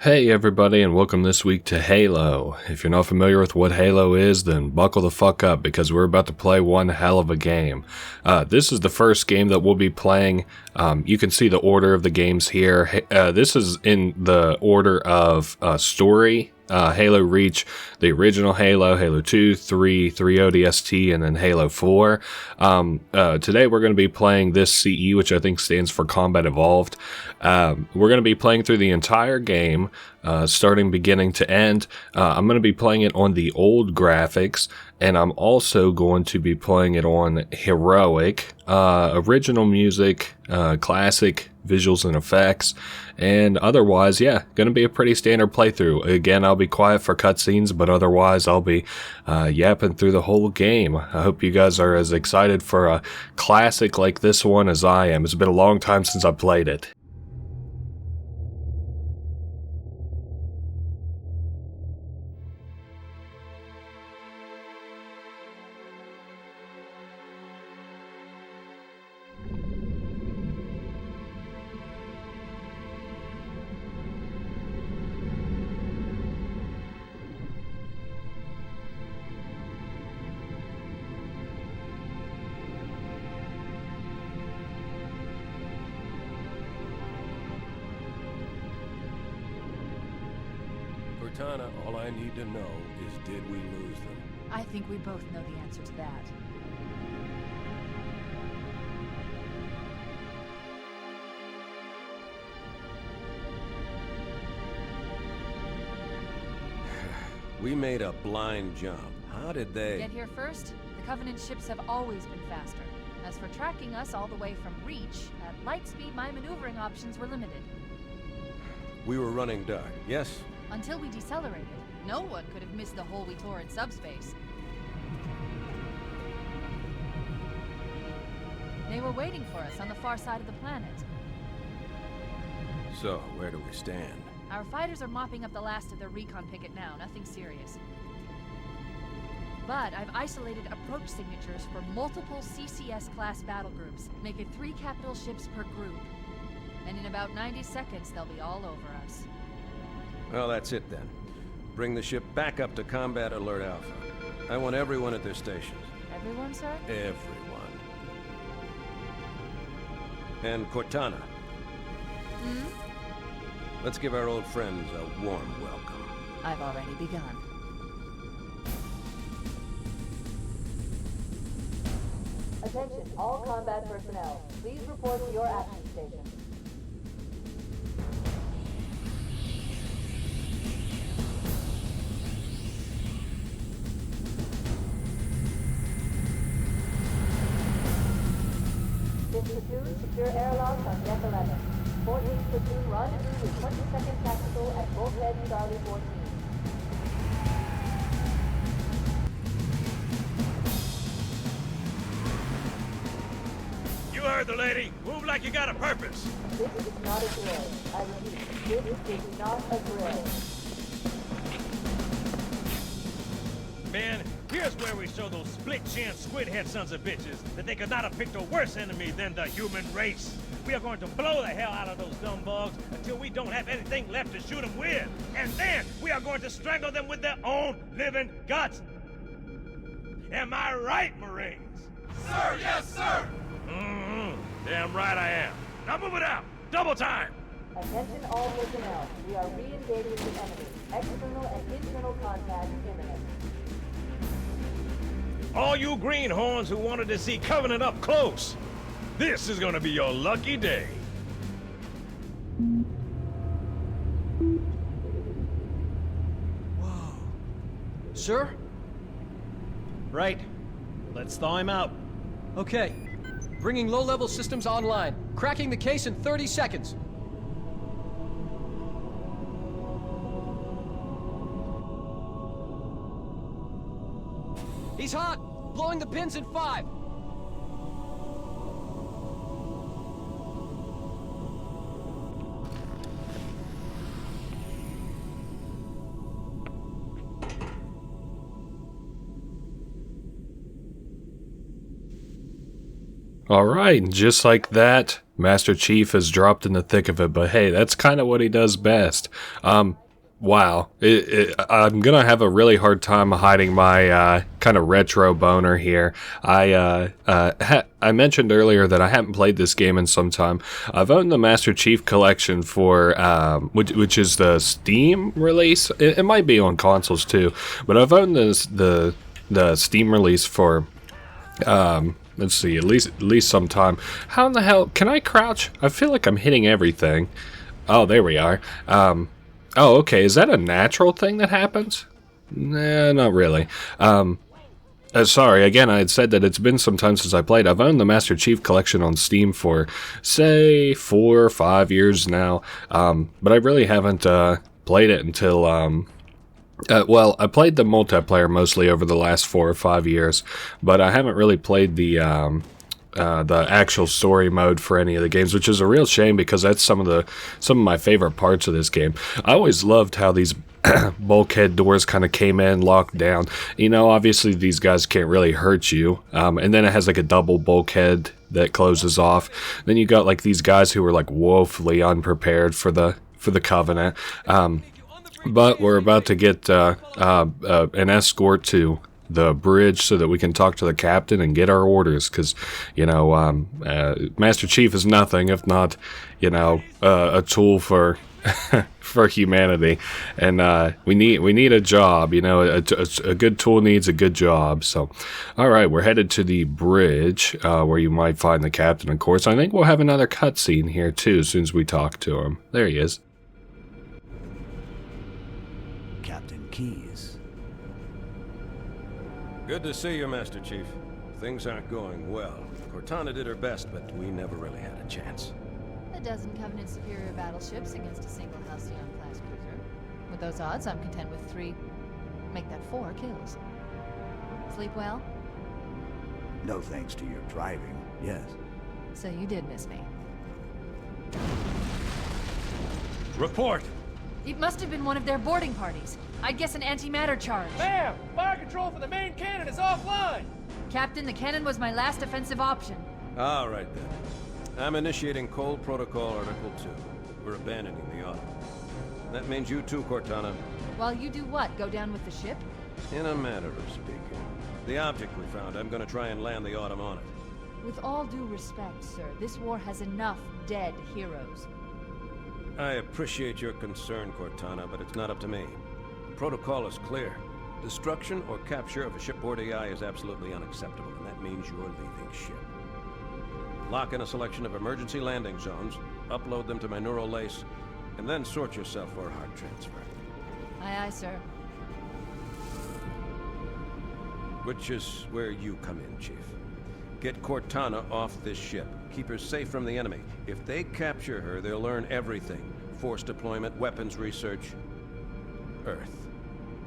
Hey everybody, and welcome this week to Halo. If you're not familiar with what Halo is, then buckle the fuck up because we're about to play one hell of a game. This is the first game that we'll be playing. You can see the order of the games here. This is in the order of story. Halo Reach, the original Halo, Halo 2, 3 ODST, and then Halo 4. Today we're going to be playing this CE, which I think stands for Combat Evolved. We're going to be playing through the entire game, starting beginning to end. I'm going to be playing it on the old graphics, and I'm also going to be playing it on Heroic, original music, classic visuals and effects, and otherwise, yeah, gonna be a pretty standard playthrough. Again, I'll be quiet for cutscenes, but otherwise I'll be yapping through the whole game. I hope you guys are as excited for a classic like this one as I am. It's been a long time since I played it. Cortana, all I need to know is did we lose them? I think we both know the answer to that. We made a blind jump. How did they... Get here first? The Covenant ships have always been faster. As for tracking us all the way from Reach, at light speed my maneuvering options were limited. We were running dark, yes? Until we decelerated, no one could have missed the hole we tore in subspace. They were waiting for us on the far side of the planet. So, where do we stand? Our fighters are mopping up the last of their recon picket now, nothing serious. But I've isolated approach signatures for multiple CCS-class battle groups, making 3 capital ships per group. And in about 90 seconds, they'll be all over us. Well, that's it then. Bring the ship back up to Combat Alert Alpha. I want everyone at their stations. Everyone, sir? Everyone. And Cortana. Let's give our old friends a warm welcome. I've already begun. Attention, all combat personnel. Please report to your action stations. Platoon, secure airlocks on deck 11. 14th platoon rendezvous with 22nd Tactical at Bulkhead Charlie 14. You heard the lady. Move like you got a purpose. This is not a drill. I repeat, this is not a drill. Man, here's where we show those split-chin squid-head sons of bitches that they could not have picked a worse enemy than the human race. We are going to blow the hell out of those dumb bugs until we don't have anything left to shoot them with. And then we are going to strangle them with their own living guts. Am I right, Marines? Sir, yes, sir! Damn right I am. Now move it out. Double time. Attention all personnel. We are re-engaging the enemy. External and internal contact imminent. All you greenhorns who wanted to see Covenant up close, this is gonna be your lucky day. Whoa. Sir? Right. Let's thaw him out. Okay. Bringing low-level systems online. Cracking the case in 30 seconds. He's hot! Blowing the pins in 5! Alright, just like that, Master Chief is dropped in the thick of it, but hey, that's kind of what he does best. Wow, I'm gonna have a really hard time hiding my kind of retro boner here. I mentioned earlier that I haven't played this game in some time. I've owned the Master Chief Collection for which is the Steam release. It might be on consoles too, but I've owned the Steam release for let's see, at least some time. How in the hell can I crouch? I feel like I'm hitting everything. Oh, there we are. Oh, okay. Is that a natural thing that happens? Nah, not really. Sorry, again, I had said that it's been some time since I played. I've owned the Master Chief Collection on Steam for, say, 4 or 5 years now. But I really haven't played it until... well, I played the multiplayer mostly over the last 4 or 5 years, but I haven't really played the actual story mode for any of the games, which is a real shame because that's some of my favorite parts of this game. I always loved how these bulkhead doors kind of came in, locked down. You know, obviously these guys can't really hurt you, and then it has like a double bulkhead that closes off. Then you got like these guys who were like woefully unprepared for the Covenant. But we're about to get an escort to the bridge so that we can talk to the captain and get our orders, because, you know, Master Chief is nothing if not, you know, a tool for for humanity, and we need a job. You know, a good tool needs a good job. So, all right, we're headed to the bridge where you might find the captain. Of course, I think we'll have another cutscene here too as soon as we talk to him. There he is. Captain Keyes. Good to see you, Master Chief. Things aren't going well. Cortana did her best, but we never really had a chance. A dozen Covenant superior battleships against a single Halcyon-class cruiser. With those odds, I'm content with 3, make that 4 kills. Sleep well? No thanks to your driving, yes. So you did miss me. Report! It must have been one of their boarding parties. I'd guess an antimatter charge. Ma'am, fire control for the main cannon is offline. Captain, the cannon was my last offensive option. All right, then. I'm initiating Cold Protocol Article 2. We're abandoning the Autumn. That means you too, Cortana. While you do what? Go down with the ship? In a manner of speaking. The object we found, I'm gonna try and land the Autumn on it. With all due respect, sir, this war has enough dead heroes. I appreciate your concern, Cortana, but it's not up to me. The protocol is clear. Destruction or capture of a shipboard AI is absolutely unacceptable, and that means you're leaving ship. Lock in a selection of emergency landing zones, upload them to my neural lace, and then sort yourself for a heart transfer. Aye, aye, sir. Which is where you come in, Chief. Get Cortana off this ship. Keep her safe from the enemy. If they capture her, they'll learn everything. Force deployment, weapons research, Earth.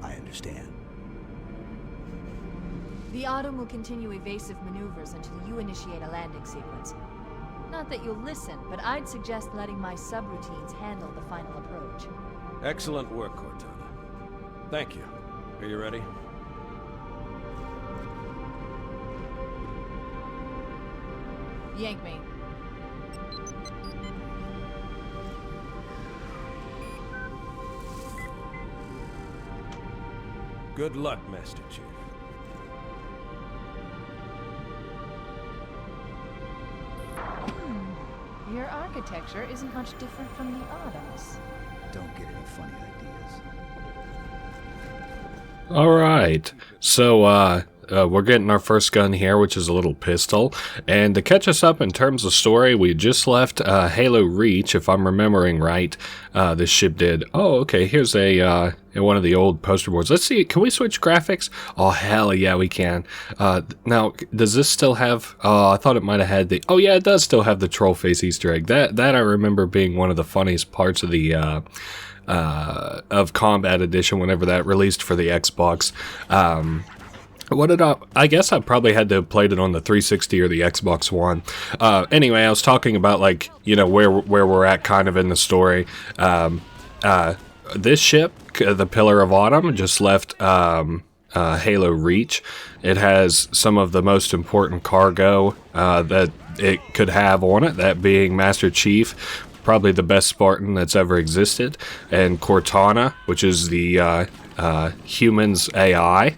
I understand. The Autumn will continue evasive maneuvers until you initiate a landing sequence. Not that you'll listen, but I'd suggest letting my subroutines handle the final approach. Excellent work, Cortana. Thank you. Are you ready? Yank me. Good luck, Master Chief. Your architecture isn't much different from the Autumn's. Don't get any funny ideas. All right, so we're getting our first gun here, which is a little pistol. And to catch us up in terms of story, we just left Halo Reach, if I'm remembering right. This ship did. Oh, okay, here's a one of the old poster boards. Let's see, can we switch graphics? Oh, hell yeah, we can. Now, does this still have... I thought it might have had the... Oh, yeah, it does still have the troll face Easter egg. That I remember being one of the funniest parts of the... of Combat Edition whenever that released for the Xbox. What did I guess I probably had to have played it on the 360 or the Xbox One. Anyway, I was talking about, like, you know, where we're at kind of in the story. This ship, the Pillar of Autumn, just left Halo Reach. It has some of the most important cargo that it could have on it, that being Master Chief, probably the best Spartan that's ever existed, and Cortana, which is the humans AI.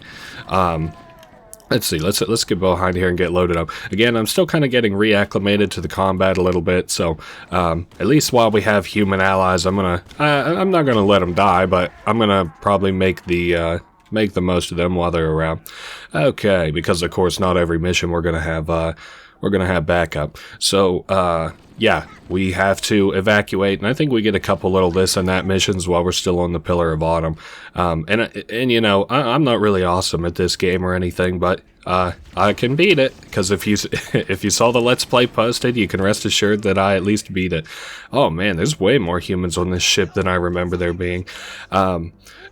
Let's see, let's get behind here and get loaded up. Again, I'm still kind of getting reacclimated to the combat a little bit, so at least while we have human allies, I'm not gonna let them die, but I'm gonna probably make the most of them while they're around. Okay, because of course not every mission we're gonna have backup. So yeah, we have to evacuate, and I think we get a couple little this and that missions while we're still on the Pillar of Autumn. And you know, I'm not really awesome at this game or anything, but I can beat it, because if you saw the Let's Play posted, you can rest assured that I at least beat it. Oh man, there's way more humans on this ship than I remember there being.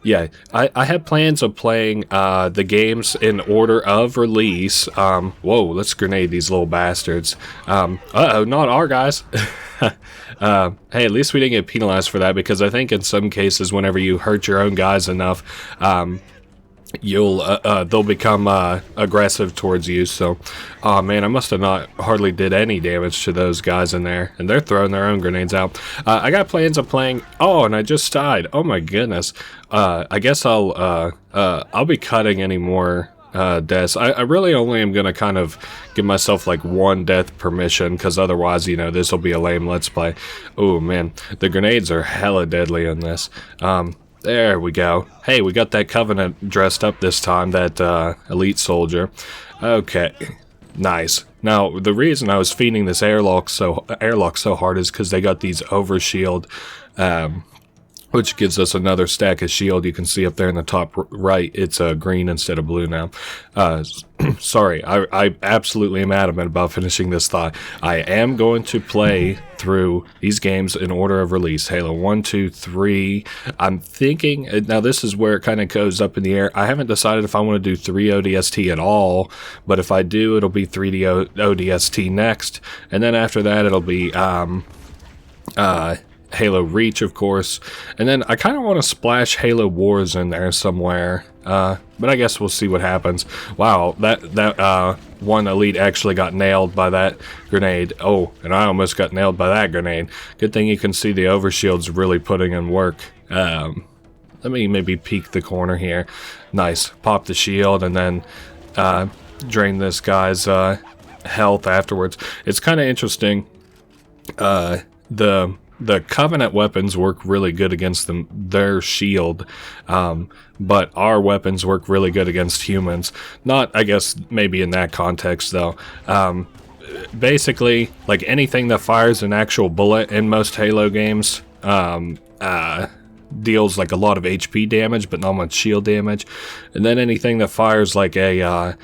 Yeah, I have plans of playing the games in order of release. Whoa, let's grenade these little bastards. Uh-oh, not our guys. Hey, at least we didn't get penalized for that, because I think in some cases, whenever you hurt your own guys enough, they'll become aggressive towards you. So, oh man, I must have not hardly did any damage to those guys in there, and they're throwing their own grenades out. I got plans of playing. Oh, and I just died. Oh my goodness. I guess I'll be cutting any more deaths. I really only am gonna kind of give myself like one death per mission, because otherwise, you know, this will be a lame Let's Play. Oh man, the grenades are hella deadly in this. There we go. Hey, we got that Covenant dressed up this time, that elite soldier. Okay, nice. Now, the reason I was feeding this airlock so hard is because they got these overshield, which gives us another stack of shield. You can see up there in the top right, it's green instead of blue now. Sorry, I absolutely am adamant about finishing this thought. I am going to play through these games in order of release. Halo 1, 2, 3. I'm thinking, now this is where it kind of goes up in the air. I haven't decided if I want to do 3 ODST at all, but if I do, it'll be 3D ODST next, and then after that, it'll be Halo Reach, of course, and then I kind of want to splash Halo Wars in there somewhere, but I guess we'll see what happens. Wow, that one elite actually got nailed by that grenade. Oh, and I almost got nailed by that grenade. Good thing you can see the overshield's really putting in work. Let me maybe peek the corner here. Nice, pop the shield and then drain this guy's health afterwards. It's kind of interesting. The Covenant weapons work really good against their shield, but our weapons work really good against humans. Not, I guess, maybe in that context, though. Basically, like anything that fires an actual bullet in most Halo games deals like a lot of HP damage, but not much shield damage. And then anything that fires like a...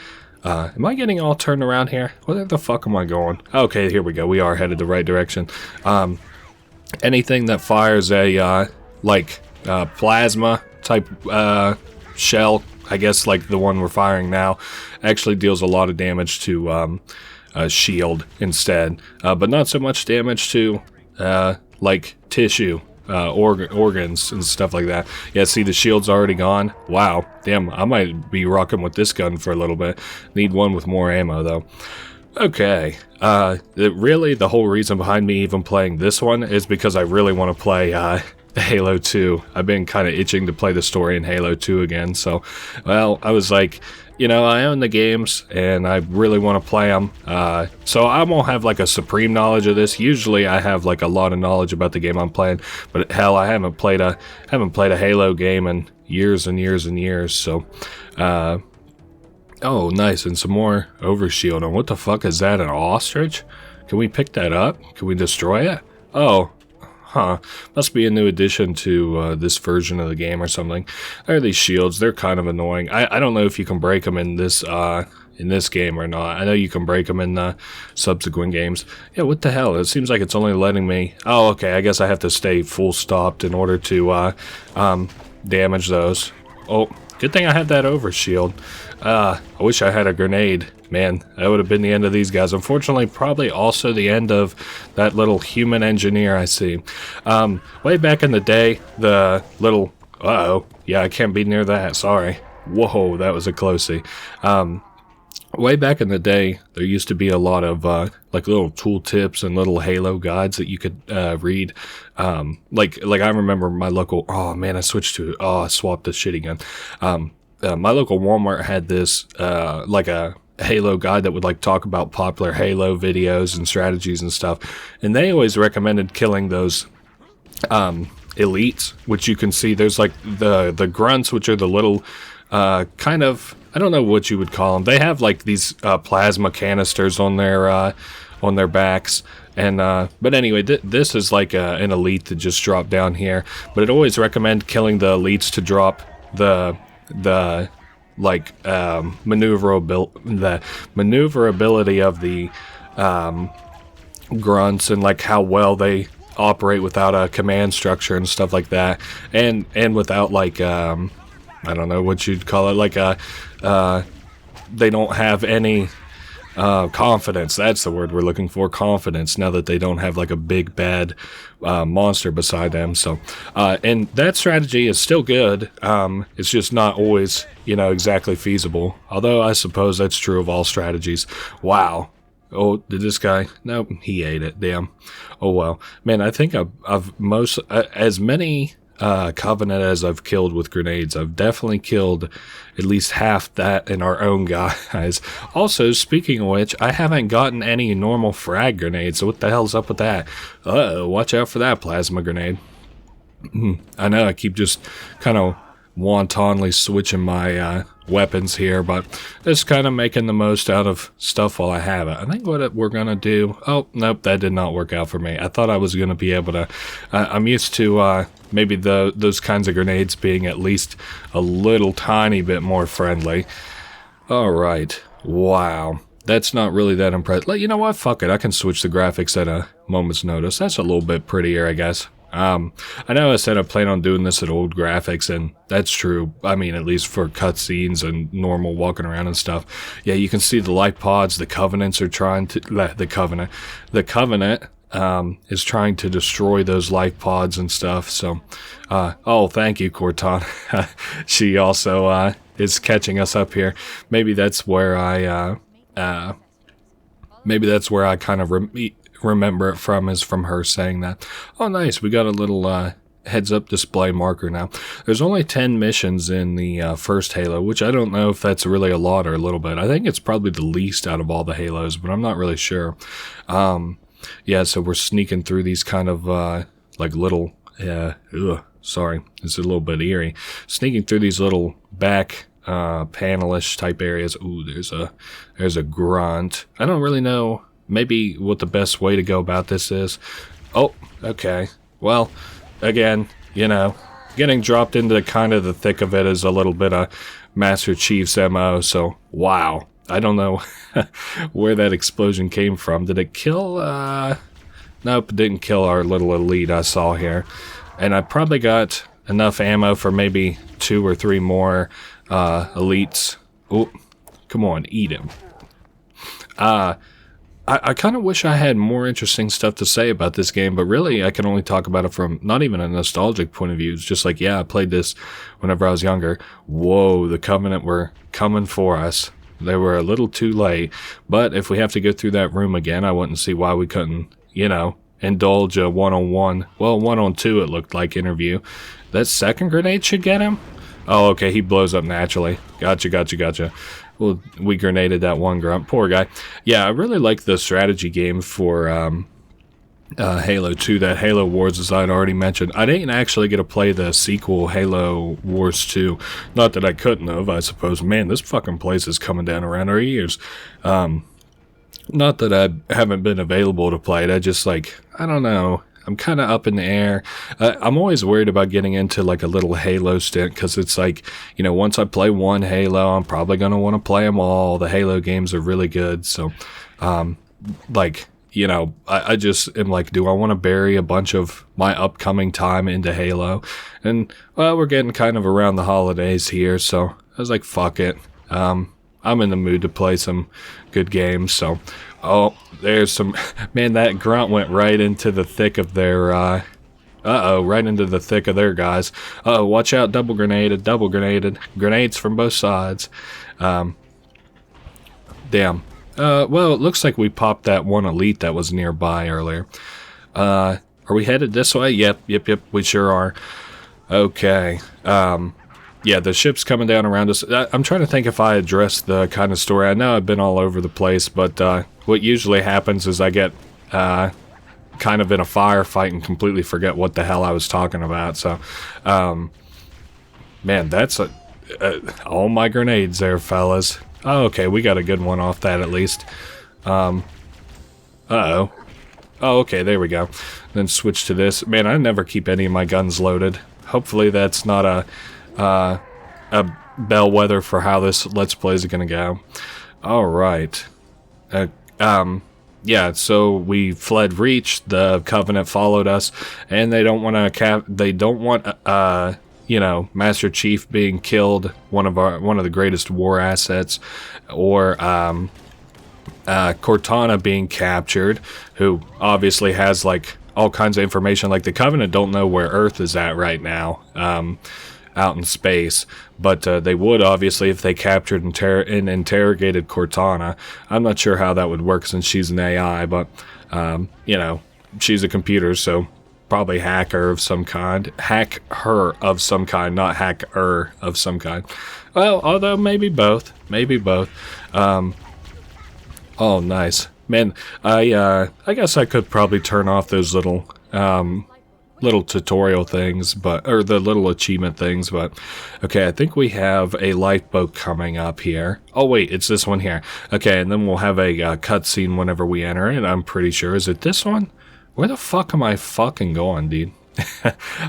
am I getting all turned around here? Where the fuck am I going? Okay, here we go. We are headed the right direction. Anything that fires a plasma type shell, I guess like the one we're firing now, actually deals a lot of damage to shield instead, but not so much damage to like tissue, organs and stuff like that. Yeah, see, the shield's already gone. Wow, damn, I might be rocking with this gun for a little bit. Need one with more ammo though. Okay, really the whole reason behind me even playing this one is because I really want to play Halo 2. I've been kind of itching to play the story in Halo 2 again, so, well, I was like, you know, I own the games, and I really want to play them, so I won't have, like, a supreme knowledge of this. Usually I have, like, a lot of knowledge about the game I'm playing, but hell, I haven't played a Halo game in years and years and years, so, oh, nice, and some more overshield. And what the fuck is that, an ostrich? Can we pick that up? Can we destroy it? Oh, huh. Must be a new addition to this version of the game or something. There are these shields. They're kind of annoying. I don't know if you can break them in this game or not. I know you can break them in the subsequent games. Yeah, what the hell? It seems like it's only letting me... Oh, okay, I guess I have to stay full stopped in order to damage those. Oh, good thing I had that overshield. I wish I had a grenade. Man, that would have been the end of these guys. Unfortunately, probably also the end of that little human engineer I see. Way back in the day, the little... Uh-oh. Yeah, I can't be near that. Sorry. Whoa, that was a closey. way back in the day, there used to be a lot of like little tool tips and little Halo guides that you could read. Like I remember my local. Oh man, I swapped the shit again. My local Walmart had this like a Halo guide that would like talk about popular Halo videos and strategies and stuff, and they always recommended killing those elites, which you can see. There's like the grunts, which are the little kind of, I don't know what you would call them. They have like these plasma canisters on their backs, and but anyway, this is like an elite that just dropped down here. But it always recommend killing the elites to drop the like maneuverability of the grunts, and like how well they operate without a command structure and stuff like that, and without like I don't know what you'd call it, like they don't have any confidence. That's the word we're looking for, confidence, now that they don't have like a big bad monster beside them. So and that strategy is still good. It's just not always, you know, exactly feasible, although I suppose that's true of all strategies. Wow. Oh, did this guy? Nope, he ate it. Damn. Oh well, man. I think I've as many Covenant as I've killed with grenades. I've definitely killed at least half that in our own guys. Also, speaking of which, I haven't gotten any normal frag grenades. So what the hell's up with that? Watch out for that plasma grenade. I know I keep just kind of wantonly switching my weapons here, but just kind of making the most out of stuff while I have it. I think what we're gonna do, oh nope, that did not work out for me. I thought I was gonna be able to, I'm used to maybe those kinds of grenades being at least a little tiny bit more friendly. Alright, wow, that's not really that impressive. You know what, fuck it, I can switch the graphics at a moment's notice. That's a little bit prettier, I guess. I know I said I plan on doing this at old graphics, and that's true. I mean, at least for cutscenes and normal walking around and stuff. Yeah, you can see the life pods. The Covenants are trying to... The Covenant is trying to destroy those life pods and stuff. So, oh, thank you, Cortana. She also is catching us up here. Maybe that's where I kind of remember it from, is from her saying that. Oh nice, we got a little heads up display marker now. There's only 10 missions in the first Halo, which I don't know if that's really a lot or a little bit. I think it's probably the least out of all the Halos, but I'm not really sure. Yeah, so we're sneaking through these kind of like little sorry, it's a little bit eerie, sneaking through these little back panelish type areas. Ooh, there's a grunt. I don't really know maybe what the best way to go about this is. Oh, okay. Well, again, you know, getting dropped into kind of the thick of it is a little bit of Master Chief's MO, so wow. I don't know where that explosion came from. Did it kill, nope, it didn't kill our little elite I saw here. And I probably got enough ammo for maybe 2 or 3 more elites. Oh, come on, eat him. I kind of wish I had more interesting stuff to say about this game, but really I can only talk about it from not even a nostalgic point of view. It's just like, yeah, I played this whenever I was younger. Whoa, the Covenant were coming for us. They were a little too late, but if we have to go through that room again, I wouldn't see why we couldn't, you know, indulge a one-on-one, well, one-on-two it looked like interview. That second grenade should get him? Oh, okay, he blows up naturally. Gotcha. Well, we grenaded that one grunt. Poor guy. Yeah, I really like the strategy game for Halo 2, that Halo Wars, as I'd already mentioned. I didn't actually get to play the sequel, Halo Wars 2. Not that I couldn't have, I suppose. Man, this fucking place is coming down around our ears. Not that I haven't been available to play it. I just, like, I don't know. I'm kind of up in the air. I'm always worried about getting into like a little Halo stint, because it's like, you know, once I play one Halo, I'm probably going to want to play them all. The Halo games are really good. So, like, you know, I just am like, do I want to bury a bunch of my upcoming time into Halo? And, well, we're getting kind of around the holidays here, so I was like, fuck it. I'm in the mood to play some good games, so... Oh, there's some... Man, that grunt went right into the thick of their, right into the thick of their guys. Uh-oh, watch out, double grenaded. Grenades from both sides. Damn. Well, it looks like we popped that one elite that was nearby earlier. Are we headed this way? Yep, we sure are. Okay. Yeah, the ship's coming down around us. I'm trying to think if I addressed the kind of story. I know I've been all over the place, but what usually happens is I get kind of in a firefight and completely forget what the hell I was talking about. So, man, that's all my grenades there, fellas. Oh, okay, we got a good one off that at least. Uh-oh. Oh, okay, there we go. Then switch to this. Man, I never keep any of my guns loaded. Hopefully that's not a bellwether for how this Let's Play is going to go. Alright. Yeah, so we fled Reach, the Covenant followed us, and they don't want to you know, Master Chief being killed, one of the greatest war assets, or Cortana being captured, who obviously has like all kinds of information. Like the Covenant don't know where Earth is at right now, out in space, but they would obviously if they captured and interrogated Cortana. I'm not sure how that would work since she's an AI, but you know, she's a computer, so probably hack her of some kind, not hacker of some kind. Well, although maybe both. Oh, nice, man. I guess I could probably turn off those little tutorial things, or the little achievement things, but okay, I think we have a lifeboat coming up here. Oh wait, it's this one here. Okay, and then we'll have a cutscene whenever we enter it. I'm pretty sure. Is it this one? Where the fuck am I fucking going, dude?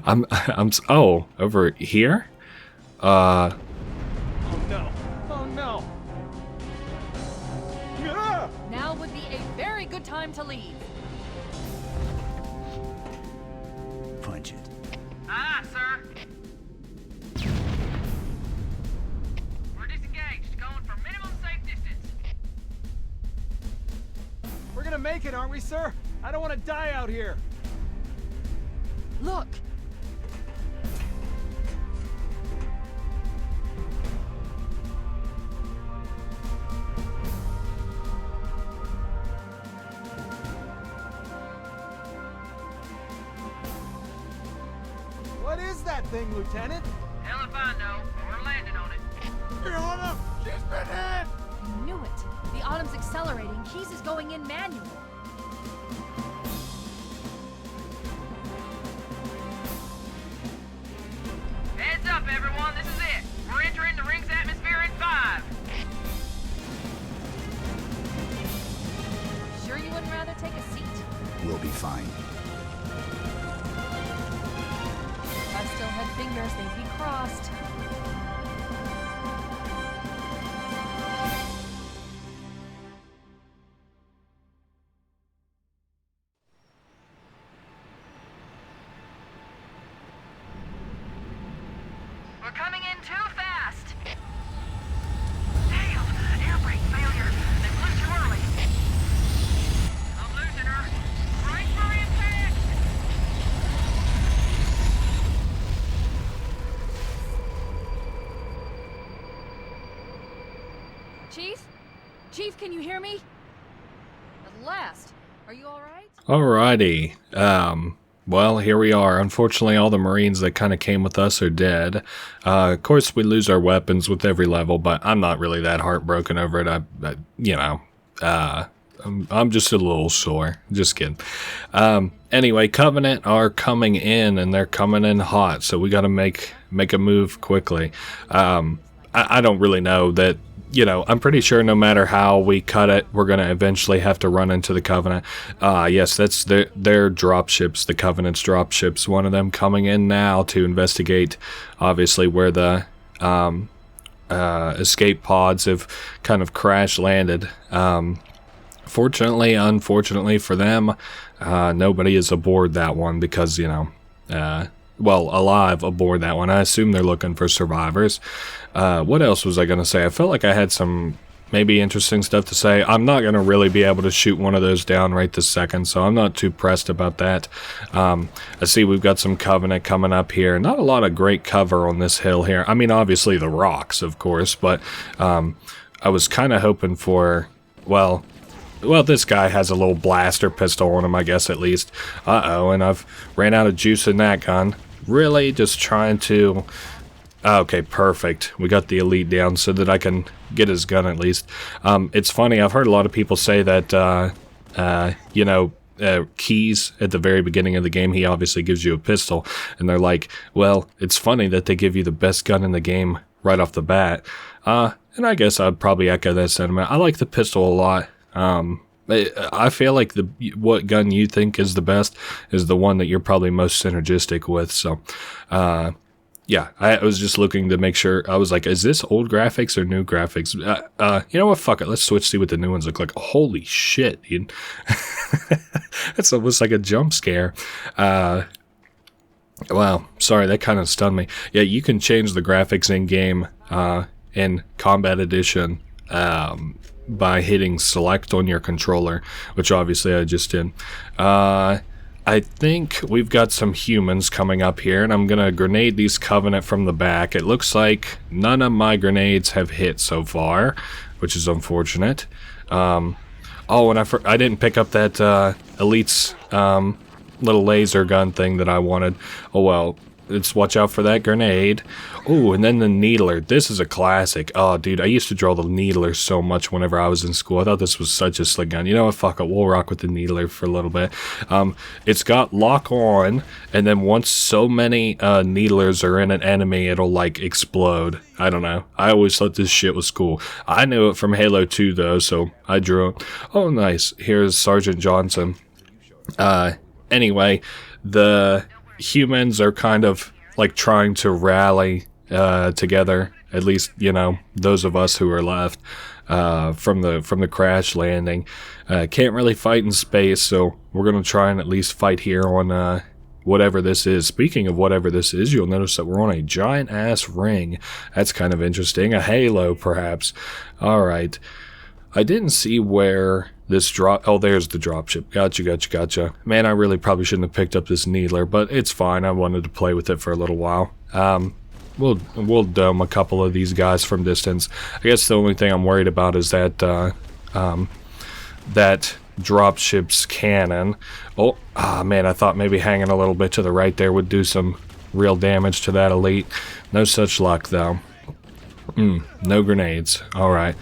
Oh, over here? Oh no. Oh no. Now would be a very good time to leave. Punch it. Aye, sir. We're disengaged, going for minimum safe distance. We're gonna make it, aren't we, sir? I don't want to die out here. Look! What is that thing, Lieutenant? Hell if I know, but we're landing on it. You're on him! She's been hit! I knew it. The Autumn's accelerating. Keys is going in manual. Heads up, everyone, this is it. We're entering the ring's atmosphere in 5. Sure you wouldn't rather take a seat? We'll be fine. If I still had fingers, they'd be crossed. We're coming in too fast. Damn, air brake failure. They flew too early. I'm losing her. Brace for impact. Chief? Chief, can you hear me? At last. Are you alright? Alrighty. Well, here we are. Unfortunately, all the Marines that kind of came with us are dead. Of course, we lose our weapons with every level, but I'm not really that heartbroken over it. You know, I'm just a little sore. Just kidding. Anyway, Covenant are coming in, and they're coming in hot, so we got to make a move quickly. I don't really know that. You know, I'm pretty sure no matter how we cut it, we're going to eventually have to run into the Covenant. Yes, that's their dropships, the Covenant's dropships. One of them coming in now to investigate, obviously, where the escape pods have kind of crash landed. Fortunately, unfortunately for them, nobody is aboard that one because, you know, well, alive aboard that one. I assume they're looking for survivors. What else was I going to say? I felt like I had some maybe interesting stuff to say. I'm not going to really be able to shoot one of those down right this second, so I'm not too pressed about that. I see we've got some Covenant coming up here. Not a lot of great cover on this hill here. I mean, obviously the rocks, of course, but I was kind of hoping for, well, this guy has a little blaster pistol on him, I guess, at least. Uh-oh, and I've ran out of juice in that gun. Really just trying to... Okay, perfect. We got the elite down so that I can get his gun at least. It's funny, I've heard a lot of people say that, you know, Keys at the very beginning of the game, he obviously gives you a pistol, and they're like, well, it's funny that they give you the best gun in the game right off the bat. And I guess I'd probably echo that sentiment. I like the pistol a lot. I feel like what gun you think is the best is the one that you're probably most synergistic with, so, yeah, I was just looking to make sure. I was like, is this old graphics or new graphics? You know what? Fuck it. Let's switch, see what the new ones look like. Holy shit, dude. That's almost like a jump scare. Wow. Sorry, that kind of stunned me. Yeah, you can change the graphics in-game in Combat Edition by hitting select on your controller, which obviously I just did. I think we've got some humans coming up here, and I'm gonna grenade these Covenant from the back. It looks like none of my grenades have hit so far, which is unfortunate. Oh, and I didn't pick up that Elite's little laser gun thing that I wanted. Oh well, let's watch out for that grenade. Oh, and then the Needler. This is a classic. Oh, dude, I used to draw the Needler so much whenever I was in school. I thought this was such a slick gun. You know what? Fuck it. We'll rock with the Needler for a little bit. It's got lock on, and then once so many Needlers are in an enemy, it'll, like, explode. I don't know. I always thought this shit was cool. I knew it from Halo 2, though, so I drew it. Oh, nice. Here's Sergeant Johnson. Anyway, the humans are kind of, like, trying to rally together, at least, you know, those of us who are left from the crash landing. Can't really fight in space, so we're gonna try and at least fight here on whatever this is. Speaking of whatever this is, you'll notice that we're on a giant ass ring. That's kind of interesting. A halo, perhaps. Alright. I didn't see where this drop... Oh, there's the dropship. Gotcha. Man, I really probably shouldn't have picked up this Needler, but it's fine. I wanted to play with it for a little while. We'll dome a couple of these guys from distance. I guess the only thing I'm worried about is that that dropship's cannon. Oh, man, I thought maybe hanging a little bit to the right there would do some real damage to that elite. No such luck, though. No grenades. Alright.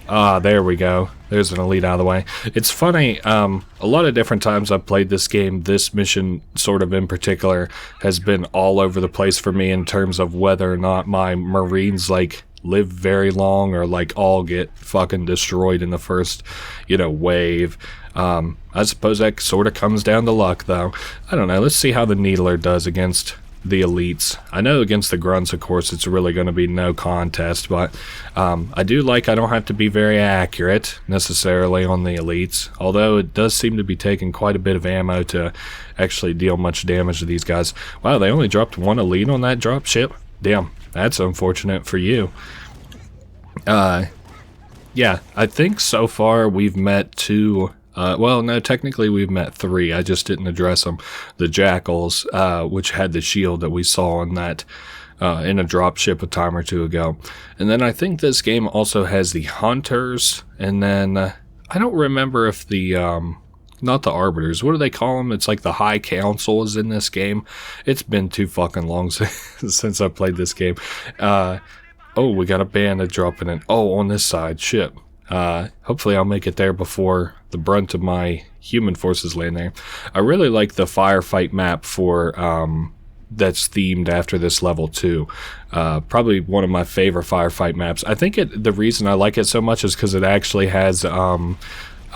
There we go. There's an elite out of the way. It's funny, a lot of different times I've played this game, this mission sort of in particular has been all over the place for me in terms of whether or not my Marines, like, live very long or, like, all get fucking destroyed in the first, you know, wave. I suppose that sort of comes down to luck, though. I don't know. Let's see how the Needler does against the elites. I know against the grunts, of course, it's really going to be no contest, but I do like I don't have to be very accurate necessarily on the elites, although it does seem to be taking quite a bit of ammo to actually deal much damage to these guys. Wow, they only dropped one elite on that drop ship? Damn, that's unfortunate for you. Yeah, I think so far we've met two... well, no, technically we've met three. I just didn't address them. The Jackals, which had the shield that we saw in that, in a dropship a time or two ago. And then I think this game also has the Hunters, and then, I don't remember if the, not the Arbiters, what do they call them? It's like the High Council is in this game. It's been too fucking long since I played this game. Oh, we got a bandit dropping in. Oh, on this side, shit. Hopefully I'll make it there before the brunt of my human forces land there. I really like the firefight map for, that's themed after this level too. Probably one of my favorite firefight maps. I think the reason I like it so much is because it actually has, ally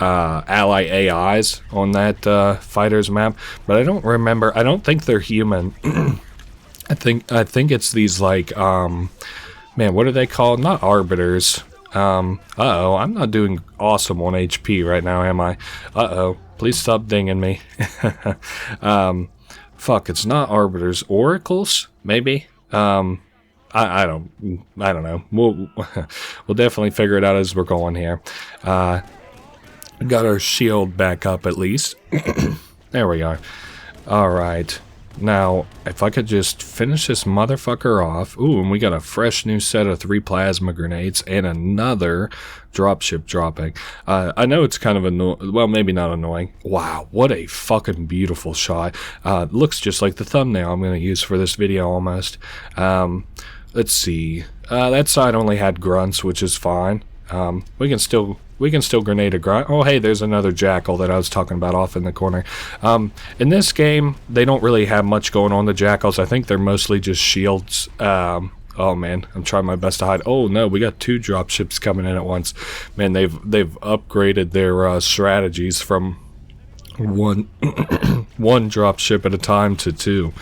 AIs on that, fighters map. But I don't remember, I don't think they're human. I think it's these like, man, what are they called? Not arbiters. Uh-oh, I'm not doing awesome on HP right now, am I? Uh-oh, please stop dinging me. Fuck, it's not arbiters. Oracles? Maybe? I don't know. We'll definitely figure it out as we're going here. Got our shield back up at least. There we are. Alright. Now, if I could just finish this motherfucker off. Ooh, and we got a fresh new set of 3 plasma grenades and another dropship dropping. I know it's kind of annoying. Well, maybe not annoying. Wow, what a fucking beautiful shot. Looks just like the thumbnail I'm going to use for this video almost. Let's see. That side only had grunts, which is fine. We can still grenade a grunt. Oh, hey, there's another jackal that I was talking about off in the corner. In this game, they don't really have much going on, the jackals. I think they're mostly just shields. Oh man, I'm trying my best to hide. Oh no, we got 2 dropships coming in at once. Man, they've upgraded their strategies from one one dropship at a time to 2.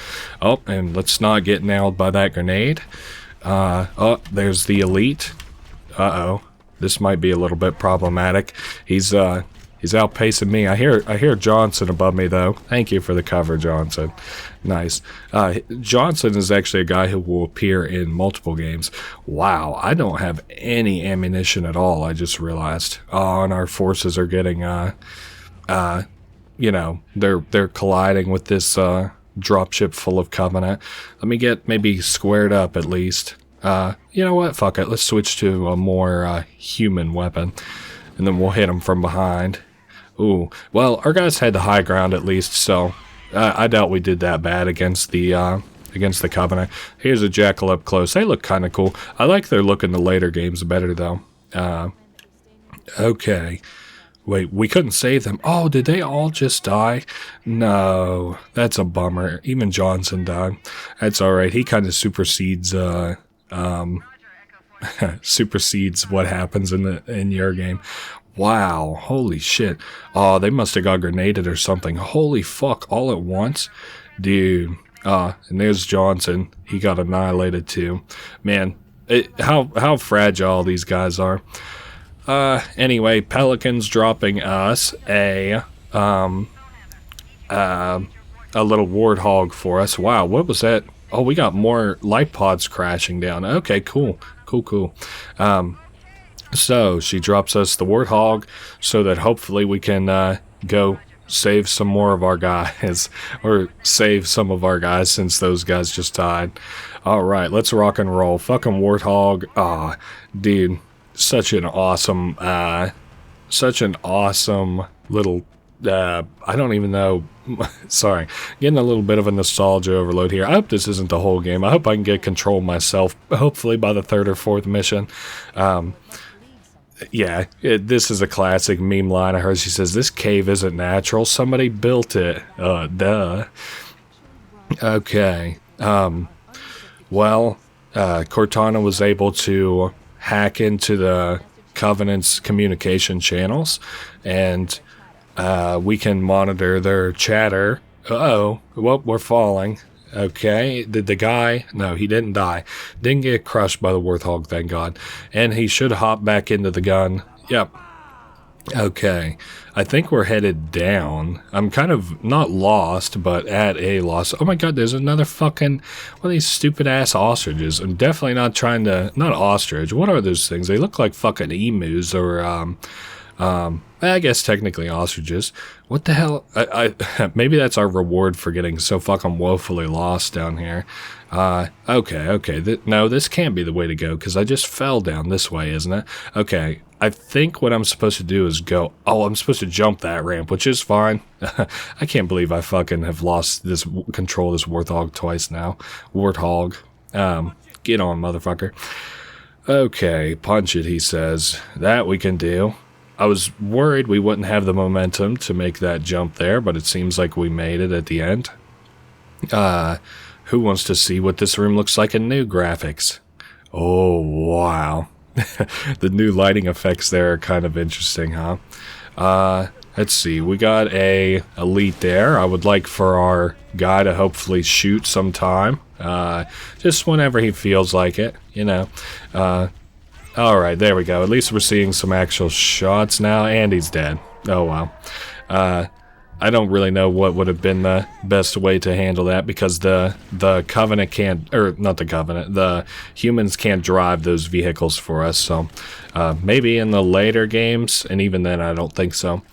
Oh, and let's not get nailed by that grenade. Oh, there's the elite. Uh-oh. This might be a little bit problematic. He's outpacing me. I hear Johnson above me though. Thank you for the cover, Johnson. Nice. Johnson is actually a guy who will appear in multiple games. Wow, I don't have any ammunition at all, I just realized. Oh, and our forces are getting you know, they're colliding with this dropship full of Covenant. Let me get maybe squared up at least. You know what? Fuck it. Let's switch to a more human weapon, and then we'll hit them from behind. Ooh. Well, our guys had the high ground at least, so I doubt we did that bad against the Covenant. Here's a jackal up close. They look kind of cool. I like their look in the later games better though. Okay. Wait, we couldn't save them. Oh, did they all just die? No, that's a bummer. Even Johnson died. That's alright. He kind of supersedes supersedes what happens in your game. Wow, holy shit. Oh, they must have got grenaded or something. Holy fuck, all at once? Dude. And there's Johnson. He got annihilated too. Man, how fragile these guys are. Anyway, Pelican's dropping us a little warthog for us. Wow, what was that? Oh, we got more light pods crashing down. Okay, cool. So she drops us the warthog so that hopefully we can go save some more of our guys, or save some of our guys since those guys just died. Alright, let's rock and roll. Fucking warthog. Ah, dude, such an awesome little, I don't even know, sorry, getting a little bit of a nostalgia overload here. I hope this isn't the whole game. I hope I can get control myself, hopefully by the 3rd or 4th mission. Yeah, this is a classic meme line I heard. She says, "This cave isn't natural, somebody built it." Duh. Okay. Well, Cortana was able to hack into the Covenant's communication channels, and we can monitor their chatter. Uh-oh. Well, we're falling. Okay, did the guy... No, he didn't die. Didn't get crushed by the Warthog, thank God. And he should hop back into the gun. Yep. Okay, I think we're headed down. I'm kind of not lost, but at a loss. Oh my god, there's another fucking... one of these stupid-ass ostriches. I'm definitely not trying to... Not ostrich. What are those things? They look like fucking emus or... I guess technically ostriches. What the hell? Maybe that's our reward for getting so fucking woefully lost down here. Okay. No, this can't be the way to go, because I just fell down this way, isn't it? Okay, I think what I'm supposed to do is go... Oh, I'm supposed to jump that ramp, which is fine. I can't believe I fucking have lost this control of this Warthog twice now. Warthog. Get on, motherfucker. Okay, punch it, he says. That we can do. I was worried we wouldn't have the momentum to make that jump there, but it seems like we made it at the end. Who wants to see what this room looks like in new graphics? Oh, wow. The new lighting effects there are kind of interesting, huh? Let's see. We got a elite there. I would like for our guy to hopefully shoot sometime. Just whenever he feels like it, you know. Alright, there we go. At least we're seeing some actual shots now, and he's dead. Oh, wow. I don't really know what would have been the best way to handle that, because the Covenant can't, or not the Covenant, the humans can't drive those vehicles for us, so maybe in the later games, and even then I don't think so.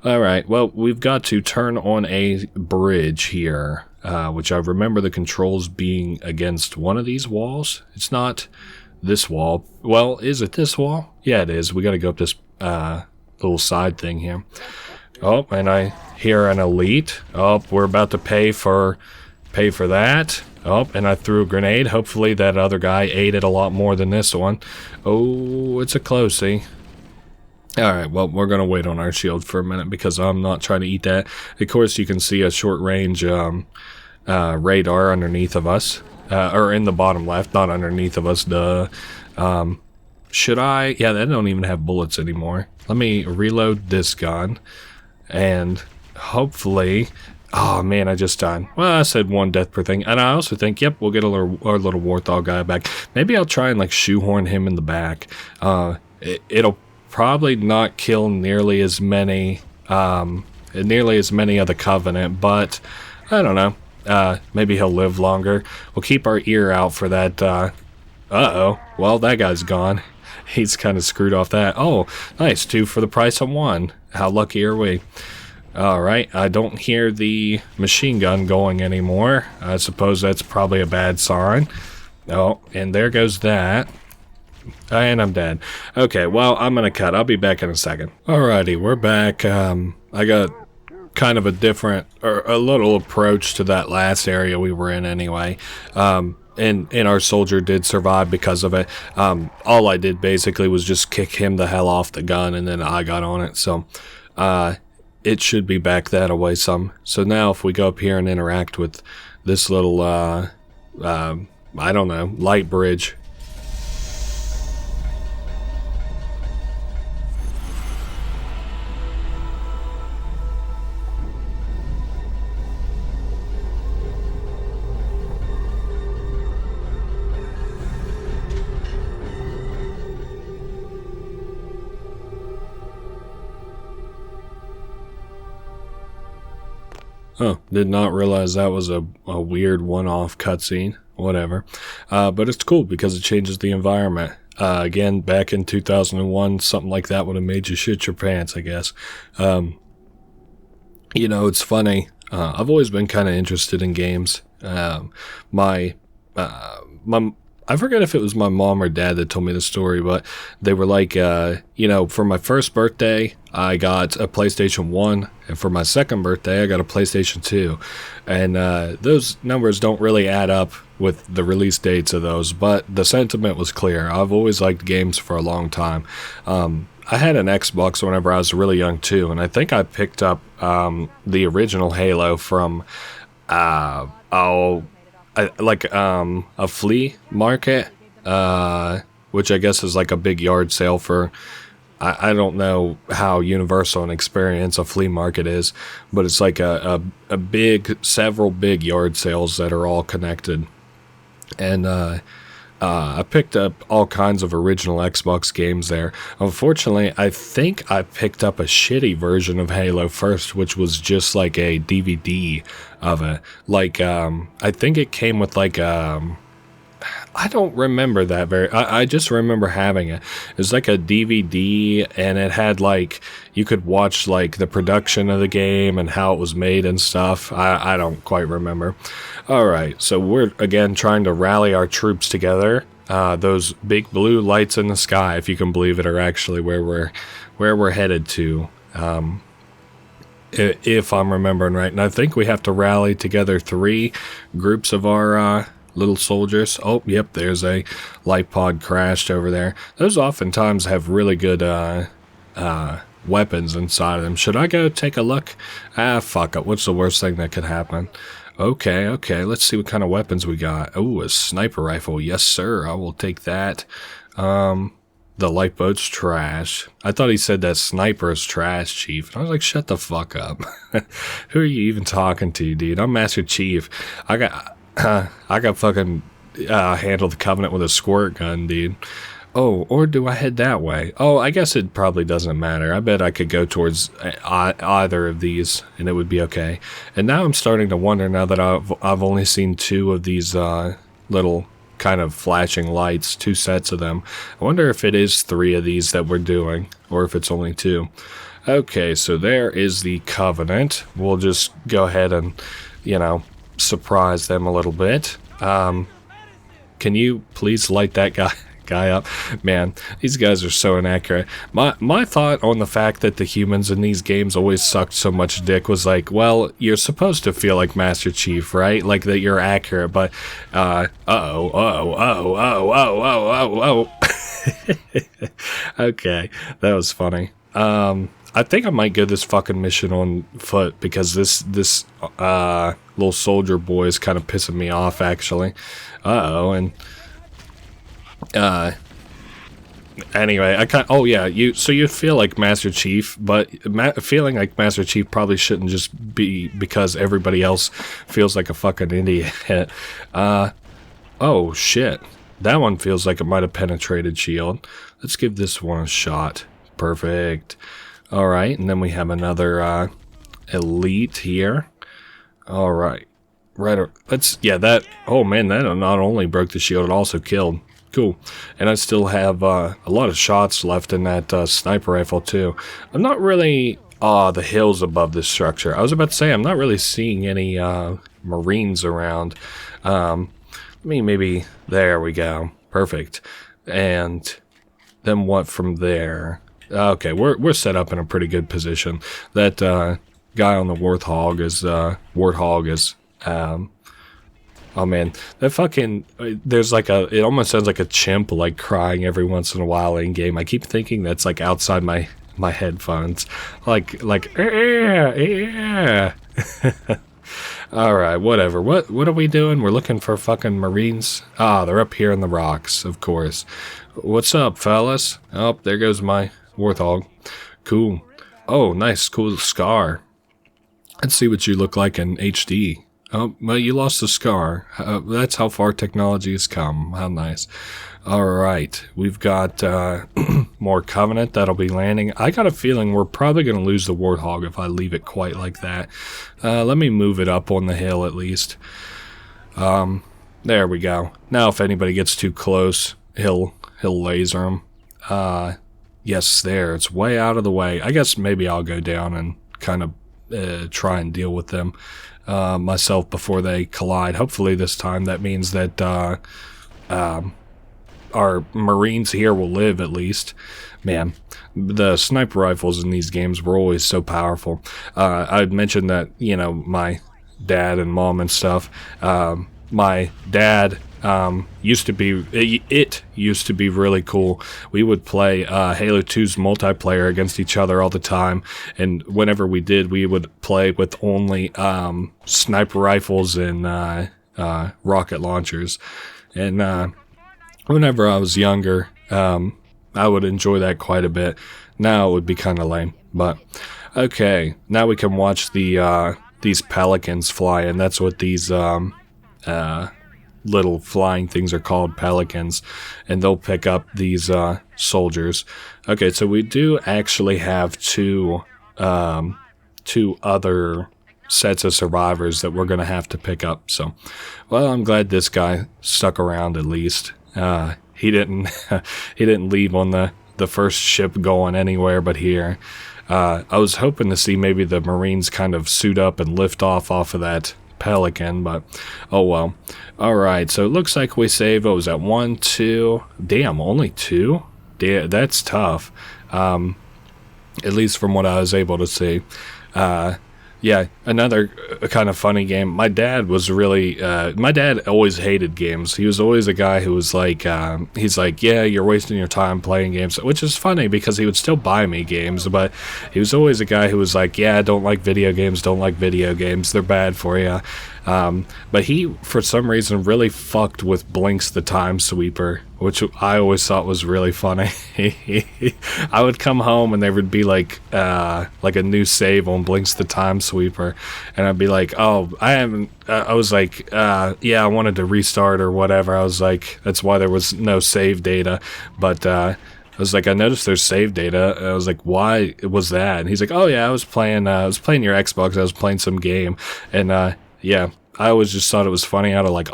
Alright, well, we've got to turn on a bridge here. which I remember the controls being against one of these walls. It's not this wall. Well, is it this wall? Yeah, it is. We got to go up this little side thing here. Oh, and I hear an elite. Oh, we're about to pay for that. Oh, and I threw a grenade. Hopefully that other guy ate it a lot more than this one. Oh, it's a closey. Alright, well, we're going to wait on our shield for a minute because I'm not trying to eat that. Of course, you can see a short-range radar underneath of us. Or in the bottom left, not underneath of us, duh. Should I? Yeah, they don't even have bullets anymore. Let me reload this gun. And hopefully... Oh, man, I just died. Well, I said one death per thing. And I also think, yep, we'll get our little Warthog guy back. Maybe I'll try and, like, shoehorn him in the back. It'll probably not kill nearly as many of the Covenant, but I don't know. Maybe he'll live longer. We'll keep our ear out for that. Uh-oh. Well, that guy's gone. He's kind of screwed off that. Oh, nice. 2 for the price of 1. How lucky are we? Alright, I don't hear the machine gun going anymore. I suppose that's probably a bad sign. Oh, and there goes that. And I'm dead. Okay, well, I'm gonna cut. I'll be back in a second. Alrighty, we're back. I got kind of a different, or a little approach to that last area we were in anyway. And our soldier did survive because of it. All I did basically was just kick him the hell off the gun, and then I got on it. So, it should be back that away some. So now if we go up here and interact with this little, I don't know, light bridge. Oh, did not realize that was a weird one-off cutscene. Whatever. But it's cool because it changes the environment. Again, back in 2001, something like that would have made you shit your pants, I guess. You know, it's funny. I've always been kind of interested in games. I forget if it was my mom or dad that told me the story, but they were like, you know, for my first birthday, I got a PlayStation 1, and for my second birthday, I got a PlayStation 2. And those numbers don't really add up with the release dates of those, but the sentiment was clear. I've always liked games for a long time. I had an Xbox whenever I was really young, too, and I think I picked up the original Halo from, a flea market, which I guess is like a big yard sale for, I don't know how universal an experience a flea market is, but it's like several big yard sales that are all connected. And I picked up all kinds of original Xbox games there. Unfortunately, I think I picked up a shitty version of Halo first, which was just like a DVD of it. Like, I think it came with like, I don't remember that I just remember having it. It was like a DVD, and it had like, you could watch like the production of the game and how it was made and stuff. I don't quite remember. Alright, so we're again trying to rally our troops together. Those big blue lights in the sky, if you can believe it, are actually where we're headed to. If I'm remembering right. And I think we have to rally together 3 groups of our little soldiers. Oh, yep, there's a light pod crashed over there. Those oftentimes have really good weapons inside of them. Should I go take a look? Fuck it. What's the worst thing that could happen? Okay, let's see what kind of weapons we got. Oh, a sniper rifle. Yes, sir. I will take that. The light boat's trash. I thought he said that sniper is trash, Chief. And I was like, shut the fuck up. Who are you even talking to, dude? I'm Master Chief. I got fucking handle the Covenant with a squirt gun, dude. Oh, or do I head that way? Oh, I guess it probably doesn't matter. I bet I could go towards either of these, and it would be okay. And now I'm starting to wonder, now that I've only seen 2 of these little kind of flashing lights, 2 sets of them. I wonder if it is 3 of these that we're doing, or if it's only 2. Okay, so there is the Covenant. We'll just go ahead and, you know, surprise them a little bit. Can you please light that guy up? Man, these guys are so inaccurate. My thought on the fact that the humans in these games always sucked so much dick was like, well, you're supposed to feel like Master Chief, right? Like that you're accurate, but okay, that was funny. I think I might go this fucking mission on foot because this little soldier boy is kind of pissing me off, actually. And anyway, so you feel like Master Chief, but feeling like Master Chief probably shouldn't just be because everybody else feels like a fucking idiot. Oh shit, that one feels like it might have penetrated shield. Let's give this one a shot. Perfect. Alright, and then we have another elite here. Alright. Oh man, that not only broke the shield, it also killed. Cool. And I still have a lot of shots left in that sniper rifle too. I'm not really... the hills above this structure. I was about to say, I'm not really seeing any Marines around. Maybe... There we go. Perfect. And then what from there? Okay, we're set up in a pretty good position. That guy on the Warthog is oh man, that fucking there's like it almost sounds like a chimp like crying every once in a while in game. I keep thinking that's like outside my headphones, like yeah. All right, whatever. What are we doing? We're looking for fucking Marines. They're up here in the rocks, of course. What's up, fellas? Oh, there goes my Warthog. Cool. Oh, nice, cool scar. Let's see what you look like in HD. Oh, well, you lost the scar. That's how far technology has come. How nice. Alright, we've got more Covenant that'll be landing. I got a feeling we're probably going to lose the Warthog if I leave it quite like that. Let me move it up on the hill at least. There we go. Now if anybody gets too close, he'll laser them. Yes, there. It's way out of the way. I guess maybe I'll go down and kind of try and deal with them myself before they collide. Hopefully this time that means that our Marines here will live at least. Man, the sniper rifles in these games were always so powerful. I'd mentioned that, you know, my dad and mom and stuff. My dad used to be really cool. We would play Halo 2's multiplayer against each other all the time, and whenever we did, we would play with only sniper rifles and rocket launchers. And whenever I was younger, I would enjoy that quite a bit. Now it would be kind of lame, but okay. Now we can watch these pelicans fly, and that's what these little flying things are called, pelicans, and they'll pick up these soldiers. Okay, so we do actually have two other sets of survivors that we're gonna have to pick up. So, well, I'm glad this guy stuck around at least. He didn't leave on the first ship going anywhere but here. I was hoping to see maybe the Marines kind of suit up and lift off of that pelican, but oh well. Alright, so it looks like we saved, what was that, 1, 2, damn, only 2? Damn, that's tough. At least from what I was able to see. Yeah, another kind of funny game. My dad was really, my dad always hated games. He was always a guy who was like, he's like, yeah, you're wasting your time playing games, which is funny because he would still buy me games, but he was always a guy who was like, yeah, don't like video games, they're bad for you. But he, for some reason, really fucked with Blinks the Time Sweeper, which I always thought was really funny. I would come home and there would be like a new save on Blinks the Time Sweeper, and I'd be like, oh, I haven't, I was like, yeah, I wanted to restart or whatever. I was like, that's why there was no save data, but I was like, I noticed there's save data. I was like, why was that? And he's like, oh yeah, I was playing your Xbox, I was playing some game, and yeah, I always just thought it was funny how to like,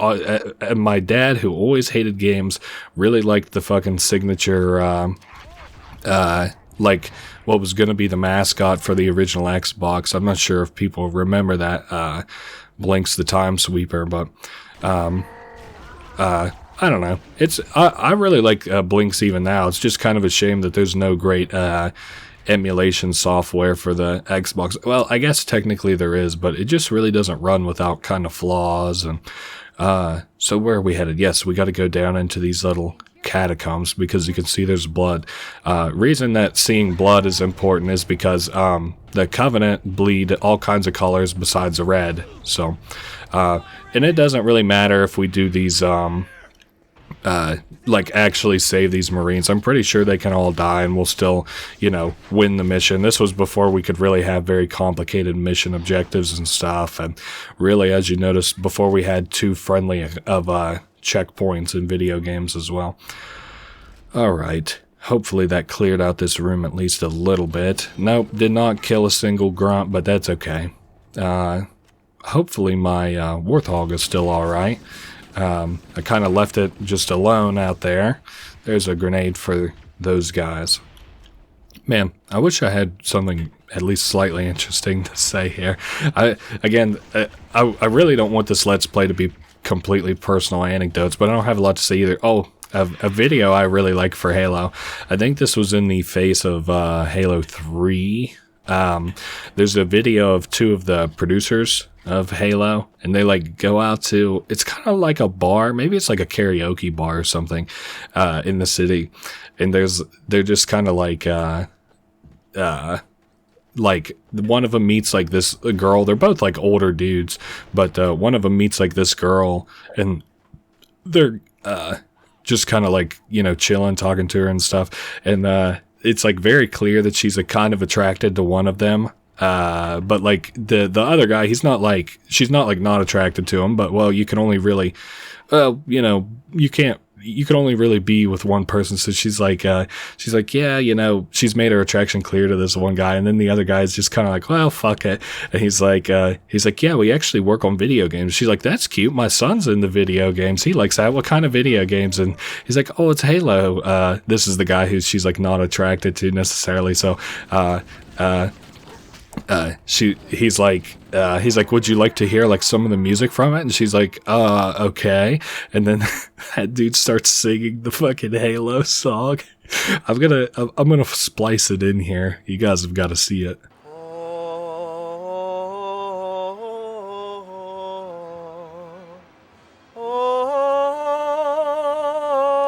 my dad, who always hated games, really liked the fucking signature, like what was going to be the mascot for the original Xbox. I'm not sure if people remember that, Blink's the time sweeper, but I don't know. I really like Blinks even now. It's just kind of a shame that there's no great emulation software for the Xbox. Well, I guess technically there is, but it just really doesn't run without kind of flaws. And so where are we headed? Yes, we got to go down into these little catacombs because you can see there's blood. Reason that seeing blood is important is because the Covenant bleed all kinds of colors besides red. So, and it doesn't really matter if we do these like actually save these Marines. I'm pretty sure they can all die and we'll still, you know, win the mission. This was before we could really have very complicated mission objectives and stuff. And really, as you noticed, before we had too friendly of checkpoints in video games as well. Alright. Hopefully that cleared out this room at least a little bit. Nope, did not kill a single grunt, but that's okay. Hopefully my Warthog is still alright. I kind of left it just alone out there. There's a grenade for those guys. Man, I wish I had something at least slightly interesting to say here. I really don't want this Let's Play to be completely personal anecdotes, but I don't have a lot to say either. Oh, a video I really like for Halo. I think this was in the face of Halo 3. There's a video of two of the producers of Halo, and they like go out to, it's kind of like a bar, maybe it's like a karaoke bar or something, in the city, and they're just kind of like one of them meets like this girl. They're both like older dudes, but one of them meets like this girl, and they're just kind of like, you know, chilling, talking to her and stuff, and it's like very clear that she's a kind of attracted to one of them. But like the other guy, she's not like not attracted to him, but well, you can only really, you know, you can only really be with one person. So she's like, yeah, you know, she's made her attraction clear to this one guy. And then the other guy is just kind of like, well, fuck it. And he's like, yeah, we actually work on video games. She's like, that's cute. My son's into video games. He likes that. What kind of video games? And he's like, oh, it's Halo. This is the guy who she's like not attracted to necessarily. So, he's like, would you like to hear like some of the music from it? And she's like, okay. And then that dude starts singing the fucking Halo song. I'm gonna splice it in here. You guys have got to see it.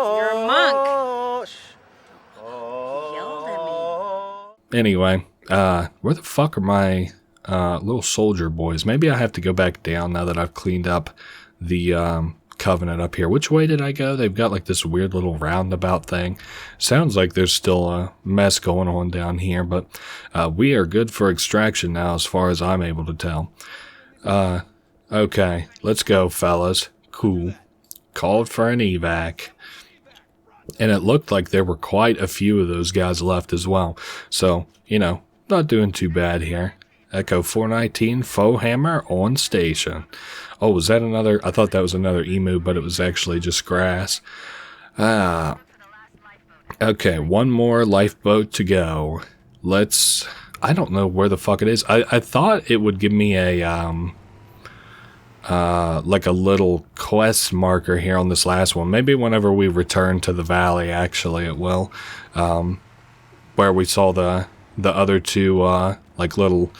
You're a monk. Yelled at me. Anyway, where the fuck are my little soldier boys? Maybe I have to go back down now that I've cleaned up the Covenant up here. Which way did I go? They've got like this weird little roundabout thing. Sounds like there's still a mess going on down here, but we are good for extraction now as far as I'm able to tell. Okay, let's go, fellas. Cool. Called for an evac. And it looked like there were quite a few of those guys left as well. So, you know, not doing too bad here. Echo 419, faux hammer on station. Oh, was that another? I thought that was another emu, but it was actually just grass. Okay, one more lifeboat to go. I don't know where the fuck it is. I thought it would give me a, like a little quest marker here on this last one. Maybe whenever we return to the valley, actually, it will. Where we saw the other two, like little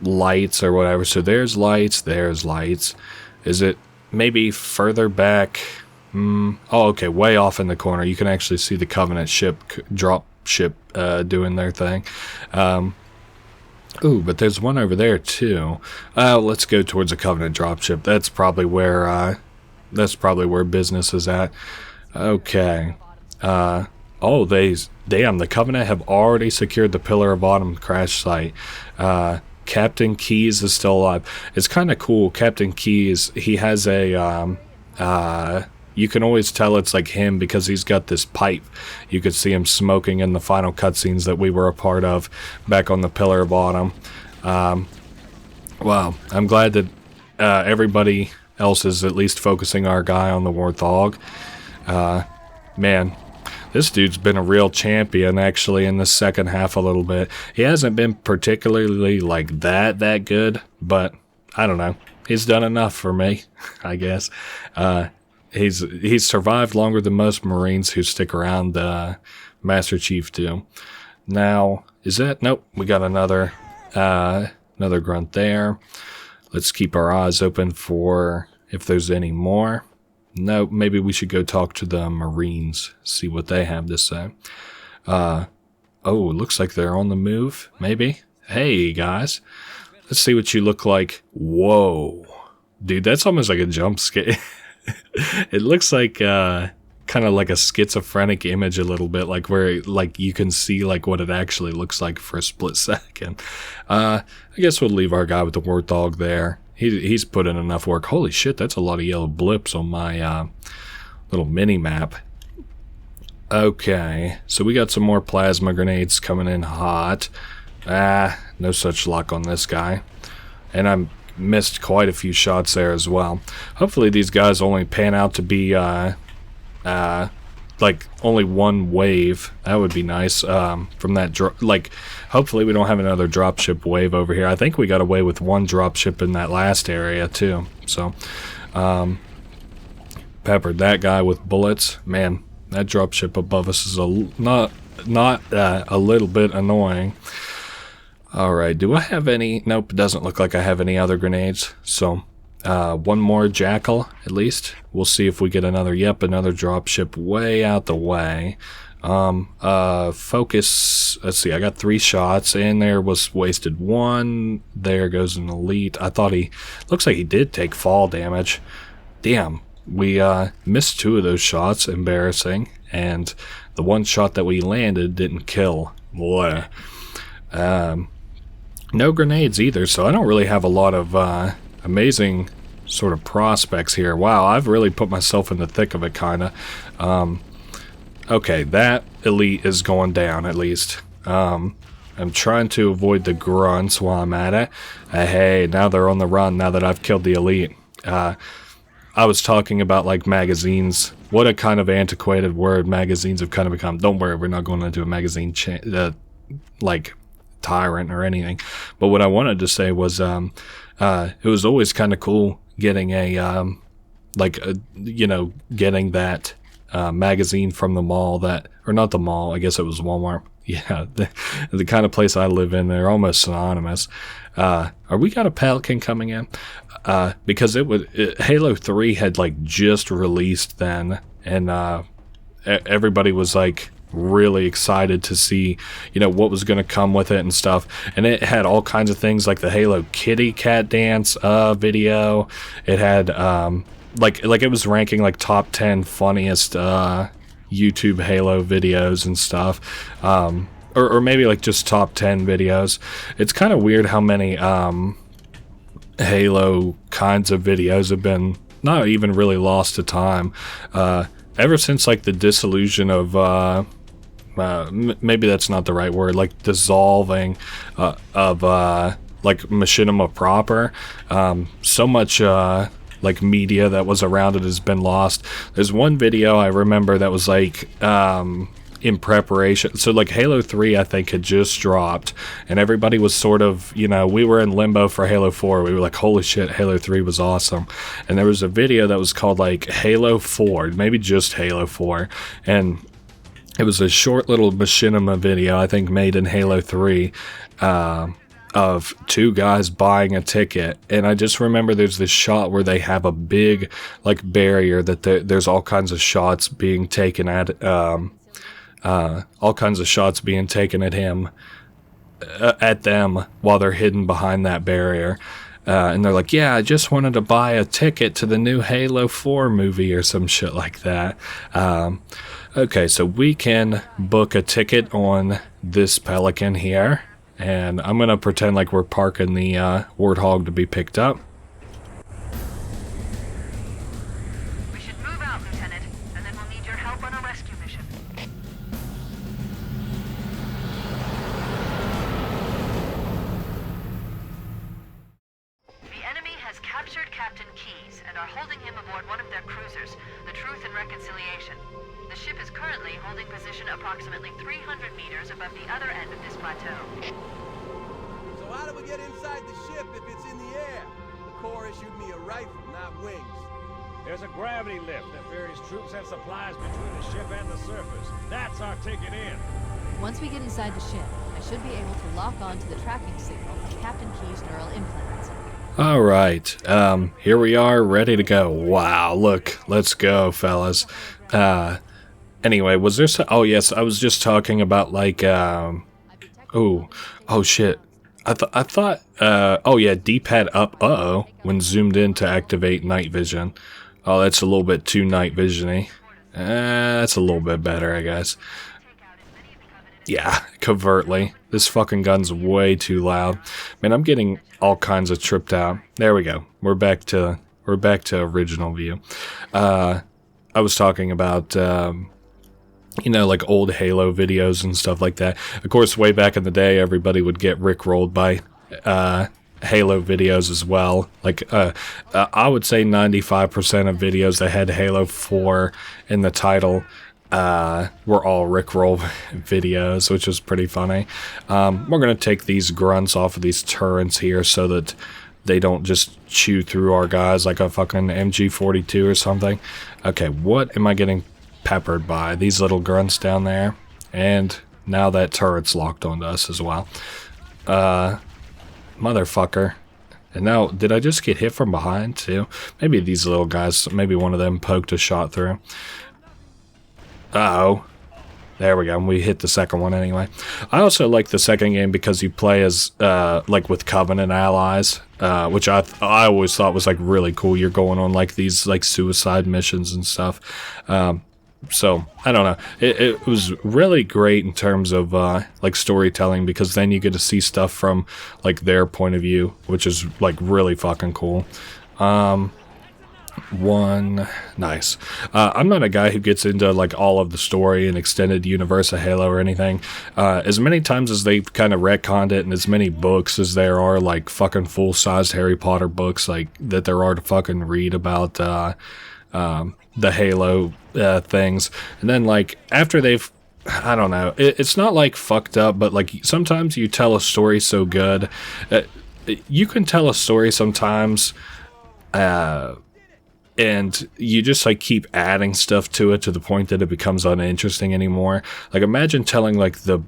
lights or whatever. So there's lights, there's lights. Is it maybe further back? Oh, okay, way off in the corner. You can actually see the Covenant ship, drop ship, doing their thing. Ooh, but there's one over there too. Let's go towards the Covenant dropship. That's probably where business is at. Okay. Oh, damn, the Covenant have already secured the Pillar of Autumn crash site. Captain Keyes is still alive. It's kind of cool. Captain Keyes, he has a, you can always tell it's like him because he's got this pipe. You could see him smoking in the final cutscenes that we were a part of back on the Pillar of Autumn. Wow, I'm glad that everybody else is at least focusing our guy on the Warthog. Man, this dude's been a real champion actually in the second half a little bit. He hasn't been particularly like that good, but I don't know. he's done enough for me, I guess. He's survived longer than most Marines who stick around Master Chief do. Now, is that... Nope, we got another grunt there. Let's keep our eyes open for if there's any more. No, maybe we should go talk to the Marines, see what they have to say. Oh, looks like they're on the move, maybe. Hey, guys. Let's see what you look like. Whoa. Dude, that's almost like a jump scare. It looks like kind of like a schizophrenic image a little bit, like where like you can see like what it actually looks like for a split second. I guess we'll leave our guy with the warthog there. He's put in enough work. Holy shit, that's a lot of yellow blips on my little mini map. Okay, so we got some more plasma grenades coming in hot. No such luck on this guy. And I missed quite a few shots there as well. Hopefully these guys only pan out to be like only one wave. That would be nice. From that like, hopefully we don't have another dropship wave over here. I think we got away with one dropship in that last area too. So peppered that guy with bullets. Man, that dropship above us is not a little bit annoying. Alright, do I have any? Nope, it doesn't look like I have any other grenades. So one more jackal at least. We'll see if we get another. Yep, another dropship way out the way. Focus. Let's see, I got 3 shots and there was wasted 1. There goes an elite. I thought looks like he did take fall damage. Damn, we missed 2 of those shots. Embarrassing. And the one shot that we landed didn't kill. Boy. No grenades either, so I don't really have a lot of amazing sort of prospects here. Wow, I've really put myself in the thick of it, kinda. Okay, that elite is going down, at least. I'm trying to avoid the grunts while I'm at it. Hey, now they're on the run, now that I've killed the elite. I was talking about, like, magazines. What a kind of antiquated word magazines have kind of become. Don't worry, we're not going to do a magazine, like, tyrant or anything. But what I wanted to say was, it was always kind of cool getting getting that magazine from the mall or not the mall, I guess it was Walmart. Yeah, the kind of place I live in, they're almost synonymous. Are we got a Pelican coming in? Because Halo 3 had like just released then, and everybody was like really excited to see, what was going to come with it and stuff. And it had all kinds of things like the Halo kitty cat dance video. It had like it was ranking like top 10 funniest YouTube Halo videos and stuff, or maybe like just top 10 videos. It's kind of weird how many Halo kinds of videos have been not even really lost to time ever since like the dissolution of maybe that's not the right word, like dissolving of like machinima proper. So much like media that was around it has been lost. There's one video I remember that was like in preparation. So like Halo 3 I think had just dropped and everybody was sort of, we were in limbo for Halo 4. We were like, holy shit, Halo 3 was awesome. And there was a video that was called like Halo 4, maybe just Halo 4, and it was a short little machinima video, I think made in Halo 3, of 2 guys buying a ticket. And I just remember there's this shot where they have a big like barrier that there's all kinds of shots being taken at him, at them while they're hidden behind that barrier. And they're like, yeah, I just wanted to buy a ticket to the new Halo 4 movie or some shit like that. Okay, so we can book a ticket on this Pelican here, and I'm gonna pretend like we're parking the Warthog to be picked up. We should move out, Lieutenant, and then we'll need your help on a rescue mission. The enemy has captured Captain Keyes and are holding him aboard one of their cruisers, the Truth and Reconciliation. The ship is currently holding position approximately 300 meters above the other end of this plateau. So how do we get inside the ship if it's in the air? Corps issued me a rifle, not wings. There's a gravity lift that ferries troops and supplies between the ship and the surface. That's our ticket in. Once we get inside the ship, I should be able to lock on to the tracking signal of Captain Key's neural implants. All right, here we are, ready to go. Wow, look, let's go, fellas. Anyway, was there oh yes, I was just talking about like, oh shit. I thought, oh yeah, D-pad up, when zoomed in to activate night vision. Oh, that's a little bit too night vision-y. That's a little bit better, I guess. Yeah, covertly. This fucking gun's way too loud. Man, I'm getting all kinds of tripped out. There we go. We're back to original view. I was talking about, you know, like old Halo videos and stuff like that. Of course, way back in the day, everybody would get rickrolled by Halo videos as well. Like, I would say 95% of videos that had Halo 4 in the title were all rickroll videos, which was pretty funny. We're going to take these grunts off of these turrets here so that they don't just chew through our guys like a fucking MG42 or something. Okay, what am I getting peppered by? These little grunts down there. And now that turret's locked onto us as well. Motherfucker. And now, did I just get hit from behind too? Maybe these little guys, maybe one of them poked a shot through. Uh-oh. There we go. We hit the second one anyway. I also like the second game because you play as, like, with Covenant allies, which I always thought was, like, really cool. You're going on, like, these, like, suicide missions and stuff. So, I don't know. It was really great in terms of, like, storytelling because then you get to see stuff from, like, their point of view, which is, like, really fucking cool. Nice. I'm not a guy who gets into like all of the story and extended universe of Halo or anything. As many times as they've kind of retconned it and as many books as there are like fucking full-sized Harry Potter books like that there are to fucking read about the Halo things. And then like after they've I don't know. It's not like fucked up, but like sometimes you tell a story so good. You can tell a story sometimes and you just like keep adding stuff to it to the point that it becomes uninteresting anymore. Like imagine telling like the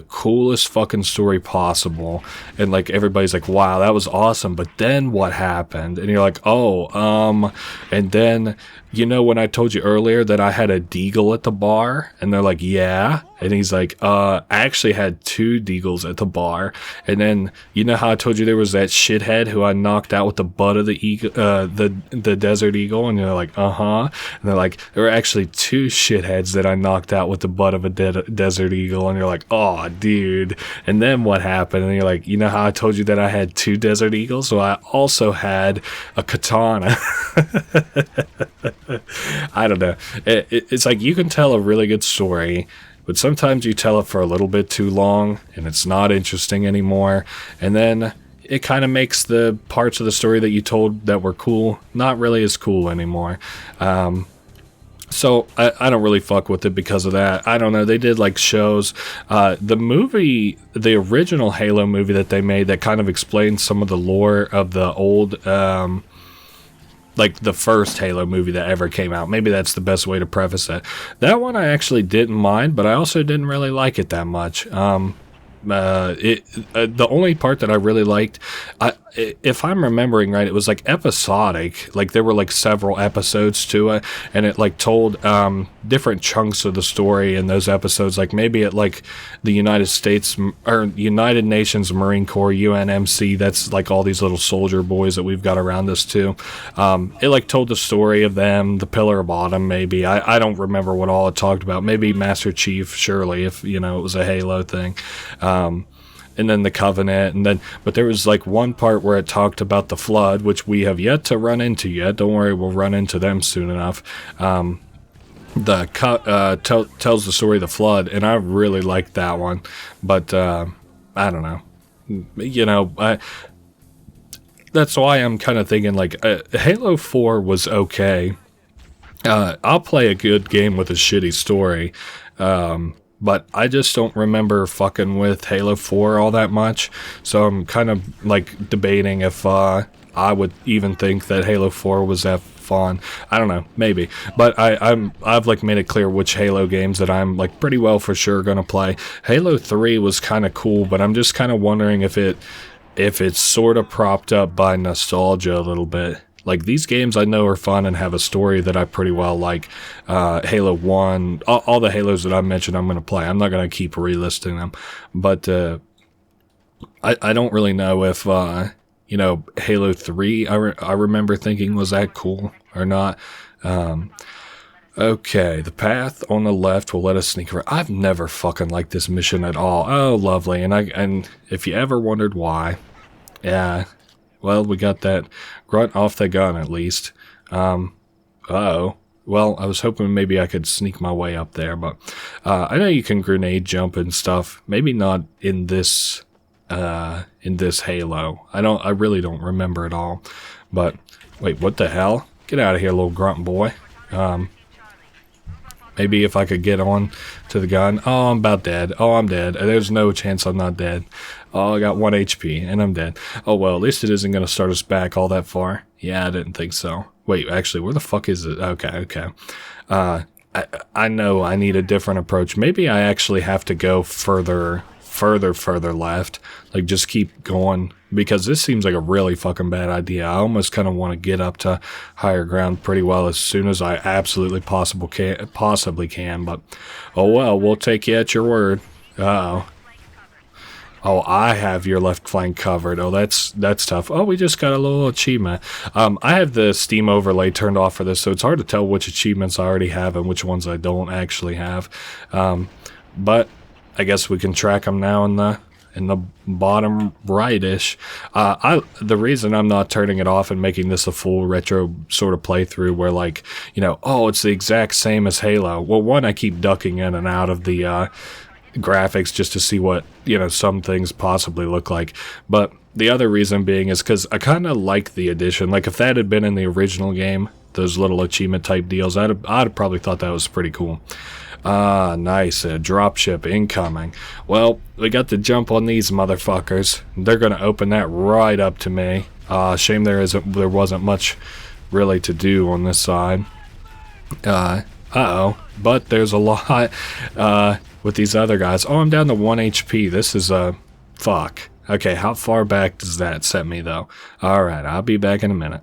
coolest fucking story possible and like everybody's like, wow, that was awesome, but then what happened? And you're like, oh, and then you know when I told you earlier that I had a deagle at the bar? And they're like, yeah. And he's like, I actually had 2 deagles at the bar. And then, you know how I told you there was that shithead who I knocked out with the butt of the eagle, the Desert Eagle? And you're like, uh-huh. And they're like, there were actually 2 shitheads that I knocked out with the butt of a Desert Eagle. And you're like, oh, dude. And then what happened? And you're like, you know how I told you that I had 2 Desert Eagles? So I also had a katana. I don't know. It's like you can tell a really good story, but sometimes you tell it for a little bit too long and it's not interesting anymore. And then it kind of makes the parts of the story that you told that were cool not really as cool anymore. So I don't really fuck with it because of that. I don't know. They did like shows. The movie, the original Halo movie that they made that kind of explains some of the lore of the old like the first Halo movie that ever came out. Maybe that's the best way to preface that. That one I actually didn't mind, but I also didn't really like it that much. The only part that I really liked, if I'm remembering right, it was like episodic. Like there were like several episodes to it, and it like told different chunks of the story in those episodes. Like maybe at like the United States or United Nations Marine Corps, UNMC. That's like all these little soldier boys that we've got around us too. It like told the story of them, the Pillar of Autumn. Maybe I don't remember what all it talked about. Maybe Master Chief, surely, if you know it was a Halo thing. And then the Covenant, but there was like one part where it talked about the Flood, which we have yet to run into yet. Don't worry, we'll run into them soon enough. Tells the story of the Flood, and I really liked that one. But I don't know, you know, that's why I'm kind of thinking like Halo 4 was okay. I'll play a good game with a shitty story. But I just don't remember fucking with Halo 4 all that much, so I'm kind of like debating if I I would even think that Halo 4 was that fun. I don't know, maybe. But I've like made it clear which Halo games that I'm like pretty well for sure gonna play. Halo 3 was kind of cool, but I'm just kind of wondering if it's sort of propped up by nostalgia a little bit. Like, these games I know are fun and have a story that I pretty well like. Halo 1, all the Halos that I mentioned I'm going to play. I'm not going to keep relisting them. But I don't really know if, you know, Halo 3 I remember thinking was that cool or not. Okay, the path on the left will let us sneak around. I've never fucking liked this mission at all. Oh, lovely. And if you ever wondered why, yeah, well, we got that grunt off the gun at least. Uh-oh. Well, I was hoping maybe I could sneak my way up there, but I know you can grenade jump and stuff. Maybe not in this Halo. I really don't remember it all. But wait, what the hell? Get out of here, little grunt boy. Maybe if I could get on to the gun. Oh, I'm about dead. Oh, I'm dead. There's no chance I'm not dead. Oh, I got 1 HP, and I'm dead. Oh, well, at least it isn't going to start us back all that far. Yeah, I didn't think so. Wait, actually, where the fuck is it? Okay. I know I need a different approach. Maybe I actually have to go further left. Like, just keep going. Because this seems like a really fucking bad idea. I almost kind of want to get up to higher ground pretty well as soon as I absolutely possibly can. But, oh well, we'll take you at your word. Uh-oh. Oh, I have your left flank covered. Oh, that's tough. Oh, we just got a little achievement. I have the Steam overlay turned off for this, so it's hard to tell which achievements I already have and which ones I don't actually have. But I guess we can track them now in the bottom right-ish. The reason I'm not turning it off and making this a full retro sort of playthrough where, like, you know, oh, it's the exact same as Halo. Well, one, I keep ducking in and out of the graphics just to see what, you know, some things possibly look like. But the other reason being is because I kind of like the addition. Like, if that had been in the original game, those little achievement type deals, I'd have probably thought that was pretty cool. Ah, nice. A dropship incoming. Well, we got to jump on these motherfuckers. They're gonna open that right up to me. Shame there wasn't much really to do on this side. Uh-oh. But there's a lot with these other guys. Oh, I'm down to 1 HP. This is fuck. Okay, how far back does that set me, though? Alright, I'll be back in a minute.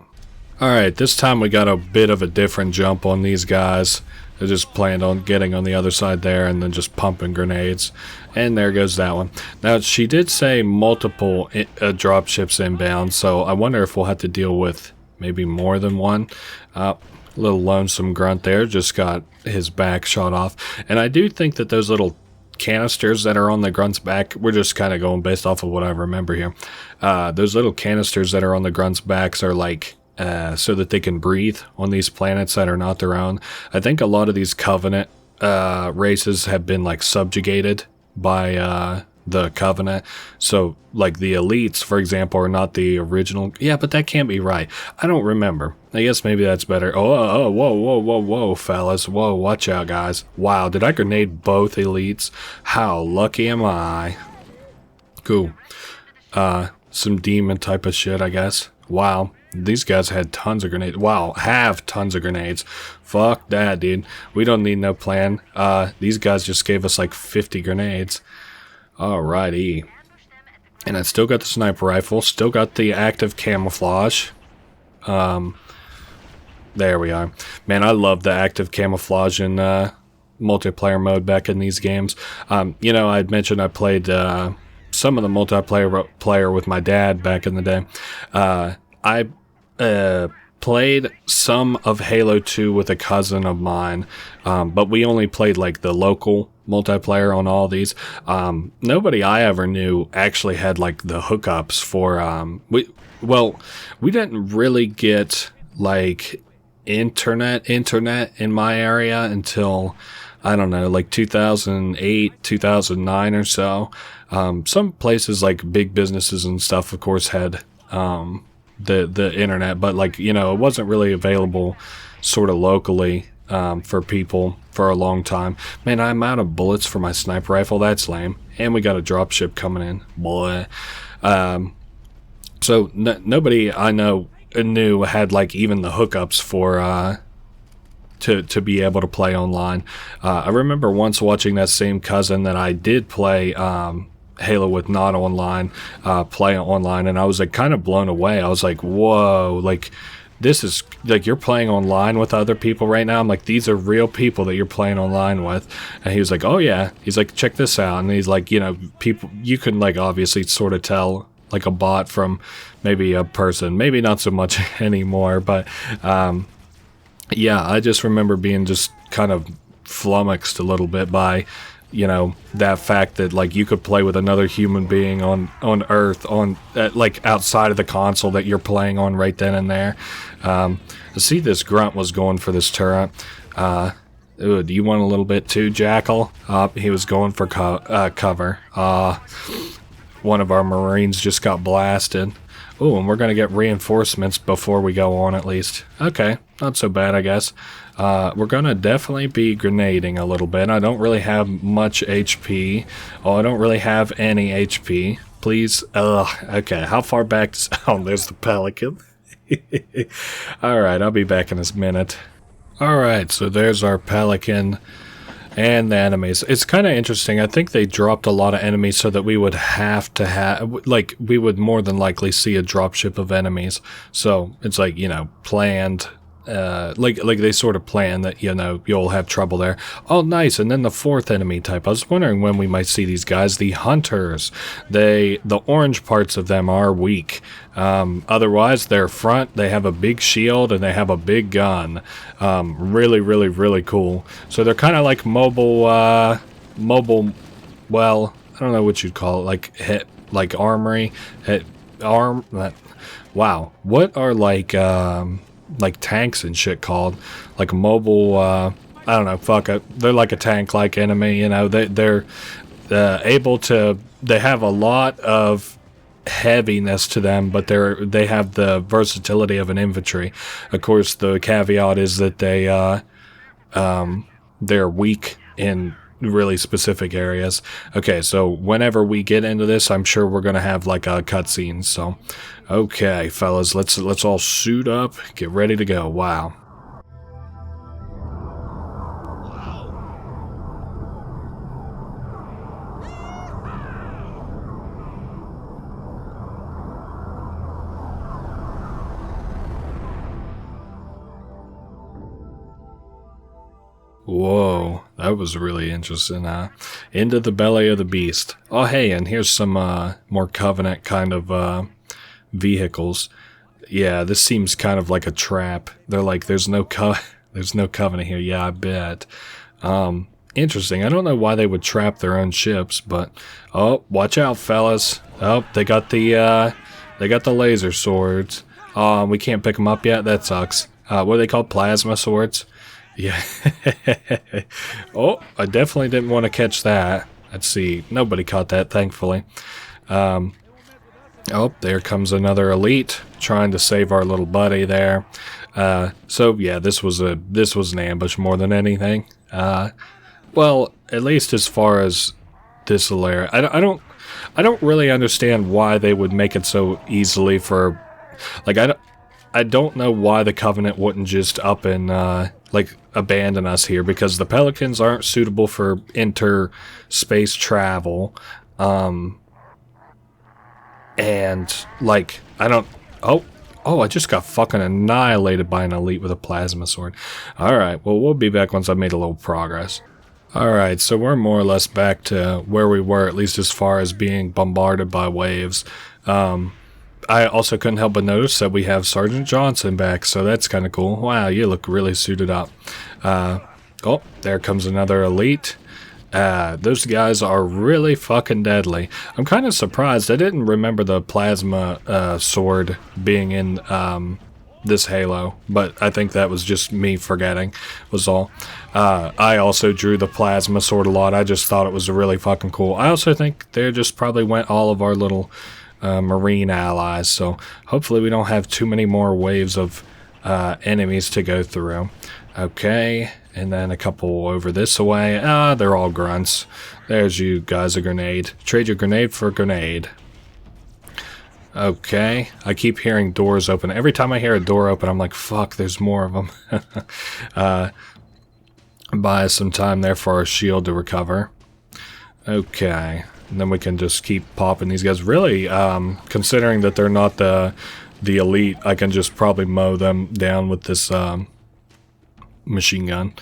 Alright, this time we got a bit of a different jump on these guys. I just planned on getting on the other side there and then just pumping grenades. And there goes that one. Now, she did say multiple dropships inbound, so I wonder if we'll have to deal with maybe more than one. Little lonesome grunt there, just got his back shot off. And I do think that those little canisters that are on the grunt's back, we're just kind of going based off of what I remember here. Those little canisters that are on the grunt's backs are like so that they can breathe on these planets that are not their own. I think a lot of these Covenant races have been like subjugated by the Covenant. So like the elites, for example, are not the original. Yeah, but that can't be right. I don't remember. I guess maybe that's better. Oh, whoa, fellas. Whoa, watch out, guys. Wow, did I grenade both elites? How lucky am I? Cool. Some demon type of shit, I guess. Wow. These guys had tons of grenades. Wow, have tons of grenades. Fuck that, dude. We don't need no plan. These guys just gave us like 50 grenades. Alrighty. And I still got the sniper rifle. Still got the active camouflage. There we are. Man, I love the active camouflage in multiplayer mode back in these games. You know, I'd mentioned I played some of the multiplayer with my dad back in the day. I played some of Halo 2 with a cousin of mine, but we only played like the local multiplayer on all these. Nobody I ever knew actually had like the hookups for we didn't really get like internet in my area until, I don't know, like 2008, 2009 or so. Some places like big businesses and stuff, of course, had the internet, but like, you know, it wasn't really available sort of locally for people for a long time. Man, I'm out of bullets for my sniper rifle. That's lame. And we got a dropship coming in. Boy. So nobody I know knew had like even the hookups for to be able to play online. I remember once watching that same cousin that I did play Halo with not online, play online, and I was like kind of blown away. I was like, whoa, like this is like you're playing online with other people right now. I'm like, these are real people that you're playing online with. And he was like, oh yeah. He's like, check this out. And he's like, you know, people, you can like obviously sort of tell like a bot from maybe a person, maybe not so much anymore, but yeah, I just remember being just kind of flummoxed a little bit by, you know, that fact that like you could play with another human being on Earth like outside of the console that you're playing on right then and there. See, this grunt was going for this turret. Ooh, do you want a little bit too, Jackal? He was going for cover. One of our Marines just got blasted. Ooh, and we're going to get reinforcements before we go on at least. Okay, not so bad, I guess. We're going to definitely be grenading a little bit. I don't really have much HP. Oh, I don't really have any HP. Please. Okay, how far back does... Oh, there's the Pelican. Alright, I'll be back in a minute. Alright, so there's our Pelican. And the enemies. It's kind of interesting. I think they dropped a lot of enemies so that we would have to have, like, we would more than likely see a dropship of enemies. So it's like, you know, planned. Like they sort of plan that, you know, you'll have trouble there. Oh, nice. And then the fourth enemy type. I was wondering when we might see these guys. The hunters. The orange parts of them are weak. Otherwise, their front, they have a big shield and they have a big gun. Really, really, really cool. So they're kind of like mobile, well, I don't know what you'd call it, like armory, wow. What are like tanks and shit called? Like mobile, I don't know, fuck it. They're like a tank-like enemy, you know, they're able to, they have a lot of heaviness to them, but they have the versatility of an infantry. Of course, the caveat is that they're weak in really specific areas. Okay, so whenever we get into this, I'm sure we're gonna have like a cutscene. So, okay, fellas, let's all suit up, get ready to go. Wow. Whoa, that was really interesting. Into the belly of the beast. Oh, hey, and here's some more Covenant kind of vehicles. Yeah, this seems kind of like a trap. They're like, there's no Covenant here. Yeah, I bet. Interesting. I don't know why they would trap their own ships, but oh, watch out, fellas. Oh, they got the laser swords. Oh, we can't pick them up yet. That sucks. What are they called? Plasma swords. Yeah. Oh, I definitely didn't want to catch that. Let's see. Nobody caught that, thankfully. Oh, there comes another elite trying to save our little buddy there. So yeah, this was an ambush more than anything. Well, at least as far as this area, I don't really understand why they would make it so easily for, like, I don't know why the Covenant wouldn't just up and like abandon us here, because the Pelicans aren't suitable for interspace travel. And like, I don't, oh, I just got fucking annihilated by an elite with a plasma sword. Alright, well, we'll be back once I've made a little progress. Alright, so we're more or less back to where we were, at least as far as being bombarded by waves. I also couldn't help but notice that we have Sergeant Johnson back, so that's kind of cool. Wow, you look really suited up. Oh, there comes another elite. Those guys are really fucking deadly. I'm kind of surprised. I didn't remember the plasma sword being in this Halo, but I think that was just me forgetting, was all. I also drew the plasma sword a lot. I just thought it was really fucking cool. I also think they just probably went all of our little Marine allies, so hopefully we don't have too many more waves of enemies to go through. Okay, and then a couple over this way. They're all grunts. There's you guys, a grenade. Trade your grenade for a grenade. Okay, I keep hearing doors open. Every time I hear a door open, I'm like, fuck, there's more of them. Buy us some time there for our shield to recover. Okay, and then we can just keep popping these guys. Really, considering that they're not the elite, I can just probably mow them down with this machine gun.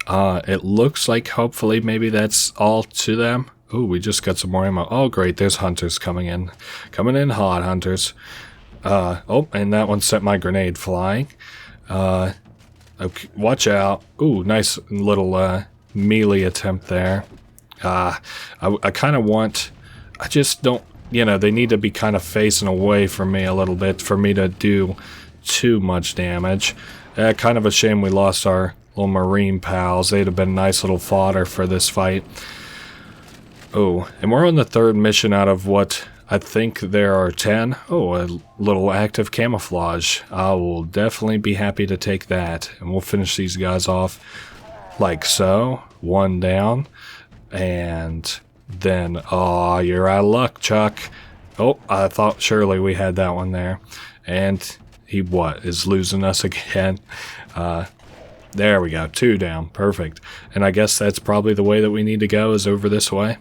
It looks like hopefully maybe that's all to them. Ooh, we just got some more ammo. Oh, great, there's hunters coming in. Coming in hot, hunters. Oh, and that one sent my grenade flying. Okay, watch out. Ooh, nice little melee attempt there. I kind of want... I just don't... You know, they need to be kind of facing away from me a little bit for me to do too much damage. Kind of a shame we lost our little marine pals. They'd have been nice little fodder for this fight. Oh, and we're on the 3rd mission out of what I think there are 10. Oh, a little active camouflage. I will definitely be happy to take that. And we'll finish these guys off like so. 1 down. And then, oh, you're out of luck, Chuck. Oh, I thought surely we had that one there. And he, what, is losing us again? There we go, 2 down, perfect. And I guess that's probably the way that we need to go, is over this way.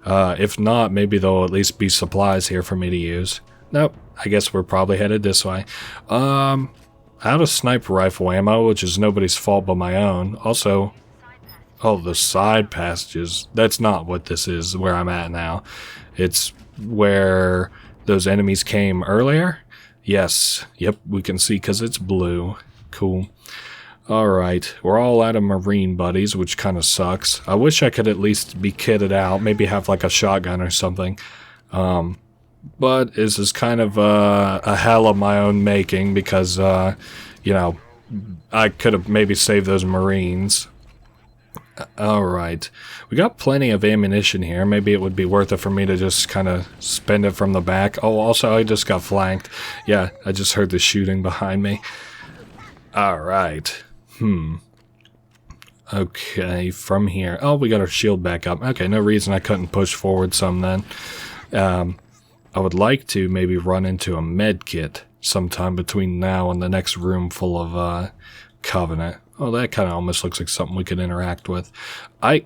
If not, maybe there'll at least be supplies here for me to use. Nope, I guess we're probably headed this way. Out of sniper rifle ammo, which is nobody's fault but my own. Also, oh, the side passages. That's not what this is, where I'm at now. It's where those enemies came earlier. Yes, yep, we can see because it's blue. Cool. Alright, we're all out of marine buddies, which kind of sucks. I wish I could at least be kitted out, maybe have like a shotgun or something. But this is kind of a hell of my own making because, you know, I could have maybe saved those marines. Alright, we got plenty of ammunition here. Maybe it would be worth it for me to just kind of spend it from the back. Oh, also, I just got flanked. Yeah, I just heard the shooting behind me. Alright. Okay, from here. Oh, we got our shield back up. Okay, no reason I couldn't push forward some then. I would like to maybe run into a med kit sometime between now and the next room full of Covenant. Oh, that kind of almost looks like something we could interact with. I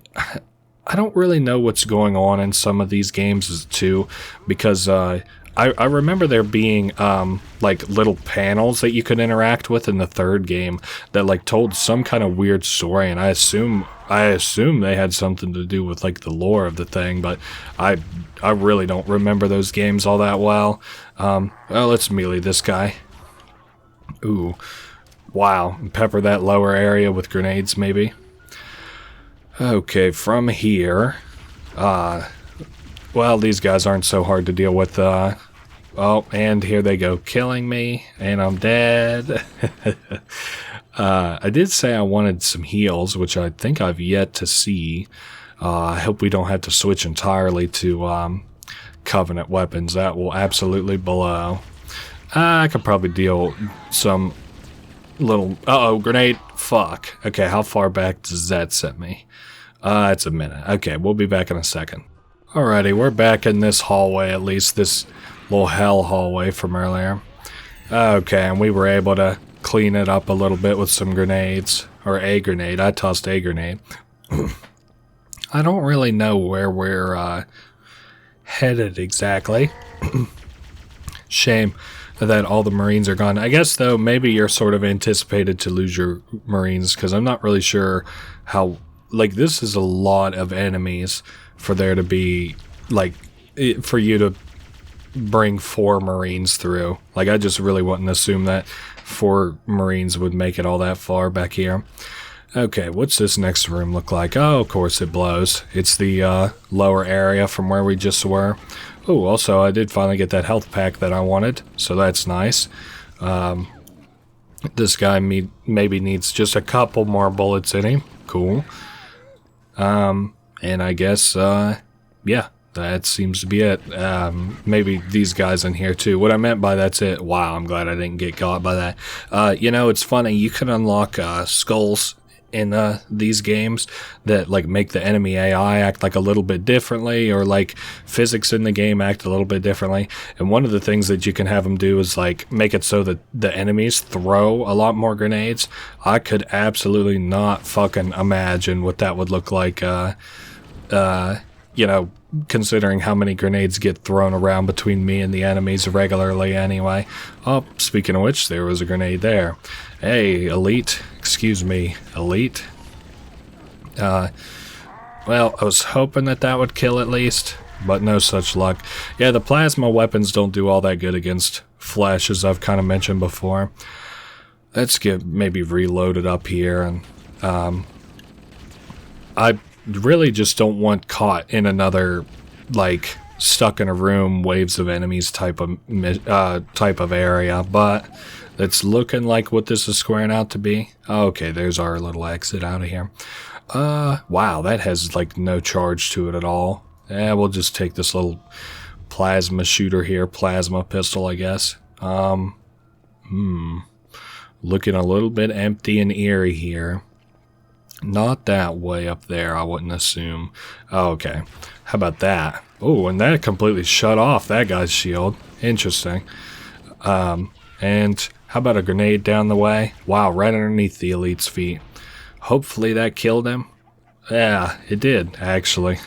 don't really know what's going on in some of these games too, because I remember there being like little panels that you could interact with in the 3rd game that like told some kind of weird story, and I assume they had something to do with like the lore of the thing, but I really don't remember those games all that well. Well, let's melee this guy. Ooh, wow, pepper that lower area with grenades maybe. Okay, from here, well, these guys aren't so hard to deal with. Oh, and here they go, killing me, and I'm dead. I did say I wanted some heals, which I think I've yet to see. I hope we don't have to switch entirely to Covenant weapons. That will absolutely blow. I could probably deal some little... Uh-oh, grenade. Fuck. Okay, how far back does that set me? It's a minute. Okay, we'll be back in a second. Alrighty, we're back in this hallway, at least this little hell hallway from earlier. Okay, and we were able to clean it up a little bit with some grenades. Or a grenade. I tossed a grenade. I don't really know where we're headed exactly. Shame that all the Marines are gone. I guess, though, maybe you're sort of anticipated to lose your Marines, because I'm not really sure how... Like, this is a lot of enemies for there to be, like, for you to bring 4 Marines through. Like, I just really wouldn't assume that 4 Marines would make it all that far back here. Okay, what's this next room look like? Oh, of course it blows. It's the lower area from where we just were. Oh, also, I did finally get that health pack that I wanted, so that's nice. This guy maybe needs just a couple more bullets in him. Cool. And I guess, yeah, that seems to be it. Maybe these guys in here too. What I meant by that's it. Wow, I'm glad I didn't get caught by that. You know, it's funny, you can unlock skulls in these games that like make the enemy AI act like a little bit differently, or like physics in the game act a little bit differently. And one of the things that you can have them do is like make it so that the enemies throw a lot more grenades. I could absolutely not fucking imagine what that would look like, you know, considering how many grenades get thrown around between me and the enemies regularly anyway. Oh, speaking of which, there was a grenade there. Hey, Elite. Excuse me, Elite. Well, I was hoping that that would kill at least, but no such luck. Yeah, the plasma weapons don't do all that good against flesh, as I've kind of mentioned before. Let's get maybe reloaded up here, and I really just don't want caught in another, like, stuck in a room, waves of enemies type of area, but it's looking like what this is squaring out to be. Okay, there's our little exit out of here. Wow, that has, like, no charge to it at all. Yeah, we'll just take this little plasma shooter here, plasma pistol, I guess. Looking a little bit empty and eerie here. Not that way up there, I wouldn't assume. Oh, okay. How about that? Oh, and that completely shut off that guy's shield. Interesting. And how about a grenade down the way? Wow, right underneath the Elite's feet. Hopefully that killed him. Yeah, it did, actually.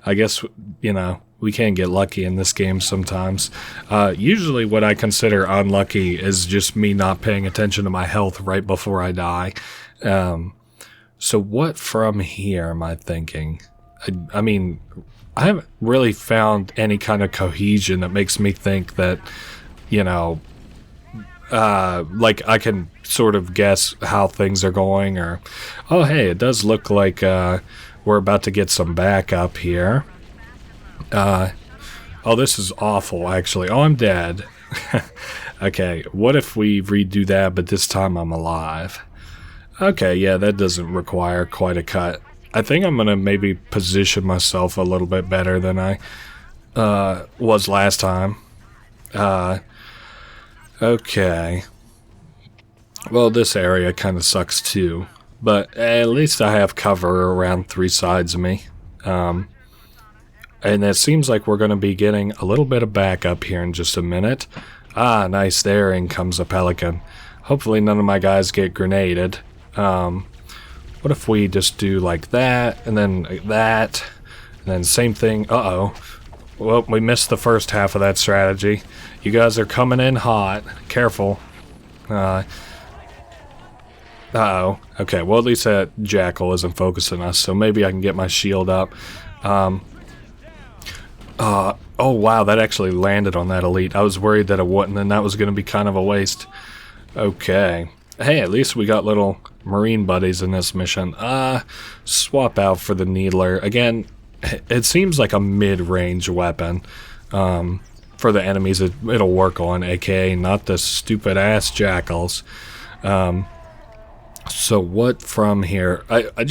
I guess, you know, we can get lucky in this game sometimes. Usually what I consider unlucky is just me not paying attention to my health right before I die. So what from here am I thinking? I mean, I haven't really found any kind of cohesion that makes me think that, you know, like I can sort of guess how things are going, or, oh hey, it does look like we're about to get some backup here. Oh, this is awful, actually. Oh, I'm dead. Okay, what if we redo that, but this time I'm alive? Okay, yeah, that doesn't require quite a cut. I think I'm gonna maybe position myself a little bit better than I was last time. Okay. Well, this area kind of sucks too, but at least I have cover around three sides of me. And it seems like we're going to be getting a little bit of backup here in just a minute. Ah, nice, there in comes a pelican. Hopefully none of my guys get grenaded. What if we just do like that, and then that, and then same thing? Uh-oh. Well, we missed the first half of that strategy. You guys are coming in hot. Careful. Uh-oh. Okay, well at least that jackal isn't focusing us, so maybe I can get my shield up. Oh wow, that actually landed on that Elite. I was worried that it wouldn't, and that was going to be kind of a waste. Okay. Hey, at least we got little marine buddies in this mission. Swap out for the Needler. Again, it seems like a mid-range weapon. For the enemies it'll work on, aka not the stupid-ass jackals. So what from here? I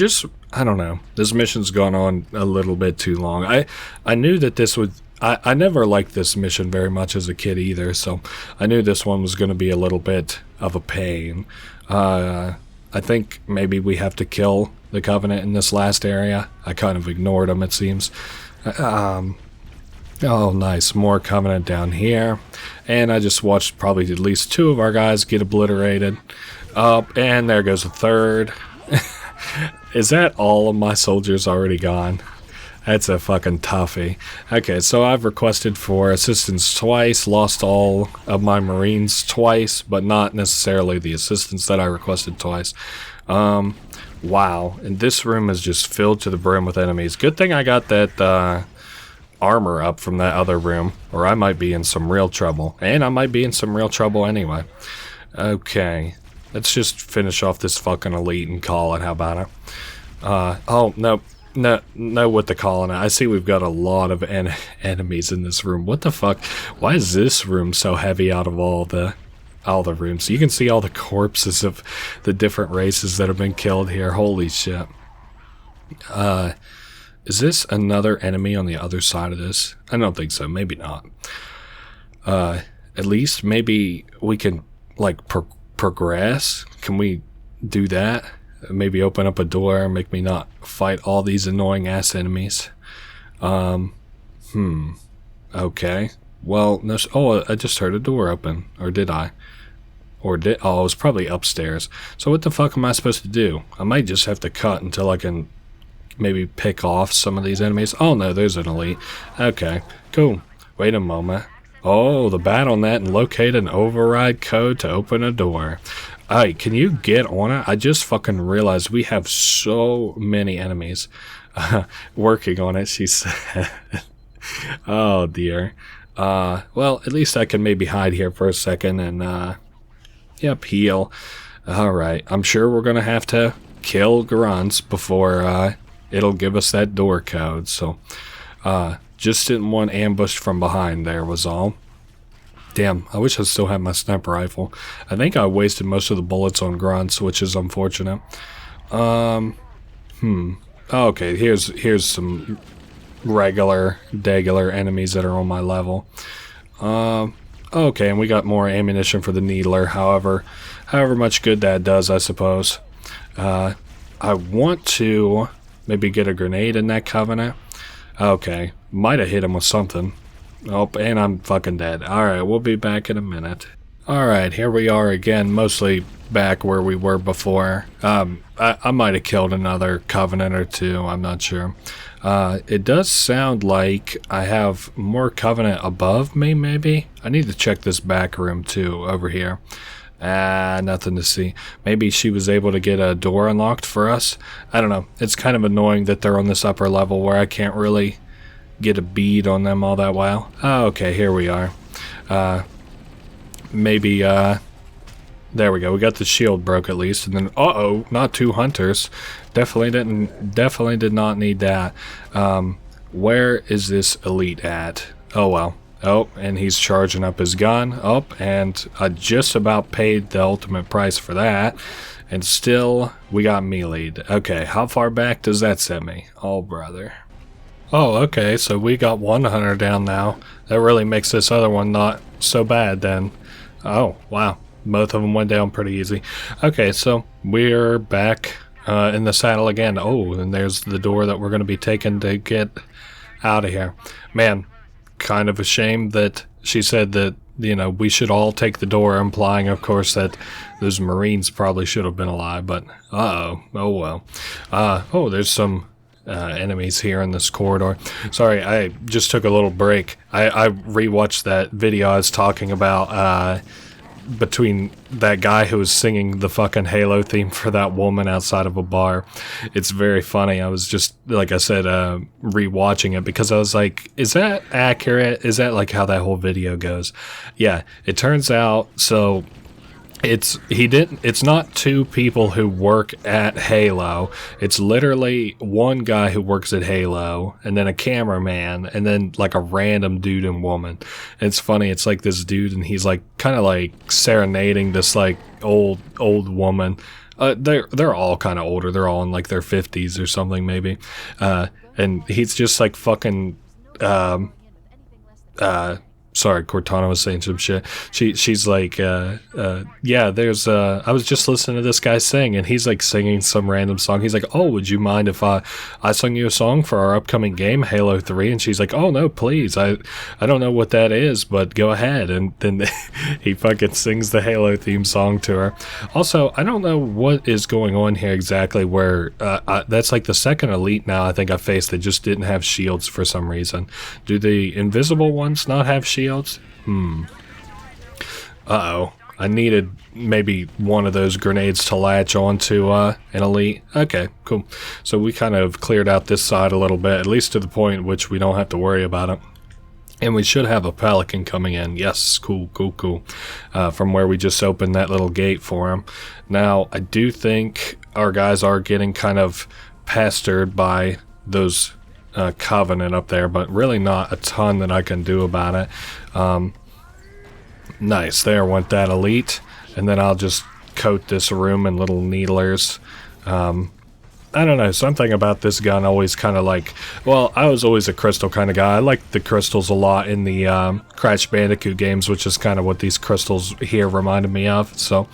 don't know. This mission's gone on a little bit too long. I knew that this would... I never liked this mission very much as a kid either, so I knew this one was going to be a little bit of a pain. I think maybe we have to kill the Covenant in this last area. I kind of ignored them, it seems. Oh, nice. More Covenant down here. And I just watched probably at least two of our guys get obliterated. And there goes a third. Is that all of my soldiers already gone? That's a fucking toughie. Okay, so I've requested for assistance twice, lost all of my Marines twice, but not necessarily the assistance that I requested twice. Wow, and this room is just filled to the brim with enemies. Good thing I got that armor up from that other room, or I might be in some real trouble. And I might be in some real trouble anyway. Okay, let's just finish off this fucking Elite and call it. How about it? Oh, no. No, what the calling it. I see we've got a lot of enemies in this room. What the fuck? Why is this room so heavy out of all the rooms? You can see all the corpses of the different races that have been killed here. Holy shit. Is this another enemy on the other side of this? I don't think so. Maybe not. At least maybe we can, like, progress. Can we do that? maybe open up a door and make me not fight all these annoying ass enemies. Okay. Well, no. Oh, I just heard a door open. Or did I? Oh, it was probably upstairs. So what the fuck am I supposed to do? I might just have to cut until I can maybe pick off some of these enemies. Oh no, there's an elite. Okay, cool. Wait a moment. Oh, the battle net and locate an override code to open a door. Alright, can you get on it? I just fucking realized we have so many enemies working on it, she said. Oh dear. Well, at least I can maybe hide here for a second and, yep, heal. Alright, I'm sure we're gonna have to kill grunts before, it'll give us that door code, so, just didn't want ambushed from behind there was all. Damn, I wish I still had my sniper rifle. I think I wasted most of the bullets on grunts, which is unfortunate. Okay, here's some regular enemies that are on my level. Okay, and we got more ammunition for the needler, however much good that does, I suppose. I want to maybe get a grenade in that covenant. Okay, might have hit him with something. Oh, and I'm fucking dead. Alright, we'll be back in a minute. Alright, here we are again, mostly back where we were before. I might have killed another covenant or two, I'm not sure. It does sound like I have more covenant above me, maybe? I need to check this back room too, over here. Nothing to see. Maybe she was able to get a door unlocked for us? I don't know. It's kind of annoying that they're on this upper level where I can't really get a bead on them all that well. Oh, okay, here we are. Maybe, there we go. We got the shield broke at least, and then, uh-oh, not two hunters. Definitely did not need that. Where is this elite at? Oh, well. Oh, and he's charging up his gun. Oh, and I just about paid the ultimate price for that. And still, we got melee'd. Okay, how far back does that set me? Oh, brother. Oh, okay, so we got one hunter down now. That really makes this other one not so bad then. Oh, wow. Both of them went down pretty easy. Okay, so we're back in the saddle again. Oh, and there's the door that we're going to be taking to get out of here. Man, kind of a shame that she said that, you know, we should all take the door, implying, of course, that those Marines probably should have been alive, but uh-oh. Oh, well. Oh, there's some enemies here in this corridor. Sorry, I just took a little break. I rewatched that video I was talking about between that guy who was singing the fucking Halo theme for that woman outside of a bar. It's very funny. I was just, like I said, rewatching it because I was like, is that accurate? Is that like how that whole video goes? Yeah, it turns out, so it's not two people who work at Halo. It's literally one guy who works at Halo, and then a cameraman, and then like a random dude and woman. And it's funny, it's like this dude, and he's like kind of like serenading this like old woman. They're all kind of older. They're all in like their 50s or something maybe. And he's just like fucking sorry, Cortana was saying some shit. She's like, yeah, there's, I was just listening to this guy sing, and he's like singing some random song. He's like, oh, would you mind if I sung you a song for our upcoming game, Halo 3? And she's like, oh, no, please. I don't know what that is, but go ahead. And then he fucking sings the Halo theme song to her. Also, I don't know what is going on here exactly where, that's like the second elite now I think I faced that just didn't have shields for some reason. Do the invisible ones not have shields? Uh-oh. I needed maybe one of those grenades to latch onto an elite. Okay, cool. So we kind of cleared out this side a little bit, at least to the point which we don't have to worry about it. And we should have a pelican coming in. Yes, cool. From where we just opened that little gate for him. Now, I do think our guys are getting kind of pestered by those Covenant up there, but really not a ton that I can do about it. Nice, there went that elite, and then I'll just coat this room in little needlers. I don't know, something about this gun always kind of like, well, I was always a crystal kind of guy. I like the crystals a lot in the Crash Bandicoot games, which is kind of what these crystals here reminded me of. So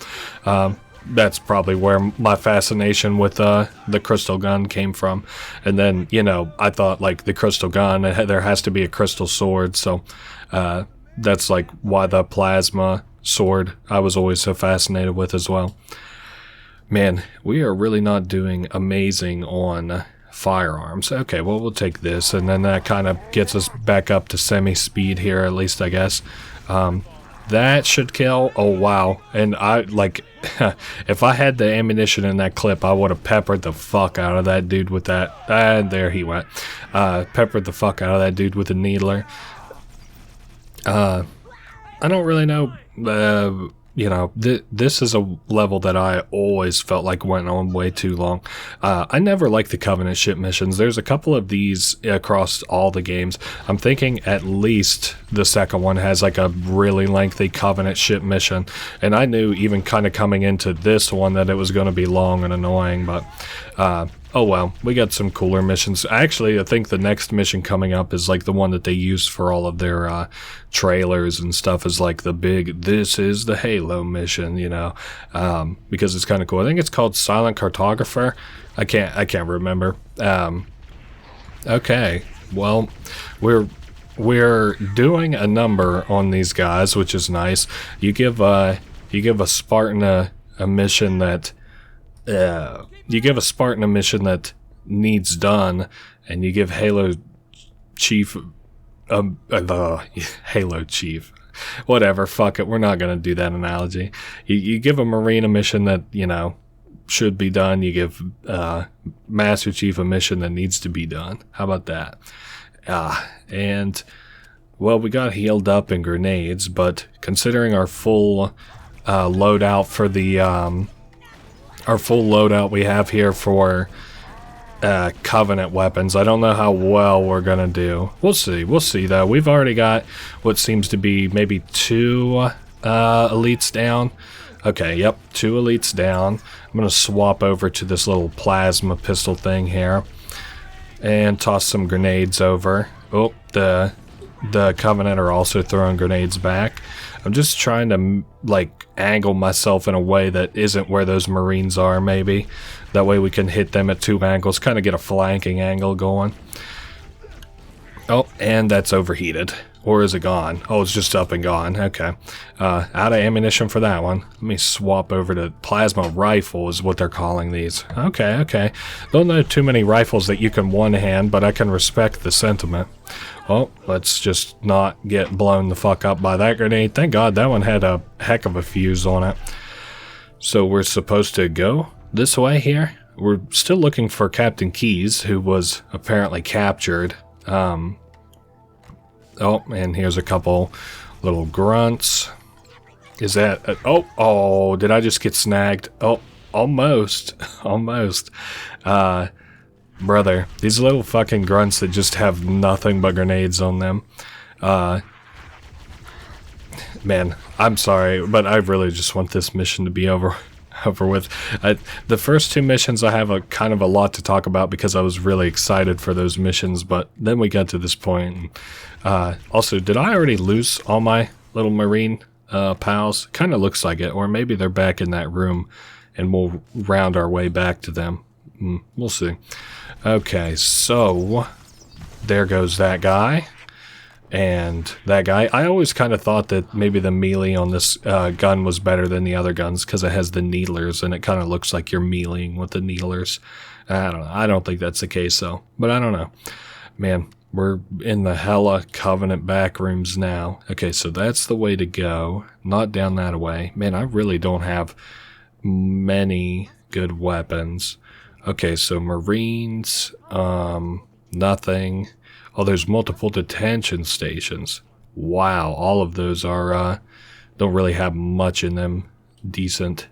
that's probably where my fascination with the crystal gun came from. And then, you know, I thought, like, the crystal gun, there has to be a crystal sword, so that's, like, why the plasma sword I was always so fascinated with as well. Man, we are really not doing amazing on firearms. Okay, well, we'll take this, and then that kind of gets us back up to semi-speed here, at least, I guess. That should kill. Oh, wow. And I, like, if I had the ammunition in that clip, I would have peppered the fuck out of that dude with that. And there he went. Peppered the fuck out of that dude with a needler. I don't really know. You know, this is a level that I always felt like went on way too long. I never liked the Covenant ship missions. There's a couple of these across all the games. I'm thinking at least the second one has like a really lengthy Covenant ship mission. And I knew even kind of coming into this one that it was going to be long and annoying, but oh well, we got some cooler missions. Actually, I think the next mission coming up is like the one that they used for all of their trailers and stuff, is like the big, this is the Halo mission, you know, because it's kind of cool. I think it's called Silent Cartographer. I can't remember. Okay, well, we're doing a number on these guys, which is nice. You give a Spartan a mission that you give a Spartan a mission that needs done, and you give Halo Chief the Halo Chief, whatever, fuck it, we're not gonna do that analogy. You give a Marine a mission that, you know, should be done. You give Master Chief a mission that needs to be done. How about that? And well, we got healed up in grenades, but considering our full loadout for the our full loadout we have here for Covenant weapons, I don't know how well we're gonna do. We'll see though. We've already got what seems to be maybe 2 elites down. Okay, yep, 2 elites down. I'm gonna swap over to this little plasma pistol thing here and toss some grenades over. Oh, the Covenant are also throwing grenades back. I'm just trying to, like, angle myself in a way that isn't where those Marines are, maybe. That way we can hit them at 2 angles, kind of get a flanking angle going. Oh, and that's overheated. Or is it gone? Oh, it's just up and gone. Okay. Out of ammunition for that one. Let me swap over to plasma rifle is what they're calling these. Okay. Don't know too many rifles that you can one-hand, but I can respect the sentiment. Well, let's just not get blown the fuck up by that grenade. Thank God that one had a heck of a fuse on it. So we're supposed to go this way here. We're still looking for Captain Keyes, who was apparently captured. Oh, and here's a couple little grunts. Is that... oh, did I just get snagged? Oh, almost. Brother, these little fucking grunts that just have nothing but grenades on them. Man, I'm sorry, but I really just want this mission to be over with. The first 2 missions I have a kind of a lot to talk about because I was really excited for those missions, but then we got to this point. And, also, did I already lose all my little Marine pals? Kind of looks like it, or maybe they're back in that room and we'll round our way back to them. We'll see. Okay, so there goes that guy. And that guy, I always kind of thought that maybe the melee on this gun was better than the other guns because it has the needlers and it kind of looks like you're meleeing with the needlers. I don't know. I don't think that's the case though, but I don't know. Man, we're in the hella Covenant back rooms now. Okay, so that's the way to go. Not down that way. Man, I really don't have many good weapons. Okay, so Marines, nothing. Oh, there's multiple detention stations. Wow, all of those are, don't really have much in them. Decent.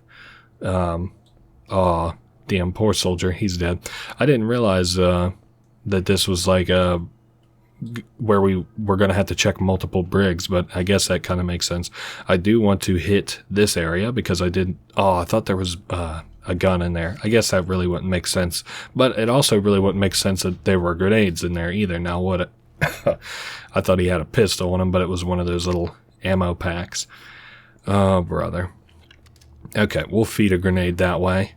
Oh, damn, poor soldier, he's dead. I didn't realize, that this was like, where we were going to have to check multiple brigs, but I guess that kind of makes sense. I do want to hit this area because I didn't, I thought there was, a gun in there. I guess that really wouldn't make sense. But it also really wouldn't make sense that there were grenades in there either, now would it? I thought he had a pistol on him, but it was one of those little ammo packs. Oh, brother. Okay, we'll feed a grenade that way.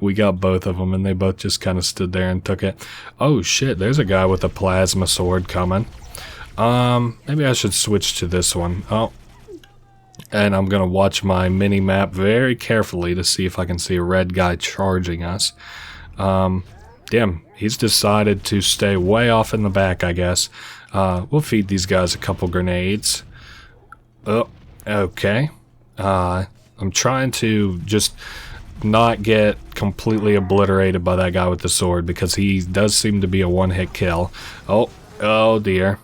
We got both of them, and they both just kind of stood there and took it. Oh shit, there's a guy with a plasma sword coming. Maybe I should switch to this one. Oh. And I'm gonna watch my mini-map very carefully to see if I can see a red guy charging us. Damn, he's decided to stay way off in the back, I guess. We'll feed these guys a couple grenades. Oh, okay. I'm trying to just not get completely obliterated by that guy with the sword, because he does seem to be a one-hit kill. Oh dear.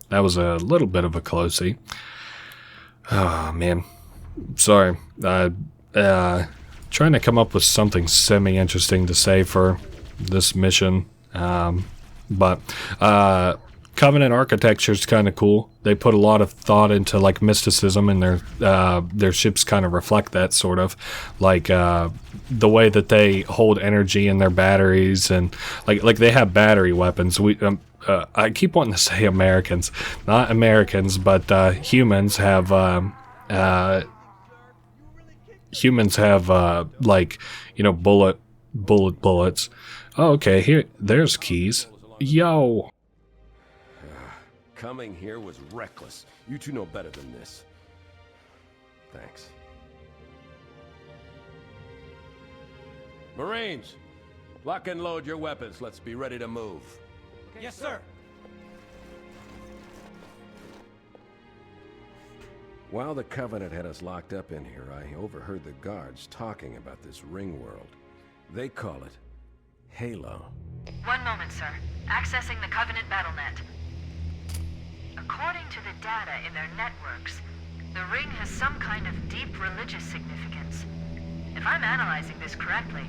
That was a little bit of a closey. Oh man. Sorry. Trying to come up with something semi-interesting to say for this mission. But Covenant architecture is kind of cool. They put a lot of thought into like mysticism, and their ships kind of reflect that, sort of like the way that they hold energy in their batteries, and like they have battery weapons. I keep wanting to say Americans, not Americans, but humans have like, you know, bullets. Oh, okay, there's keys. Yo. Coming here was reckless. You two know better than this. Thanks. Marines, lock and load your weapons. Let's be ready to move. Yes, sir. While the Covenant had us locked up in here, I overheard the guards talking about this ring world. They call it Halo. One moment, sir. Accessing the Covenant BattleNet. According to the data in their networks, the ring has some kind of deep religious significance. If I'm analyzing this correctly,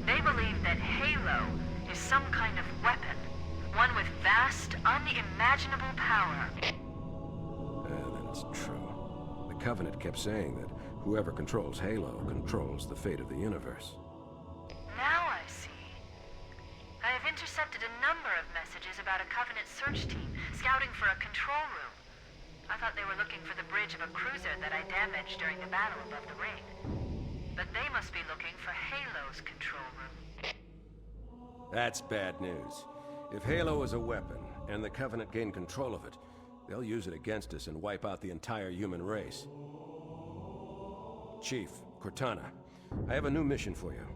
they believe that Halo is some kind of weapon, one with vast, unimaginable power. Then it's true. The Covenant kept saying that whoever controls Halo controls the fate of the universe. Now I see. I have intercepted a number of messages about a Covenant search team scouting for a control room. I thought they were looking for the bridge of a cruiser that I damaged during the battle above the ring. But they must be looking for Halo's control room. That's bad news. If Halo is a weapon, and the Covenant gain control of it, they'll use it against us and wipe out the entire human race. Chief, Cortana, I have a new mission for you.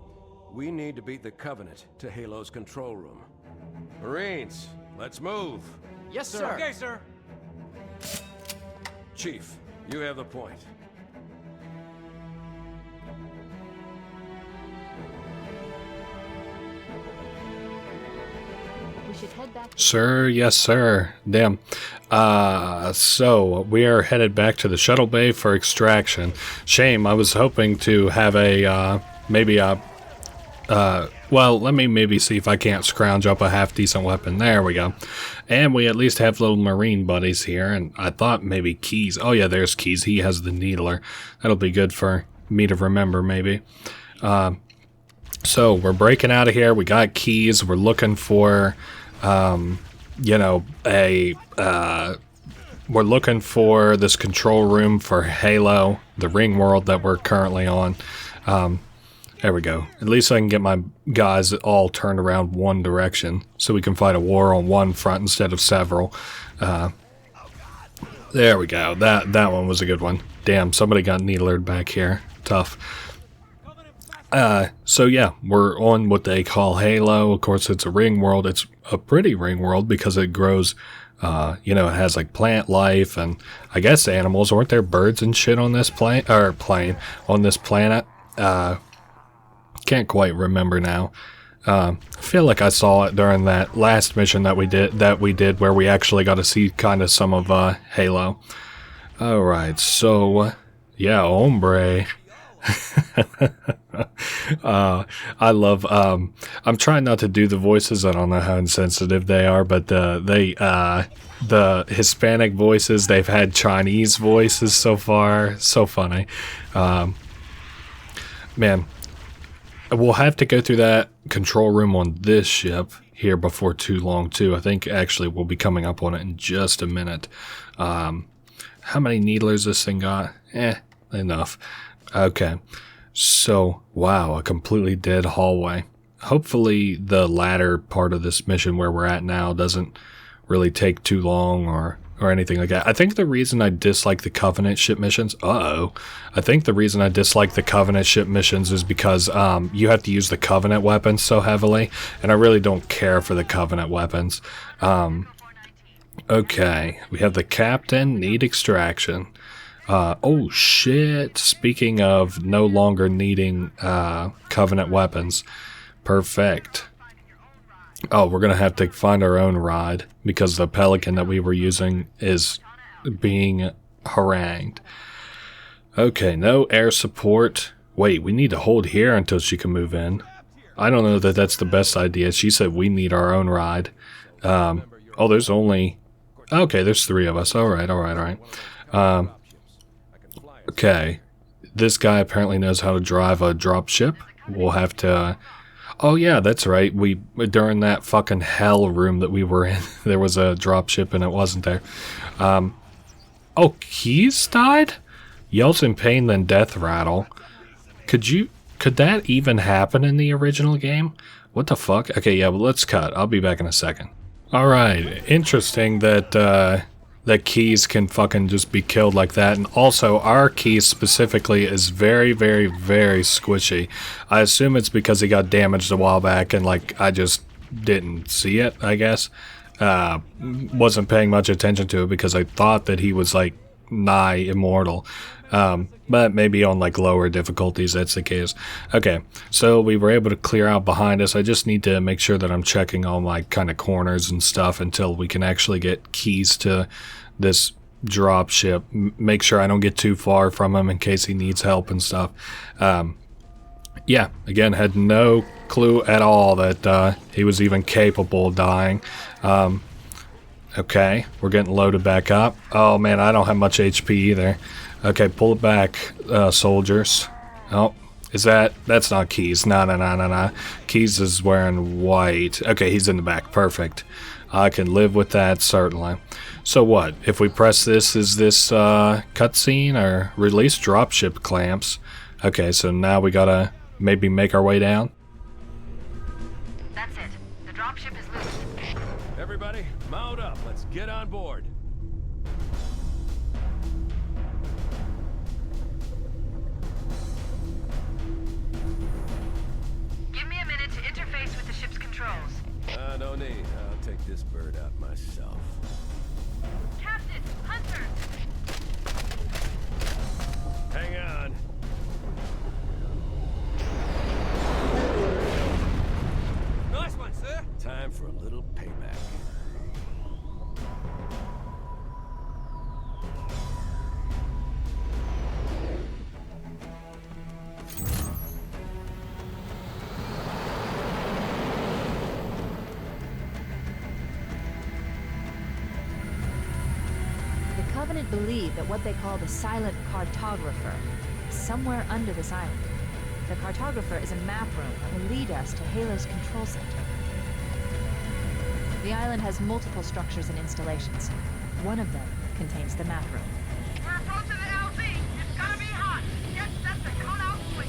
We need to beat the Covenant to Halo's control room. Marines, let's move! Yes, sir. Okay, sir. Chief, you have the point. We should head back to Sir, yes, sir. Damn. So we are headed back to the shuttle bay for extraction. Shame. I was hoping to have a well, let me maybe see if I can't scrounge up a half-decent weapon. There we go. And we at least have little marine buddies here, and I thought maybe Keys. Oh yeah, there's Keys. He has the needler. That'll be good for me to remember, maybe. So we're breaking out of here. We got Keys. We're looking for, you know, we're looking for this control room for Halo, the ring world that we're currently on. There we go. At least I can get my guys all turned around one direction, so we can fight a war on one front instead of several. There we go. That one was a good one. Damn, somebody got needlered back here. Tough. So yeah, we're on what they call Halo. Of course, it's a ring world. It's a pretty ring world because it grows, you know, it has like plant life and I guess animals. Aren't there birds and shit on this on this planet? Can't quite remember now. I feel like I saw it during that last mission that we did where we actually got to see kind of some of Halo. All right, so yeah, hombre. I love I'm trying not to do the voices. I don't know how insensitive they are, but the Hispanic voices, they've had Chinese voices so far. So funny. Man, we'll have to go through that control room on this ship here before too long too. I think actually we'll be coming up on it in just a minute. How many needlers this thing got? enough. Okay. So, wow, a completely dead hallway. Hopefully the latter part of this mission where we're at now doesn't really take too long or anything like that. I think the reason I dislike the Covenant ship missions... I think the reason I dislike the Covenant ship missions is because you have to use the Covenant weapons so heavily, and I really don't care for the Covenant weapons. Okay, we have the Captain, need extraction. Oh shit, speaking of no longer needing Covenant weapons. Perfect. Oh, we're gonna have to find our own ride because the Pelican that we were using is being harangued. Okay, no air support. Wait, we need to hold here until she can move in. I don't know that that's the best idea. She said we need our own ride. Oh, there's only... Okay, there's 3 of us. Alright. Okay. This guy apparently knows how to drive a dropship. We'll have to... Oh yeah, that's right. During that fucking hell room that we were in, there was a dropship and it wasn't there. Oh, Keys died? Yells in pain, then death rattle. Could that even happen in the original game? What the fuck? Okay, yeah, well, let's cut. I'll be back in a second. Alright, interesting that, that Keys can fucking just be killed like that, and also our Keys specifically is very, very, very squishy. I assume it's because he got damaged a while back and like I just didn't see it, I guess. Wasn't paying much attention to it because I thought that he was like nigh immortal. But maybe on like lower difficulties that's the case. Okay, so we were able to clear out behind us. I just need to make sure that I'm checking all my kind of corners and stuff until we can actually get Keys to this drop ship. Make sure I don't get too far from him in case he needs help and stuff. Yeah, again, had no clue at all that he was even capable of dying. Okay, we're getting loaded back up. Oh man, I don't have much HP either. Okay, pull it back, soldiers. Oh, is that's not Keys. No. Keys is wearing white. Okay, he's in the back. Perfect. I can live with that, certainly. So what? If we press this, is this cutscene or release dropship clamps? Okay, so now we gotta maybe make our way down. That's it. The dropship is loose. Everybody, mount up. Let's get on board. Give me a minute to interface with the ship's controls. No need. I'll take this bird out myself. Captain! Hunter! Hang on. Nice one, sir. Time for a little payback. The Covenant believe that what they call the Silent Cartographer is somewhere under this island. The Cartographer is a map room that will lead us to Halo's control center. The island has multiple structures and installations. One of them contains the map room. We're approaching the LZ. It's gonna be hot. Get set to cut out quick.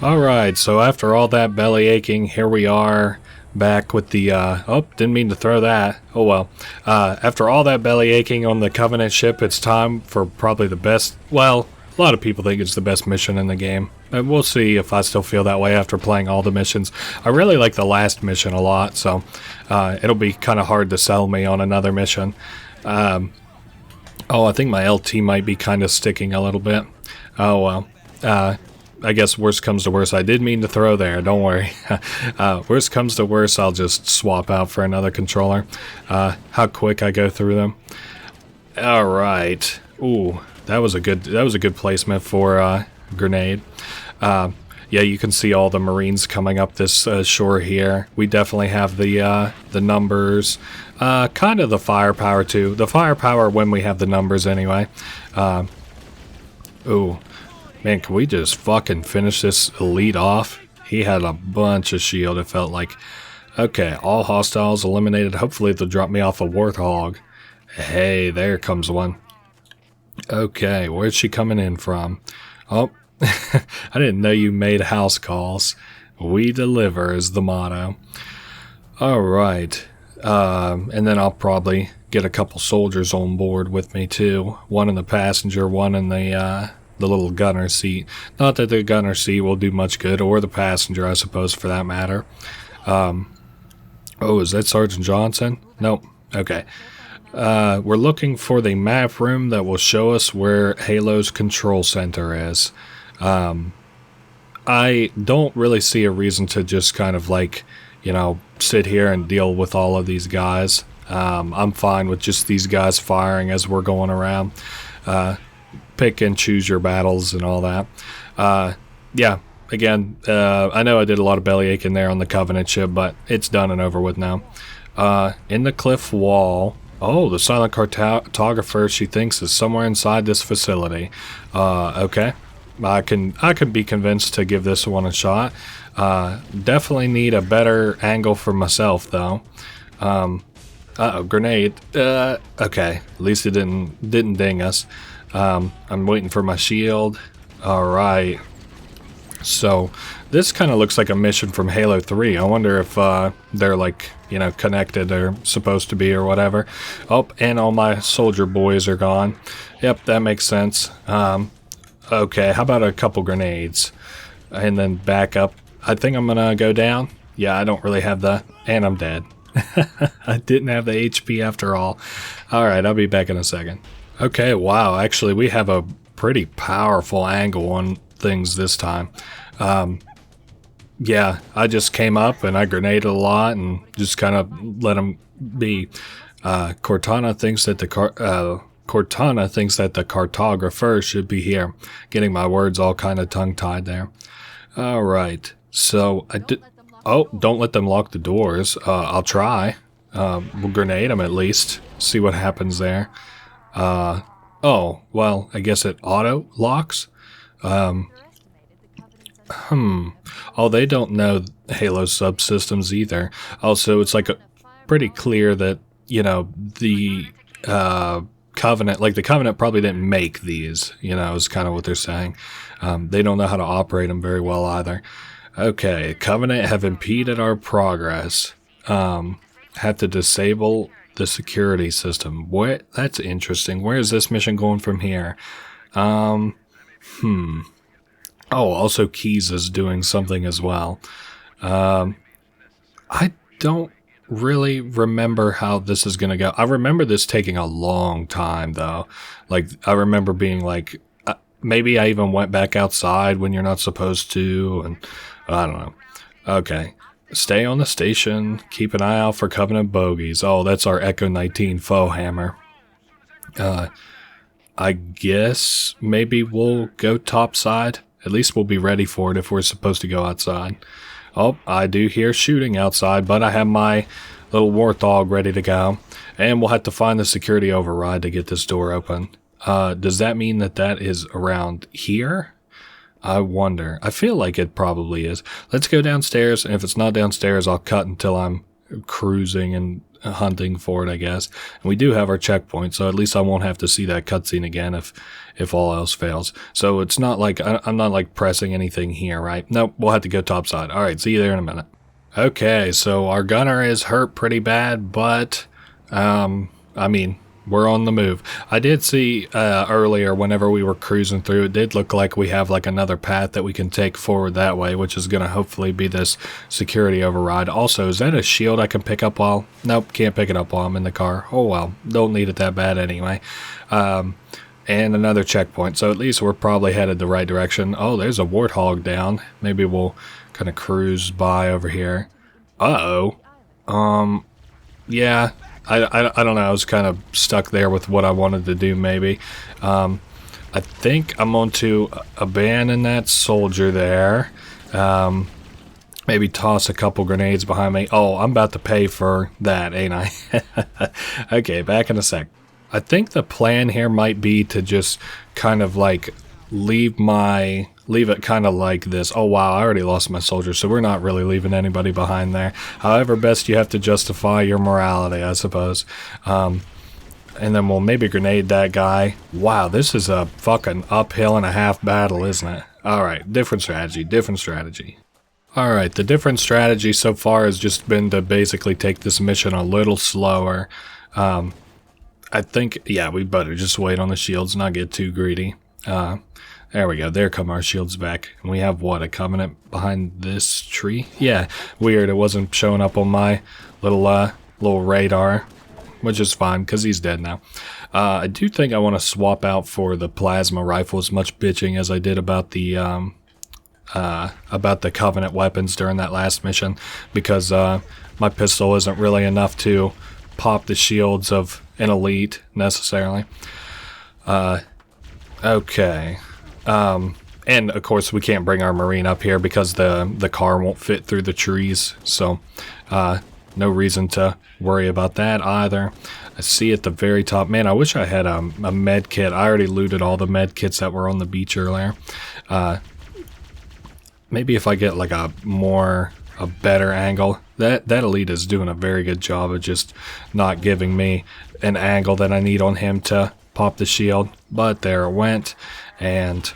Alright, so after all that belly aching, here we are back with the, oh, didn't mean to throw that. Oh well. After all that belly aching on the Covenant ship, it's time for probably the best, well, a lot of people think it's the best mission in the game. And we'll see if I still feel that way after playing all the missions. I really like the last mission a lot, so it'll be kind of hard to sell me on another mission. Oh, I think my LT might be kind of sticking a little bit. Oh well. I guess worst comes to worst. I did mean to throw there, don't worry. Worst comes to worst, I'll just swap out for another controller. How quick I go through them. Alright. Ooh, that was a good placement for a grenade. Yeah, you can see all the Marines coming up this shore here. We definitely have the numbers. Kind of the firepower too. The firepower when we have the numbers anyway. Ooh. Man, can we just fucking finish this elite off? He had a bunch of shield, it felt like. Okay, all hostiles eliminated. Hopefully they'll drop me off a Warthog. Hey, there comes one. Okay, where's she coming in from? Oh, I didn't know you made house calls. We deliver is the motto. Alright, and then I'll probably get a couple soldiers on board with me too. One in the passenger, one in the little gunner seat. Not that the gunner seat will do much good, or the passenger, I suppose, for that matter. Oh, is that Sergeant Johnson? Nope. Okay. We're looking for the map room that will show us where Halo's control center is. I don't really see a reason to just kind of like, you know, sit here and deal with all of these guys. I'm fine with just these guys firing as we're going around. Pick and choose your battles and all that. Yeah, again, I know I did a lot of bellyache in there on the Covenant ship, but it's done and over with now. In the cliff wall... Oh, the Silent Cartographer, she thinks, is somewhere inside this facility. Okay. I can be convinced to give this one a shot. Definitely need a better angle for myself, though. Uh-oh, grenade. Okay. At least it didn't ding us. I'm waiting for my shield. Alright. So, this kind of looks like a mission from Halo 3. I wonder if they're like, you know, connected or supposed to be or whatever. Oh, and all my soldier boys are gone. Yep, that makes sense. Okay, how about a couple grenades? And then back up. I think I'm gonna go down. Yeah, I don't really have the... And I'm dead. I didn't have the HP after all. Alright, I'll be back in a second. Okay, wow, actually we have a pretty powerful angle on things this time. Yeah, I just came up and I grenaded a lot and just kind of let them be. Cortana thinks that the cartographer should be here. Getting my words all kind of tongue-tied there. All right, so I did. Oh, don't let them lock the doors. I'll try. We'll grenade them at least. See what happens there. Oh, well, I guess it auto locks. Oh, they don't know Halo subsystems either. Also, it's like pretty clear that, you know, the Covenant, like the Covenant probably didn't make these, you know, is kind of what they're saying. They don't know how to operate them very well either. Okay, Covenant have impeded our progress. Have to disable the security system. What? That's interesting. Where is this mission going from here? Oh, also Keys is doing something as well. I don't really remember how this is going to go. I remember this taking a long time, though. Like, I remember being like, maybe I even went back outside when you're not supposed to, and I don't know. Okay. Stay on the station. Keep an eye out for Covenant bogeys. Oh, that's our Echo 19 foe hammer. I guess maybe we'll go topside. At least we'll be ready for it if we're supposed to go outside. Oh, I do hear shooting outside, but I have my little warthog ready to go. And we'll have to find the security override to get this door open. Does that mean that that is around here? I wonder. I feel like it probably is. Let's go downstairs, and if it's not downstairs, I'll cut until I'm cruising and hunting for it, I guess. And we do have our checkpoint, so at least I won't have to see that cutscene again if all else fails. So it's not like I'm not like pressing anything here, right? Nope, we'll have to go topside. All right, see you there in a minute. Okay, so our gunner is hurt pretty bad, but I mean, we're on the move. I did see earlier whenever we were cruising through, it did look like we have like another path that we can take forward that way, which is going to hopefully be this security override. Also, is that a shield I can pick up while... Nope, can't pick it up while I'm in the car. Oh well, don't need it that bad anyway. And another checkpoint, so at least we're probably headed the right direction. Oh, there's a warthog down. Maybe we'll kind of cruise by over here. Uh-oh. Yeah... I don't know, I was kind of stuck there with what I wanted to do, maybe. I think I'm going to abandon that soldier there. Maybe toss a couple grenades behind me. Oh, I'm about to pay for that, ain't I? Okay, back in a sec. I think the plan here might be to just kind of like leave it kind of like this. Oh wow, I already lost my soldier, so we're not really leaving anybody behind there. However best you have to justify your morality, I suppose. And then we'll maybe grenade that guy. Wow, this is a fucking uphill and a half battle, isn't it? Alright, different strategy, different strategy. Alright, the different strategy so far has just been to basically take this mission a little slower. I think, yeah, we better just wait on the shields, not get too greedy. There we go, there come our shields back. And we have, what, a Covenant behind this tree? Yeah, weird, it wasn't showing up on my little radar, which is fine, because he's dead now. I do think I want to swap out for the plasma rifle, as much bitching as I did about the Covenant weapons during that last mission, because my pistol isn't really enough to pop the shields of an elite, necessarily. Okay. And of course we can't bring our Marine up here because the car won't fit through the trees, so no reason to worry about that either. I see at the very top, man, I wish I had a med kit. I already looted all the med kits that were on the beach earlier. Maybe if I get like a better angle. That elite is doing a very good job of just not giving me an angle that I need on him to pop the shield. But there it went, and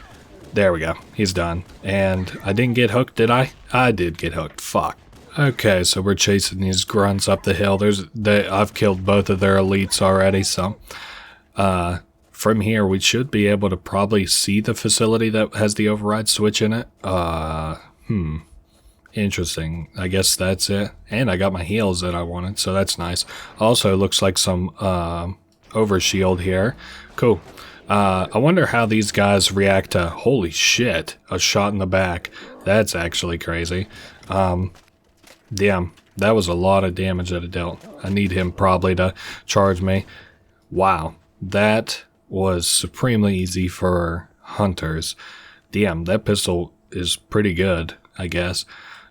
there we go. He's done. And I didn't get hooked, did I? I did get hooked. Fuck. Okay, so we're chasing these grunts up the hill. I've killed both of their elites already, so from here we should be able to probably see the facility that has the override switch in it. Interesting. I guess that's it. And I got my heals that I wanted, so that's nice. Also, looks like some overshield here. Cool. I wonder how these guys react to, holy shit, a shot in the back. That's actually crazy. Damn, that was a lot of damage that it dealt. I need him probably to charge me. Wow, that was supremely easy for hunters. Damn, that pistol is pretty good, I guess.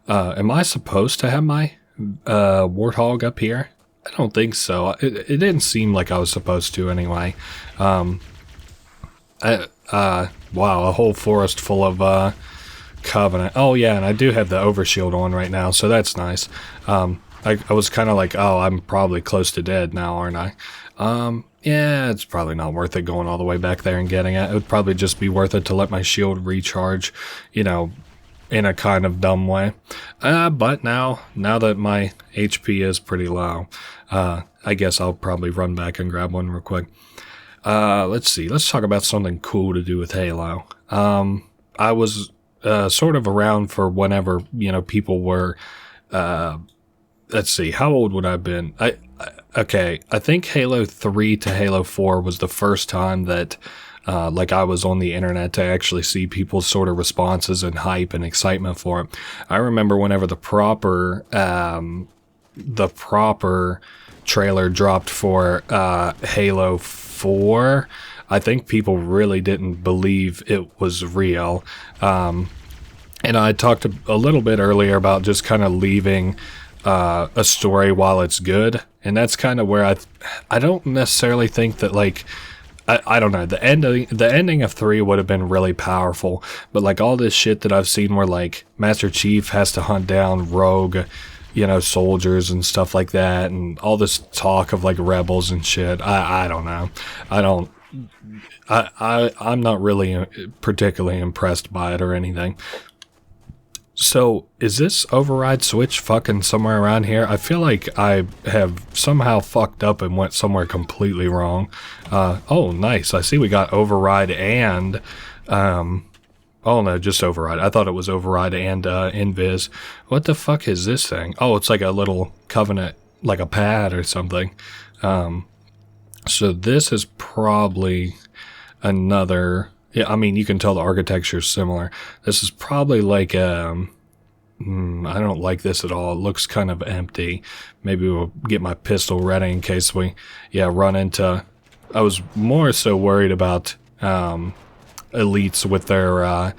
Am I supposed to have my Warthog up here? I don't think so. It didn't seem like I was supposed to anyway. Wow, a whole forest full of Covenant. Oh yeah, and I do have the overshield on right now, so that's nice. I was kind of like, oh, I'm probably close to dead now, aren't I? Yeah, it's probably not worth it going all the way back there and getting it. It would probably just be worth it to let my shield recharge, you know, in a kind of dumb way. But now that my HP is pretty low, I guess I'll probably run back and grab one real quick. Let's see. Let's talk about something cool to do with Halo. I was sort of around for whenever, you know, people were, let's see, how old would I have been? Okay, I think Halo 3 to Halo 4 was the first time that, like, I was on the internet to actually see people's sort of responses and hype and excitement for it. I remember whenever the proper trailer dropped for Halo 4, I think people really didn't believe it was real. And I talked a little bit earlier about just kind of leaving a story while it's good, and that's kind of where I don't necessarily think that, like, I don't know, the ending of 3 would have been really powerful, but like all this shit that I've seen where like Master Chief has to hunt down rogue, you know, soldiers and stuff like that, and all this talk of like rebels and shit, I don't know. I'm not really particularly impressed by it or anything. So, is this override switch fucking somewhere around here? I feel like I have somehow fucked up and went somewhere completely wrong. Oh, nice. I see we got override and, oh no, just override. I thought it was override and invis. What the fuck is this thing? Oh, it's like a little Covenant, like a pad or something. So this is probably another... Yeah, I mean, you can tell the architecture is similar. This is probably like, I don't like this at all. It looks kind of empty. Maybe we'll get my pistol ready in case we, run into... I was more so worried about elites with their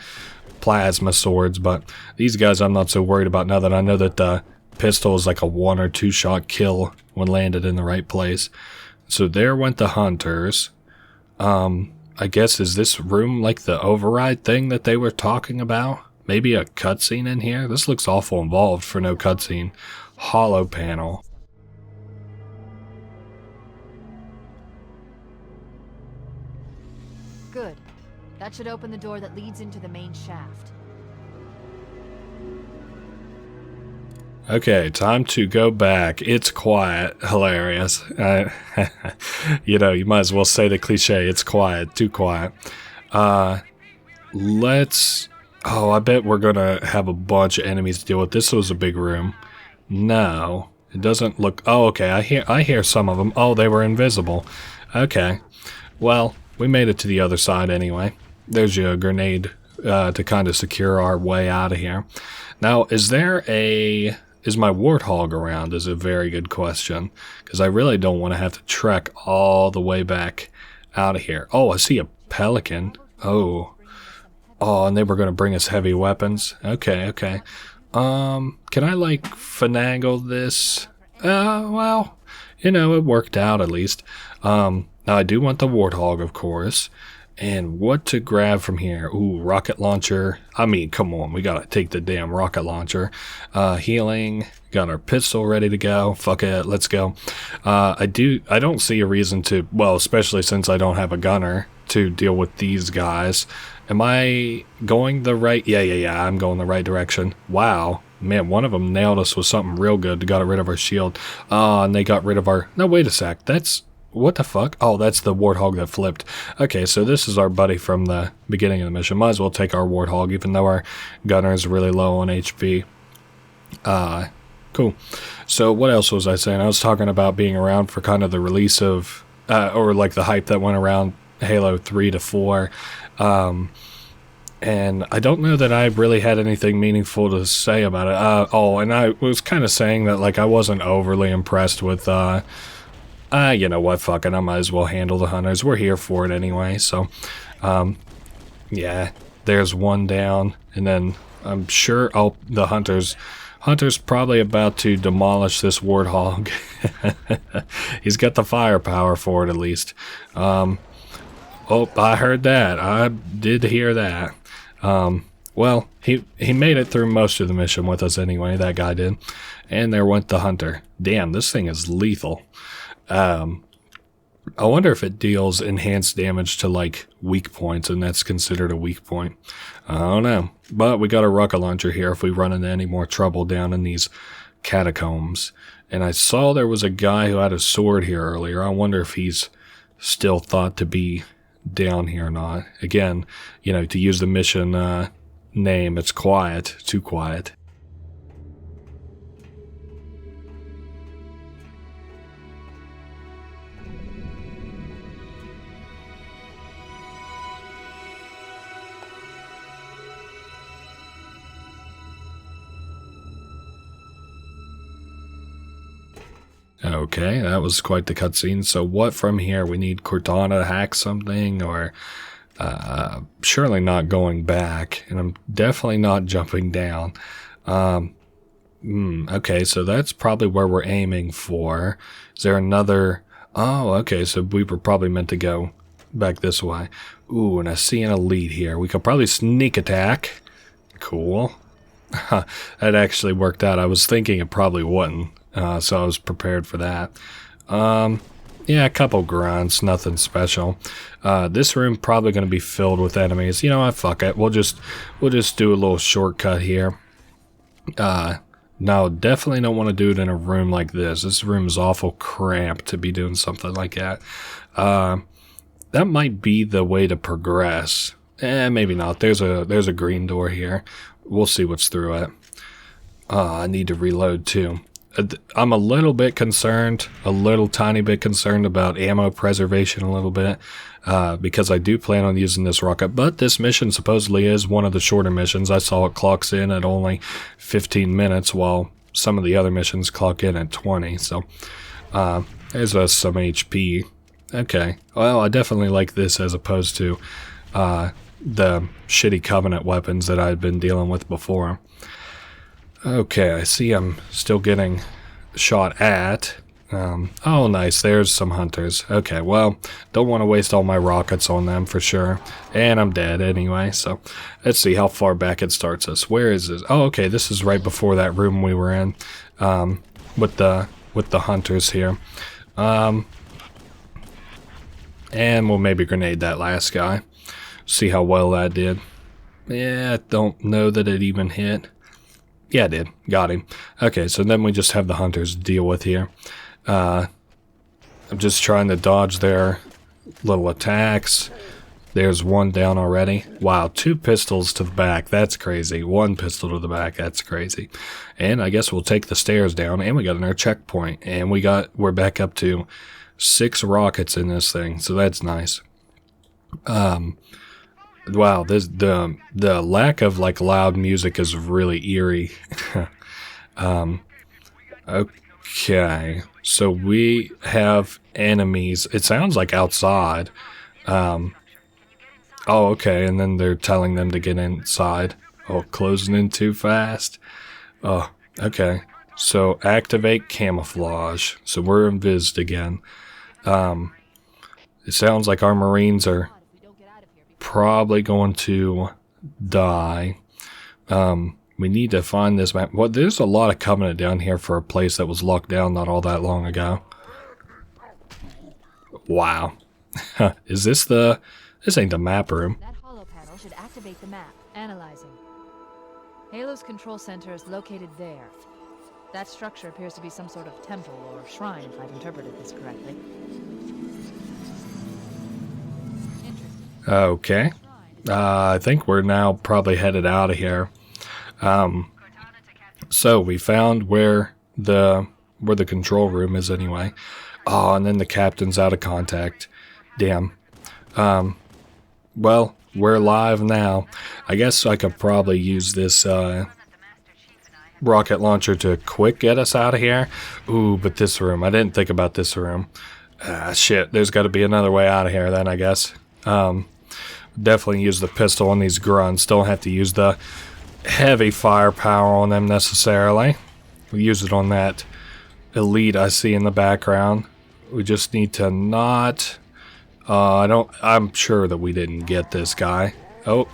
plasma swords, but these guys I'm not so worried about now that I know that the pistol is like a 1 or 2 shot kill when landed in the right place. So there went the hunters. I guess, is this room like the override thing that they were talking about? Maybe a cutscene in here? This looks awful involved for no cutscene. Hollow panel. That should open the door that leads into the main shaft. Okay, time to go back. It's quiet. Hilarious. You know, you might as well say the cliche. It's quiet. Too quiet. Let's... Oh, I bet we're gonna have a bunch of enemies to deal with. This was a big room. No, it doesn't look... Oh, okay, I hear some of them. Oh, they were invisible. Okay. Well, we made it to the other side anyway. There's your grenade to kind of secure our way out of here. Now, is there a... Is my warthog around is a very good question, because I really don't want to have to trek all the way back out of here. Oh, I see a pelican. Oh, and they were going to bring us heavy weapons. Okay. Can I, like, finagle this? Well, you know, it worked out at least. Now, I do want the warthog, of course. And what to grab from here? Ooh, rocket launcher. I mean, come on, we gotta take the damn rocket launcher. Healing. Got our pistol ready to go. Fuck it, let's go. I don't see a reason to, well, especially since I don't have a gunner, to deal with these guys. Am I going the right? Yeah, I'm going the right direction. Wow. Man, one of them nailed us with something real good. Got rid of our shield. And they got rid of our... No, wait a sec. That's... What the fuck? Oh, that's the warthog that flipped. Okay, so this is our buddy from the beginning of the mission. Might as well take our warthog, even though our gunner is really low on HP. Cool. So what else was I saying? I was talking about being around for kind of the release of, or like the hype that went around Halo 3 to 4. And I don't know that I really had anything meaningful to say about it. And I was kind of saying that, like, I wasn't overly impressed with, you know what, fuck it, I might as well handle the hunters. We're here for it anyway, so, yeah, there's one down, and then I'm sure, the hunter's probably about to demolish this warthog. He's got the firepower for it, at least. Oh, I heard that. I did hear that. Well, he made it through most of the mission with us anyway, that guy did. And there went the hunter. Damn, this thing is lethal. I wonder if it deals enhanced damage to, like, weak points, and that's considered a weak point. I don't know. But we got a rocket launcher here if we run into any more trouble down in these catacombs. And I saw there was a guy who had a sword here earlier. I wonder if he's still thought to be down here or not. Again, you know, to use the mission name, it's quiet. Too quiet. Okay, that was quite the cutscene. So what from here? We need Cortana to hack something, or surely not going back, and I'm definitely not jumping down. Okay, so that's probably where we're aiming for. Is there another... Oh, okay, so we were probably meant to go back this way. Ooh, and I see an elite here. We could probably sneak attack. Cool. That actually worked out. I was thinking it probably wouldn't. So I was prepared for that. Yeah, a couple grunts, nothing special. This room probably going to be filled with enemies. You know what? Fuck it. We'll just do a little shortcut here. No, definitely don't want to do it in a room like this. This room is awful cramped to be doing something like that. That might be the way to progress. Maybe not. There's a green door here. We'll see what's through it. I need to reload too. I'm a little bit concerned, a little tiny bit concerned about ammo preservation a little bit, because I do plan on using this rocket, but this mission supposedly is one of the shorter missions. I saw it clocks in at only 15 minutes, while some of the other missions clock in at 20, so there's some HP. Okay, well, I definitely like this as opposed to the shitty Covenant weapons that I'd been dealing with before. Okay, I see I'm still getting shot at. Oh, nice. There's some hunters. Okay, well, don't want to waste all my rockets on them for sure. And I'm dead anyway, so let's see how far back it starts us. Where is this? Oh, okay, this is right before that room we were in, with the hunters here. And we'll maybe grenade that last guy. See how well that did. Yeah, I don't know that it even hit. Yeah, it did. Got him. Okay, so then we just have the hunters to deal with here. I'm just trying to dodge their little attacks. There's one down already. Wow, 2 pistols to the back. That's crazy. 1 pistol to the back. That's crazy. And I guess we'll take the stairs down. And we got another checkpoint. And we're back up to 6 rockets in this thing. So that's nice. Wow, the lack of like loud music is really eerie. Okay. So we have enemies. It sounds like outside. Oh, okay, and then they're telling them to get inside. Oh, closing in too fast. Oh, okay. So activate camouflage. So we're invised again. It sounds like our Marines are probably going to die. We need to find this map. Well, there's a lot of Covenant down here for a place that was locked down not all that long ago. Wow. Is this the... This ain't the map room. That hollow panel should activate the map. Analyzing. Halo's control center is located there. That structure appears to be some sort of temple or shrine, if I've interpreted this correctly. Okay. I think we're now probably headed out of here. So we found where the control room is anyway. Oh, and then the captain's out of contact. Damn. Well, we're live now. I guess I could probably use this rocket launcher to quick get us out of here. Ooh, but this room. I didn't think about this room. Shit, there's got to be another way out of here then, I guess. Definitely use the pistol on these grunts. Don't have to use the heavy firepower on them necessarily. We use it on that elite I see in the background. We just need to not... I'm sure that we didn't get this guy. Oh,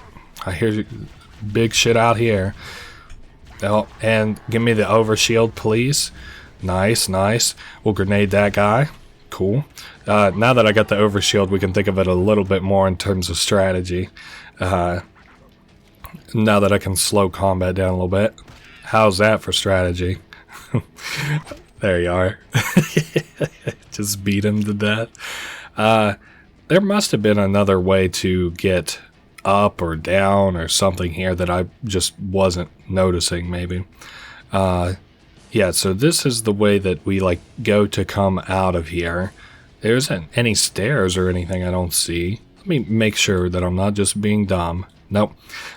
I hear big shit out here. Oh, and give me the overshield, please. Nice, nice. We'll grenade that guy. Cool. Now that I got the overshield, we can think of it a little bit more in terms of strategy. Now that I can slow combat down a little bit. How's that for strategy? There you are. Just beat him to death. There must have been another way to get up or down or something here that I just wasn't noticing, maybe. Yeah, so this is the way that we, like, go to come out of here. There isn't any stairs or anything I don't see. Let me make sure that I'm not just being dumb. Nope,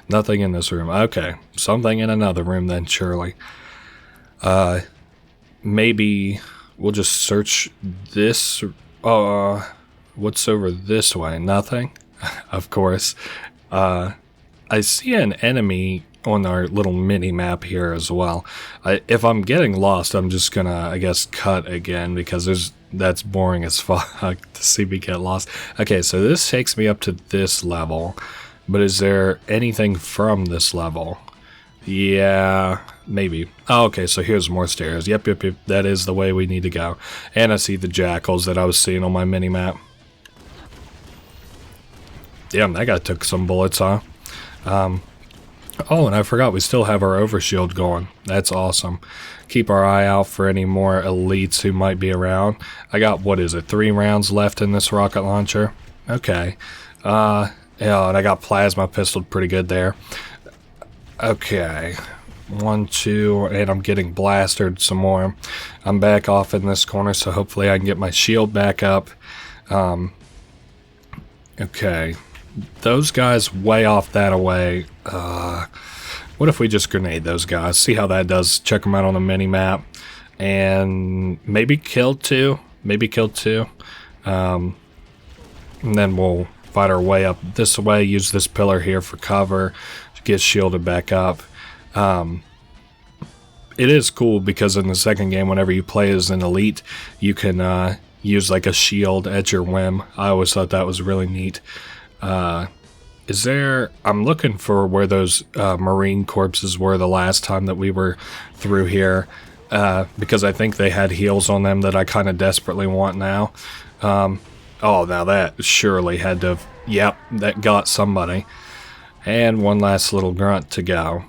nothing in this room. Okay, something in another room then, surely. Maybe we'll just search this... what's over this way? Nothing? Of course. I see an enemy on our little mini-map here as well. If I'm getting lost, I'm just gonna, I guess, cut again, because that's boring as fuck to see me get lost. Okay, so this takes me up to this level, but is there anything from this level? Yeah, maybe. Oh, okay, so here's more stairs. Yep, that is the way we need to go. And I see the jackals that I was seeing on my mini-map. Damn, that guy took some bullets, huh? Oh, and I forgot we still have our overshield going. That's awesome. Keep our eye out for any more elites who might be around. I got, what is it, 3 rounds left in this rocket launcher? Okay. Yeah, and I got plasma pistoled pretty good there. Okay. 1, 2, and I'm getting blasted some more. I'm back off in this corner, so hopefully I can get my shield back up. Okay. Those guys way off that away. What if we just grenade those guys? See how that does. Check them out on the mini-map. And maybe kill 2. Maybe kill 2. And then we'll fight our way up this way. Use this pillar here for cover. Get shielded back up. It is cool because in the second game, whenever you play as an elite, you can use like a shield at your whim. I always thought that was really neat. Is there... I'm looking for where those Marine corpses were the last time that we were through here, because I think they had heals on them that I kind of desperately want now. Oh, now that surely had to have Yep, that got somebody. And one last little grunt to go.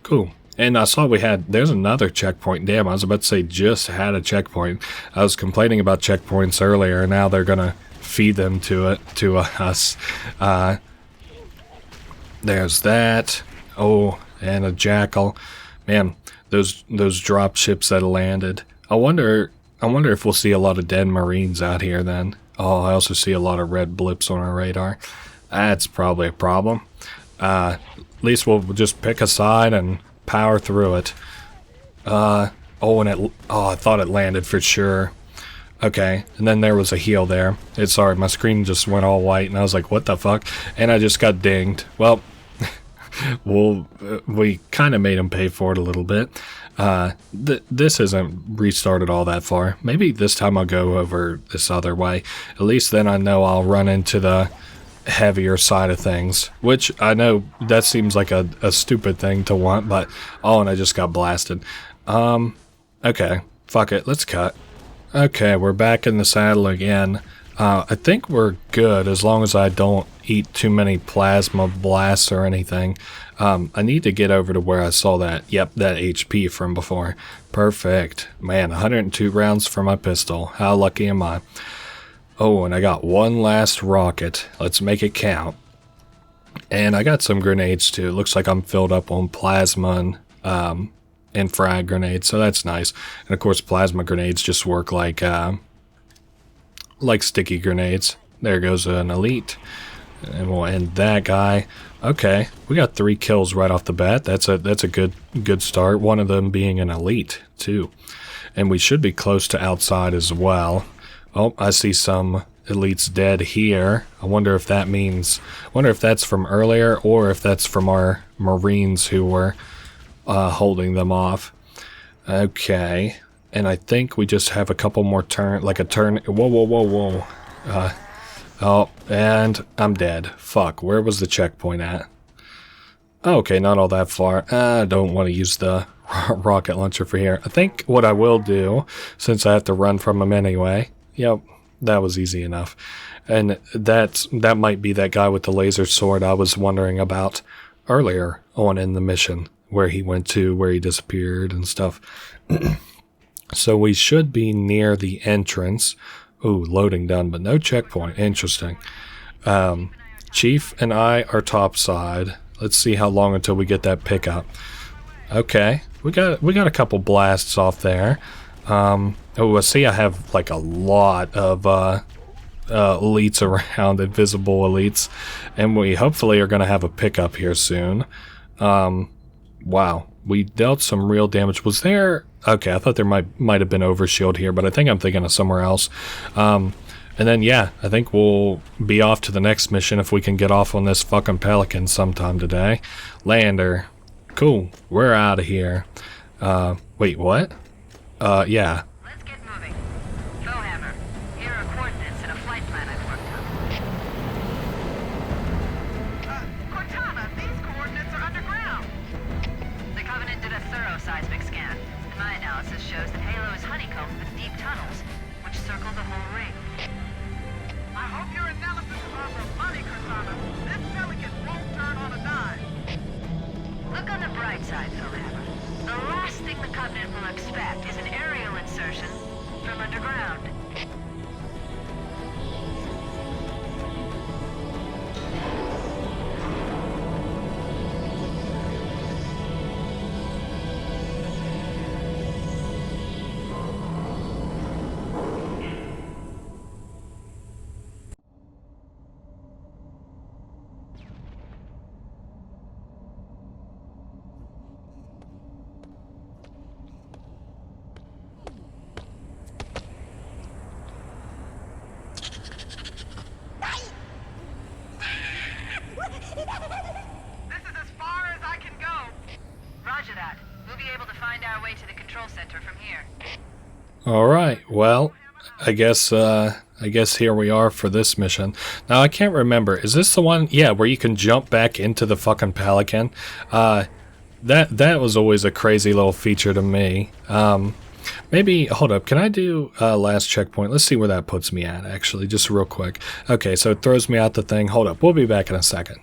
Cool. And I saw there's another checkpoint. Damn, I was about to say just had a checkpoint. I was complaining about checkpoints earlier, and now they're gonna feed them to us. There's that. Oh, and a jackal. Man, those drop ships that landed. I wonder if we'll see a lot of dead Marines out here then. Oh, I also see a lot of red blips on our radar. That's probably a problem. At least we'll just pick a side and power through it. I thought it landed for sure. Okay, and then there was a heal there. Sorry, my screen just went all white, and I was like, what the fuck? And I just got dinged. Well, we kind of made him pay for it a little bit. This isn't restarted all that far. Maybe this time I'll go over this other way. At least then I know I'll run into the heavier side of things, which I know that seems like a stupid thing to want, but and I just got blasted. Okay, fuck it, let's cut. Okay, we're back in the saddle again. I think we're good as long as I don't eat too many plasma blasts or anything. I need to get over to where I saw that. Yep, that HP from before. Perfect. Man, 102 rounds for my pistol. How lucky am I? Oh, and I got one last rocket. Let's make it count. And I got some grenades too. It looks like I'm filled up on plasma and frag grenades, so that's nice. And of course, plasma grenades just work like sticky grenades. There goes an elite. And we'll end that guy. Okay, we got 3 kills right off the bat. That's a good start. One of them being an elite too. And we should be close to outside as well. Oh, I see some elites dead here. I wonder if that means... wonder if that's from earlier or if that's from our Marines who were holding them off. Okay. And I think we just have a couple more turn... like a turn... Whoa. Oh, and I'm dead. Fuck, where was the checkpoint at? Okay, not all that far. I don't want to use the rocket launcher for here. I think what I will do, since I have to run from him anyway... Yep, that was easy enough. And that might be that guy with the laser sword I was wondering about earlier on in the mission, where he went to, where he disappeared and stuff. So we should be near the entrance. Ooh, loading done, but no checkpoint. Interesting. Chief and I are topside. Let's see how long until we get that pickup. Okay, we got a couple blasts off there. I see I have like a lot of elites around, invisible elites, and we hopefully are going to have a pickup here soon. Wow, we dealt some real damage. Was there... okay, I thought there might have been overshield here, but I think I'm thinking of somewhere else. And then, yeah, I think we'll be off to the next mission if we can get off on this fucking Pelican sometime today. Lander. Cool, we're out of here. Wait, what? Yeah. Let's get moving. Bowhammer, here are coordinates and a flight plan I've worked on. Cortana, these coordinates are underground. The Covenant did a thorough seismic scan. And my analysis shows that Halo is honeycombed with deep tunnels, which circle the whole ring. I hope your analysis is on the money, Cortana. This Pelican won't turn on a dime. Look on the bright side, Bowhammer. The last thing the Covenant will expect is an aerial insertion from underground. Alright, well, I guess here we are for this mission. Now, I can't remember. Is this the one? Yeah, where you can jump back into the fucking Pelican. That was always a crazy little feature to me. Maybe, hold up, can I do last checkpoint? Let's see where that puts me at, actually, just real quick. Okay, so it throws me out the thing. Hold up, we'll be back in a second.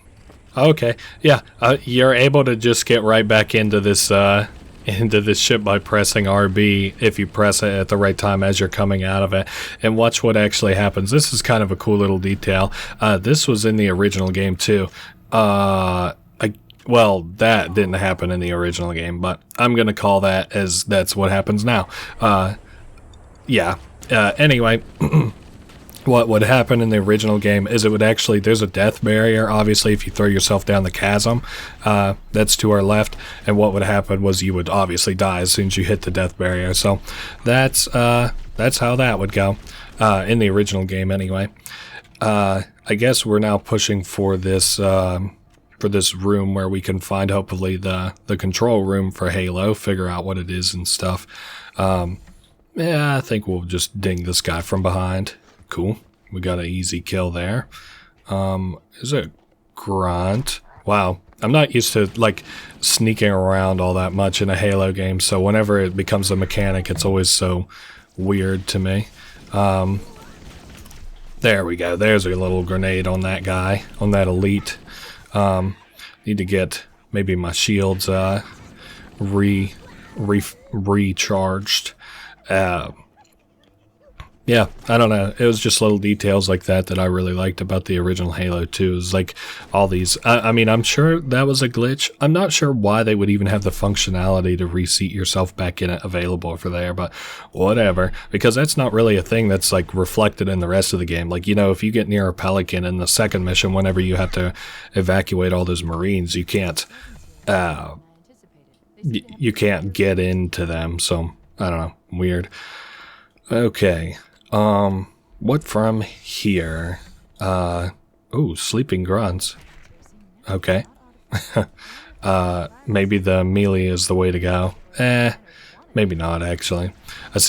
Okay, yeah, you're able to just get right back into this ship by pressing RB if you press it at the right time as you're coming out of it. And watch what actually happens. This is kind of a cool little detail. This was in the original game too. Well, that didn't happen in the original game, but I'm going to call that as that's what happens now. Yeah. Anyway, what would happen in the original game is it would actually, there's a death barrier, obviously, if you throw yourself down the chasm. That's to our left. And what would happen was you would obviously die as soon as you hit the death barrier. So that's how that would go in the original game anyway. I guess we're now pushing for this room where we can find hopefully the control room for Halo, figure out what it is and stuff. Yeah, I think we'll just ding this guy from behind. Cool. We got an easy kill there. Is it grunt? Wow. I'm not used to like sneaking around all that much in a Halo game, so whenever it becomes a mechanic, it's always so weird to me. There we go. There's a little grenade on that guy, on that elite. Need to get maybe my shields recharged. Yeah, I don't know. It was just little details like that I really liked about the original Halo 2. It was like all these... I mean, I'm sure that was a glitch. I'm not sure why they would even have the functionality to reseat yourself back in it available for there, but whatever. Because that's not really a thing that's like reflected in the rest of the game. Like, you know, if you get near a Pelican in the second mission, whenever you have to evacuate all those Marines, you can't... you can't get into them, so... I don't know. Weird. Okay. What from here? Ooh, sleeping grunts. Okay. Maybe the melee is the way to go. Maybe not, actually. I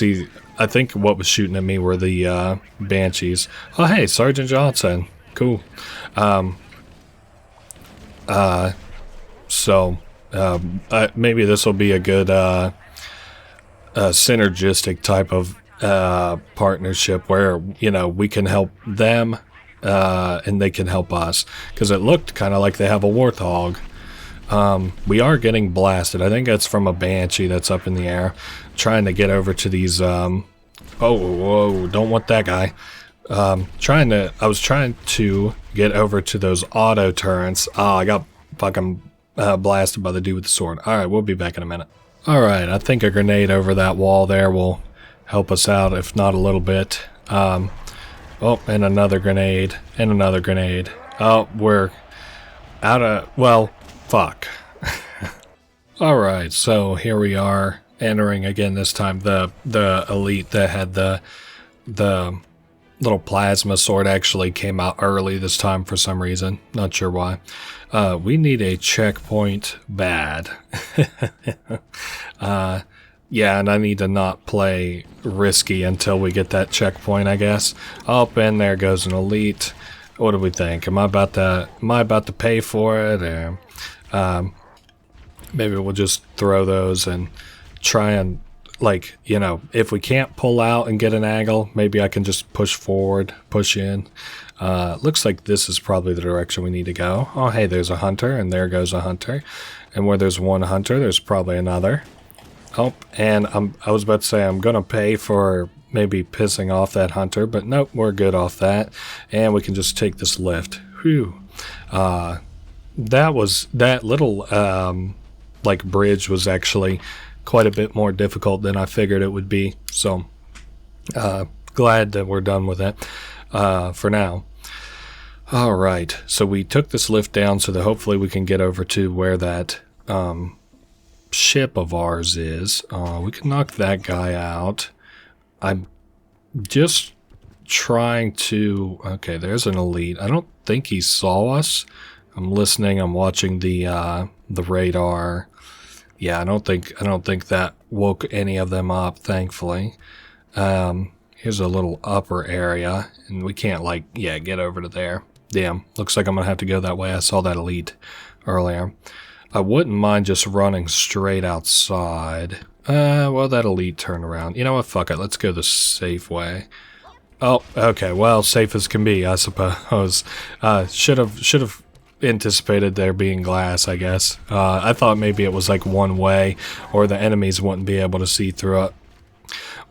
think what was shooting at me were the, Banshees. Oh, hey, Sergeant Johnson. Cool. Maybe this will be a good, synergistic type of partnership where, you know, we can help them and they can help us, because it looked kind of like they have a warthog. We are getting blasted. I think that's from a Banshee that's up in the air trying to get over to these oh, whoa, don't want that guy. I was trying to get over to those auto turrets. Oh, I got fucking blasted by the dude with the sword. Alright, we'll be back in a minute. Alright, I think a grenade over that wall there will help us out, if not a little bit. Oh, and another grenade, and another grenade. Oh, we're out of... well, fuck. Alright, so here we are, entering again this time the elite that had the little plasma sword actually came out early this time for some reason. Not sure why. We need a checkpoint bad. Yeah, and I need to not play risky until we get that checkpoint, I guess. Oh, and there goes an elite. What do we think? Am I about to pay for it? Or, maybe we'll just throw those and try and, like, you know, if we can't pull out and get an angle, maybe I can just push forward, push in. Looks like this is probably the direction we need to go. Oh, hey, there's a hunter, and there goes a hunter. And where there's one hunter, there's probably another. Oh, and I was about to say I'm going to pay for maybe pissing off that hunter, but nope, we're good off that. And we can just take this lift. Whew. That little, like, bridge was actually quite a bit more difficult than I figured it would be. So, glad that we're done with it, for now. Alright, so we took this lift down so that hopefully we can get over to where that, ship of ours is. We can knock that guy out. I'm just trying to... okay, there's an elite. I don't think he saw us. I'm listening. I'm watching the radar. Yeah, I don't think that woke any of them up, thankfully. Here's a little upper area, and we can't, like, yeah, get over to there. Damn, looks like I'm gonna have to go that way. I saw that elite earlier. I wouldn't mind just running straight outside Well, that'll lead turn around. You know what? Fuck it. Let's go the safe way. Oh, okay. Well, safe as can be, I suppose. Should have anticipated there being glass, I guess. I thought maybe it was like one way, or the enemies wouldn't be able to see through it.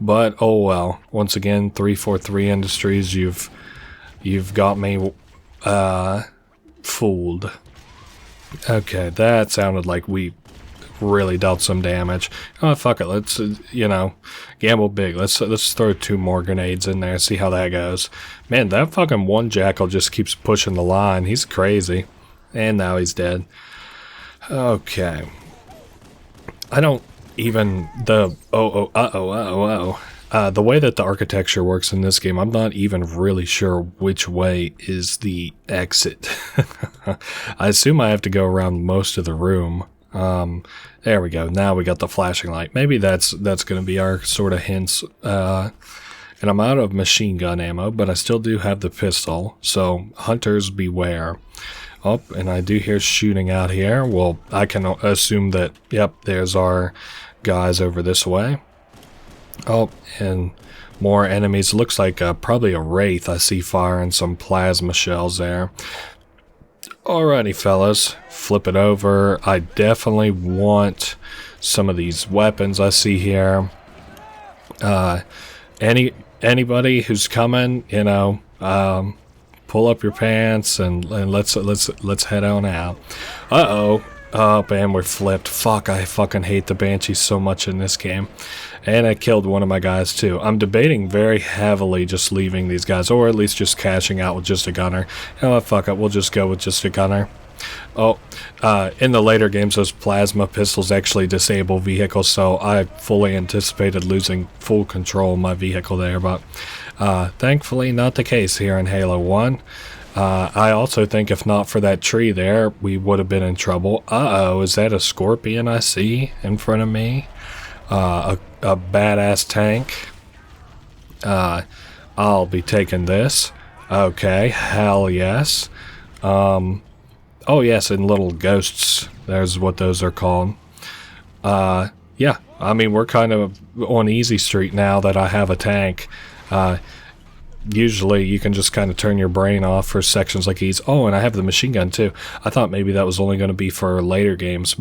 But oh well. Once again, 343 Industries, you've got me fooled. Okay, that sounded like we really dealt some damage. Oh fuck it, let's gamble big. Let's throw 2 more grenades in there, see how that goes. Man, that fucking one jackal just keeps pushing the line. He's crazy. And now he's dead. Okay. I don't even the the way that the architecture works in this game, I'm not even really sure which way is the exit. I assume I have to go around most of the room. There we go. Now we got the flashing light. Maybe that's going to be our sort of hints. And I'm out of machine gun ammo, but I still do have the pistol. So hunters beware. Oh, and I do hear shooting out here. Well, I can assume that, yep, there's our guys over this way. Oh, and more enemies. Looks like probably a wraith. I see firing some plasma shells there. Alrighty, fellas. Flip it over. I definitely want some of these weapons I see here. Anybody who's coming, pull up your pants and let's head on out. Uh-oh. Up and we're flipped. Fuck, I fucking hate the Banshees so much in this game. And I killed one of my guys too. I'm debating very heavily just leaving these guys, or at least just cashing out with just a gunner. Oh, fuck it, we'll just go with just a gunner. Oh, in the later games, those plasma pistols actually disable vehicles, so I fully anticipated losing full control of my vehicle there, but thankfully not the case here in Halo 1. I also think if not for that tree there, we would have been in trouble. Uh-oh, is that a scorpion I see in front of me? A badass tank. I'll be taking this. Okay, hell yes. Oh yes, and little ghosts. There's what those are called. Yeah, I mean, we're kind of on easy street now that I have a tank. Usually you can just kind of turn your brain off for sections like these. Oh, and I have the machine gun too. I thought maybe that was only going to be for later games,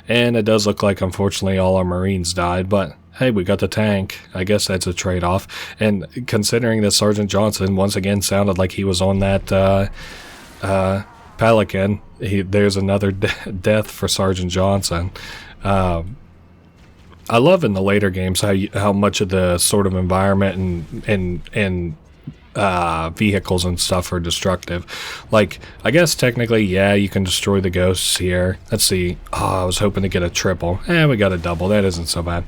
and it does look like unfortunately all our Marines died, but hey, we got the tank. I guess that's a trade-off. And considering that Sergeant Johnson once again sounded like he was on that Pelican, there's another death for Sergeant Johnson. I love in the later games how much of the sort of environment and vehicles and stuff are destructive. Like, I guess technically, yeah, you can destroy the ghosts here. Let's see. Oh, I was hoping to get a triple. We got a double. That isn't so bad.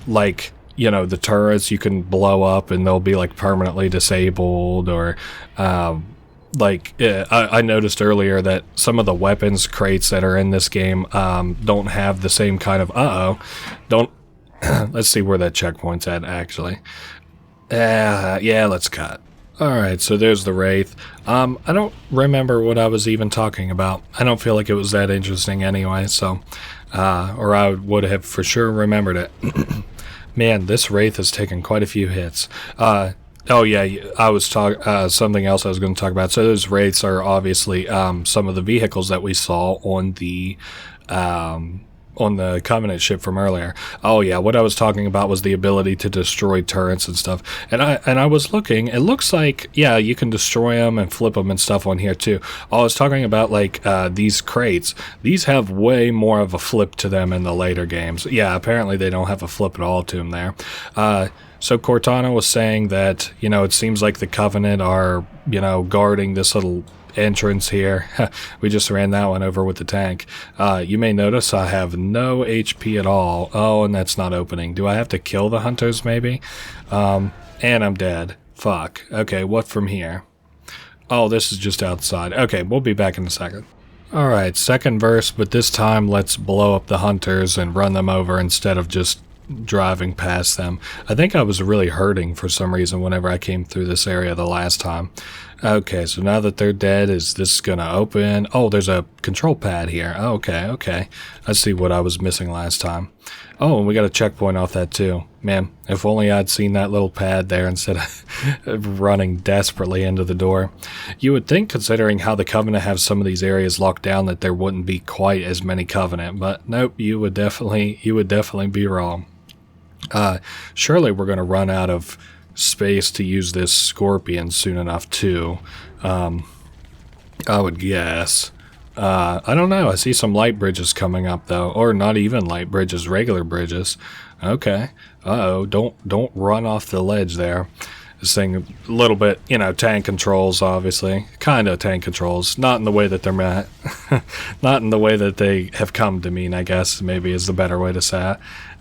Like, the turrets you can blow up and they'll be like permanently disabled, or I noticed earlier that some of the weapons crates that are in this game don't have the same kind of let's see where that checkpoint's at actually. Yeah, let's cut. Alright, so there's the Wraith. I don't remember what I was even talking about. I don't feel like it was that interesting anyway, so or I would have for sure remembered it. Man, this Wraith has taken quite a few hits. Oh yeah, I was something else I was going to talk about. So those Wraiths are obviously some of the vehicles that we saw on the Covenant ship from earlier. Oh yeah, what I was talking about was the ability to destroy turrets and stuff. And I was looking, it looks like, yeah, you can destroy them and flip them and stuff on here too. I was talking about like these crates. These have way more of a flip to them in the later games. Yeah, apparently they don't have a flip at all to them there. So Cortana was saying that, it seems like the Covenant are, guarding this little entrance here. We just ran that one over with the tank. You may notice I have no HP at all. Oh, and that's not opening. Do I have to kill the hunters maybe? And I'm dead. Fuck. Okay, what from here? Oh, this is just outside. Okay, we'll be back in a second. Alright, second verse, but this time let's blow up the hunters and run them over instead of just driving past them. I think I was really hurting for some reason whenever I came through this area the last time. Okay, so now that they're dead, is this gonna open? Oh, there's a control pad here. Oh, okay. I see what I was missing last time. Oh, and we got a checkpoint off that too. Man, if only I'd seen that little pad there instead of running desperately into the door. You would think, considering how the Covenant have some of these areas locked down, that there wouldn't be quite as many Covenant, but nope, you would definitely be wrong. Surely we're gonna run out of space to use this Scorpion soon enough too. I would guess. I don't know. I see some light bridges coming up though, or not even light bridges, regular bridges. Okay. Uh-oh, don't run off the ledge there. This thing a little bit, tank controls, obviously. Kind of tank controls. Not in the way that they're meant. Not in the way that they have come to mean, I guess, maybe is the better way to say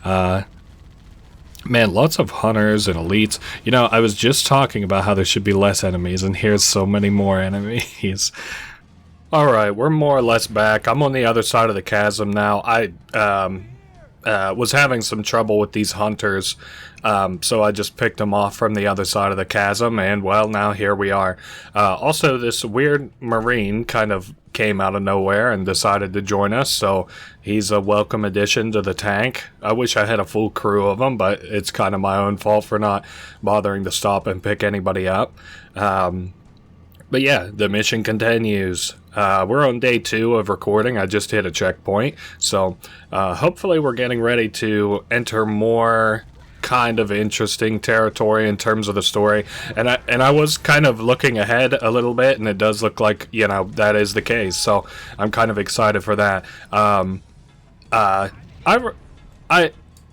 it. Man, lots of hunters and elites. I was just talking about how there should be less enemies, and here's so many more enemies. Alright, we're more or less back. I'm on the other side of the chasm now. I was having some trouble with these hunters, so I just picked them off from the other side of the chasm, and well, now here we are. Also, this weird Marine kind of came out of nowhere and decided to join us, so he's a welcome addition to the tank. I wish I had a full crew of them, but it's kind of my own fault for not bothering to stop and pick anybody up. But yeah, the mission continues. We're on day 2 of recording. I just hit a checkpoint, so hopefully we're getting ready to enter more kind of interesting territory in terms of the story. And I was kind of looking ahead a little bit, and it does look like that is the case. So I'm kind of excited for that.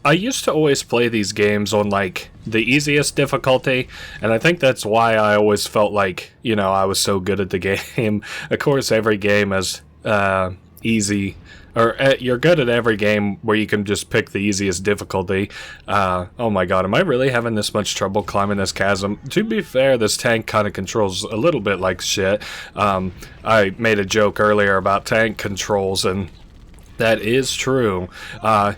I used to always play these games on like the easiest difficulty, and I think that's why I always felt like I was so good at the game. Of course, every game is easy, or you're good at every game where you can just pick the easiest difficulty. Oh my god, am I really having this much trouble climbing this chasm? To be fair, this tank kind of controls a little bit like shit. I made a joke earlier about tank controls, and that is true. I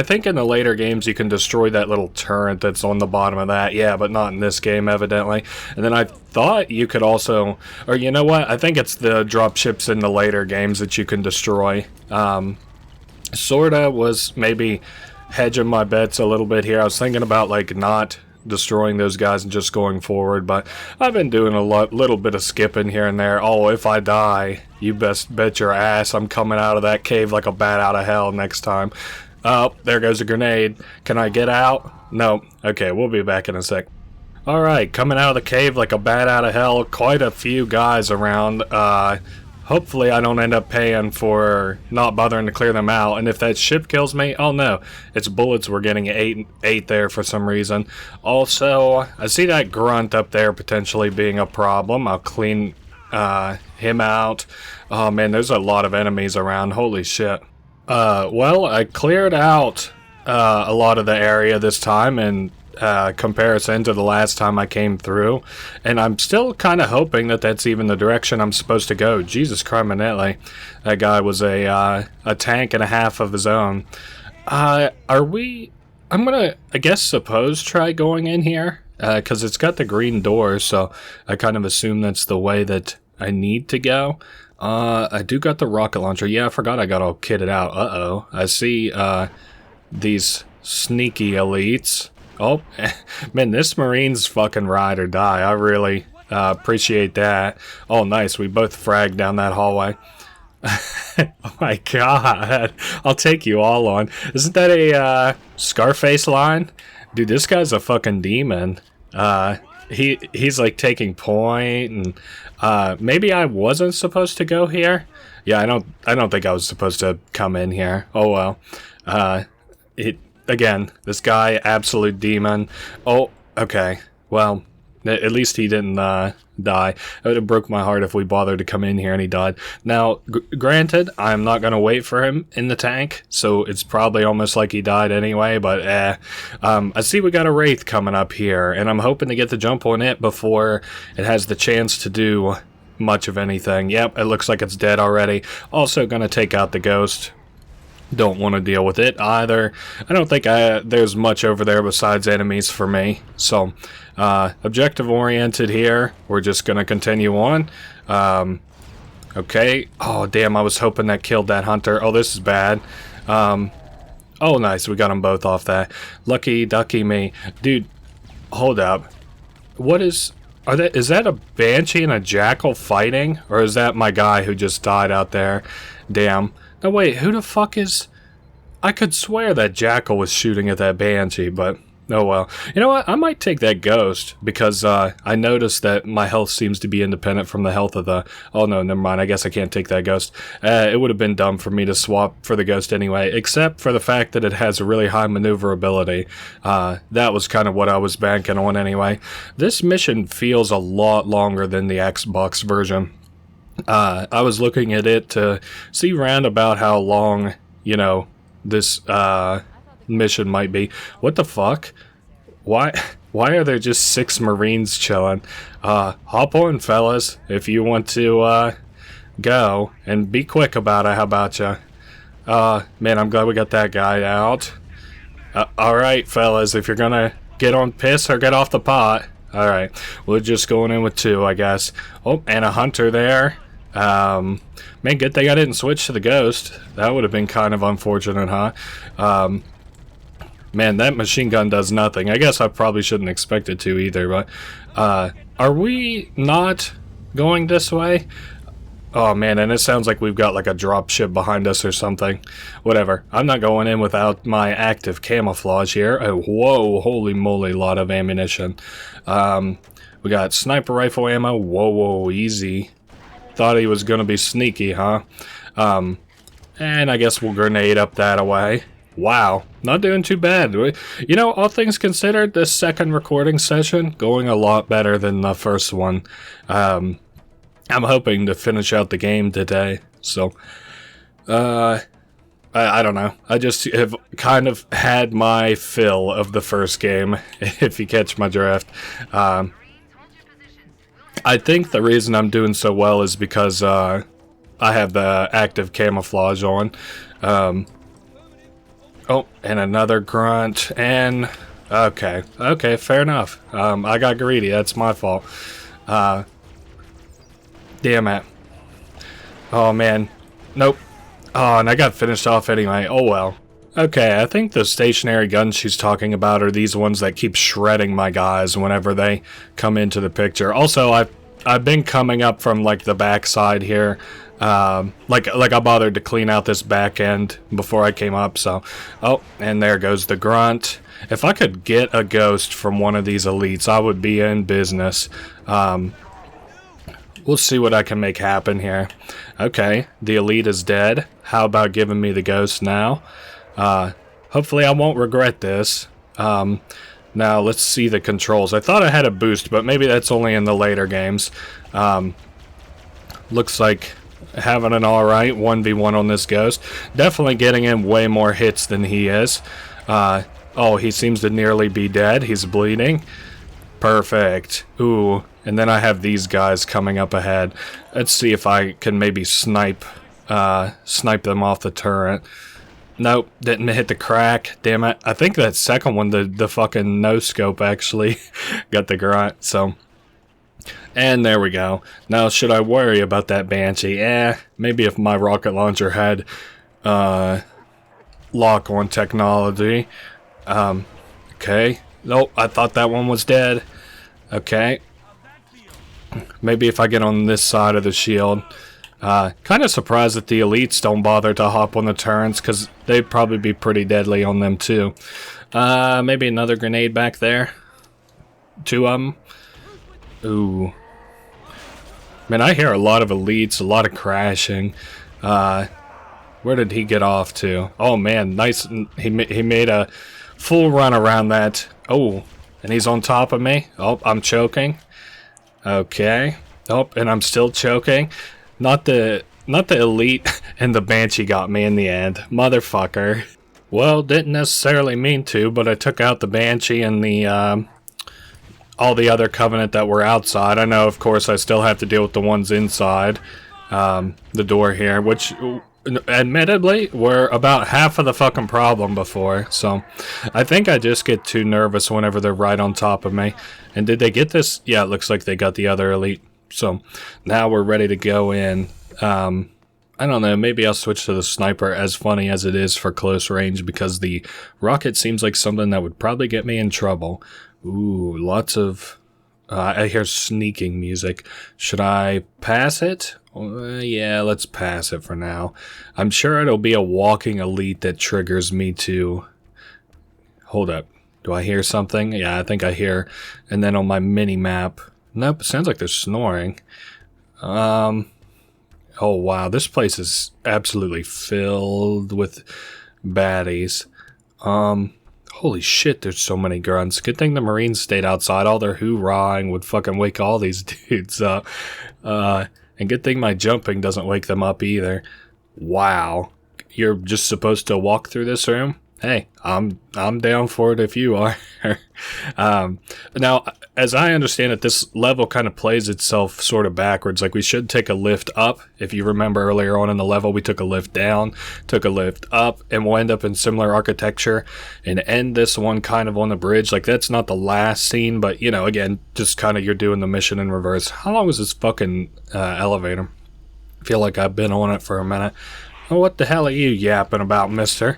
think in the later games you can destroy that little turret that's on the bottom of that, yeah, but not in this game, evidently. And then I thought you could also, or you know what, I think it's the dropships in the later games that you can destroy. Sorta was maybe hedging my bets a little bit here. I was thinking about like not destroying those guys and just going forward, but I've been doing a little bit of skipping here and there. Oh, if I die, you best bet your ass I'm coming out of that cave like a bat out of hell next time. Oh, there goes a grenade. Can I get out? No. Okay, we'll be back in a sec. Alright, coming out of the cave like a bat out of hell. Quite a few guys around. Hopefully I don't end up paying for not bothering to clear them out. And if that ship kills me, oh no. It's bullets. We're getting 8 there for some reason. Also, I see that grunt up there potentially being a problem. I'll clean him out. Oh man, there's a lot of enemies around. Holy shit. Well, I cleared out a lot of the area this time in comparison to the last time I came through, and I'm still kind of hoping that that's even the direction I'm supposed to go. Jesus Criminelli. That guy was a tank and a half of his own. I'm gonna, I guess, try going in here, because it's got the green door, so I kind of assume that's the way that I need to go. I do got the rocket launcher. Yeah, I forgot I got all kitted out. Uh-oh. I see, these sneaky elites. Oh, man, this Marine's fucking ride or die. I really, appreciate that. Oh, nice. We both fragged down that hallway. Oh my god. I'll take you all on. Isn't that a, Scarface line? Dude, this guy's a fucking demon. He's like taking point, and maybe I wasn't supposed to go here. Yeah, I don't think I was supposed to come in here. Oh well. Again, this guy, absolute demon. Oh, okay. Well, at least he didn't die. It would have broke my heart if we bothered to come in here and he died. Now, granted, I'm not going to wait for him in the tank, so it's probably almost like he died anyway, but I see we got a Wraith coming up here, and I'm hoping to get the jump on it before it has the chance to do much of anything. Yep, it looks like it's dead already. Also going to take out the ghost. Don't want to deal with it either. I don't think there's much over there besides enemies for me. So, objective oriented here. We're just going to continue on. Okay. Oh, damn. I was hoping that killed that hunter. Oh, this is bad. Oh, nice. We got them both off that. Lucky ducky me. Dude, hold up. What is... Is that a banshee and a jackal fighting? Or is that my guy who just died out there? Damn. No, wait. Who the fuck is... I could swear that jackal was shooting at that banshee, but... Oh well. You know what? I might take that ghost, because I noticed that my health seems to be independent from the health of the... Oh no, never mind. I guess I can't take that ghost. It would have been dumb for me to swap for the ghost anyway, except for the fact that it has a really high maneuverability. That was kind of what I was banking on anyway. This mission feels a lot longer than the Xbox version. I was looking at it to see round about how long, you know, this mission might be. What the fuck? Why are there just 6 Marines chilling? Hop on, fellas, if you want to go, and be quick about it. How about ya? Man, I'm glad we got that guy out. Alright, fellas, if you're gonna get on piss or get off the pot. Alright, we're just going in with 2, I guess. Oh, and a hunter there. Man, good thing I didn't switch to the ghost. That would have been kind of unfortunate, huh? Man, that machine gun does nothing. I guess I probably shouldn't expect it to either, but... are we not going this way? Oh man, and it sounds like we've got like a drop ship behind us or something. Whatever. I'm not going in without my active camouflage here. Oh, whoa, holy moly, lot of ammunition. We got sniper rifle ammo. Whoa, easy. Thought he was gonna be sneaky, huh? And I guess we'll grenade up that away. Wow, not doing too bad. You know, all things considered, this second recording session going a lot better than the first one. I'm hoping to finish out the game today, so I don't know. I just have kind of had my fill of the first game, if you catch my drift. I think the reason I'm doing so well is because I have the active camouflage on. Oh, and another grunt, and... Okay, fair enough. I got greedy, that's my fault. Damn it. Oh, man. Nope. Oh, and I got finished off anyway. Oh, well. Okay, I think the stationary guns she's talking about are these ones that keep shredding my guys whenever they come into the picture. Also, I've been coming up from, like, the backside here. Like I bothered to clean out this back end before I came up, so... Oh, and there goes the grunt. If I could get a ghost from one of these elites, I would be in business. We'll see what I can make happen here. Okay, the elite is dead. How about giving me the ghost now? Hopefully I won't regret this. Now, let's see the controls. I thought I had a boost, but maybe that's only in the later games. Looks like having an alright 1v1 on this ghost. Definitely getting in way more hits than he is. Oh, he seems to nearly be dead. He's bleeding. Perfect. Ooh, and then I have these guys coming up ahead. Let's see if I can maybe snipe them off the turret. Nope, didn't hit the crack. Damn it. I think that second one, the fucking no-scope actually got the grunt, so... And there we go. Now, should I worry about that Banshee? Maybe if my rocket launcher had lock-on technology. Okay. Nope, I thought that one was dead. Okay. Maybe if I get on this side of the shield. Kind of surprised that the elites don't bother to hop on the turrets, because they'd probably be pretty deadly on them too. Maybe another grenade back there. 2 of them. Ooh. Man, I hear a lot of elites, a lot of crashing. Where did he get off to? Oh man, nice. He made a full run around that. Oh, and he's on top of me. Oh, I'm choking. Okay. Oh, and I'm still choking. Not the elite and the Banshee got me in the end. Motherfucker. Well, didn't necessarily mean to, but I took out the Banshee and the all the other Covenant that were outside. I know, of course, I still have to deal with the ones inside the door here, which admittedly, were about half of the fucking problem before, so I think I just get too nervous whenever they're right on top of me. And did they get this? Yeah, it looks like they got the other elite. So now we're ready to go in. I don't know, maybe I'll switch to the sniper, as funny as it is for close range, because the rocket seems like something that would probably get me in trouble. Ooh, lots of... I hear sneaking music. Should I pass it? Yeah, let's pass it for now. I'm sure it'll be a walking elite that triggers me to... Hold up. Do I hear something? Yeah, I think I hear. And then on my mini-map... Nope, it sounds like they're snoring. Oh, wow. This place is absolutely filled with baddies. Holy shit, there's so many grunts. Good thing the Marines stayed outside. All their hoorahing would fucking wake all these dudes up. And good thing my jumping doesn't wake them up either. Wow. You're just supposed to walk through this room? Hey, I'm down for it if you are. Now, as I understand it, this level kind of plays itself sort of backwards. Like, we should take a lift up. If you remember earlier on in the level, we took a lift down, took a lift up, and we'll end up in similar architecture and end this one kind of on the bridge. Like, that's not the last scene, but, you know, again, just kind of you're doing the mission in reverse. How long is this fucking elevator? I feel like I've been on it for a minute. Oh, what the hell are you yapping about, mister?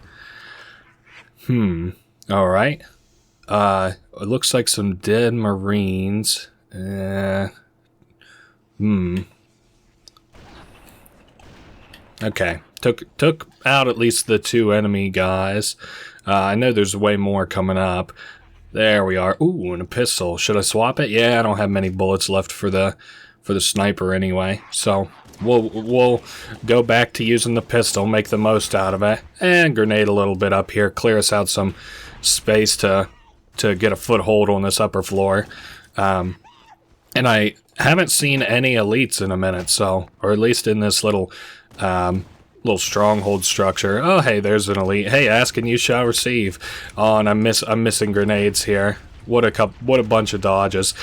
Alright. It looks like some dead Marines. Okay. Took out at least the 2 enemy guys. I know there's way more coming up. There we are. Ooh, and a pistol. Should I swap it? Yeah, I don't have many bullets left for the sniper anyway. So we'll go back to using the pistol, make the most out of it, and grenade a little bit up here, clear us out some space to get a foothold on this upper floor. And I haven't seen any elites in a minute, so, or at least in this little stronghold structure. Oh, hey, there's an elite. Hey, ask and you shall receive. Oh, and I'm missing grenades here. What a bunch of dodges.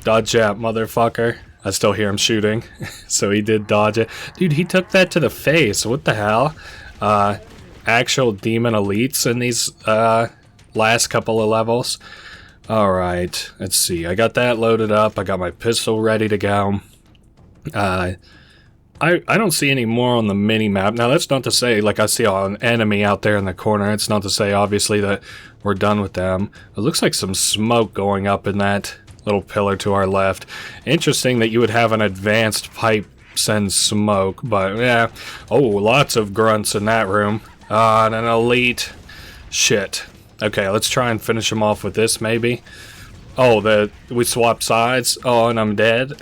Dodge that, motherfucker. I still hear him shooting, so he did dodge it. Dude, he took that to the face. What the hell? Actual demon elites in these last couple of levels. Alright, let's see. I got that loaded up. I got my pistol ready to go. I don't see any more on the mini-map. Now, that's not to say, like, I see an enemy out there in the corner. It's not to say, obviously, that we're done with them. It looks like some smoke going up in that little pillar to our left. Interesting that you would have an advanced pipe send smoke, but yeah. Oh, lots of grunts in that room. And an elite. Shit. Okay, let's try and finish him off with this, maybe. Oh, we swapped sides. Oh, and I'm dead.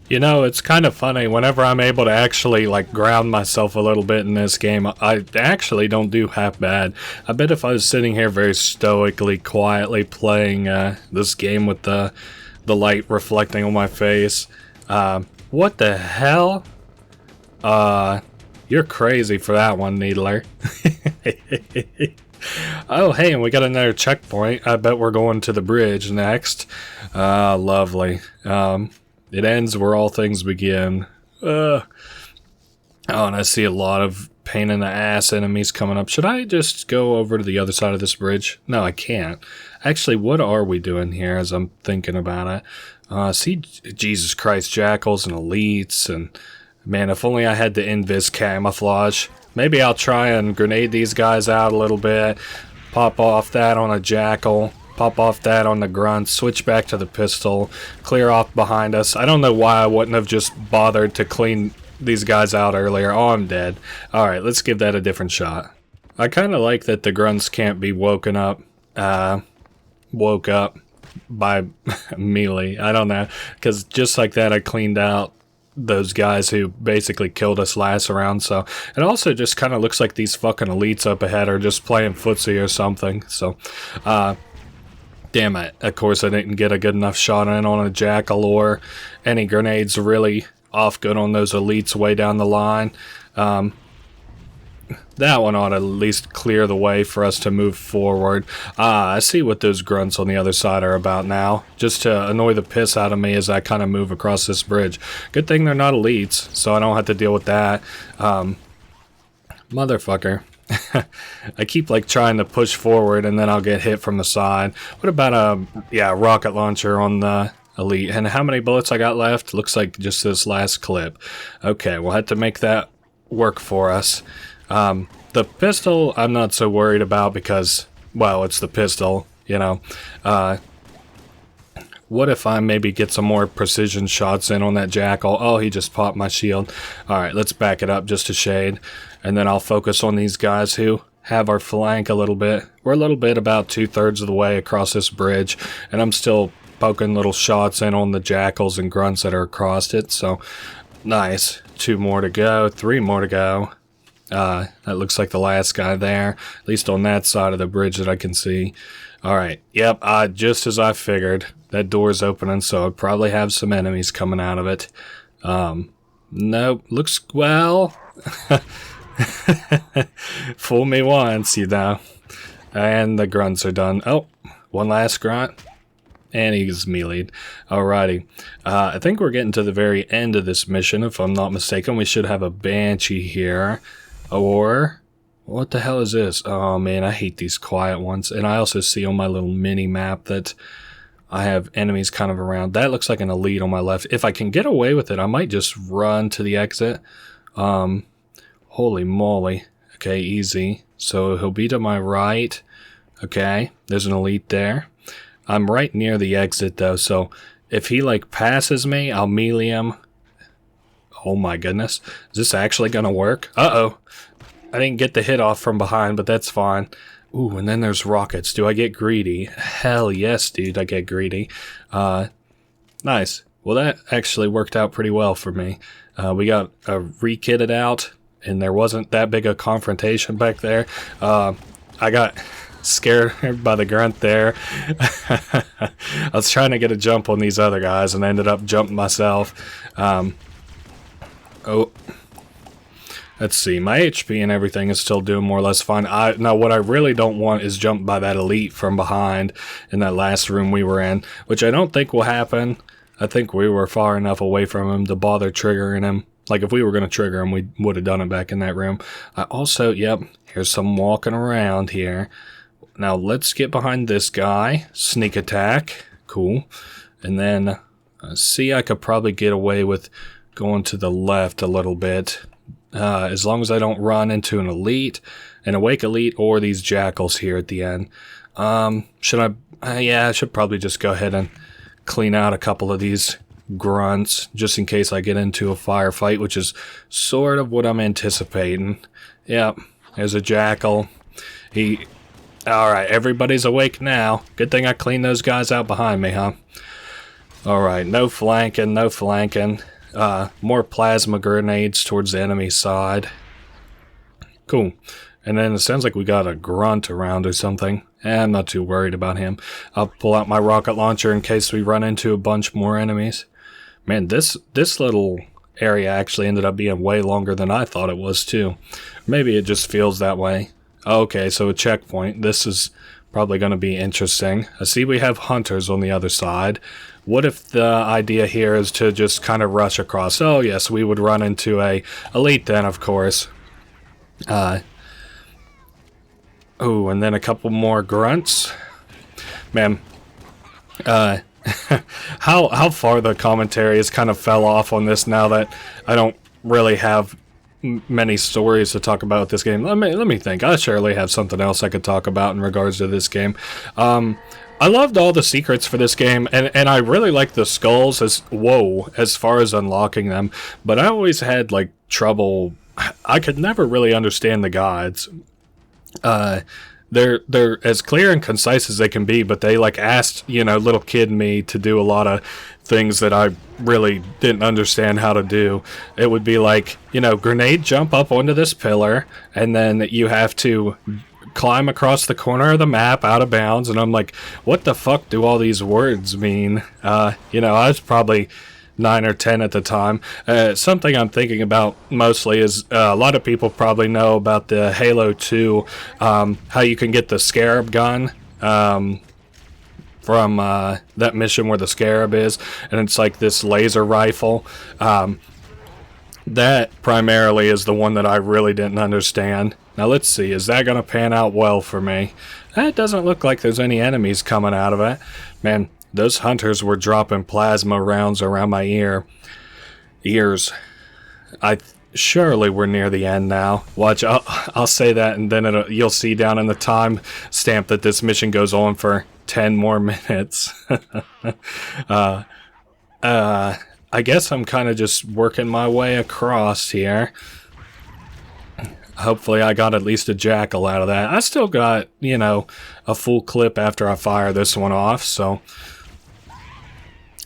You know, it's kind of funny. Whenever I'm able to actually, like, ground myself a little bit in this game, I actually don't do half bad. I bet if I was sitting here very stoically, quietly playing this game with the light reflecting on my face. What the hell? You're crazy for that one, Needler. Oh, hey, and we got another checkpoint. I bet we're going to the bridge next. Lovely. It ends where all things begin. Oh, and I see a lot of pain in the ass enemies coming up. Should I just go over to the other side of this bridge? No, I can't. Actually, what are we doing here as I'm thinking about it? See, Jesus Christ, jackals and elites, and man, if only I had the invis camouflage. Maybe I'll try and grenade these guys out a little bit, pop off that on a jackal, pop off that on the grunt, switch back to the pistol, clear off behind us. I don't know why I wouldn't have just bothered to clean these guys out earlier. Oh, I'm dead. Alright, let's give that a different shot. I kind of like that the grunts can't be woke up by melee. I don't know, because just like that I cleaned out those guys who basically killed us last round. So it also just kind of looks like these fucking elites up ahead are just playing footsie or something. So damn it, of course I didn't get a good enough shot in on a jackal or any grenades really off good on those elites way down the line. that one ought to at least clear the way for us to move forward. I see what those grunts on the other side are about now, just to annoy the piss out of me as I kind of move across this bridge. Good thing they're not elites, so I don't have to deal with that. Motherfucker. I keep like trying to push forward and then I'll get hit from the side. What about a rocket launcher on the elite? And how many bullets I got left? Looks like just this last clip. Okay, we'll have to make that work for us. The pistol I'm not so worried about because, well, it's the pistol, you know. What if I maybe get some more precision shots in on that jackal? Oh, he just popped my shield. Alright, let's back it up just a shade. And then I'll focus on these guys who have our flank a little bit. We're a little bit about 2/3 of the way across this bridge. And I'm still poking little shots in on the jackals and grunts that are across it. So, nice. 2 more to go. 3 more to go. That looks like the last guy there. At least on that side of the bridge that I can see. Alright, yep, just as I figured. That door's opening, so I'll probably have some enemies coming out of it. Nope, looks, well... Fool me once, you know. And the grunts are done. Oh, one last grunt. And he's meleeed. Alrighty. I think we're getting to the very end of this mission, if I'm not mistaken. We should have a Banshee here. Or... what the hell is this? Oh man, I hate these quiet ones. And I also see on my little mini map that I have enemies kind of around. That looks like an elite on my left. If I can get away with it, I might just run to the exit. Holy moly. Okay, easy. So he'll be to my right. Okay, there's an elite there. I'm right near the exit though, so if he like passes me, I'll melee him. Oh my goodness. Is this actually gonna work? Uh-oh. I didn't get the hit off from behind, but that's fine. Ooh, and then there's rockets. Do I get greedy? Hell yes, dude, I get greedy. Nice. Well, that actually worked out pretty well for me. We got re-kitted out, and there wasn't that big a confrontation back there. I got scared by the grunt there. I was trying to get a jump on these other guys, and I ended up jumping myself. Oh... let's see, my HP and everything is still doing more or less fine. Now, what I really don't want is jumped by that elite from behind in that last room we were in, which I don't think will happen. I think we were far enough away from him to bother triggering him. Like, if we were going to trigger him, we would have done it back in that room. I also, yep, here's some walking around here. Now, let's get behind this guy. Sneak attack. Cool. And then, see, I could probably get away with going to the left a little bit. As long as I don't run into an elite, an awake elite, or these jackals here at the end. Should I? Yeah, I should probably just go ahead and clean out a couple of these grunts, just in case I get into a firefight, which is sort of what I'm anticipating. Yep, there's a jackal. Alright, everybody's awake now. Good thing I cleaned those guys out behind me, huh? Alright, no flanking, no flanking. More plasma grenades towards the enemy side. Cool. And then it sounds like we got a grunt around or something. I'm not too worried about him. I'll pull out my rocket launcher in case we run into a bunch more enemies. Man, this little area actually ended up being way longer than I thought it was too. Maybe it just feels that way. Okay, so a checkpoint. This is probably going to be interesting. I see we have hunters on the other side. What if the idea here is to just kind of rush across? Oh yes, we would run into a elite then, of course. Oh, and then a couple more grunts. Man, how far the commentary has kind of fell off on this now that I don't really have many stories to talk about with this game. Let me think. I surely have something else I could talk about in regards to this game. I loved all the secrets for this game, and I really like the skulls as far as unlocking them, but I always had like trouble. I could never really understand the guides. They're as clear and concise as they can be, but they like asked, little kid me to do a lot of things that I really didn't understand how to do. It would be like, grenade jump up onto this pillar, and then you have to climb across the corner of the map out of bounds, and I'm like, what the fuck do all these words mean? I was probably 9 or 10 at the time. Something I'm thinking about mostly is a lot of people probably know about the Halo 2, how you can get the Scarab gun from that mission where the Scarab is, and it's like this laser rifle. That primarily is the one that I really didn't understand. Now let's see, is that going to pan out well for me? It doesn't look like there's any enemies coming out of it. Man, those hunters were dropping plasma rounds around my ears. Surely we're near the end now. Watch, I'll say that, and then you'll see down in the time stamp that this mission goes on for 10 more minutes. I guess I'm kind of just working my way across here. Hopefully I got at least a jackal out of that. I still got, you know, a full clip after I fire this one off, so...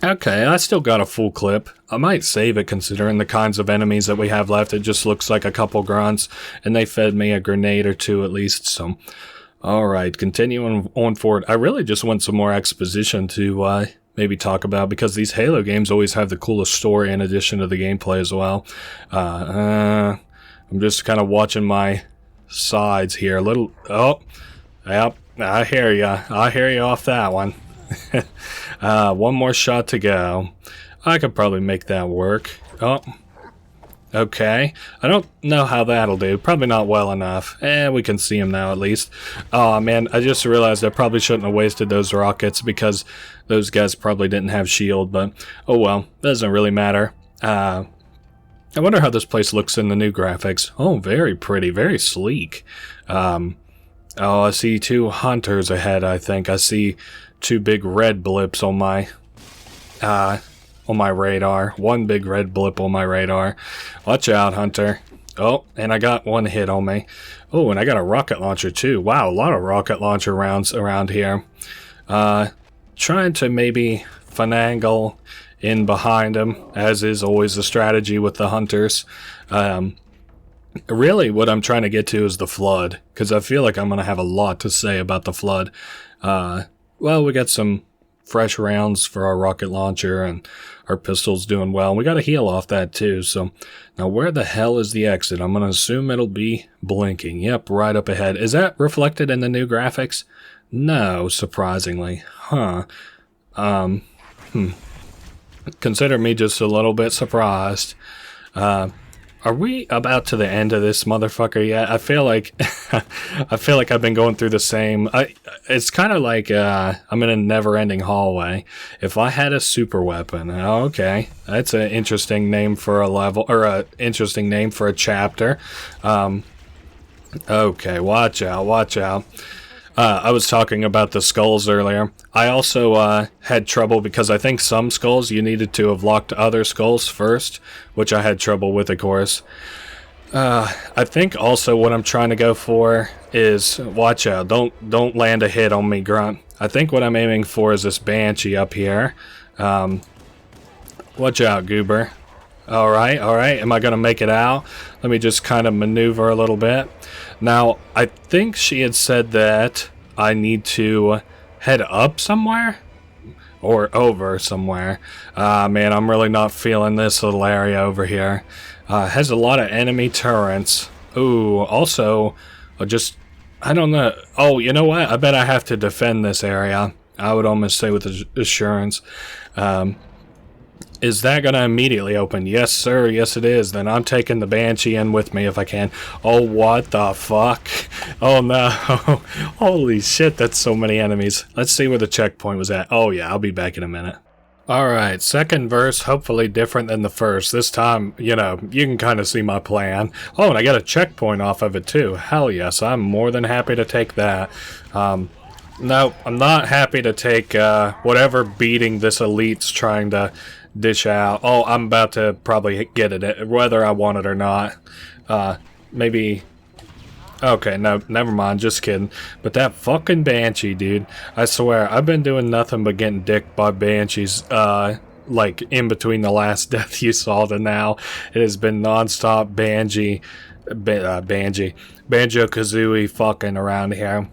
Okay, I still got a full clip. I might save it considering the kinds of enemies that we have left. It just looks like a couple grunts, and they fed me a grenade or two at least, so... Alright, continuing on forward. I really just want some more exposition to maybe talk about, because these Halo games always have the coolest story in addition to the gameplay as well. I'm just kind of watching my sides here a little. Oh, yep, I hear ya. I hear you off that one. One more shot to go. I could probably make that work. Oh, okay. I don't know how that'll do. Probably not well enough. We can see him now at least. Oh man, I just realized I probably shouldn't have wasted those rockets because those guys probably didn't have shield, but oh well, doesn't really matter. I wonder how this place looks in the new graphics. Oh, very pretty, very sleek. Oh, I see 2 hunters ahead, I think. I see 2 big red blips on my radar. 1 big red blip on my radar. Watch out, hunter. Oh, and I got 1 hit on me. Oh, and I got a rocket launcher too. Wow, a lot of rocket launcher rounds around here. Trying to maybe finagle in behind him, as is always the strategy with the hunters. Really, what I'm trying to get to is the flood, because I feel like I'm going to have a lot to say about the flood. Well, we got some fresh rounds for our rocket launcher, and our pistol's doing well. We got a heal off that too, so now where the hell is the exit? I'm going to assume it'll be blinking. Yep, right up ahead. Is that reflected in the new graphics? No, surprisingly. Huh. Consider me just a little bit surprised. Are we about to the end of this motherfucker yet? I feel like I've been going through the same. It's kind of like I'm in a never-ending hallway. If I had a super weapon, okay, that's an interesting name for a level, or a interesting name for a chapter. Okay, watch out, watch out. I was talking about the skulls earlier. I also had trouble because I think some skulls you needed to have locked other skulls first, which I had trouble with, of course. I think also what I'm trying to go for is, watch out, don't land a hit on me, grunt. I think what I'm aiming for is this banshee up here. Watch out, goober. Alright, am I going to make it out? Let me just kind of maneuver a little bit. Now, I think she had said that I need to head up somewhere? Or over somewhere. Man, I'm really not feeling this little area over here. Has a lot of enemy turrets. Ooh, also, I don't know. Oh, you know what? I bet I have to defend this area. I would almost say with assurance. Is that going to immediately open? Yes, sir. Yes, it is. Then I'm taking the Banshee in with me if I can. Oh, what the fuck? Oh, no. Holy shit, that's so many enemies. Let's see where the checkpoint was at. Oh, yeah, I'll be back in a minute. Alright, second verse, hopefully different than the first. This time, you know, you can kind of see my plan. Oh, and I got a checkpoint off of it, too. Hell yes, I'm more than happy to take that. No, I'm not happy to take whatever beating this elite's trying to dish out. Oh, I'm about to probably get it, whether I want it or not. Maybe... Okay, no, never mind, just kidding. But that fucking Banshee, dude, I swear, I've been doing nothing but getting dicked by Banshees, like, in between the last death you saw to now. It has been non-stop Banjo-Kazooie fucking around here.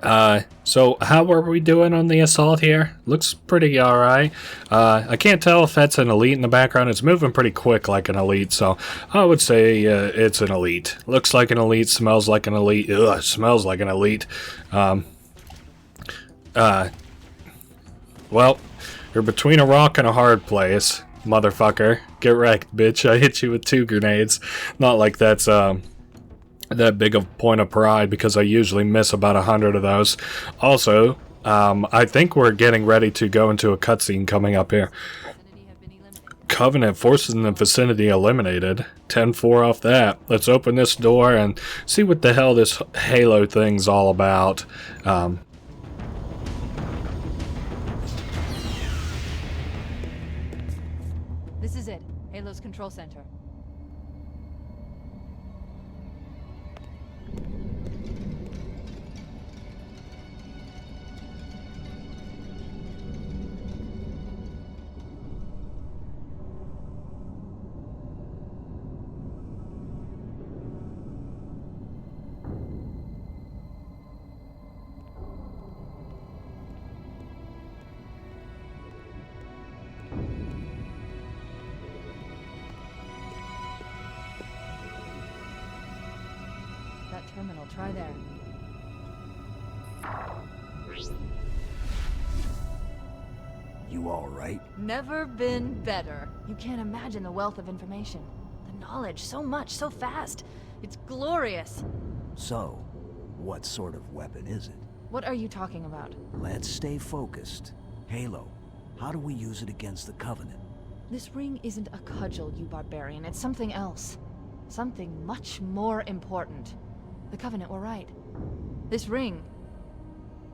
So how are we doing on the assault here? Looks pretty alright. I can't tell if that's an elite in the background. It's moving pretty quick like an elite, so I would say it's an elite. Looks like an elite, smells like an elite. Ugh, smells like an elite. Well, you're between a rock and a hard place, motherfucker. Get wrecked, bitch. I hit you with 2 grenades. Not like that's, that big of a point of pride, because I usually miss about 100 of those. Also, I think we're getting ready to go into a cutscene coming up here. Covenant forces in the vicinity eliminated. 10-4 off that. Let's open this door and see what the hell this Halo thing's all about. This is it. Halo's control center. Terminal, try there. You all right? Never been better. You can't imagine the wealth of information. The knowledge, so much, so fast. It's glorious. So, what sort of weapon is it? What are you talking about? Let's stay focused. Halo, how do we use it against the Covenant? This ring isn't a cudgel, you barbarian. It's something else. Something much more important. The Covenant were right. This ring,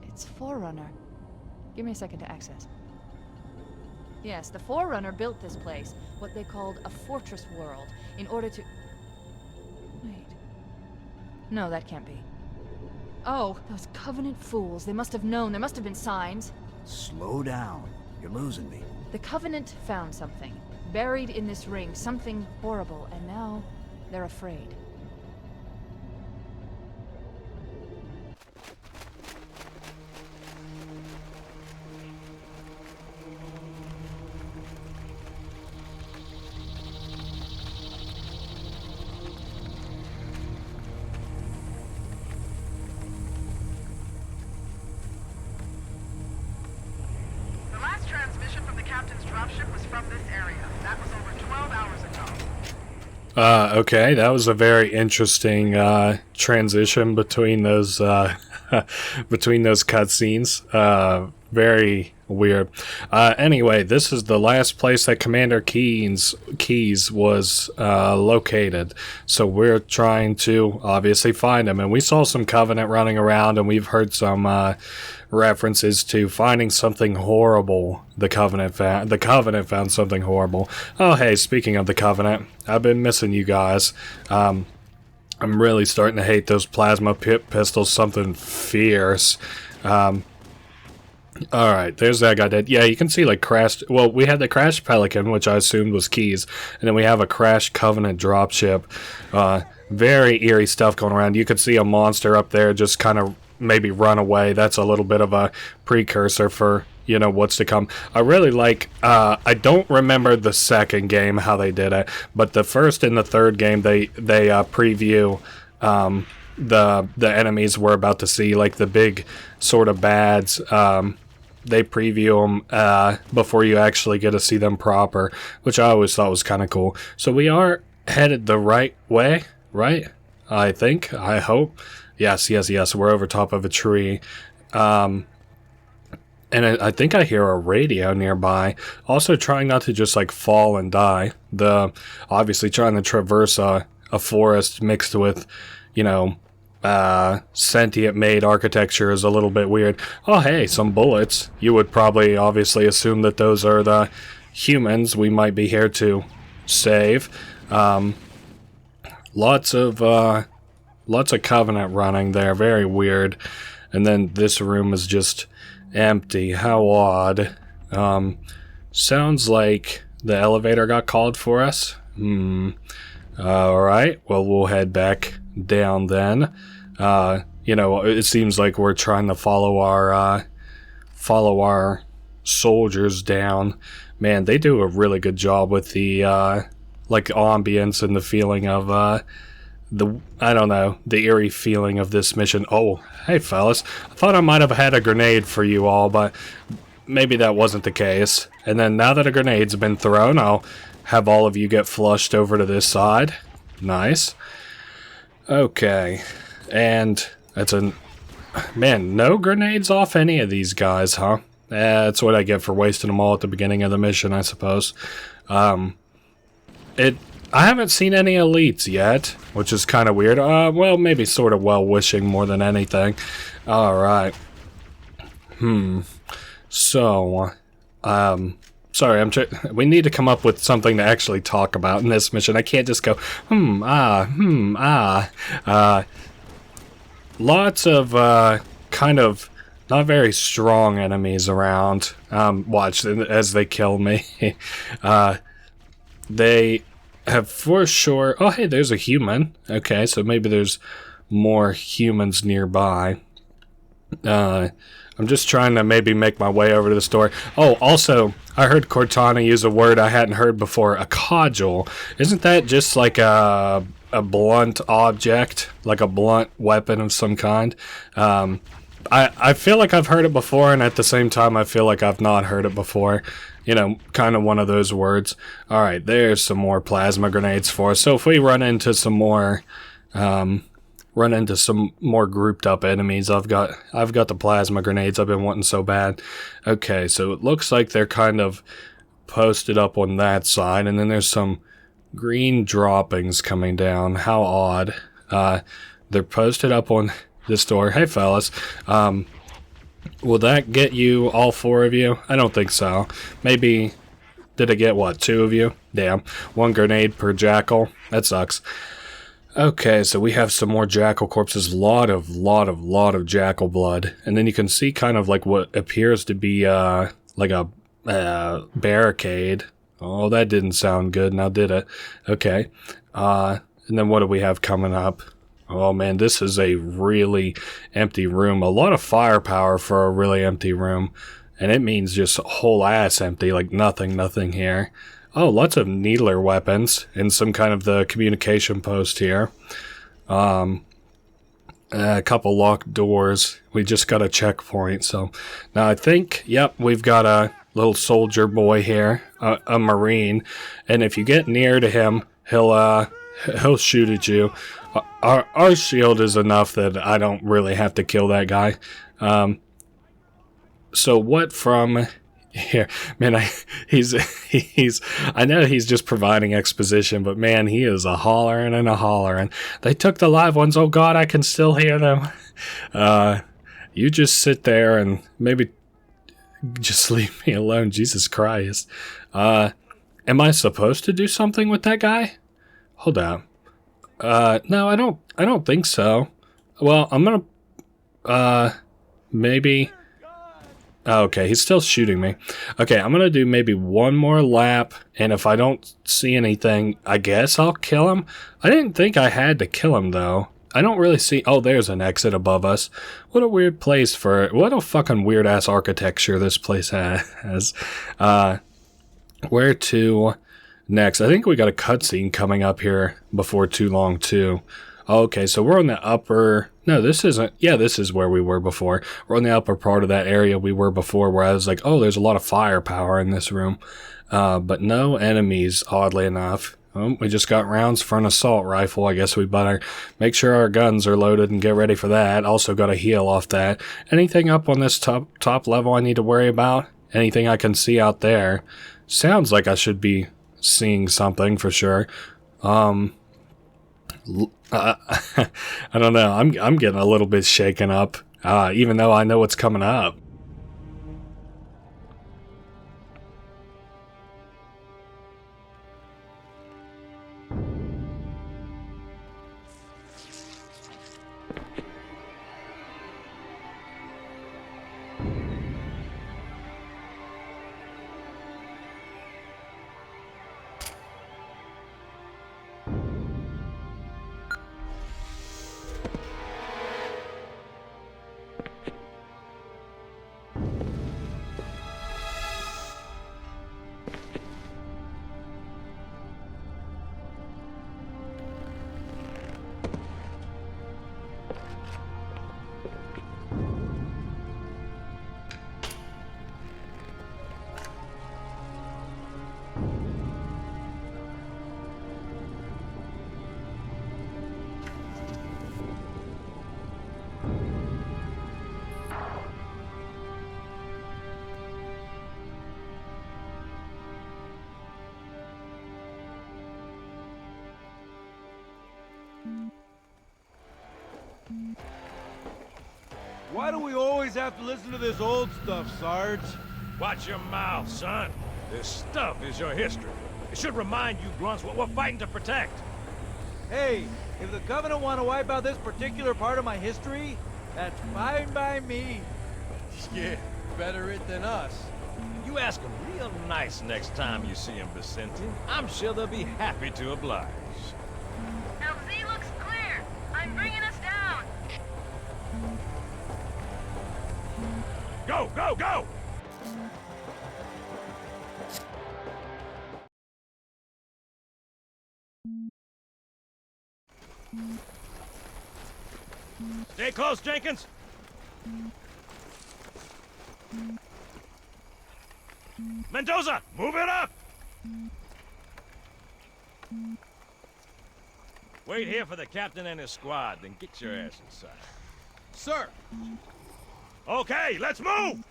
it's Forerunner. Give me a second to access. Yes, the Forerunner built this place, what they called a fortress world, in order to... Wait. No, that can't be. Oh, those Covenant fools. They must have known. There must have been signs. Slow down. You're losing me. The Covenant found something. Buried in this ring. Something horrible. And now, they're afraid. Transmission from the captain's dropship was from this area. That was over 12 hours ago. Okay, that was a very interesting transition between those between those cutscenes. Very weird. Anyway, this is the last place that Commander Keyes was located. So we're trying to obviously find him, and we saw some Covenant running around, and we've heard some references to finding something horrible. The Covenant found something horrible. Oh, hey, speaking of the Covenant, I've been missing you guys. I'm really starting to hate those plasma pistols. Something fierce. Alright, there's that guy dead. Yeah, you can see like crashed... Well, we had the crashed Pelican, which I assumed was Keyes. And then we have a crashed Covenant dropship. Very eerie stuff going around. You could see a monster up there just kind of maybe run away. That's a little bit of a precursor for, you know, what's to come. I really like... I don't remember the second game, how they did it. But the first and the third game, they preview... the enemies we're about to see, like the big sort of bads. They preview them before you actually get to see them proper, which I always thought was kind of cool. So we are headed the right way, right? I think, I hope. Yes, we're over top of a tree. And I think I hear a radio nearby. Also trying not to just like fall and die. Obviously trying to traverse a forest mixed with, you know, sentient made architecture is a little bit weird. Oh, hey, some bullets. You would probably obviously assume that those are the humans we might be here to save. Lots of Covenant running there. Very weird. And then this room is just empty. How odd. Sounds like the elevator got called for us. Alright, well, we'll head back down then. you know, it seems like we're trying to follow our soldiers down. Man, they do a really good job with the like ambience and the feeling of I don't know, the eerie feeling of this mission. Oh, hey fellas, I thought I might have had a grenade for you all, but maybe that wasn't the case. And then now that a grenade's been thrown, I'll have all of you get flushed over to this side. Nice. Okay, and that's a... Man, no grenades off any of these guys, huh? That's what I get for wasting them all at the beginning of the mission, I suppose. I haven't seen any elites yet, which is kind of weird. Well, maybe sort of well-wishing more than anything. Alright. So, sorry, we need to come up with something to actually talk about in this mission. I can't just go, lots of, kind of not very strong enemies around. Watch as they kill me. They have for sure... Oh, hey, there's a human. Okay, so maybe there's more humans nearby. I'm just trying to maybe make my way over to the store. Oh, also, I heard Cortana use a word I hadn't heard before, a cudgel. Isn't that just like a blunt object? Like a blunt weapon of some kind? I feel like I've heard it before, and at the same time, I feel like I've not heard it before. You know, kind of one of those words. Alright, there's some more plasma grenades for us. So if we run into some more grouped up enemies, I've got the plasma grenades I've been wanting so bad. Okay, so it looks like they're kind of posted up on that side, and then there's some green droppings coming down. How odd. They're posted up on this door. Hey fellas, will that get you, all 4 of you? I don't think so. Maybe, did it get, what, 2 of you? Damn. 1 grenade per jackal. That sucks. Okay, so we have some more jackal corpses. Lot of jackal blood. And then you can see kind of like what appears to be, like a barricade. Oh, that didn't sound good, now did it? Okay. And then what do we have coming up? Oh man, this is a really empty room. A lot of firepower for a really empty room. And it means just whole ass empty, like nothing here. Oh, lots of needler weapons and some kind of the communication post here. A couple locked doors. We just got a checkpoint, so... Now I think, yep, we've got a little soldier boy here, a marine. And if you get near to him, he'll shoot at you. Our shield is enough that I don't really have to kill that guy. So what from here? Man, I know he's just providing exposition, but man, he is a hollering and a hollering. They took the live ones. Oh God, I can still hear them. You just sit there and maybe just leave me alone. Jesus Christ. Am I supposed to do something with that guy? Hold up. No, I don't think so. Well, I'm gonna, maybe... Oh, okay, he's still shooting me. Okay, I'm gonna do maybe 1 more lap, and if I don't see anything, I guess I'll kill him. I didn't think I had to kill him, though. I don't really see... Oh, there's an exit above us. What a weird place for... What a fucking weird-ass architecture this place has. Where to... Next, I think we got a cutscene coming up here before too long, too. Okay, so we're on the upper... No, this isn't... Yeah, this is where we were before. We're on the upper part of that area we were before, where I was like, oh, there's a lot of firepower in this room. But no enemies, oddly enough. Oh, we just got rounds for an assault rifle. I guess we better make sure our guns are loaded and get ready for that. Also got a heal off that. Anything up on this top level I need to worry about? Anything I can see out there? Sounds like I should be... seeing something for sure. I don't know. I'm getting a little bit shaken up, even though I know what's coming up. Why do we always have to listen to this old stuff, Sarge? Watch your mouth, son. This stuff is your history. It should remind you grunts what we're fighting to protect. Hey, if the Covenant want to wipe out this particular part of my history, that's fine by me. Yeah, better it than us. You ask them real nice next time you see them, Vicente. I'm sure they'll be happy to oblige. LZ looks clear. I'm bringing us down. Go, go, go! Stay close, Jenkins! Mendoza, move it up! Wait here for the captain and his squad, then get your ass inside. Sir! Okay, let's move!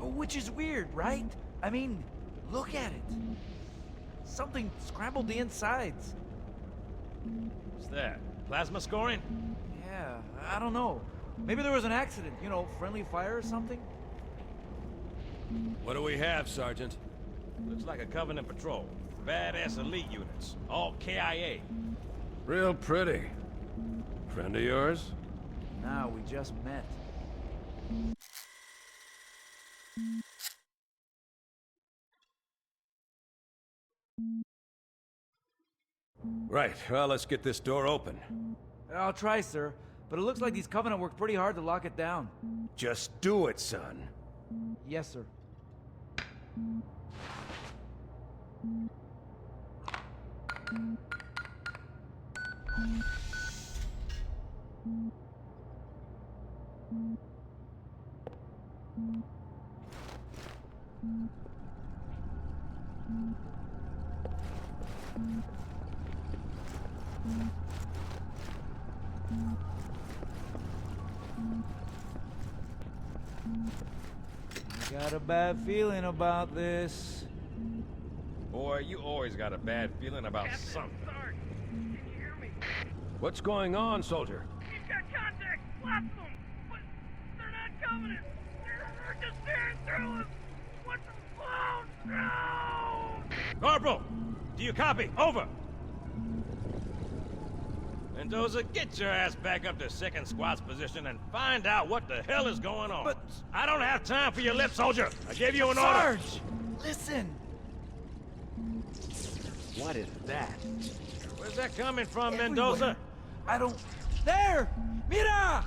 Which is weird, right? I mean, look at it. Something scrambled the insides. What's that? Plasma scoring? Yeah, I don't know. Maybe there was an accident, you know, friendly fire or something? What do we have, Sergeant? Looks like a Covenant patrol. Badass elite units. All KIA. Real pretty. Friend of yours? Nah, we just met. Right, well, let's get this door open. I'll try, sir. But it looks like these Covenant worked pretty hard to lock it down. Just do it, son. Yes, sir. I got a bad feeling about this. Boy, you always got a bad feeling about something. Sarge, can you hear me? What's going on, soldier? He's got contact. Lots of them. But they're not Covenant. They're just staring through us. What the? Oh, no! Corporal, do you copy? Over. Mendoza, get your ass back up to second squad's position and find out what the hell is going on. But I don't have time for your lip, soldier. I gave you an order. Sarge, listen. What is that? Where's that coming from, Everywhere. Mendoza? I don't... There! Mira!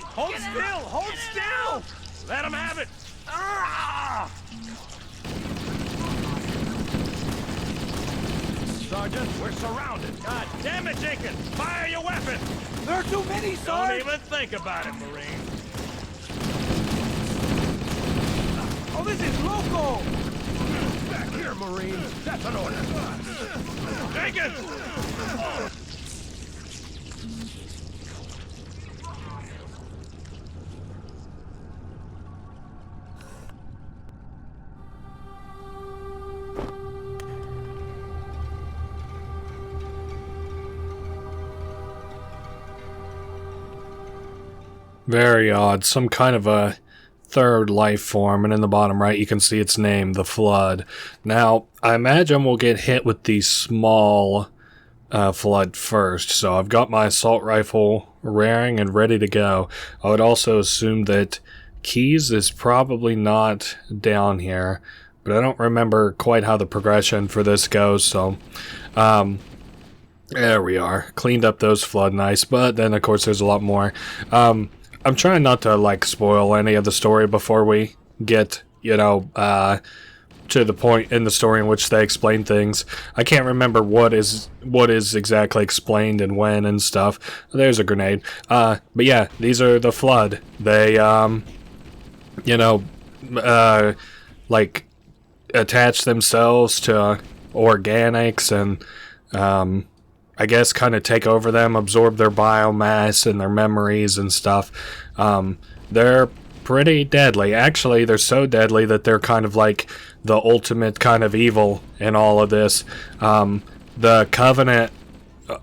Hold still! Hold still! Let him have it! Sergeant, we're surrounded. God damn it, Jenkins! Fire your weapon! There are too many, Don't Sarge! even think about it, Marine. Oh, this is local! Back here, Marine. That's an order. Jenkins! Very odd. Some kind of a third life form, and in the bottom right you can see its name, the Flood. Now, I imagine we'll get hit with the small Flood first, so I've got my assault rifle raring and ready to go. I would also assume that Keys is probably not down here, but I don't remember quite how the progression for this goes, so there we are. Cleaned up those Flood nice, but then of course there's a lot more. I'm trying not to, like, spoil any of the story before we get, you know, to the point in the story in which they explain things. I can't remember what is exactly explained and when and stuff. There's a grenade. But yeah, these are the Flood. They, you know, like, attach themselves to organics and, I guess, kind of take over them, absorb their biomass and their memories and stuff. They're pretty deadly. Actually, they're so deadly that they're kind of like the ultimate kind of evil in all of this. The Covenant...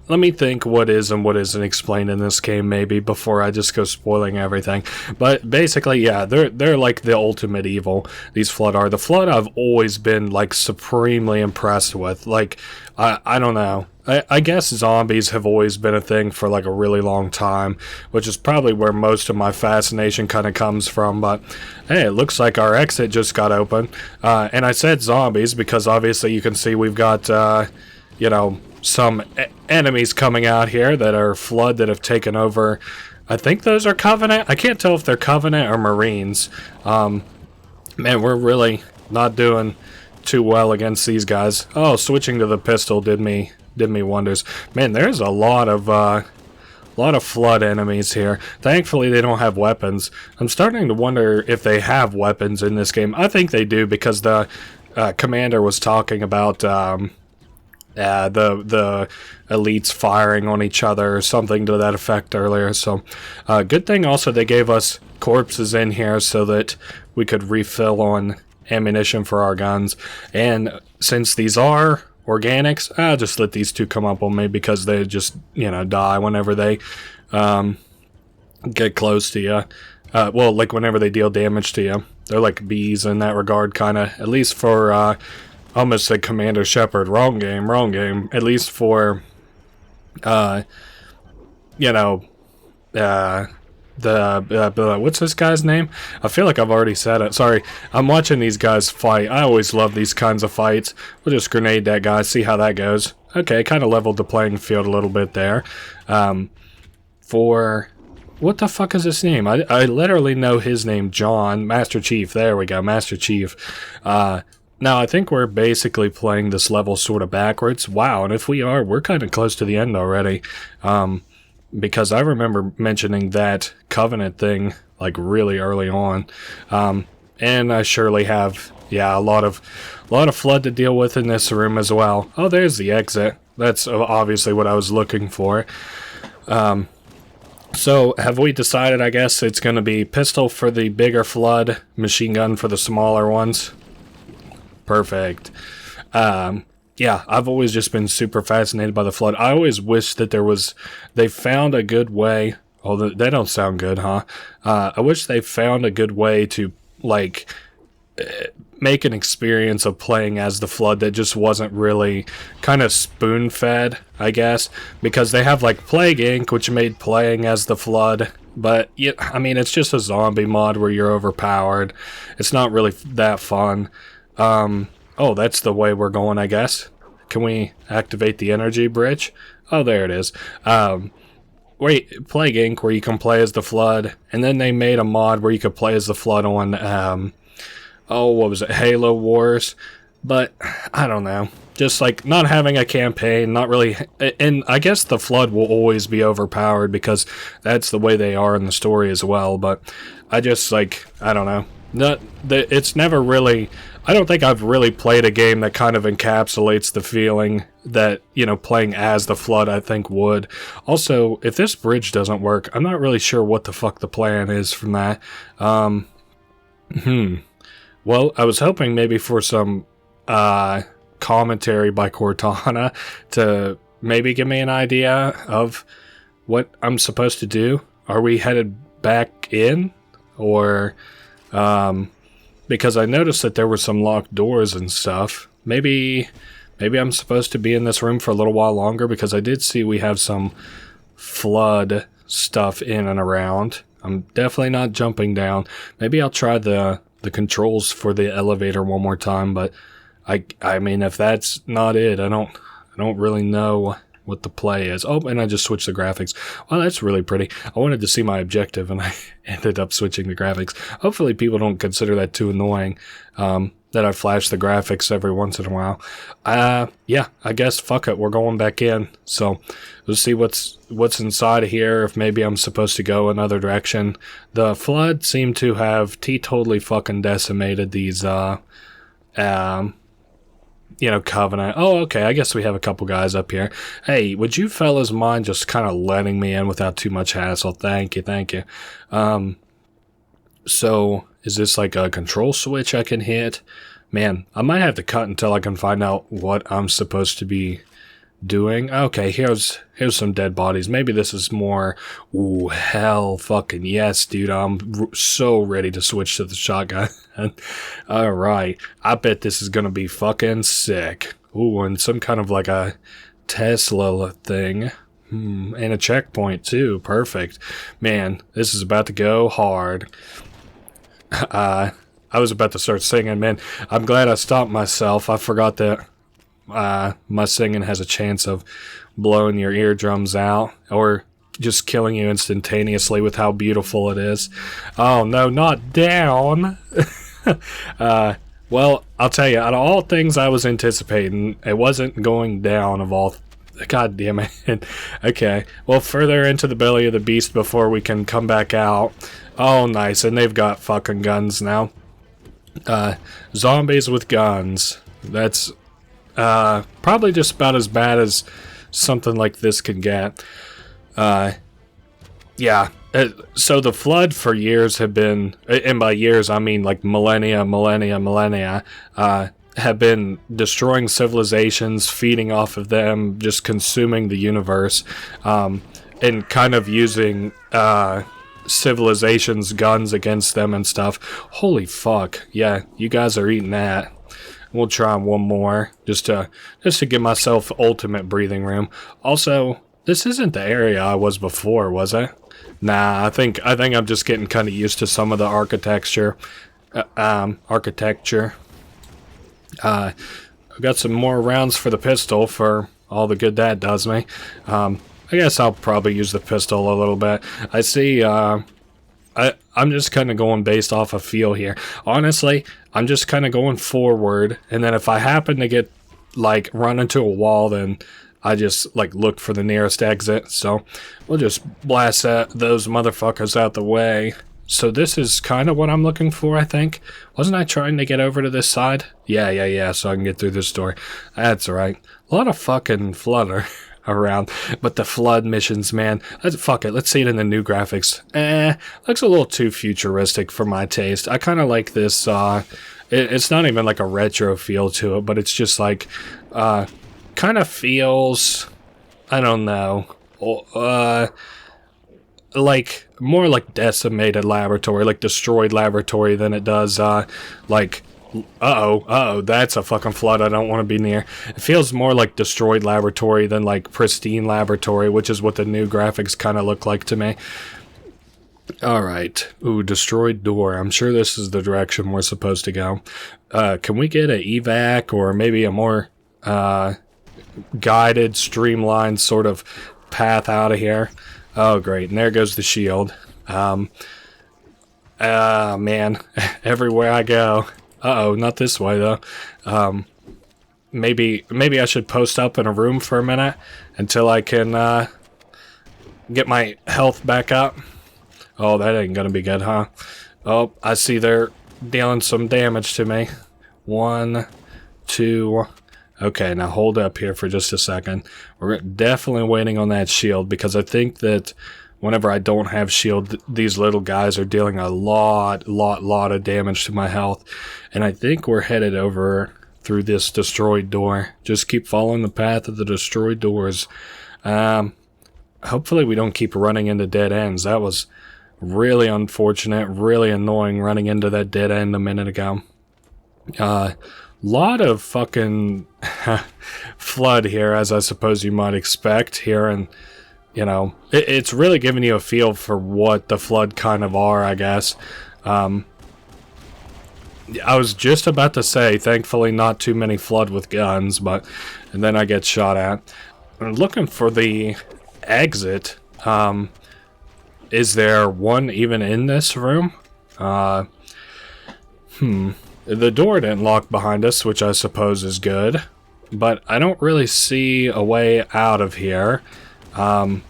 let me think what is and what isn't explained in this game, maybe, before I just go spoiling everything. But basically, yeah, they're like the ultimate evil, these Flood are. The Flood I've always been, like, supremely impressed with. Like, I don't know. I guess zombies have always been a thing for, like, a really long time, which is probably where most of my fascination kind of comes from. But, hey, it looks like our exit just got open. And I said zombies because, obviously, you can see we've got, you know, some enemies coming out here that are Flood that have taken over. I think those are Covenant. I can't tell if they're Covenant or Marines. Man, we're really not doing too well against these guys. Oh, switching to the pistol did me wonders. Man, there's a lot of Flood enemies here. Thankfully, they don't have weapons. I'm starting to wonder if they have weapons in this game. I think they do because the commander was talking about the elites firing on each other or something to that effect earlier. So, good thing also they gave us corpses in here so that we could refill on ammunition for our guns. And since these are organics, I'll just let these two come up on me because they just, you know, die whenever they get close to you. Well, like whenever they deal damage to you. They're like bees in that regard, kind of. At least for... almost said Commander Shepard. Wrong game. At least for, you know, what's this guy's name? I feel like I've already said it. Sorry, I'm watching these guys fight. I always love these kinds of fights. We'll just grenade that guy, see how that goes. Okay, kind of leveled the playing field a little bit there. For... what the fuck is his name? I literally know his name, John. Master Chief. There we go, Master Chief. Now, I think we're basically playing this level sort of backwards. Wow, and if we are, we're kind of close to the end already. Because I remember mentioning that Covenant thing, like, really early on. And I surely have, yeah, a lot of Flood to deal with in this room as well. Oh, there's the exit. That's obviously what I was looking for. So, have we decided, I guess, it's going to be pistol for the bigger Flood, machine gun for the smaller ones? Perfect. Yeah, I've always just been super fascinated by the Flood. I always wish that they found a good way. Oh, they don't sound good, huh? I wish they found a good way to, like, make an experience of playing as the Flood that just wasn't really kind of spoon-fed, I guess. Because they have, like, Plague Inc., which made playing as the Flood. But, yeah, I mean, it's just a zombie mod where you're overpowered. It's not really that fun. Oh, that's the way we're going, I guess. Can we activate the energy bridge? Oh, there it is. Wait, Plague Inc., where you can play as the Flood, and then they made a mod where you could play as the Flood on, oh, what was it, Halo Wars? But, I don't know. Just, like, not having a campaign, not really... And I guess the Flood will always be overpowered, because that's the way they are in the story as well, but I just, like, I don't know. It's never really... I don't think I've really played a game that kind of encapsulates the feeling that, you know, playing as the Flood I think would. Also, if this bridge doesn't work, I'm not really sure what the fuck the plan is from that. Well, I was hoping maybe for some commentary by Cortana to maybe give me an idea of what I'm supposed to do. Are we headed back in? Or... because I noticed that there were some locked doors and stuff. Maybe I'm supposed to be in this room for a little while longer, because I did see we have some Flood stuff in and around. I'm definitely not jumping down. Maybe I'll try the controls for the elevator one more time, but I mean, if that's not it, I don't really know what the play is. Oh, and I just switched the graphics. Well, that's really pretty. I wanted to see my objective, and I ended up switching the graphics. Hopefully people don't consider that too annoying, that I flash the graphics every once in a while. Yeah, I guess, fuck it, we're going back in. So, let's see what's inside of here, if maybe I'm supposed to go another direction. The Flood seem to have teetotally fucking decimated these, you know, Covenant. Oh, okay, I guess we have a couple guys up here. Hey, would you fellas mind just kind of letting me in without too much hassle? Thank you, thank you. So, is this like a control switch I can hit? Man, I might have to cut until I can find out what I'm supposed to be doing. Okay, here's some dead bodies. Maybe this is more... Ooh, hell fucking yes, dude. I'm so ready to switch to the shotgun. Alright, I bet this is gonna be fucking sick. Ooh, and some kind of like a Tesla thing. And a checkpoint too. Perfect. Man, this is about to go hard. I was about to start singing, man. I'm glad I stopped myself. I forgot that my singing has a chance of blowing your eardrums out or just killing you instantaneously with how beautiful it is. Oh no, not down. Well, I'll tell you, out of all things I was anticipating, it wasn't going down of all. God damn it. Okay, well, further into the belly of the beast before we can come back out. Oh, nice, and they've got fucking guns now. Zombies with guns. That's probably just about as bad as something like this can get. Yeah. So the Flood for years have been, and by years I mean like millennia, have been destroying civilizations, feeding off of them, just consuming the universe, and kind of using civilizations' guns against them and stuff. Holy fuck. Yeah, you guys are eating that. We'll try one more, just to give myself ultimate breathing room. Also, this isn't the area I was before, was it? Nah, I think I'm just getting kind of used to some of the architecture. I've got some more rounds for the pistol for all the good that does me. I guess I'll probably use the pistol a little bit. I see, I'm just kind of going based off of feel here. Honestly, I'm just kind of going forward, and then if I happen to get, like, run into a wall, then I just, like, look for the nearest exit. So we'll just blast those motherfuckers out the way. So this is kind of what I'm looking for, I think. Wasn't I trying to get over to this side? Yeah, so I can get through this door. That's right. A lot of fucking flutter around. But the Flood missions, man. Fuck it. Let's see it in the new graphics. Looks a little too futuristic for my taste. I kind of like this, it's not even like a retro feel to it, but it's just like, kind of feels, I don't know, like more like decimated laboratory, like destroyed laboratory than it does like that's a fucking Flood I don't want to be near. It feels more like destroyed laboratory than like pristine laboratory, which is what the new graphics kind of look like to me. Alright. Ooh, destroyed door. I'm sure this is the direction we're supposed to go. Can we get an evac or maybe a more guided, streamlined sort of path out of here? Oh, great. And there goes the shield. Man. Everywhere I go. Uh-oh, not this way, though. Maybe I should post up in a room for a minute until I can get my health back up. Oh, that ain't gonna be good, huh? Oh, I see they're dealing some damage to me. 1, 2... Okay, now hold up here for just a second. We're definitely waiting on that shield, because I think that whenever I don't have shield, these little guys are dealing a lot of damage to my health. And I think we're headed over through this destroyed door. Just keep following the path of the destroyed doors. Hopefully we don't keep running into dead ends. That was really unfortunate, really annoying running into that dead end a minute ago. Lot of fucking Flood here, as I suppose you might expect here, and you know, it's really giving you a feel for what the Flood kind of are, I guess. I was just about to say, thankfully not too many Flood with guns, and then I get shot at. I'm looking for the exit. Is there one even in this room? The door didn't lock behind us, which I suppose is good. But I don't really see a way out of here. I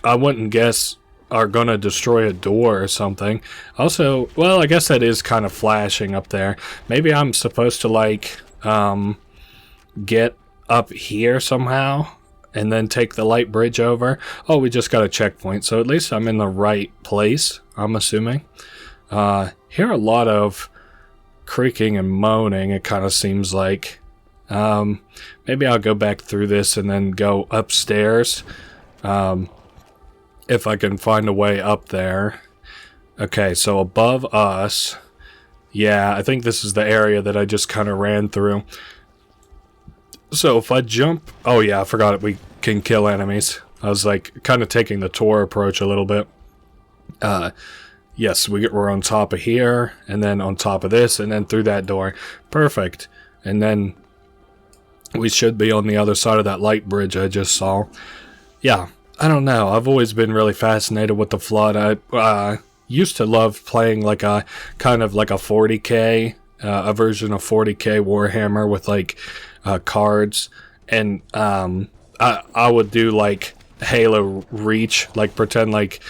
wouldn't guess are gonna destroy a door or something. Also, well, I guess that is kind of flashing up there. Maybe I'm supposed to, like, get up here somehow and then take the light bridge over. Oh, we just got a checkpoint, so at least I'm in the right place, I'm assuming. Hear a lot of creaking and moaning, it kind of seems like. Maybe I'll go back through this and then go upstairs. If I can find a way up there. Okay, so above us. Yeah, I think this is the area that I just kind of ran through. So if I jump... Oh yeah, I forgot it. We can kill enemies. I was like kind of taking the Tor approach a little bit. Yes, we're on top of here, and then on top of this, and then through that door. Perfect. And then we should be on the other side of that light bridge I just saw. Yeah. I don't know. I've always been really fascinated with the Flood. I used to love playing like a kind of like a 40k, a version of 40k Warhammer with like cards, and I would do like Halo Reach, like pretend like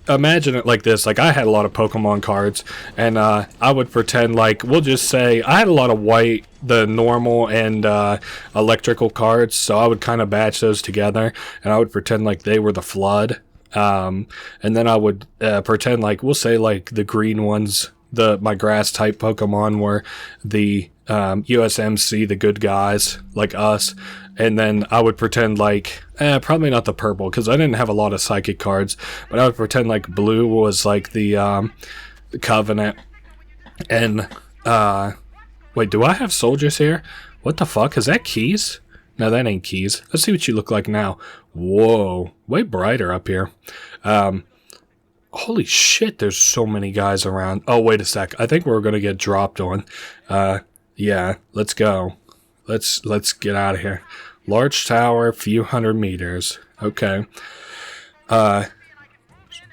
imagine it like this. Like I had a lot of Pokemon cards, and I would pretend like, we'll just say I had a lot of white, the normal and electrical cards, so I would kind of batch those together, and I would pretend like they were the Flood, and then I would pretend like, we'll say like the green ones, my grass type Pokemon were the USMC, the good guys like us, and then I would pretend like probably not the purple, because I didn't have a lot of psychic cards, but I would pretend like blue was like the Covenant, and wait, do I have soldiers here? What the fuck? Is that keys? No, that ain't keys. Let's see what you look like now. Whoa. Way brighter up here. Holy shit, there's so many guys around. Oh, wait a sec. I think we're going to get dropped on. Yeah, let's go. Let's get out of here. Large tower, few hundred meters. Okay.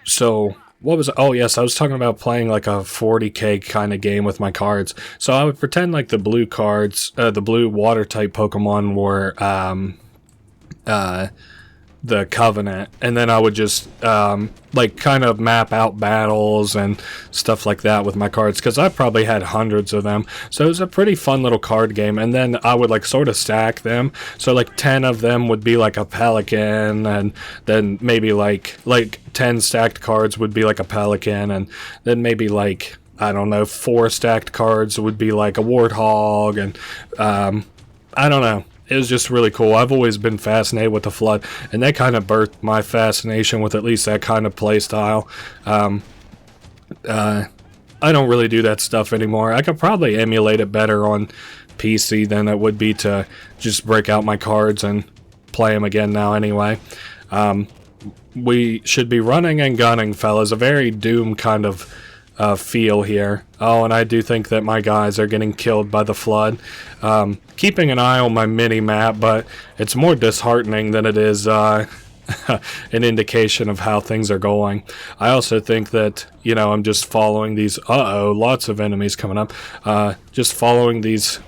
So... what was it? Oh yes, I was talking about playing like a 40k kind of game with my cards. So I would pretend like the blue cards, the blue water type Pokemon were the Covenant, and then I would just like kind of map out battles and stuff like that with my cards, because I probably had hundreds of them. So it was a pretty fun little card game, and then I would like sort of stack them. So like 10 of them would be like a Pelican, and then maybe like 10 stacked cards would be like a Pelican, and then maybe like, I don't know, 4 stacked cards would be like a Warthog, and I don't know. It was just really cool. I've always been fascinated with the Flood, and that kind of birthed my fascination with at least that kind of play style. I don't really do that stuff anymore. I could probably emulate it better on PC than it would be to just break out my cards and play them again now anyway. We should be running and gunning, fellas. A very Doom kind of feel here. Oh, and I do think that my guys are getting killed by the Flood. Keeping an eye on my mini-map, but it's more disheartening than it is an indication of how things are going. I also think that, you know, I'm just following these... Uh-oh, lots of enemies coming up. Just following these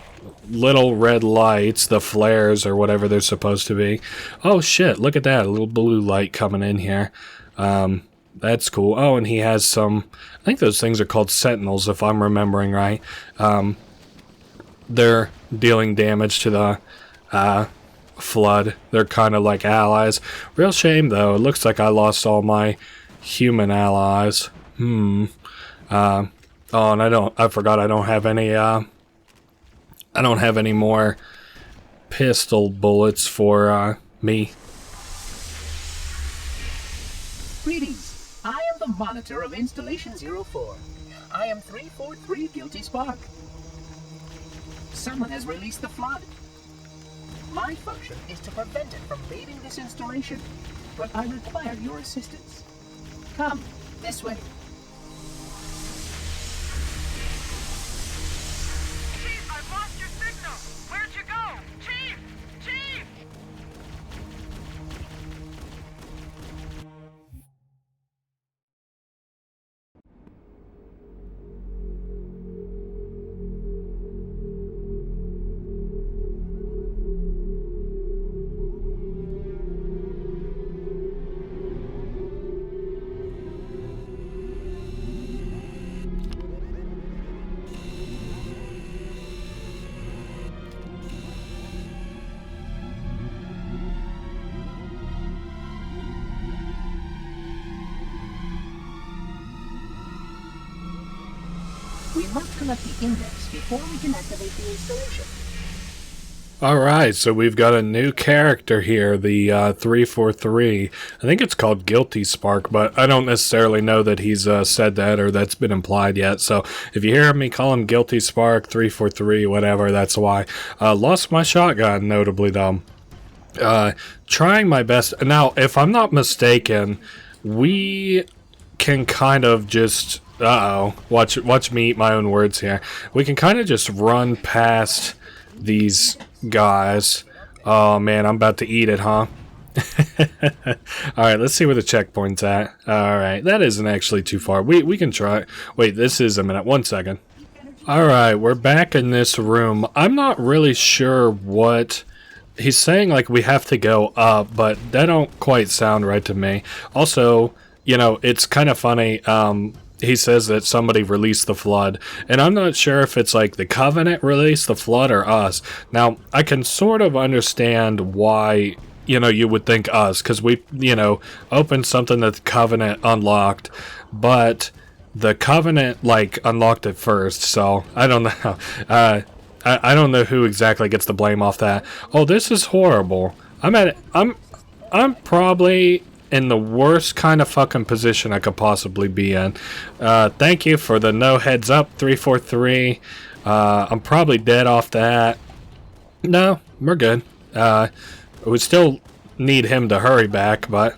little red lights, the flares or whatever they're supposed to be. Oh shit, look at that, a little blue light coming in here. That's cool. Oh, and he has some... I think those things are called Sentinels, if I'm remembering right. They're dealing damage to the Flood. They're kind of like allies. Real shame, though. It looks like I lost all my human allies. Oh, and I forgot I don't have any, I don't have any more pistol bullets for, me. Greetings. I am the monitor of Installation 04. I am 343 Guilty Spark. Someone has released the Flood. My function is to prevent it from leaving this installation, but I require your assistance. Come, this way. Chief, I've lost your signal! Where'd you go? Chief! Chief! must collect the index before we can activate the installation. Alright, so we've got a new character here, the 343. I think it's called Guilty Spark, but I don't necessarily know that he's said that or that's been implied yet. So if you hear me call him Guilty Spark, 343, whatever, that's why. Lost my shotgun, notably though. Trying my best. Now, if I'm not mistaken, we can kind of just... watch me eat my own words here. We can kind of just run past these guys. Oh man, I'm about to eat it, huh? Alright, let's see where the checkpoint's at. Alright, that isn't actually too far. We can try. Wait, this is a minute. 1 second. Alright, we're back in this room. I'm not really sure what... He's saying like we have to go up, but that don't quite sound right to me. Also, you know, it's kind of funny. He says that somebody released the flood, and I'm not sure if it's like the Covenant released the flood or us. Now, I can sort of understand why, you know, you would think us, because we, you know, opened something that the Covenant unlocked, but the Covenant, like, unlocked it first, so I don't know. I don't know who exactly gets the blame off that. Oh, this is horrible. I'm probably in the worst kind of fucking position I could possibly be in. Thank you for the no heads up, 343. I'm probably dead off that. No, we're good. We still need him to hurry back, but...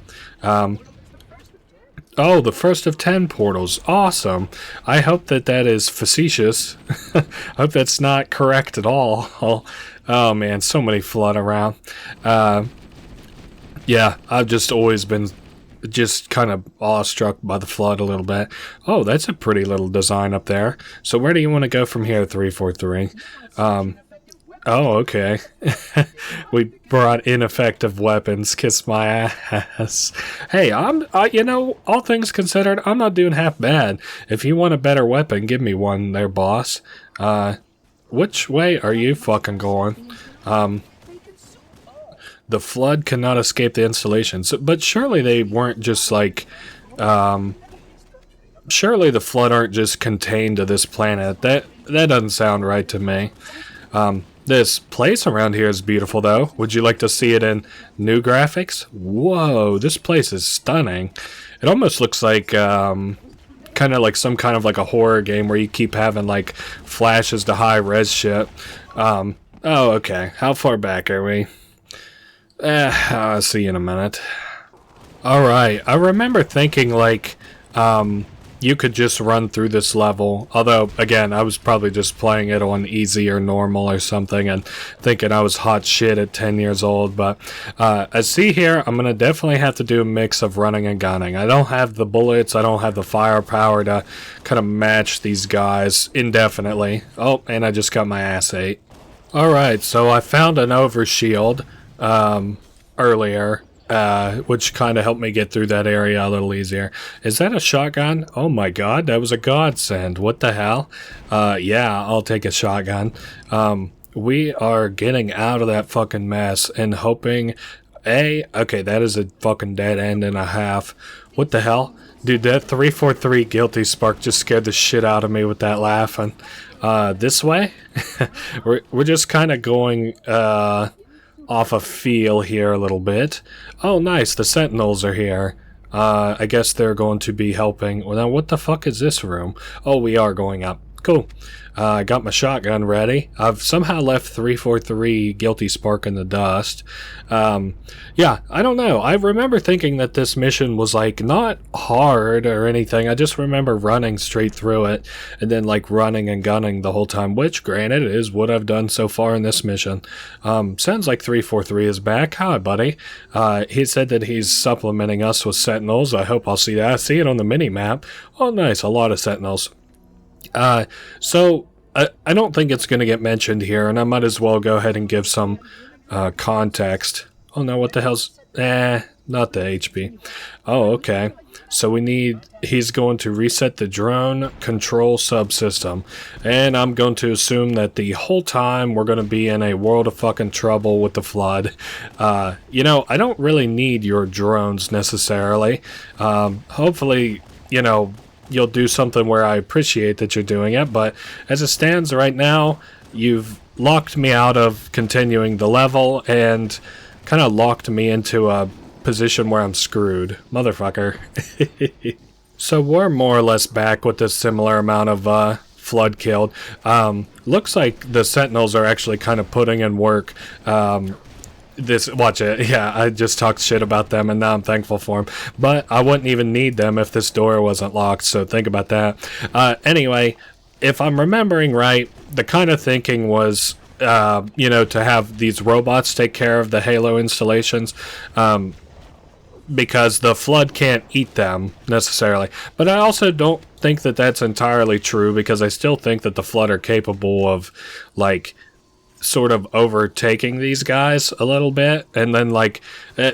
oh, the first of 10 portals. Awesome. I hope that that is facetious. I hope that's not correct at all. Oh man, so many flood around. Yeah, I've just always been just kind of awestruck by the flood a little bit. Oh, that's a pretty little design up there. So where do you want to go from here, 343? Oh, okay. We brought ineffective weapons. Kiss my ass. Hey, you know, all things considered, I'm not doing half bad. If you want a better weapon, give me one there, boss. Which way are you fucking going? The flood cannot escape the installation. So, but surely they weren't just like... surely the flood aren't just contained to this planet. That doesn't sound right to me. This place around here is beautiful, though. Would you like to see it in new graphics? Whoa, this place is stunning. It almost looks like, kind of like some kind of like a horror game where you keep having, like, flashes to high-res shit. Oh, okay. How far back are we? I'll see you in a minute. Alright, I remember thinking, like, you could just run through this level. Although, again, I was probably just playing it on easy or normal or something and thinking I was hot shit at 10 years old. But I see here, I'm going to definitely have to do a mix of running and gunning. I don't have the bullets. I don't have the firepower to kind of match these guys indefinitely. Oh, and I just got my ass ate. Alright, so I found an overshield earlier. Which kind of helped me get through that area a little easier. Is that a shotgun? Oh my god, that was a godsend. What the hell? Yeah, I'll take a shotgun. We are getting out of that fucking mess and hoping... Okay, that is a fucking dead end and a half. What the hell? Dude, that 343 Guilty Spark just scared the shit out of me with that laughing. This way? we're just kind of going, off a feel here a little bit. Oh, nice. The Sentinels are here. I guess they're going to be helping. Well, now, what the fuck is this room? Oh, we are going up. Cool. I got my shotgun ready. I've somehow left 343 Guilty Spark in the dust. Yeah, I don't know. I remember thinking that this mission was, like, not hard or anything. I just remember running straight through it and then, like, running and gunning the whole time, which, granted, is what I've done so far in this mission. Sounds like 343 is back. Hi, buddy. He said that he's supplementing us with Sentinels. I hope I'll see that. I see it on the mini-map. Oh, nice. A lot of Sentinels. So, I don't think it's going to get mentioned here, and I might as well go ahead and give some context. Oh no, what the hell's... not the HP. Oh, okay. So he's going to reset the drone control subsystem, and I'm going to assume that the whole time we're going to be in a world of fucking trouble with the flood. You know, I don't really need your drones necessarily. Hopefully, you know... you'll do something where I appreciate that you're doing it, but as it stands right now, you've locked me out of continuing the level and kind of locked me into a position where I'm screwed. Motherfucker. So we're more or less back with a similar amount of flood killed. Looks like the Sentinels are actually kind of putting in work. Watch it. Yeah, I just talked shit about them and now I'm thankful for them. But I wouldn't even need them if this door wasn't locked, so think about that. Anyway, if I'm remembering right, the kind of thinking was, you know, to have these robots take care of the Halo installations. Because the flood can't eat them necessarily. But I also don't think that that's entirely true, because I still think that the flood are capable of, like, sort of overtaking these guys a little bit. And then, like,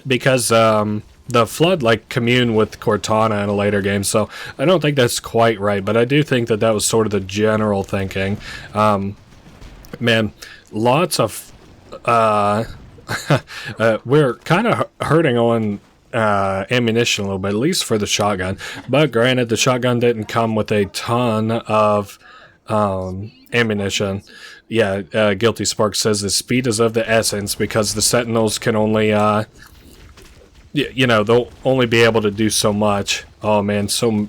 because the flood, like, commune with Cortana in a later game. So I don't think that's quite right. But I do think that that was sort of the general thinking. Man, lots of... we're kind of hurting on... ammunition a little bit, at least for the shotgun. But granted, the shotgun didn't come with a ton of ammunition. Yeah, Guilty Spark says the speed is of the essence because the Sentinels can only, you know, they'll only be able to do so much. Oh man, so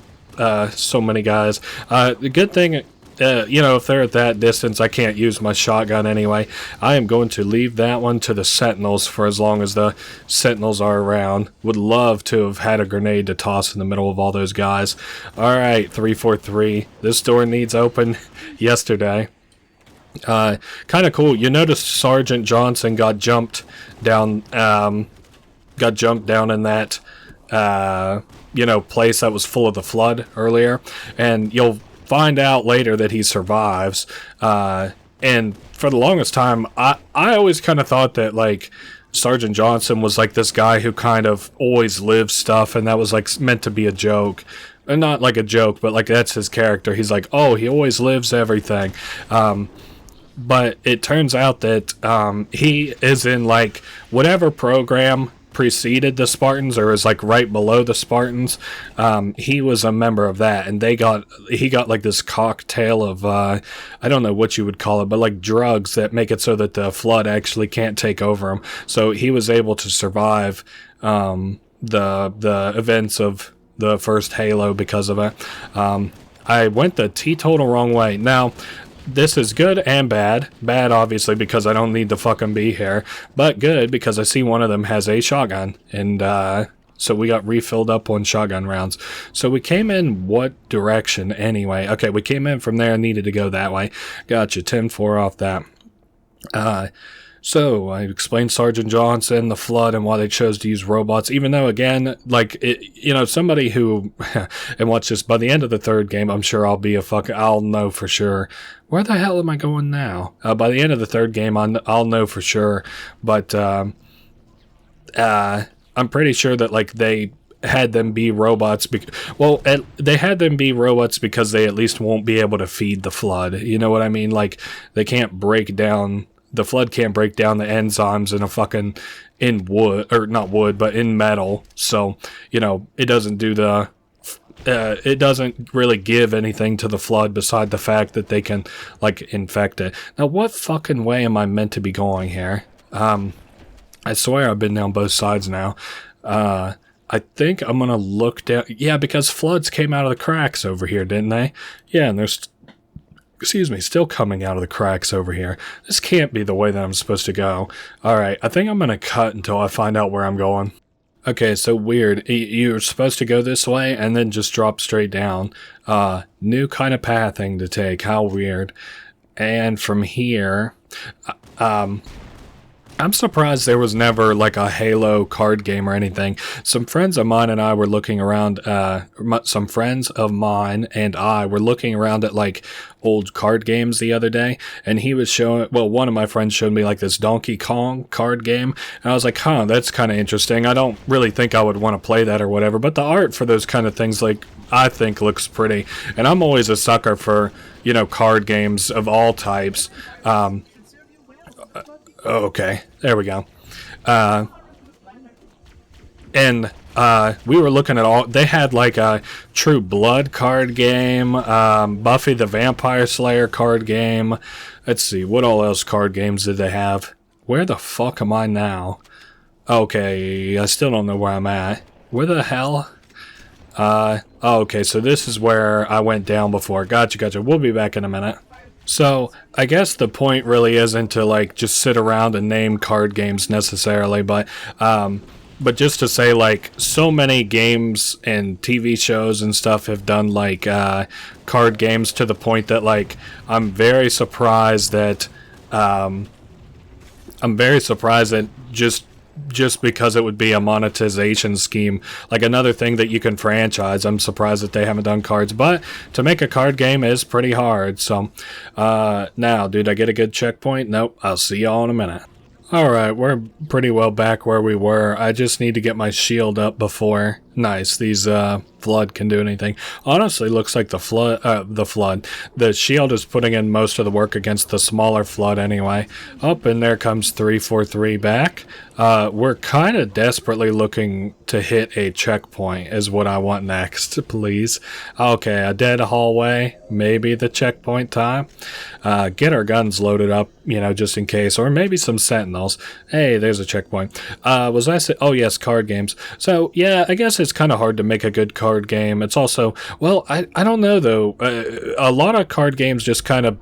many guys. The good thing, you know, if they're at that distance, I can't use my shotgun anyway. I am going to leave that one to the Sentinels for as long as the Sentinels are around. Would love to have had a grenade to toss in the middle of all those guys. Alright, 343. This door needs open yesterday. Kind of cool. You notice Sergeant Johnson got jumped down in that, you know, place that was full of the flood earlier. And you'll find out later that he survives, and for the longest time I always kind of thought that, like, Sergeant Johnson was like this guy who kind of always lived stuff, and that was like meant to be a joke, and not like a joke, but like that's his character. He's like, oh, he always lives everything, but it turns out that he is in, like, whatever program preceded the Spartans, or is like right below the Spartans. He was a member of that, and he got like this cocktail of I don't know what you would call it, but like drugs that make it so that the flood actually can't take over him. So he was able to survive the events of the first Halo because of it. I went the teetotal wrong way. Now, this is good and bad. Bad, obviously, because I don't need to fucking be here. But good, because I see one of them has a shotgun. And, so we got refilled up on shotgun rounds. So we came in what direction, anyway? Okay, we came in from there and needed to go that way. Gotcha, 10-4 off that. So I explained Sergeant Johnson, the flood, and why they chose to use robots, even though, again, like, you know, somebody who, and watch this, by the end of the third game, I'm sure I'll know for sure. Where the hell am I going now? By the end of the third game, I'll know for sure, but, I'm pretty sure that, like, they had them be robots, they had them be robots because they at least won't be able to feed the flood, you know what I mean? Like, they can't break down... The flood can't break down the enzymes in wood, or not wood, but in metal. So, you know, it doesn't do it doesn't really give anything to the flood beside the fact that they can, like, infect it. Now, what fucking way am I meant to be going here? I swear I've been down both sides now. I think I'm gonna look down. Yeah, because floods came out of the cracks over here, didn't they? Yeah, and there's... still coming out of the cracks over here. This can't be the way that I'm supposed to go. Alright, I think I'm gonna cut until I find out where I'm going. Okay, so weird. You're supposed to go this way and then just drop straight down. New kind of pathing to take. How weird. And from here... I'm surprised there was never, like, a Halo card game or anything. Some friends of mine and I were looking around, some friends of mine and I were looking around at, like, old card games the other day, and he was showing, well, one of my friends showed me, like, this Donkey Kong card game, and I was like, huh, that's kind of interesting. I don't really think I would want to play that or whatever, but the art for those kind of things, like, I think looks pretty, and I'm always a sucker for, you know, card games of all types. Okay, there we go. And we were looking at all, they had like a True Blood card game, Buffy the Vampire Slayer card game. Let's see, what all else card games did they have? Where the fuck am I now? Okay, I still don't know where I'm at. Where the hell? Okay, so this is where I went down before. Gotcha. We'll be back in a minute. So, I guess the point really isn't to, like, just sit around and name card games necessarily, but just to say, like, so many games and TV shows and stuff have done, like, card games to the point that, like, I'm very surprised that just because it would be a monetization scheme, like another thing that you can franchise, I'm surprised that they haven't done cards, but to make a card game is pretty hard. So now, did I get a good checkpoint? Nope. I'll see y'all in a minute. Alright, we're pretty well back where we were. I just need to get my shield up before. Nice, these flood can do anything. Honestly, looks like the shield is putting in most of the work against the smaller flood anyway. Up, and there comes 343 back. We're kind of desperately looking to hit a checkpoint is what I want next, please. Okay, a dead hallway, maybe the checkpoint time. Get our guns loaded up, you know, just in case, or maybe some sentinels. Hey, there's a checkpoint. Was I say? Oh yes, card games. So yeah, I guess it's kind of hard to make a good card game. It's also, well, I don't know though. A lot of card games just kind of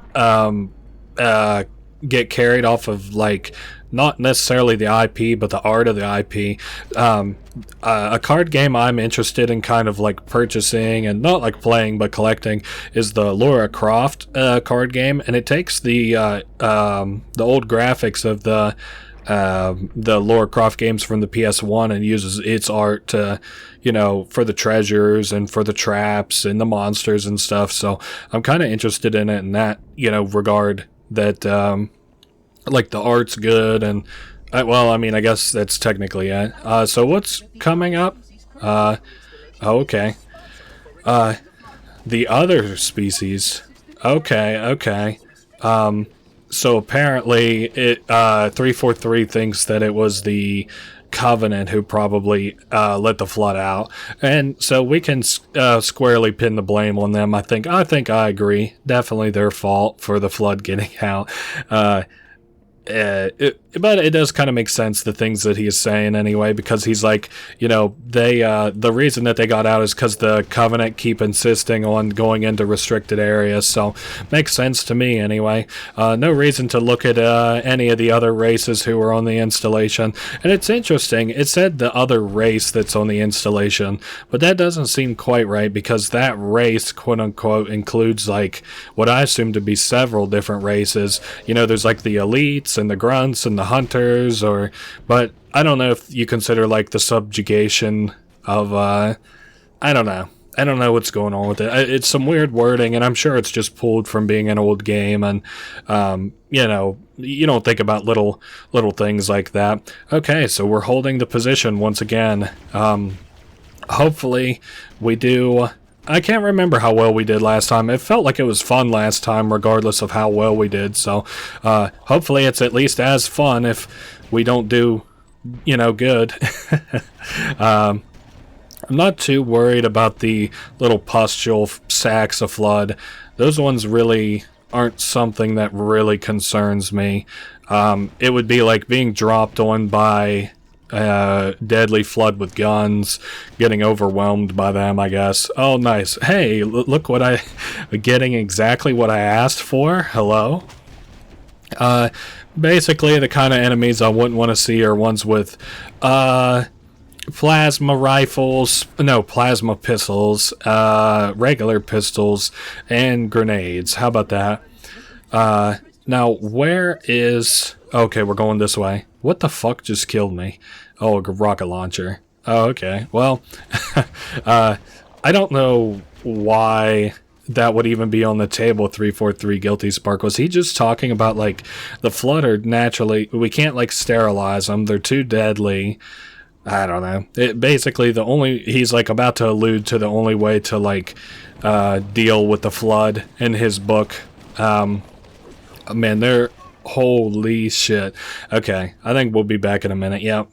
get carried off of, like, not necessarily the IP, but the art of the IP. A card game I'm interested in kind of like purchasing and not like playing but collecting is the Lara Croft card game, and it takes the old graphics of the Lara Croft games from the PS1 and uses its art to, you know, for the treasures and for the traps and the monsters and stuff. So I'm kind of interested in it in that, you know, regard, that like the art's good, and well, I mean, I guess that's technically it. So what's coming up? Okay. The other species. Okay. So apparently it 343 thinks that it was the Covenant who probably let the flood out, and so we can squarely pin the blame on them. I think I agree. Definitely their fault for the flood getting out. But it does kind of make sense, the things that he is saying anyway, because he's like, you know, they the reason that they got out is because the Covenant keep insisting on going into restricted areas, so makes sense to me anyway. No reason to look at any of the other races who were on the installation, and it's interesting, it said the other race that's on the installation, but that doesn't seem quite right, because that race, quote unquote, includes like what I assume to be several different races. You know, there's like the elites and the grunts and the hunters, but I don't know if you consider like the subjugation of I don't know what's going on with it. It's some weird wording, and I'm sure it's just pulled from being an old game, and you know, you don't think about little things like that. Okay, so we're holding the position once again. Hopefully we do. I can't remember how well we did last time. It felt like it was fun last time, regardless of how well we did. So, hopefully it's at least as fun if we don't do, you know, good. I'm not too worried about the little pustule sacks of flood. Those ones really aren't something that really concerns me. It would be like being dropped on by deadly flood with guns, getting overwhelmed by them, I guess. Oh, nice. Hey, look what getting exactly what I asked for. Hello. Basically the kind of enemies I wouldn't want to see are ones with plasma rifles, no, plasma pistols, regular pistols, and grenades. How about that? Now, where is... Okay, we're going this way. What the fuck just killed me? Oh, a rocket launcher. Oh, okay. Well, I don't know why that would even be on the table, 343 Guilty Spark. Was he just talking about, like, the flood are naturally... We can't, like, sterilize them. They're too deadly. I don't know. Basically, he's, like, about to allude to the only way to, like, deal with the flood in his book. Man, they're... Holy shit. Okay, I think we'll be back in a minute. Yep.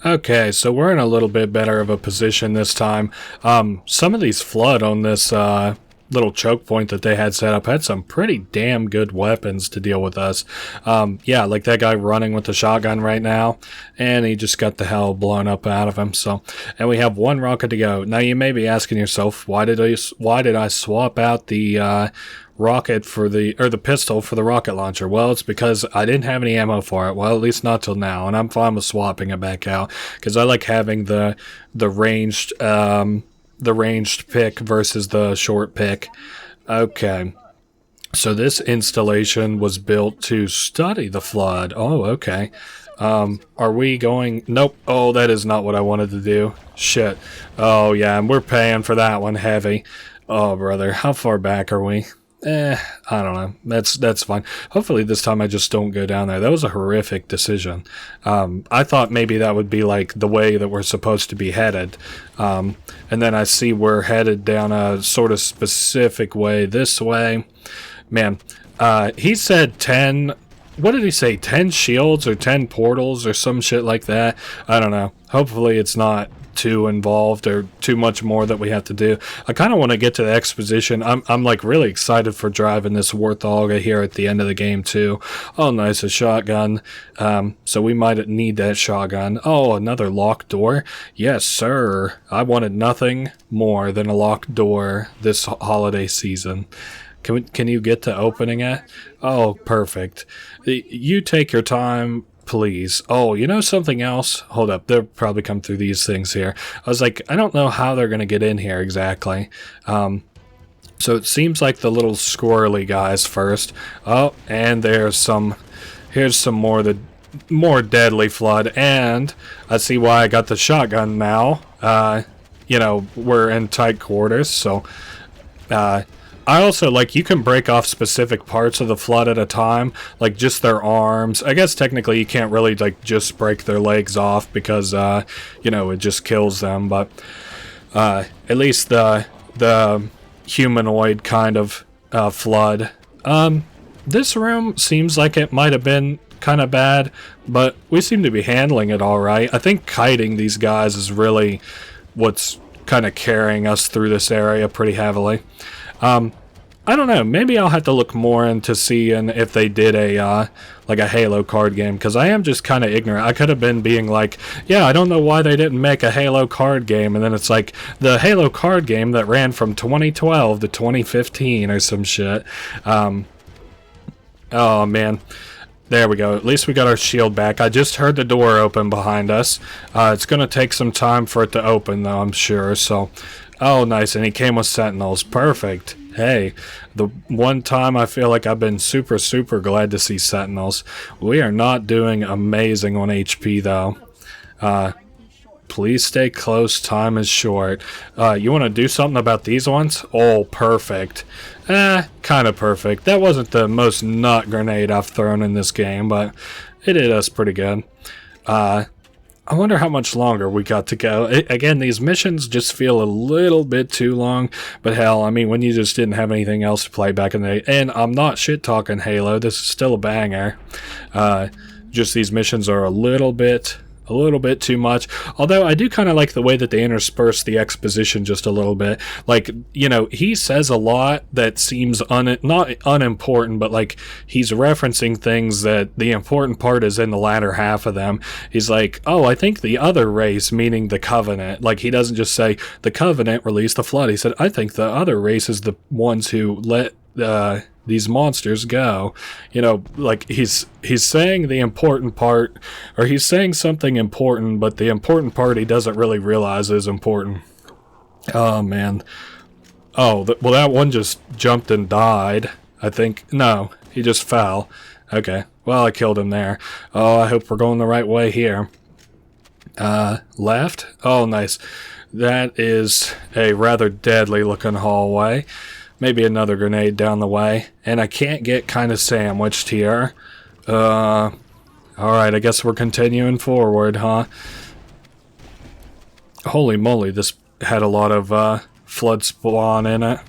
Okay, so we're in a little bit better of a position this time. Some of these flood on this little choke point that they had set up had some pretty damn good weapons to deal with us. Yeah, like that guy running with the shotgun right now, and he just got the hell blown up out of him. So, and we have one rocket to go. Now you may be asking yourself, why did I swap out the rocket for the pistol for the rocket launcher? Well, it's because I didn't have any ammo for it. Well, at least not till now, and I'm fine with swapping it back out because I like having the ranged pick versus the short pick. Okay. So this installation was built to study the flood. Oh, okay. Are we going? Nope. Oh, that is not what I wanted to do. Shit. Oh, yeah, and we're paying for that one heavy. Oh, brother. How far back are we? I don't know. That's fine. Hopefully this time I just don't go down there. That was a horrific decision. I thought maybe that would be like the way that we're supposed to be headed. And then I see we're headed down a sort of specific way this way. Man, he said 10... What did he say? 10 shields or 10 portals or some shit like that? I don't know. Hopefully it's not too involved or too much more that we have to do. I kind of want to get to the exposition. I'm like really excited for driving this Warthog here at the end of the game too. Oh, nice, a shotgun. So we might need that shotgun. Oh, another locked door. Yes, sir. I wanted nothing more than a locked door this holiday season. Can you get to opening it? Oh, perfect. You take your time, please. Oh, you know something else? Hold up, they'll probably come through these things here. I was like, I don't know how they're going to get in here exactly. So it seems like the little squirrely guys first. Oh, and here's some more the more deadly flood, and I see why I got the shotgun now. You know, we're in tight quarters, so I also, like, you can break off specific parts of the flood at a time, like just their arms. I guess technically you can't really, like, just break their legs off because, you know, it just kills them, but at least the humanoid kind of flood. This room seems like it might have been kind of bad, but we seem to be handling it all right. I think kiting these guys is really what's kind of carrying us through this area pretty heavily. I don't know, maybe I'll have to look more into seeing if they did a, like a Halo card game, because I am just kind of ignorant. I could have been being like, yeah, I don't know why they didn't make a Halo card game, and then it's like, the Halo card game that ran from 2012 to 2015 or some shit. Oh, man. There we go. At least we got our shield back. I just heard the door open behind us. It's going to take some time for it to open, though, I'm sure, so... Oh, nice, and he came with sentinels. Perfect. Hey, the one time I feel like I've been super, super glad to see sentinels. We are not doing amazing on HP, though. Please stay close. Time is short. You want to do something about these ones? Oh, perfect. Kind of perfect. That wasn't the most nut grenade I've thrown in this game, but it did us pretty good. I wonder how much longer we got to go. Again, these missions just feel a little bit too long, but hell, I mean, when you just didn't have anything else to play back in the day, and I'm not shit-talking Halo, this is still a banger. Just these missions are a little bit too much, although I do kind of like the way that they intersperse the exposition just a little bit. Like, you know, he says a lot that seems not unimportant, but like he's referencing things that the important part is in the latter half of them. He's like, oh, I think the other race, meaning the Covenant, like he doesn't just say the Covenant released the flood. He said, I think the other race is the ones who let these monsters go. You know, like he's saying the important part, or he's saying something important, but the important part he doesn't really realize is important. Oh, man. Oh, well, that one just jumped and died, I think. No, he just fell. Okay, well, I killed him there. Oh, I hope we're going the right way here. Left? Oh, nice. That is a rather deadly looking hallway. Maybe another grenade down the way. And I can't get kind of sandwiched here. Alright, I guess we're continuing forward, huh? Holy moly, this had a lot of flood spawn in it.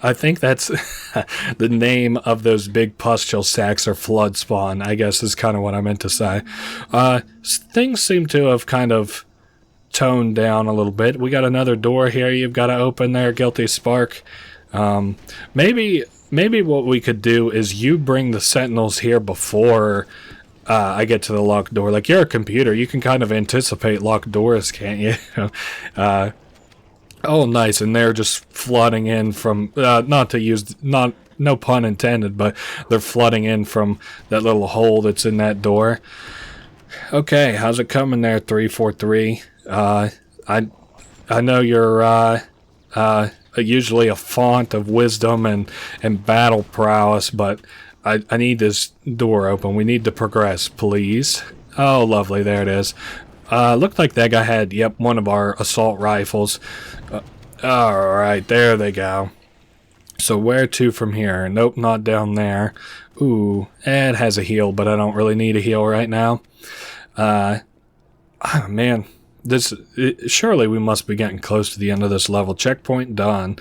I think that's the name of those big pustule sacks, or flood spawn, I guess is kind of what I meant to say. Things seem to have kind of toned down a little bit. We got another door here you've got to open there, Guilty Spark. Maybe what we could do is you bring the sentinels here before I get to the locked door. Like, you're a computer, you can kind of anticipate locked doors, can't you? Oh, nice, and they're just flooding in from, no pun intended, but they're flooding in from that little hole that's in that door. Okay, how's it coming there, 343? I know you're, usually a font of wisdom and battle prowess, but I need this door open. We need to progress, please. Oh, lovely, there it is. Looked like that guy had, one of our assault rifles. Alright, there they go. So where to from here? Nope, not down there. Ooh, it has a heal, but I don't really need a heal right now. Man, surely we must be getting close to the end of this level. Checkpoint done.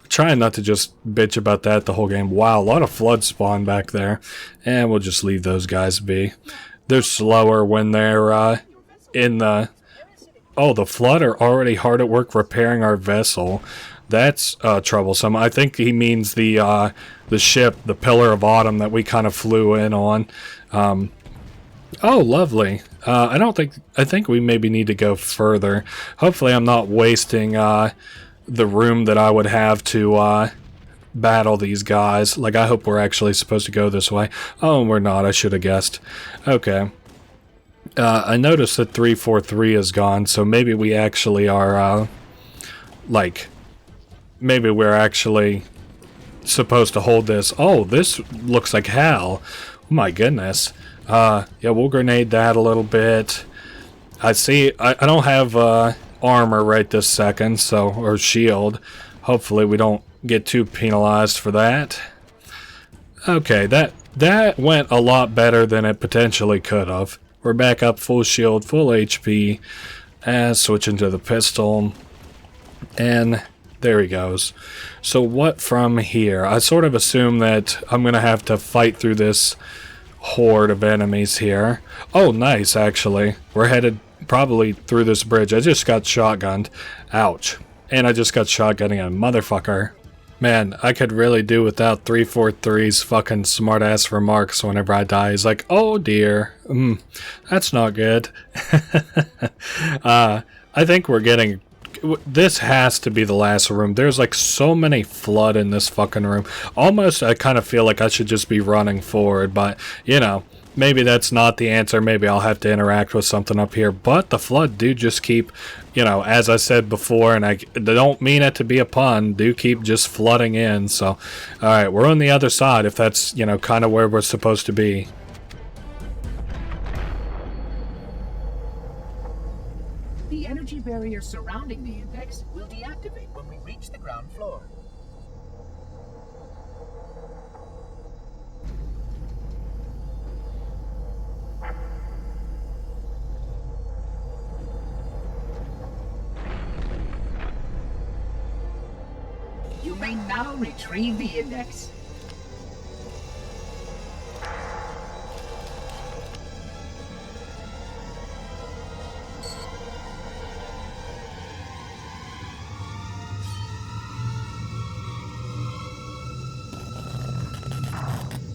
Trying not to just bitch about that the whole game. Wow, a lot of flood spawn back there. And we'll just leave those guys be. They're slower when they're in the... Oh, the flood are already hard at work repairing our vessel. That's troublesome. I think he means the ship, the Pillar of Autumn that we kind of flew in on. Oh, lovely. I think we maybe need to go further. Hopefully I'm not wasting the room that I would have to battle these guys. Like, I hope we're actually supposed to go this way. Oh, we're not. I should have guessed. Okay. I noticed that 343 is gone, so maybe we actually are, maybe we're actually supposed to hold this. Oh, this looks like hell. Oh my goodness. Yeah, we'll grenade that a little bit. I see, I don't have, armor right this second, so, or shield. Hopefully we don't get too penalized for that. Okay, that went a lot better than it potentially could have. We're back up, full shield, full HP, and switching to the pistol, and there he goes. So what from here? I sort of assume that I'm gonna have to fight through this horde of enemies here. Oh, nice, actually. We're headed probably through this bridge. I just got shotgunned. Ouch. And I just got shotgunning a motherfucker. Man, I could really do without 343's fucking smart-ass remarks whenever I die. He's like, oh dear, that's not good. I think we're getting... This has to be the last room. There's like so many flood in this fucking room. Almost, I kind of feel like I should just be running forward, but, you know, maybe that's not the answer. Maybe I'll have to interact with something up here. But the flood do just keep, you know, as I said before, and I don't mean it to be a pun, do keep just flooding in. So, alright, we're on the other side, if that's, you know, kind of where we're supposed to be. The energy barrier surrounding the index will deactivate when we reach the ground floor. You may now retrieve the index.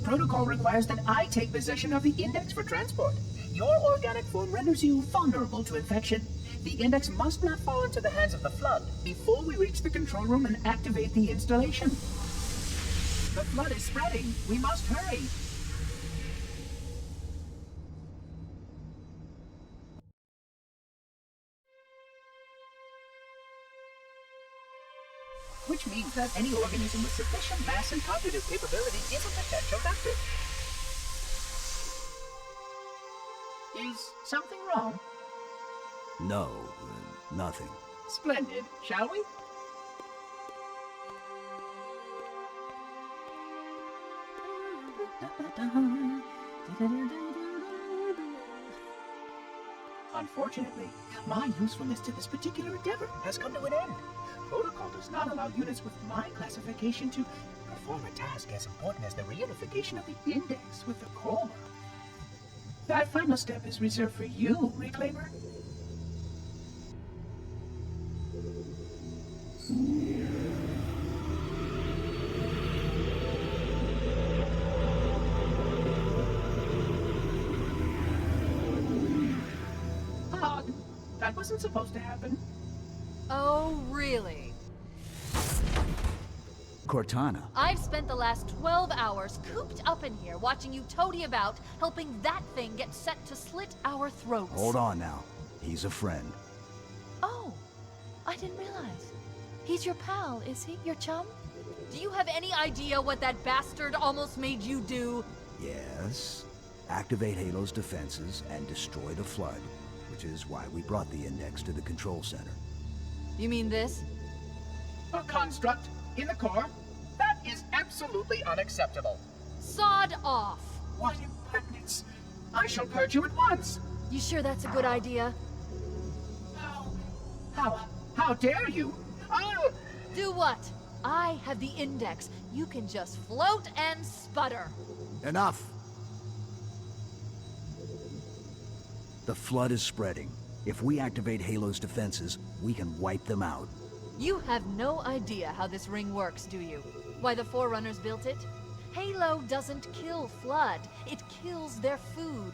Protocol requires that I take possession of the index for transport. Your organic form renders you vulnerable to infection. The index must not fall into the hands of the flood before we reach the control room and activate the installation. The flood is spreading. We must hurry. Which means that any organism with sufficient mass and cognitive capability is a potential vector. Is something wrong? No, nothing. Splendid, shall we? Unfortunately, my usefulness to this particular endeavor has come to an end. protocol does not allow units with my classification to perform a task as important as the reunification of the index with the core. That final step is reserved for you, Reclaimer. That wasn't supposed to happen. Oh, really? Cortana. I've spent the last 12 hours cooped up in here watching you toady about, helping that thing get set to slit our throats. Hold on now. He's a friend. Oh, I didn't realize. He's your pal, is he? Your chum? Do you have any idea what that bastard almost made you do? Yes. Activate Halo's defenses and destroy the Flood, which is why we brought the index to the control center. You mean this? A construct in the core? That is absolutely unacceptable. Sod off! What impertinence! I shall purge you at once! You sure that's a good idea? How dare you? Oh! Do what? I have the index. You can just float and sputter. Enough! The Flood is spreading. If we activate Halo's defenses, we can wipe them out. You have no idea how this ring works, do you? Why the Forerunners built it? Halo doesn't kill Flood. It kills their food.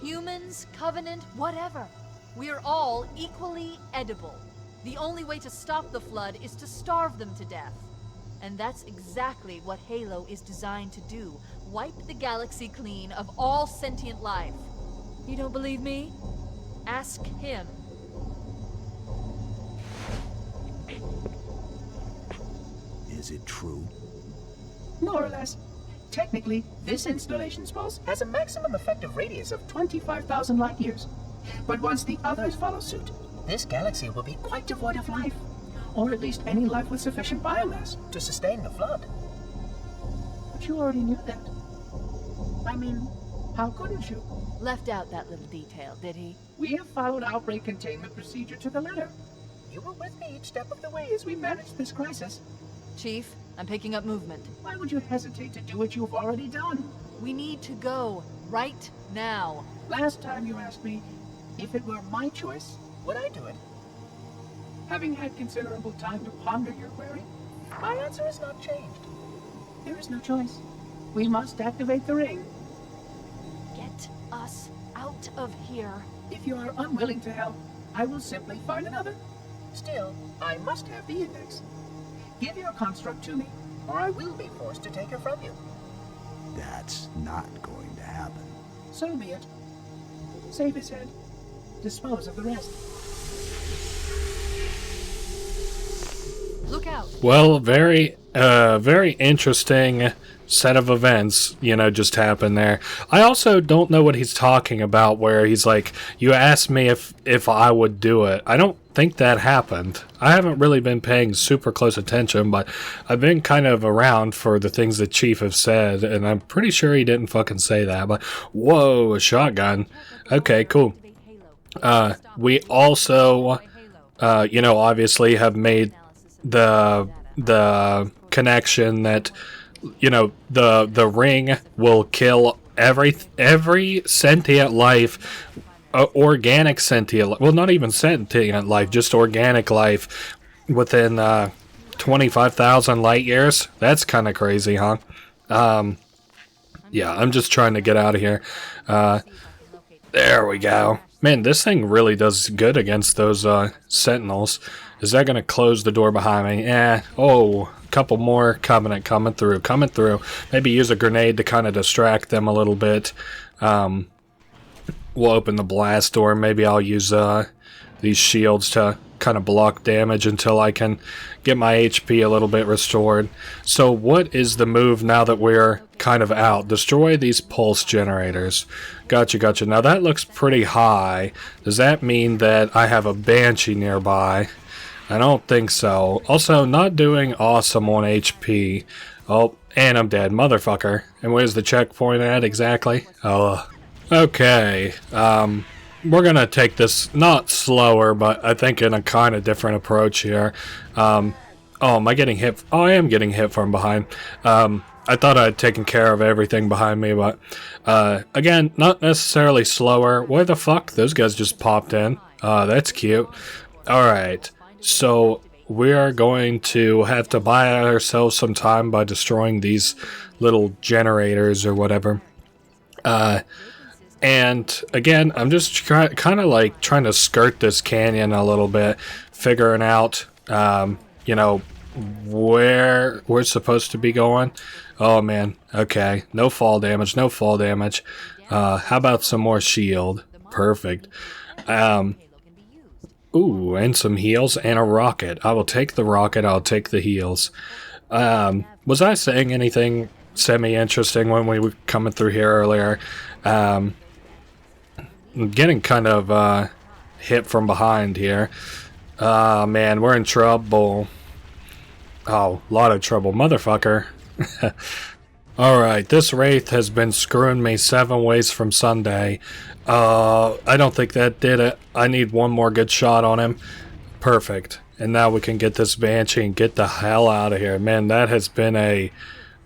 Humans, Covenant, whatever. We're all equally edible. The only way to stop the Flood is to starve them to death. And that's exactly what Halo is designed to do. Wipe the galaxy clean of all sentient life. You don't believe me? Ask him. Is it true? More or less. Technically, this installation's pulse has a maximum effective radius of 25,000 light years. But once the others follow suit, this galaxy will be quite devoid of life. Or at least any life with sufficient biomass to sustain the Flood. But you already knew that. I mean, how couldn't you? Left out that little detail, did he? We have followed outbreak containment procedure to the letter. You were with me each step of the way as we managed this crisis. Chief, I'm picking up movement. Why would you hesitate to do what you've already done? We need to go. Right now. Last time you asked me, if it were my choice, would I do it? Having had considerable time to ponder your query, my answer has not changed. There is no choice. We must activate the ring. Get us out of here. If you are unwilling to help, I will simply find another. Still, I must have the index. Give your construct to me, or I will be forced to take her from you. That's not going to happen. So be it. Save his head. Dispose of the rest. Look out. Well, very interesting set of events, just happened there. I also don't know what he's talking about where he's like, you asked me if I would do it. I don't think that happened. I haven't really been paying super close attention, but I've been kind of around for the things the chief have said, and I'm pretty sure he didn't fucking say that, but whoa, a shotgun. Okay, cool. We also, obviously have made the connection that the ring will kill every sentient life, organic sentient life, well, not even sentient life, just organic life within 25,000 light years. That's kind of crazy, huh? Yeah, I'm just trying to get out of here. There we go. Man, this thing really does good against those sentinels. Is that going to close the door behind me? Oh, a couple more Covenant coming through. Maybe use a grenade to kind of distract them a little bit. We'll open the blast door. Maybe I'll use these shields to kind of block damage until I can get my HP a little bit restored. So what is the move now that we're kind of out? Destroy these pulse generators. Gotcha. Now that looks pretty high. Does that mean that I have a Banshee nearby? I don't think so. Also, not doing awesome on HP. Oh, and I'm dead, motherfucker. And where's the checkpoint at exactly? Oh, okay. we're gonna take this not slower, but I think in a kind of different approach here. Oh, am I getting hit? Oh, I am getting hit from behind. I thought I had taken care of everything behind me, but again, not necessarily slower. Where the fuck? Those guys just popped in. That's cute. Alright, so we are going to have to buy ourselves some time by destroying these little generators or whatever. And again, I'm just kind of like trying to skirt this canyon a little bit, figuring out, you know, where we're supposed to be going. Oh man, okay, no fall damage, no fall damage. How about some more shield? Perfect. Ooh, and some heals and a rocket. I will take the rocket, I'll take the heals. Was I saying anything semi-interesting when we were coming through here earlier? I'm getting kind of hit from behind here. Man, we're in trouble. Oh, a lot of trouble, motherfucker. Alright, this Wraith has been screwing me 7 ways from Sunday. I don't think that did it. I need one more good shot on him. Perfect. And now we can get this Banshee and get the hell out of here. Man, that has been a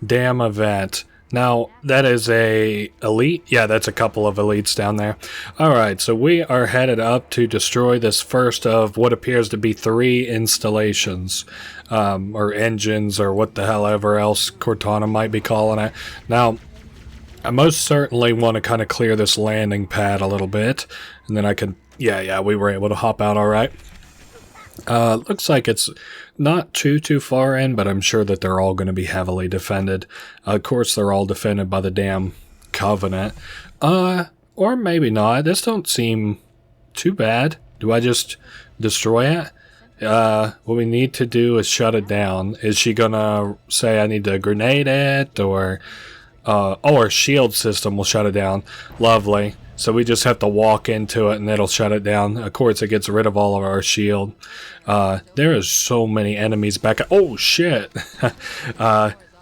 damn event. Now, that is a elite? Yeah, that's a couple of elites down there. Alright, so we are headed up to destroy this first of what appears to be 3 installations. Or engines, or what the hell ever else Cortana might be calling it. Now, I most certainly want to kind of clear this landing pad a little bit. And then I can... Yeah, we were able to hop out alright. Looks like it's not too far in, but I'm sure that they're all going to be heavily defended. Of course, they're all defended by the damn Covenant. Or maybe not. This don't seem too bad. Do I just destroy it? What we need to do is shut it down. Is she gonna say I need to grenade it, or... oh, our shield system will shut it down. Lovely. So we just have to walk into it and it'll shut it down. Of course, it gets rid of all of our shield. There is so many enemies back. Oh, shit.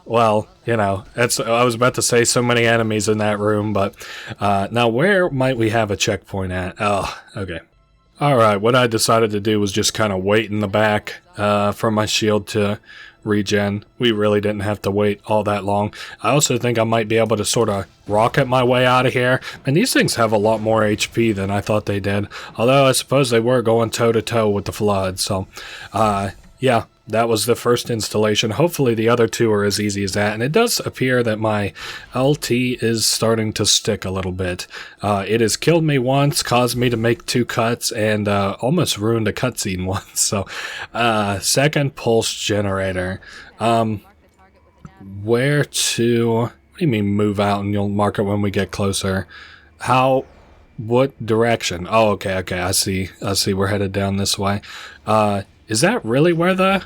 Well, you know, I was about to say so many enemies in that room, but now where might we have a checkpoint at? Oh, okay. Alright, what I decided to do was just kind of wait in the back for my shield to regen. We really didn't have to wait all that long. I also think I might be able to sort of rocket my way out of here. And these things have a lot more HP than I thought they did. Although I suppose they were going toe-to-toe with the Flood. So, yeah, that was the first installation. Hopefully the other 2 are as easy as that. And it does appear that my LT is starting to stick a little bit. It has killed me once, caused me to make 2 cuts, and almost ruined a cutscene once. So, second pulse generator. Where to... What do you mean move out and you'll mark it when we get closer? How... What direction? Oh, okay, I see we're headed down this way. Is that really where the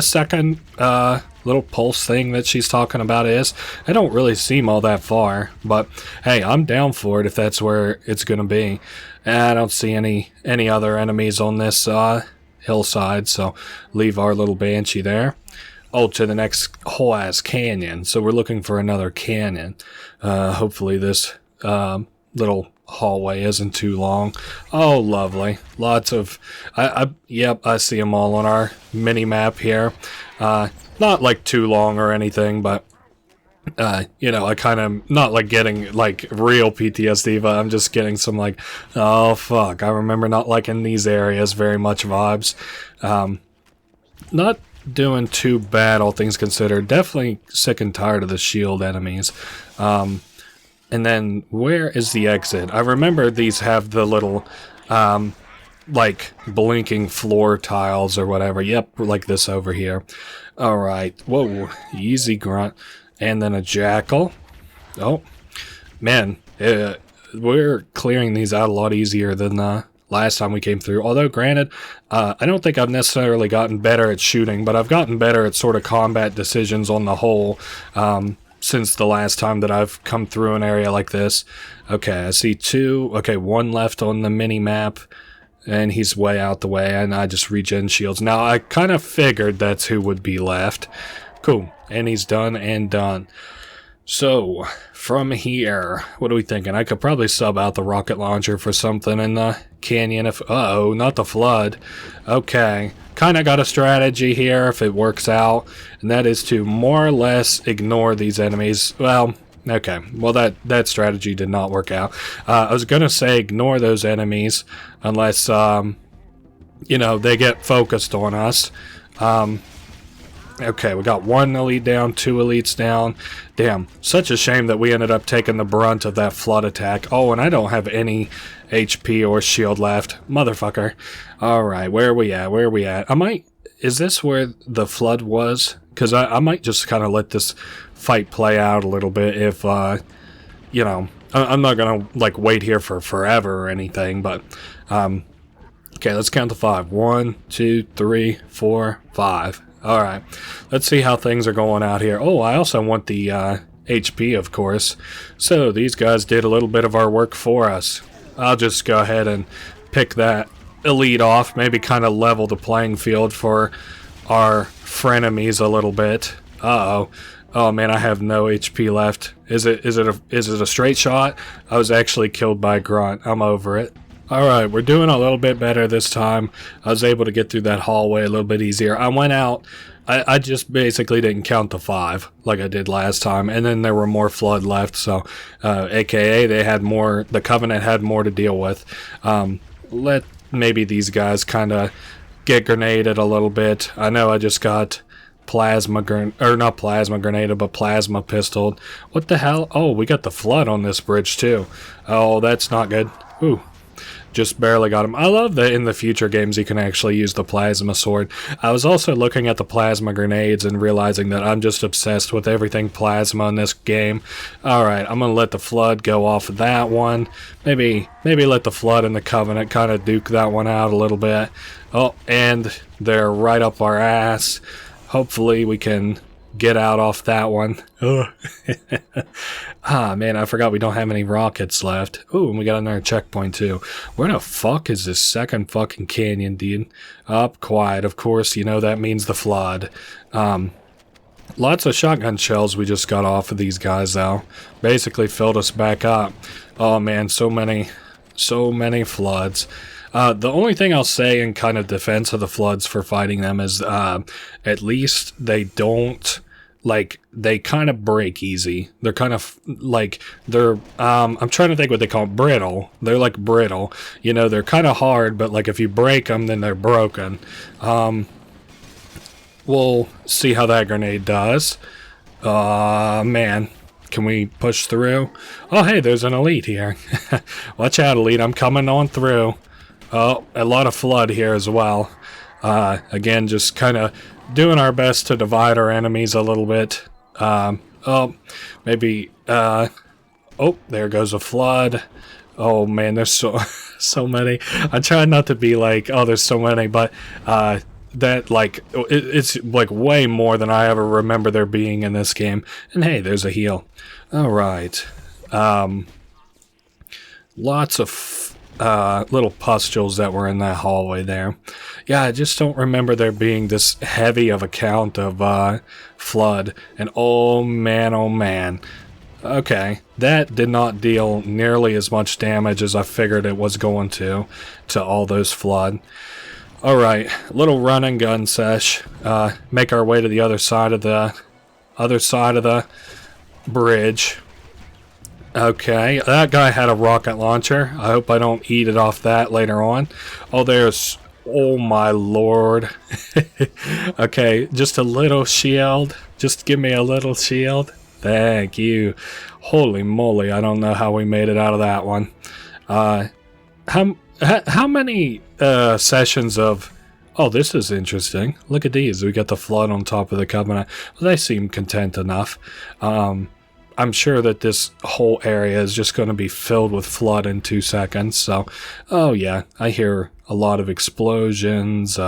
second little pulse thing that she's talking about is? It don't really seem all that far, but hey, I'm down for it if that's where it's gonna be. And I don't see any other enemies on this hillside, so leave our little Banshee there. Oh, to the next whole ass canyon. So we're looking for another canyon. Hopefully this little hallway isn't too long. Oh, lovely. Lots of... Yep, I see them all on our mini-map here. Not, like, too long or anything, but... you know, I kind of... Not, like, getting, like, real PTSD, but I'm just getting some, like... Oh, fuck. I remember not liking these areas very much vibes. Not doing too bad, all things considered. Definitely sick and tired of the shield enemies. And then, where is the exit? I remember these have the little, like, blinking floor tiles or whatever. Yep, like this over here. Alright, whoa, easy grunt. And then a jackal. Oh, man, we're clearing these out a lot easier than last time we came through. Although, granted, I don't think I've necessarily gotten better at shooting, but I've gotten better at sort of combat decisions on the whole, since the last time that I've come through an area like this. Okay, I see 2. Okay, 1 left on the mini-map, and he's way out the way, and I just regen shields. Now, I kind of figured that's who would be left. Cool, and he's done and done. So, from here, what are we thinking? I could probably sub out the rocket launcher for something in the canyon if... Uh-oh, not the flood. Okay. Kind of got a strategy here if it works out, and that is to more or less ignore these enemies. Well, okay. Well, that strategy did not work out. I was going to say ignore those enemies unless, you know, they get focused on us. Okay, we got 1 elite down, 2 elites down. Damn, such a shame that we ended up taking the brunt of that flood attack. Oh, and I don't have any HP or shield left. Motherfucker. Alright, where are we at? Where are we at? Is this where the flood was? Because I might just kind of let this fight play out a little bit if, you know, I'm not going to, like, wait here for forever or anything, but, okay, let's count to 5. 1, 2, 3, 4, 5. Alright, let's see how things are going out here. Oh, I also want the HP, of course. So, these guys did a little bit of our work for us. I'll just go ahead and pick that elite off. Maybe kind of level the playing field for our frenemies a little bit. Uh-oh. Oh man, I have no HP left. Is it a straight shot? I was actually killed by a grunt. I'm over it. Alright, we're doing a little bit better this time. I was able to get through that hallway a little bit easier. I went out, I just basically didn't count to 5 like I did last time, and then there were more flood left, so aka the Covenant had more to deal with. Let maybe these guys kind of get grenaded a little bit. I know I just got plasma pistoled. What the hell? Oh, we got the flood on this bridge too. Oh, that's not good. Ooh. Just barely got him. I love that in the future games you can actually use the plasma sword. I was also looking at the plasma grenades and realizing that I'm just obsessed with everything plasma in this game. Alright, I'm gonna let the flood go off of that one. Maybe let the flood and the Covenant kind of duke that one out a little bit. Oh, and they're right up our ass. Hopefully we can get out off that one. Ah, man, I forgot we don't have any rockets left. Ooh, and we got another checkpoint, too. Where the fuck is this second fucking canyon, dude? Up, quiet. Of course, you know that means the flood. Lots of shotgun shells we just got off of these guys, though. Basically filled us back up. Oh, man, so many floods. The only thing I'll say in kind of defense of the floods for fighting them is, at least they don't... like, they kind of break easy. They're kind of, like, they're, I'm trying to think what they call it, brittle. They're, like, brittle. You know, they're kind of hard, but, like, if you break them, then they're broken. We'll see how that grenade does. Man. Can we push through? Oh, hey, there's an elite here. Watch out, elite. I'm coming on through. Oh, a lot of flood here as well. Again, just kind of doing our best to divide our enemies a little bit. Oh, maybe, oh, there goes a flood. Oh man, there's so many. I try not to be like, oh, there's so many, but, that, like, it's, like, way more than I ever remember there being in this game. And hey, there's a heal. Alright. Lots of, little pustules that were in that hallway there. Yeah, I just don't remember there being this heavy of a count of, flood. And oh man. Okay, that did not deal nearly as much damage as I figured it was going to all those flood. Alright, little run and gun sesh. Make our way to the other side of the bridge. Okay, that guy had a rocket launcher. I hope I don't eat it off that later on. Oh my lord. Okay, just a little shield. Just give me a little shield. Thank you. Holy moly, I don't know how we made it out of that one. How many sessions of... Oh, this is interesting. Look at these. We got the flood on top of the Covenant. Well, they seem content enough. I'm sure that this whole area is just going to be filled with flood in 2 seconds. So, oh yeah, I hear a lot of explosions.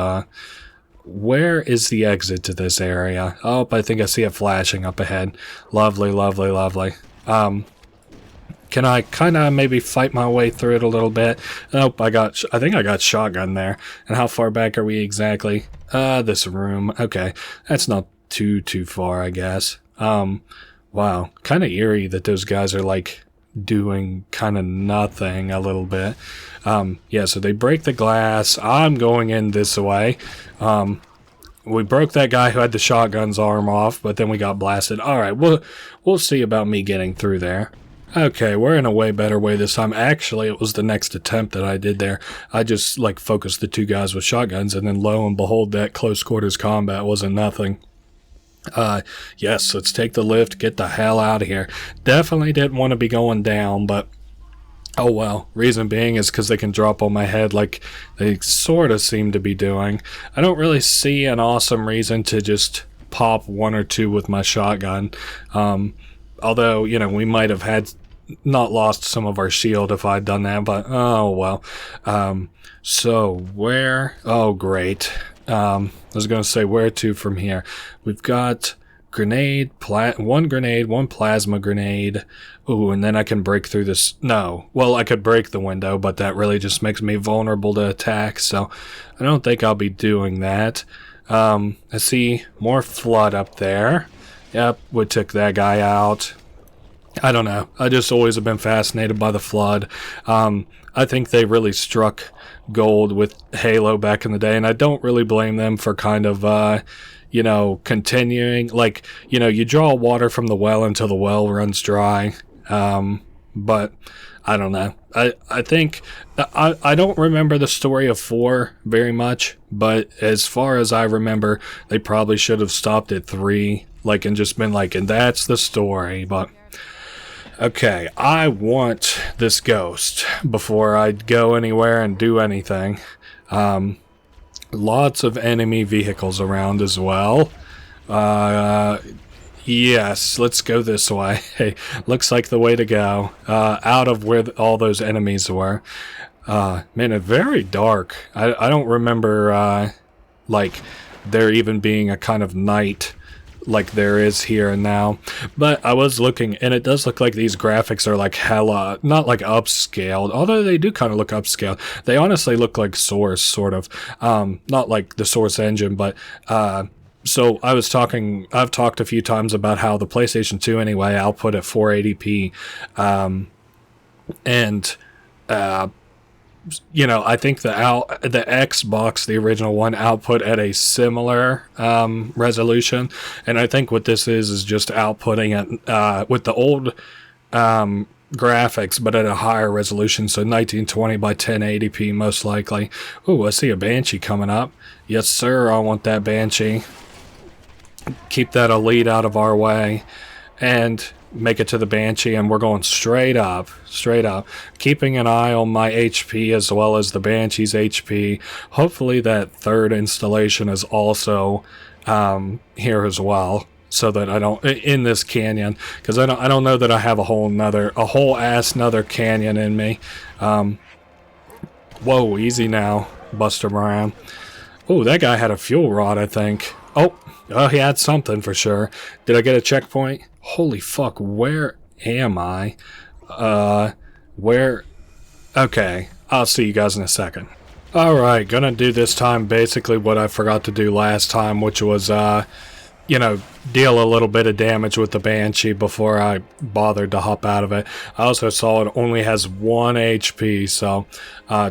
Where is the exit to this area? Oh, I think I see it flashing up ahead. Lovely. Can I kind of maybe fight my way through it a little bit? Nope, I think I got shotgun there. And how far back are we exactly? This room. Okay, that's not too far, I guess. Wow, kind of eerie that those guys are like doing kind of nothing a little bit. Yeah, so they break the glass. I'm going in this way. We broke that guy who had the shotgun's arm off, but then we got blasted. Alright, we'll see about me getting through there. Okay, we're in a way better way this time. Actually, it was the next attempt that I did there. I just, like, focused the two guys with shotguns, and then lo and behold, that close quarters combat wasn't nothing. Yes, let's take the lift, get the hell out of here. Definitely didn't want to be going down, but oh well. Reason being is because they can drop on my head like they sort of seem to be doing. I don't really see an awesome reason to just pop one or two with my shotgun. Although, you know, we might have had not lost some of our shield if I'd done that, but oh well. So where? Oh great. I was going to say where to from here. We've got grenade, one plasma grenade. Ooh, and then I can break through this. No. Well, I could break the window, but that really just makes me vulnerable to attack, so I don't think I'll be doing that. I see more flood up there. Yep, we took that guy out. I don't know. I just always have been fascinated by the flood. I think they really struck gold with Halo back in the day, and I don't really blame them for kind of, you know, continuing. Like, you know, you draw water from the well until the well runs dry. But I don't know. I think I don't remember the story of 4 very much, but as far as I remember, they probably should have stopped at 3, like, and just been like, and that's the story. But okay, I want this ghost before I go anywhere and do anything. Lots of enemy vehicles around as well. Yes, let's go this way. Hey, looks like the way to go. Out of where all those enemies were. Man, it's very dark. I don't remember, like, there even being a kind of night like there is here and now. But I was looking, and it does look like these graphics are like hella, not like upscaled, although they do kind of look upscaled. They honestly look like Source, sort of. Not like the Source engine, but, so I've talked a few times about how the PlayStation 2 anyway output at 480p, and you know, I think the Xbox, the original one, output at a similar resolution, and I think what this is just outputting it with the old graphics, but at a higher resolution, so 1920 by 1080p most likely. Ooh, I see a Banshee coming up. Yes, sir, I want that Banshee. Keep that elite out of our way, and make it to the Banshee, and we're going straight up, keeping an eye on my HP as well as the Banshee's HP. Hopefully that third installation is also here as well, so that I don't, in this canyon, because I don't know that I have a whole ass another canyon in me. Whoa, easy now, Buster Brown. Oh, that guy had a fuel rod, I think. Oh, he had something for sure. Did I get a checkpoint? Holy fuck, where am I? Where? Okay, I'll see you guys in a second. Alright, gonna do this time basically what I forgot to do last time, which was, you know, deal a little bit of damage with the Banshee before I bothered to hop out of it. I also saw it only has 1 HP, so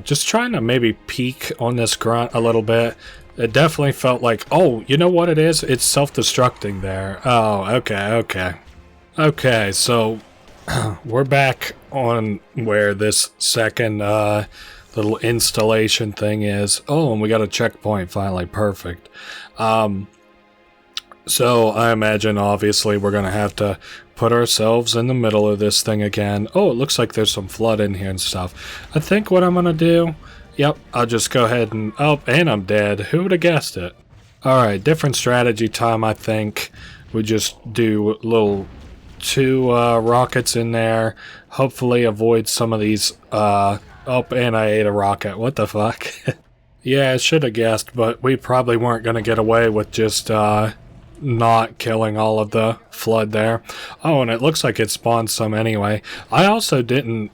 just trying to maybe peek on this grunt a little bit. It definitely felt like, oh, you know what it is? It's self-destructing there. Oh, okay. Okay, so we're back on where this second little installation thing is. Oh, and we got a checkpoint finally. Perfect. So I imagine, obviously, we're going to have to put ourselves in the middle of this thing again. Oh, it looks like there's some flood in here and stuff. I think what I'm going to do... Yep, I'll just go ahead and... Oh, and I'm dead. Who would have guessed it? Alright, different strategy time, I think. We just do little 2 rockets in there. Hopefully avoid some of these... Oh, and I ate a rocket. What the fuck? Yeah, I should have guessed, but we probably weren't going to get away with just... not killing all of the flood there. Oh, and it looks like it spawned some anyway. I also didn't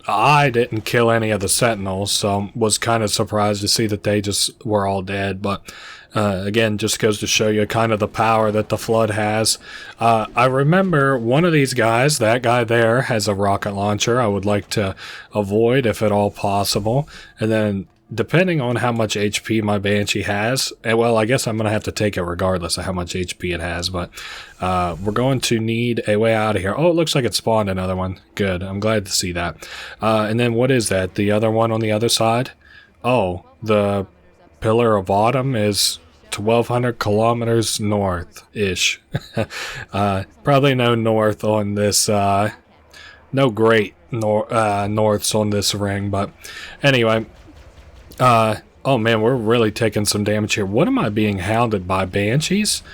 kill any of the sentinels, so was kind of surprised to see that they just were all dead, but Again, just goes to show you kind of the power that the Flood has. I remember one of these guys, that guy there, has a rocket launcher I would like to avoid if at all possible. And then, depending on how much HP my Banshee has, and well, I guess I'm going to have to take it regardless of how much HP it has, but we're going to need a way out of here. Oh, it looks like it spawned another one. Good. I'm glad to see that. And then what is that? The other one on the other side? Oh, the Pillar of Autumn is 1,200 kilometers north-ish. Probably no north on this, no great norths on this ring, but anyway. Oh man, we're really taking some damage here. What am I being hounded by? Banshees?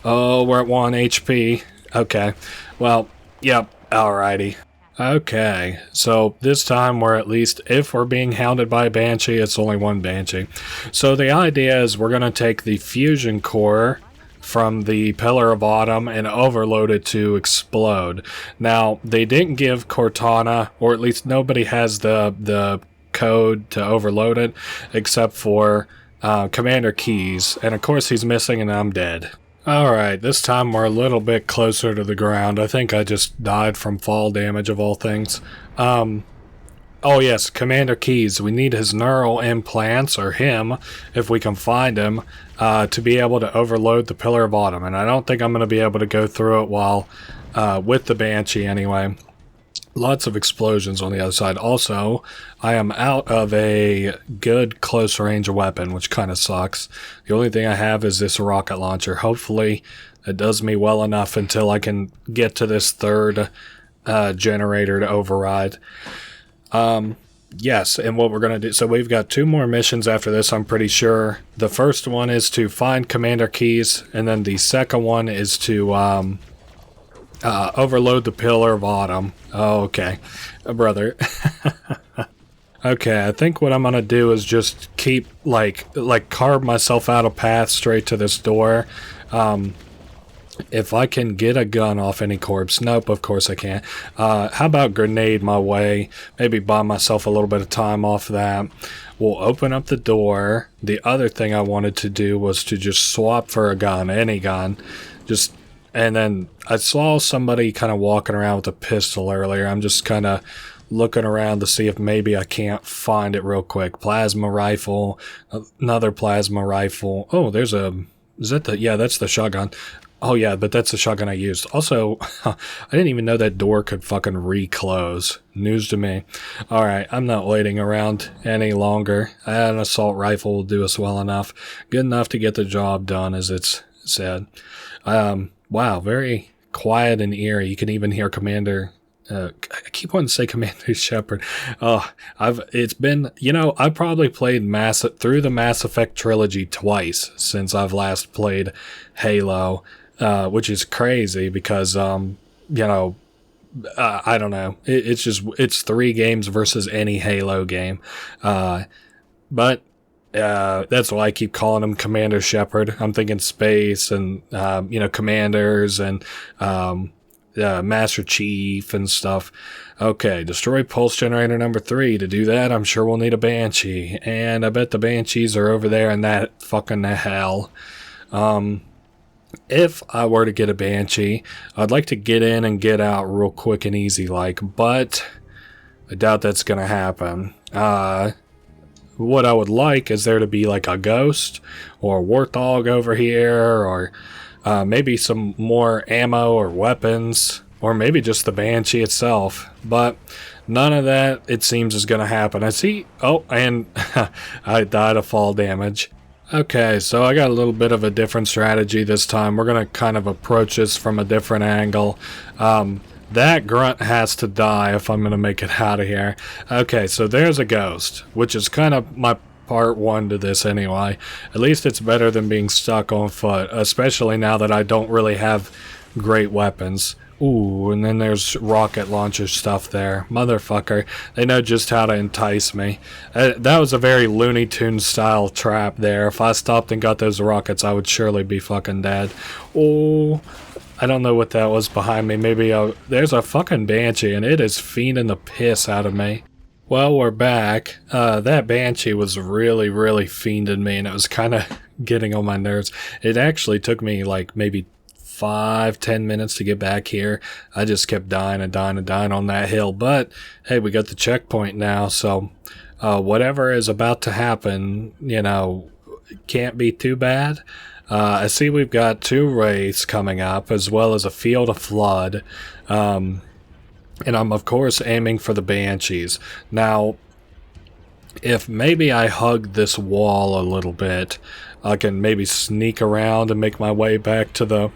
Oh, we're at 1 HP. Okay. Well, yep, alrighty. Okay, so this time we're at least, if we're being hounded by a Banshee, it's only one Banshee. So the idea is we're going to take the fusion core from the Pillar of Autumn and overload it to explode. Now, they didn't give Cortana, or at least nobody has the code to overload it, except for Commander Keys. And of course he's missing and I'm dead. Alright, this time we're a little bit closer to the ground. I think I just died from fall damage of all things. Oh yes, Commander Keys. We need his neural implants, or him, if we can find him, to be able to overload the Pillar of Autumn. And I don't think I'm going to be able to go through it while with the Banshee anyway. Lots of explosions on the other side. Also, I am out of a good close range weapon, which kind of sucks. The only thing I have is this rocket launcher. Hopefully, it does me well enough until I can get to this third generator to override. Yes, and what we're going to do... So we've got 2 more missions after this, I'm pretty sure. The first one is to find Commander Keys, and then the second one is to... overload the Pillar of Autumn. Oh, okay. Brother. Okay, I think what I'm gonna do is just keep, like carve myself out a path straight to this door. If I can get a gun off any corpse. Nope, of course I can't. How about grenade my way? Maybe buy myself a little bit of time off that. We'll open up the door. The other thing I wanted to do was to just swap for a gun, any gun. And then I saw somebody kind of walking around with a pistol earlier. I'm just kind of looking around to see if maybe I can't find it real quick. Plasma rifle, another plasma rifle. Oh, there's a... Is that the... Yeah, that's the shotgun. Oh yeah, but that's the shotgun I used. Also, I didn't even know that door could fucking reclose. News to me. Alright, I'm not waiting around any longer. An assault rifle will do us well enough. Good enough to get the job done, as it's said. Wow, very quiet and eerie. You can even hear Commander... I keep wanting to say Commander Shepard. It's been... You know, I've probably played through the Mass Effect trilogy twice since I've last played Halo, which is crazy because, you know, I don't know. It's 3 games versus any Halo game. But... that's why I keep calling him Commander Shepard. I'm thinking space and, you know, commanders and, Master Chief and stuff. Okay, destroy pulse generator number 3. To do that, I'm sure we'll need a Banshee. And I bet the Banshees are over there in that fucking hell. If I were to get a Banshee, I'd like to get in and get out real quick and easy like, but I doubt that's gonna happen. What I would like is there to be like a ghost or a warthog over here, or maybe some more ammo or weapons, or maybe just the Banshee itself. But none of that, it seems, is going to happen. I see... Oh, and I died of fall damage. Okay, so I got a little bit of a different strategy this time. We're going to kind of approach this from a different angle. That grunt has to die if I'm going to make it out of here. Okay, so there's a ghost, which is kind of my part 1 to this anyway. At least it's better than being stuck on foot, especially now that I don't really have great weapons. Ooh, and then there's rocket launcher stuff there. Motherfucker. They know just how to entice me. That was a very Looney Tunes style trap there. If I stopped and got those rockets, I would surely be fucking dead. Oh... I don't know what that was behind me. Maybe there's a fucking Banshee, and it is fiending the piss out of me. Well, we're back. That Banshee was really, really fiending me, and it was kind of getting on my nerves. It actually took me like maybe 5-10 minutes to get back here. I just kept dying and dying and dying on that hill. But hey, we got the checkpoint now, so whatever is about to happen, you know, can't be too bad. I see we've got 2 wraiths coming up, as well as a field of flood. And I'm, of course, aiming for the Banshees. Now, if maybe I hug this wall a little bit, I can maybe sneak around and make my way back to the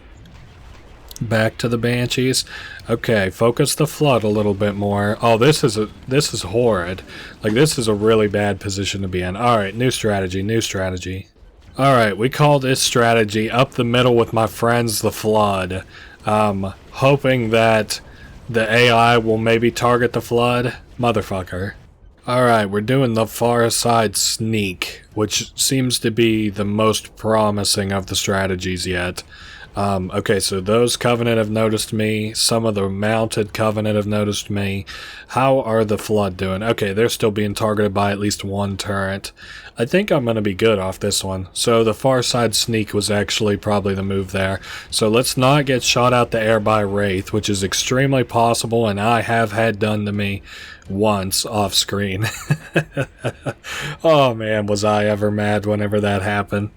Banshees. Okay, focus the flood a little bit more. Oh, this is horrid. Like, this is a really bad position to be in. Alright, new strategy, new strategy. Alright, we call this strategy up the middle with my friends, the flood. Hoping that the AI will maybe target the flood. Motherfucker. Alright, we're doing the far side sneak, which seems to be the most promising of the strategies yet. Okay, so those Covenant have noticed me. Some of the mounted Covenant have noticed me. How are the Flood doing? Okay, they're still being targeted by at least 1 turret. I think I'm going to be good off this one. So the far side sneak was actually probably the move there. So let's not get shot out the air by Wraith, which is extremely possible, and I have had done to me once off screen. Oh man, was I ever mad whenever that happened.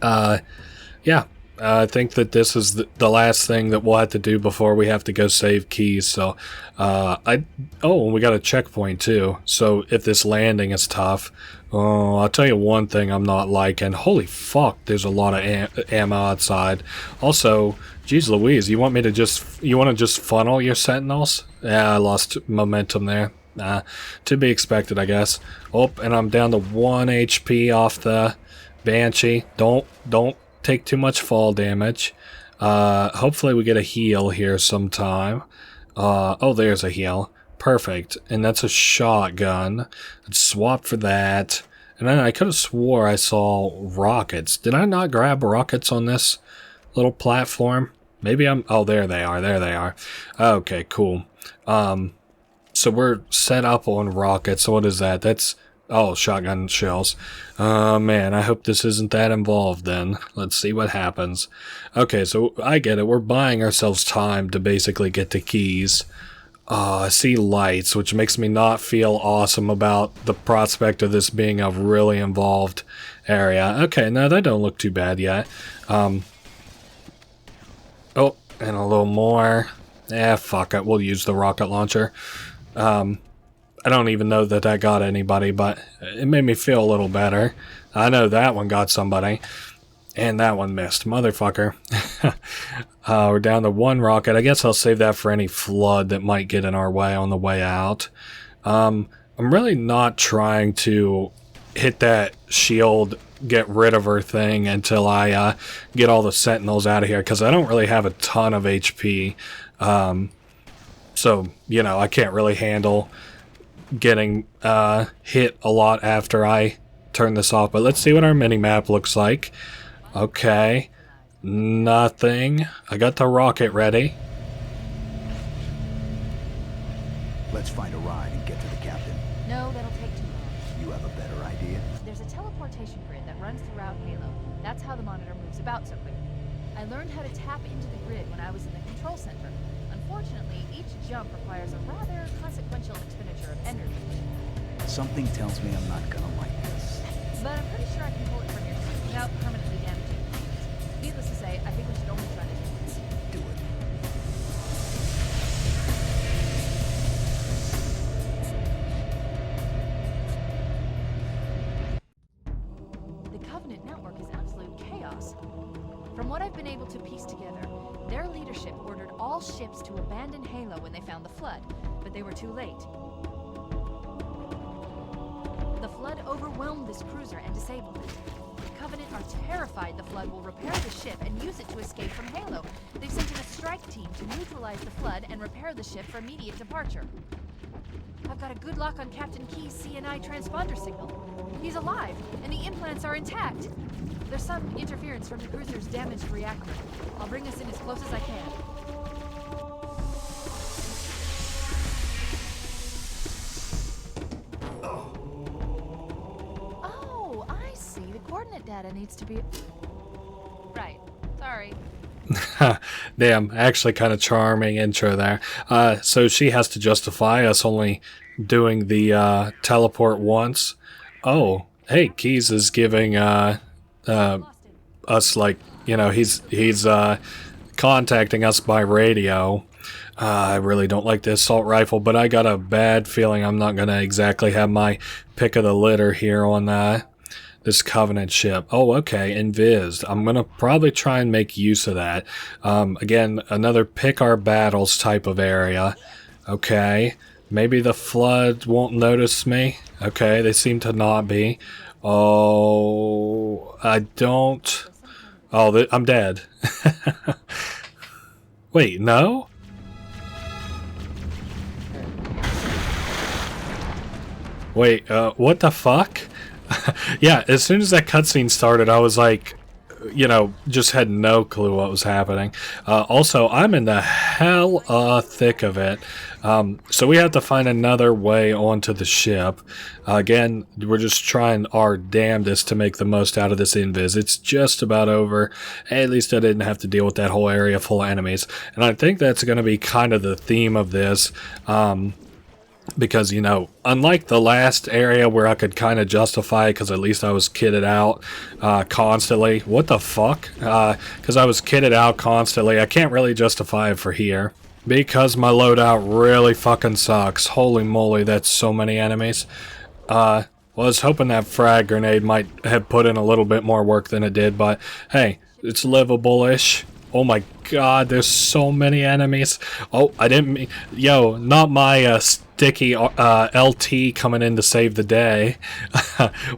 Yeah. I think that this is the last thing that we'll have to do before we have to go save keys. So, we got a checkpoint too. So if this landing is tough, I'll tell you one thing I'm not liking. Holy fuck, there's a lot of ammo outside. Also, geez Louise, you want to just funnel your sentinels? Yeah, I lost momentum there. To be expected, I guess. Oh, and I'm down to 1 HP off the Banshee. Don't take too much fall damage. Hopefully we get a heal here sometime. Oh, there's a heal. Perfect. And that's a shotgun. I'd swap for that. And then I could have swore I saw rockets. Did I not grab rockets on this little platform? Maybe I'm... Oh, there they are. There they are. Okay, cool. So we're set up on rockets. So what is that? That's... Oh, shotgun shells. Man, I hope this isn't that involved then. Let's see what happens. Okay, so I get it. We're buying ourselves time to basically get to keys. I see lights, which makes me not feel awesome about the prospect of this being a really involved area. Okay, no, that don't look too bad yet. Oh, and a little more. Fuck it. We'll use the rocket launcher. I don't even know that that got anybody, but it made me feel a little better. I know that one got somebody. And that one missed. Motherfucker. We're down to 1 rocket. I guess I'll save that for any flood that might get in our way on the way out. I'm really not trying to hit that shield, get rid of her thing until I get all the sentinels out of here, because I don't really have a ton of HP. So, you know, I can't really handle getting hit a lot after I turn this off. But let's see what our mini-map looks like. Okay. Nothing. I got the rocket ready. Let's find a ride and get to the captain. No, that'll take too long. You have a better idea? There's a teleportation grid that runs throughout Halo. That's how the monitor moves about so quickly. I learned how to tap into the grid when I was in the control center. Unfortunately, each jump requires a rather consequential expenditure of energy. Something tells me I'm not gonna like this. But I'm pretty sure I can pull it from your suit without permanently damaging it. Needless to say, I think we should only try this once. Do it. The Covenant network is absolute chaos. From what I've been able to piece together, their leadership ordered all ships to abandon Halo when they found the Flood, but they were too late. The Flood overwhelmed this cruiser and disabled it. The Covenant are terrified the Flood will repair the ship and use it to escape from Halo. They've sent in a strike team to neutralize the Flood and repair the ship for immediate departure. I've got a good lock on Captain Key's CNI transponder signal. He's alive, and the implants are intact. There's some interference from the cruiser's damaged reactor. I'll bring us in as close as I can. data needs to be... Right. Sorry. Damn, actually kind of charming intro there. So she has to justify us only doing the teleport once. Oh, hey, Keys is giving us, like, you know, he's contacting us by radio. I really don't like the assault rifle, but I got a bad feeling I'm not gonna exactly have my pick of the litter here on this Covenant ship. Oh, okay, invised. I'm gonna probably try and make use of that. Again, another pick our battles type of area. Okay, maybe the Flood won't notice me. Okay, they seem to not be. Oh, I don't... Oh, I'm dead. Wait, no? Wait, what the fuck? Yeah, as soon as that cutscene started, I was like, you know, just had no clue what was happening. Also, I'm in the hell thick of it. So we have to find another way onto the ship. Again, we're just trying our damnedest to make the most out of this invis. It's just about over. At least I didn't have to deal with that whole area full of enemies. And I think that's going to be kind of the theme of this. Because, you know, unlike the last area where I could kind of justify it because at least I was kitted out constantly. What the fuck? Because I was kitted out constantly. I can't really justify it for here. Because my loadout really fucking sucks. Holy moly, that's so many enemies. Well, I was hoping that frag grenade might have put in a little bit more work than it did, but hey, it's livable-ish. Oh my god, there's so many enemies. Oh, I didn't mean... Yo, not my sticky LT coming in to save the day.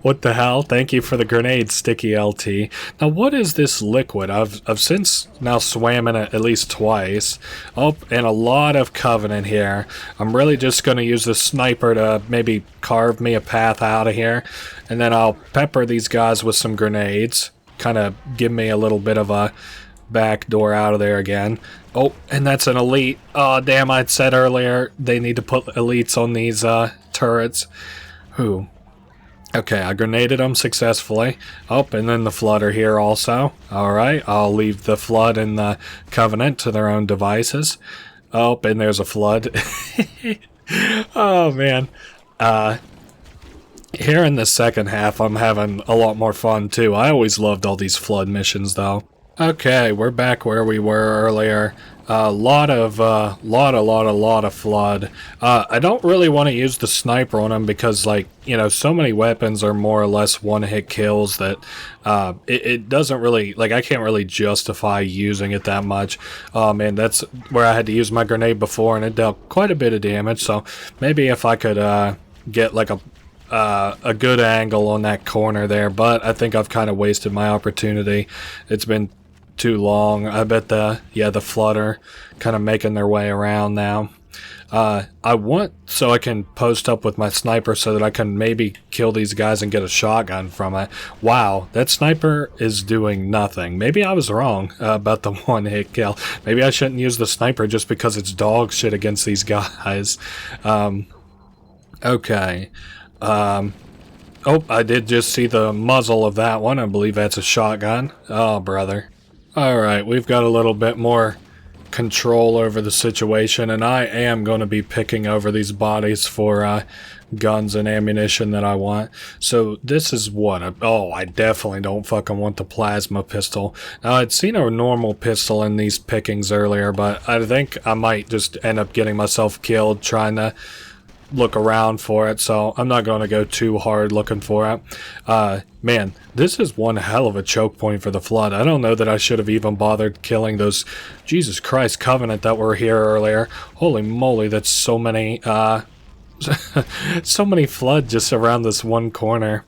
What the hell? Thank you for the grenade, sticky LT. Now, what is this liquid? I've since now swam in it at least twice. Oh, and a lot of Covenant here. I'm really just going to use the sniper to maybe carve me a path out of here. And then I'll pepper these guys with some grenades. Kind of give me a little bit of a... back door out of there again. Oh, and that's an elite. Oh, damn, I'd said earlier they need to put elites on these turrets. Who? Okay, I grenaded them successfully. Oh, and then the Flood are here also. Alright, I'll leave the Flood and the Covenant to their own devices. Oh, and there's a Flood. Oh, man. Here in the second half, I'm having a lot more fun, too. I always loved all these Flood missions, though. Okay, we're back where we were earlier. Lot of Flood. I don't really want to use the sniper on them because, like, you know, so many weapons are more or less one-hit kills that it doesn't really, like, I can't really justify using it that much. Oh man, that's where I had to use my grenade before, and it dealt quite a bit of damage. So maybe if I could get like a good angle on that corner there, but I think I've kind of wasted my opportunity. It's been too long. I bet the Flood are kind of making their way around now. I want so I can post up with my sniper so that I can maybe kill these guys and get a shotgun from it. Wow, that sniper is doing nothing. Maybe I was wrong about the one-hit kill. Maybe I shouldn't use the sniper just because it's dog shit against these guys. Okay. Oh, I did just see the muzzle of that one. I believe that's a shotgun. Oh, brother. Alright, we've got a little bit more control over the situation, and I am going to be picking over these bodies for guns and ammunition that I want. So this is what? Oh, I definitely don't fucking want the plasma pistol. Now, I'd seen a normal pistol in these pickings earlier, but I think I might just end up getting myself killed trying to look around for it, so I'm not going to go too hard looking for it. Man, this is one hell of a choke point for the Flood. I don't know that I should have even bothered killing those, Jesus Christ, Covenant that were here earlier. Holy moly, that's so many, so many Flood just around this one corner.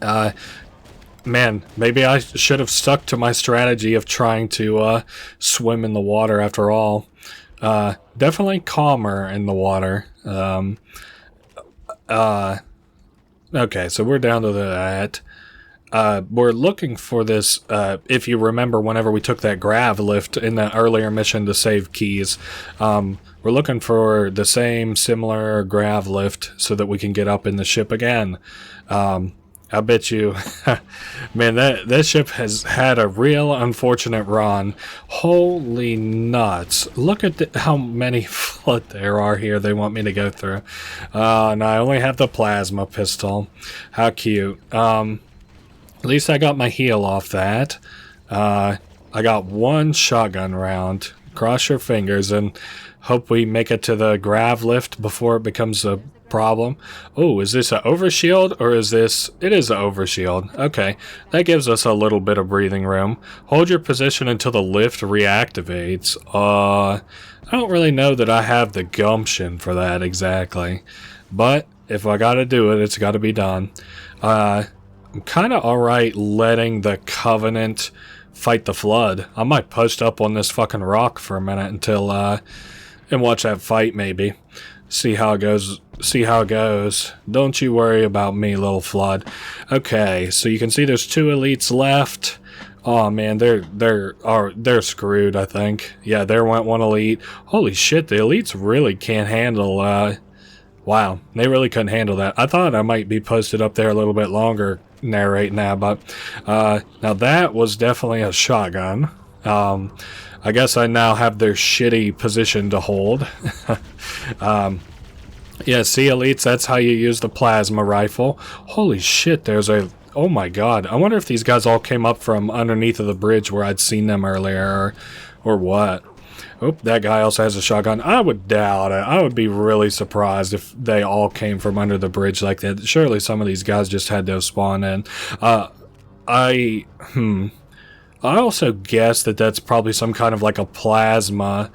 Man, maybe I should have stuck to my strategy of trying to swim in the water after all. Definitely calmer in the water. Okay, so we're down to that. We're looking for this, if you remember whenever we took that grav lift in the earlier mission to save Keys, we're looking for the same similar grav lift so that we can get up in the ship again. I bet you, man, that ship has had a real unfortunate run. Holy nuts. Look at how many flood there are here they want me to go through. And I only have the plasma pistol. How cute. At least I got my heal off that. I got one shotgun round. Cross your fingers and hope we make it to the grav lift before it becomes a problem. Oh, is this an overshield or is this... It is an overshield. Okay, that gives us a little bit of breathing room. Hold your position until the lift reactivates. I don't really know that I have the gumption for that exactly. But if I gotta do it, it's gotta be done. I'm kinda alright letting the Covenant fight the Flood. I might post up on this fucking rock for a minute until, and watch that fight maybe. See how it goes. See how it goes. Don't you worry about me, little Flood. Okay, so you can see there's 2 elites left. Oh man, they're screwed, I think. Yeah, there went 1 elite. Holy shit, the elites really can't handle, wow, they really couldn't handle that. I thought I might be posted up there a little bit longer narrating that, but, now that was definitely a shotgun. I guess I now have their shitty position to hold. Yeah, see, elites, that's how you use the plasma rifle. Holy shit, there's a... Oh my god, I wonder if these guys all came up from underneath of the bridge where I'd seen them earlier, or what. Oop, that guy also has a shotgun. I would doubt it. I would be really surprised if they all came from under the bridge like that. Surely some of these guys just had to spawn in. I also guess that that's probably some kind of like a plasma,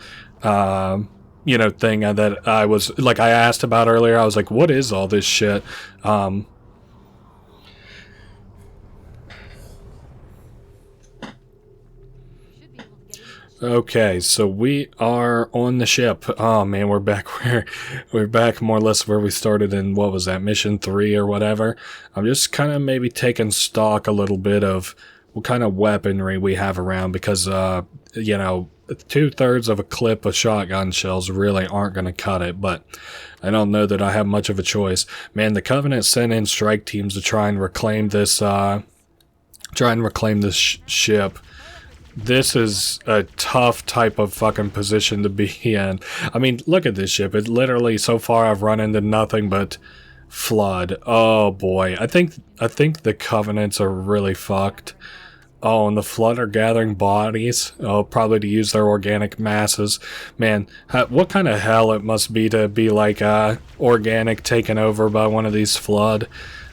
you know, thing that I was, like I asked about earlier. I was like, what is all this shit? Okay, so we are on the ship. Oh man, we're back we're back more or less where we started in, what was that, mission 3 or whatever. I'm just kind of maybe taking stock a little bit of what kind of weaponry we have around because, you know, 2/3 of a clip of shotgun shells really aren't going to cut it, but I don't know that I have much of a choice. Man, the Covenant sent in strike teams to try and reclaim this, ship. This is a tough type of fucking position to be in. I mean, look at this ship. It literally, so far, I've run into nothing but flood. Oh boy, I think the Covenants are really fucked. Oh, and the Flood are gathering bodies. Oh, probably to use their organic masses. Man, what kind of hell it must be to be like organic taken over by one of these Flood.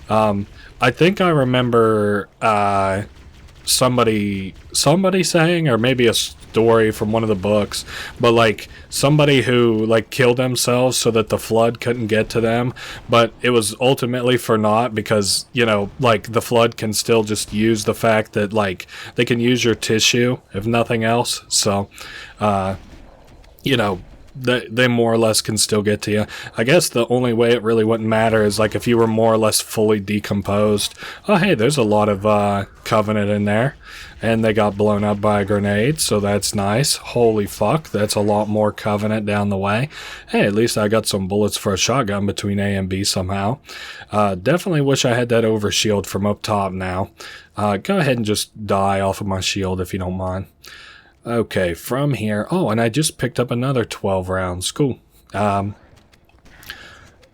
I think I remember somebody saying, or maybe a story from one of the books, but like somebody who like killed themselves so that the Flood couldn't get to them, but it was ultimately for naught because, you know, like the Flood can still just use the fact that like they can use your tissue if nothing else. So you know, they more or less can still get to you. I guess the only way it really wouldn't matter is like if you were more or less fully decomposed. Oh hey, there's a lot of Covenant in there, and they got blown up by a grenade, so that's nice. Holy fuck, that's a lot more Covenant down the way. Hey, at least I got some bullets for a shotgun between A and B somehow. Definitely wish I had that overshield from up top now. Go ahead and just die off of my shield if you don't mind. Okay, from here... Oh, and I just picked up another 12 rounds. Cool.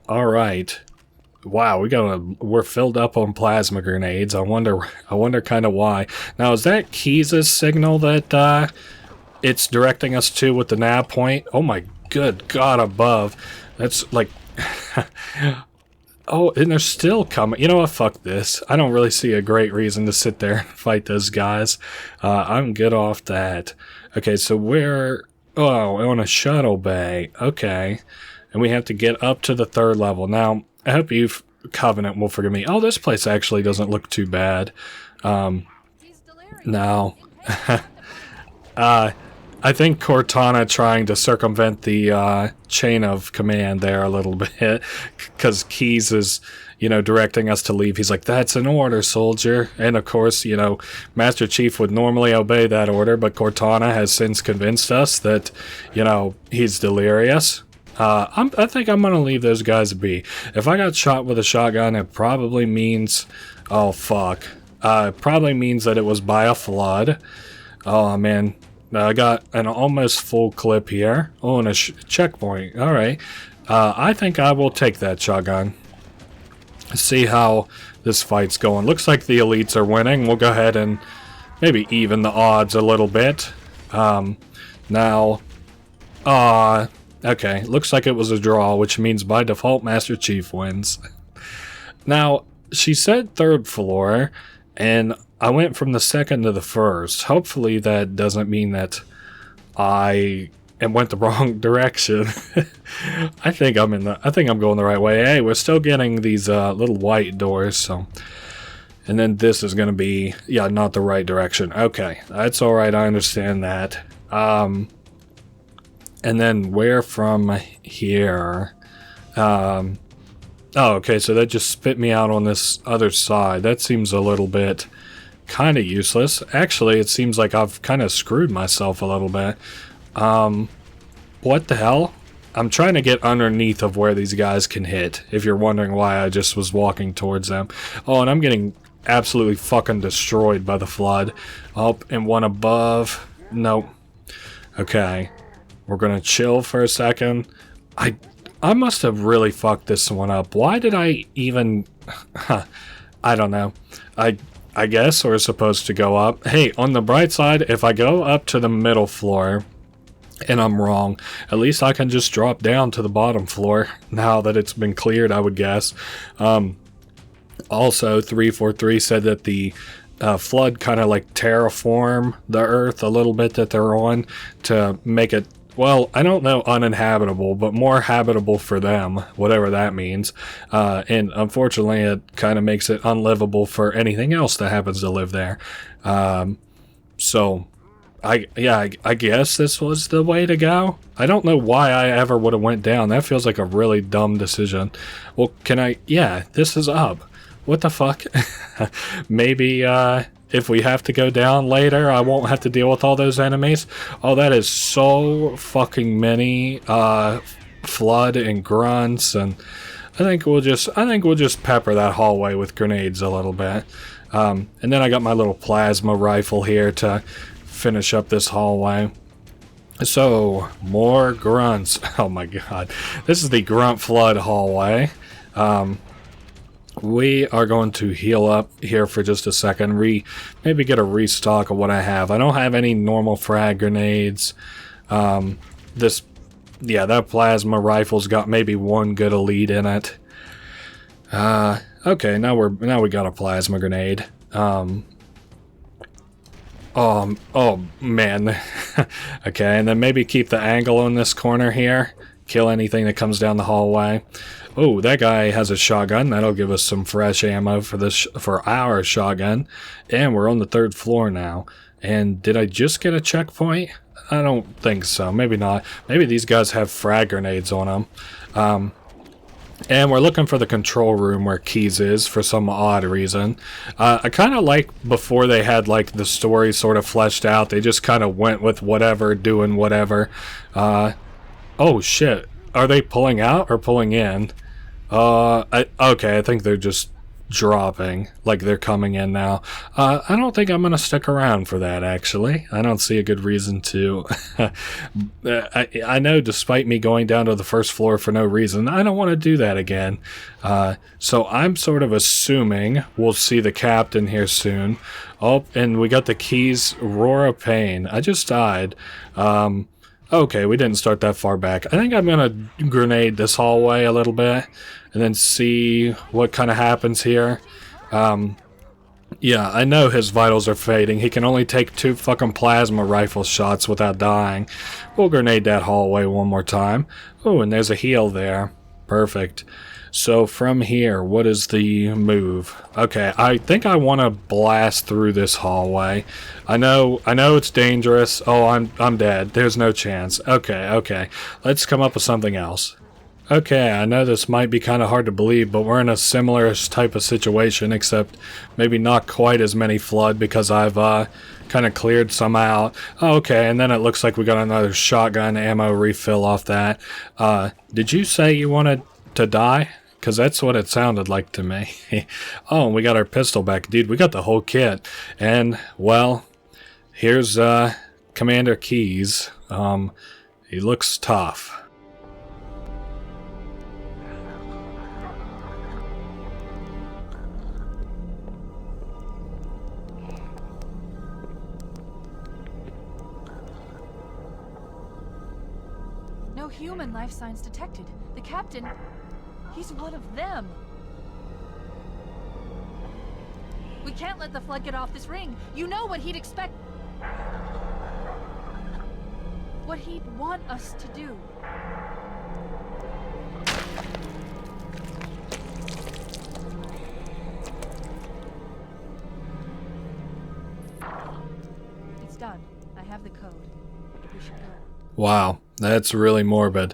Alright. Wow, we're filled up on plasma grenades. I wonder kind of why. Now, is that Keys' signal that it's directing us to with the nav point? Oh my good god above. That's like... Oh, and they're still coming. You know what? Fuck this. I don't really see a great reason to sit there and fight those guys. I'm good off that. Okay, so we're... Oh, on a shuttle bay. Okay. And we have to get up to the 3rd level. Now, I hope you Covenant will forgive me. Oh, this place actually doesn't look too bad. No. I think Cortana trying to circumvent the chain of command there a little bit, because Keys is, you know, directing us to leave. He's like, that's an order, soldier. And of course, you know, Master Chief would normally obey that order, but Cortana has since convinced us that, you know, he's delirious. I think I'm going to leave those guys be. If I got shot with a shotgun, it probably means Oh, fuck. Probably means that it was by a flood. Oh, man. I got an almost full clip here. Oh, and a checkpoint. Alright. I think I will take that shotgun. See how this fight's going. Looks like the elites are winning. We'll go ahead and maybe even the odds a little bit. Now... okay. Looks like it was a draw, which means by default Master Chief wins. Now, she said 3rd floor, and I went from the 2nd to the 1st. Hopefully that doesn't mean that I went the wrong direction. I think I'm going the right way. Hey, we're still getting these little white doors, so. And then this is going to be, yeah, not the right direction. Okay, that's all right. I understand that. And then where from here? Oh, okay, so that just spit me out on this other side. That seems a little bit kind of useless. Actually, it seems like I've kind of screwed myself a little bit. What the hell? I'm trying to get underneath of where these guys can hit, if you're wondering why I just was walking towards them. Oh, and I'm getting absolutely fucking destroyed by the flood. Oh, and one above. Nope. Okay. We're gonna chill for a second. I must have really fucked this one up. Why did I even... I don't know. I guess we're supposed to go up. Hey, on the bright side, if I go up to the middle floor and I'm wrong, at least I can just drop down to the bottom floor now that it's been cleared, I would guess. Also, 343 said that the flood kind of like terraform the earth a little bit that they're on to make it, well, I don't know, uninhabitable, but more habitable for them, whatever that means. And unfortunately, it kind of makes it unlivable for anything else that happens to live there. So, I guess this was the way to go. I don't know why I ever would have went down. That feels like a really dumb decision. Well, yeah, this is up. What the fuck? Maybe, if we have to go down later, I won't have to deal with all those enemies. Oh, that is so fucking many flood and grunts, and I think we'll just pepper that hallway with grenades a little bit. And then I got my little plasma rifle here to finish up this hallway. So, more grunts. Oh my god. This is the grunt flood hallway. We are going to heal up here for just a second, maybe get a restock of what I have. I don't have any normal frag grenades. That plasma rifle's got maybe one good elite in it. Okay, now we got a plasma grenade. Oh man. Okay, and then maybe keep the angle on this corner here. Kill anything that comes down the hallway. Oh, that guy has a shotgun. That'll give us some fresh ammo for our shotgun. And we're on the 3rd floor now. And did I just get a checkpoint? I don't think so. Maybe not. Maybe these guys have frag grenades on them. And we're looking for the control room where Keys is for some odd reason. I kind of like before they had like the story sort of fleshed out. They just kind of went with whatever, doing whatever. Oh shit. Are they pulling out or pulling in? Okay, I think they're just dropping, like they're coming in now. I don't think I'm gonna stick around for that, actually. I don't see a good reason to. I know despite me going down to the 1st floor for no reason, I don't want to do that again. So I'm sort of assuming we'll see the captain here soon. Oh, and we got the Keys Roar of Pain. I just died. Okay, we didn't start that far back. I think I'm gonna grenade this hallway a little bit and then see what kind of happens here. Yeah, I know his vitals are fading. He can only take 2 fucking plasma rifle shots without dying. We'll grenade that hallway one more time. Oh, and there's a heal there. Perfect. So from here, what is the move? Okay, I think I want to blast through this hallway. I know it's dangerous. Oh, I'm dead. There's no chance. Okay. Let's come up with something else. Okay, I know this might be kind of hard to believe, but we're in a similar type of situation, except maybe not quite as many flood because I've kind of cleared some out. Okay, and then it looks like we got another shotgun ammo refill off that. Did you say you wanted to die? Because that's what it sounded like to me. Oh, and we got our pistol back. Dude, we got the whole kit. And, well, here's Commander Keyes. He looks tough. No human life signs detected. The captain, he's one of them. We can't let the flood get off this ring. You know what he'd expect. What he'd want us to do. It's done. I have the code. We should go. Wow, that's really morbid.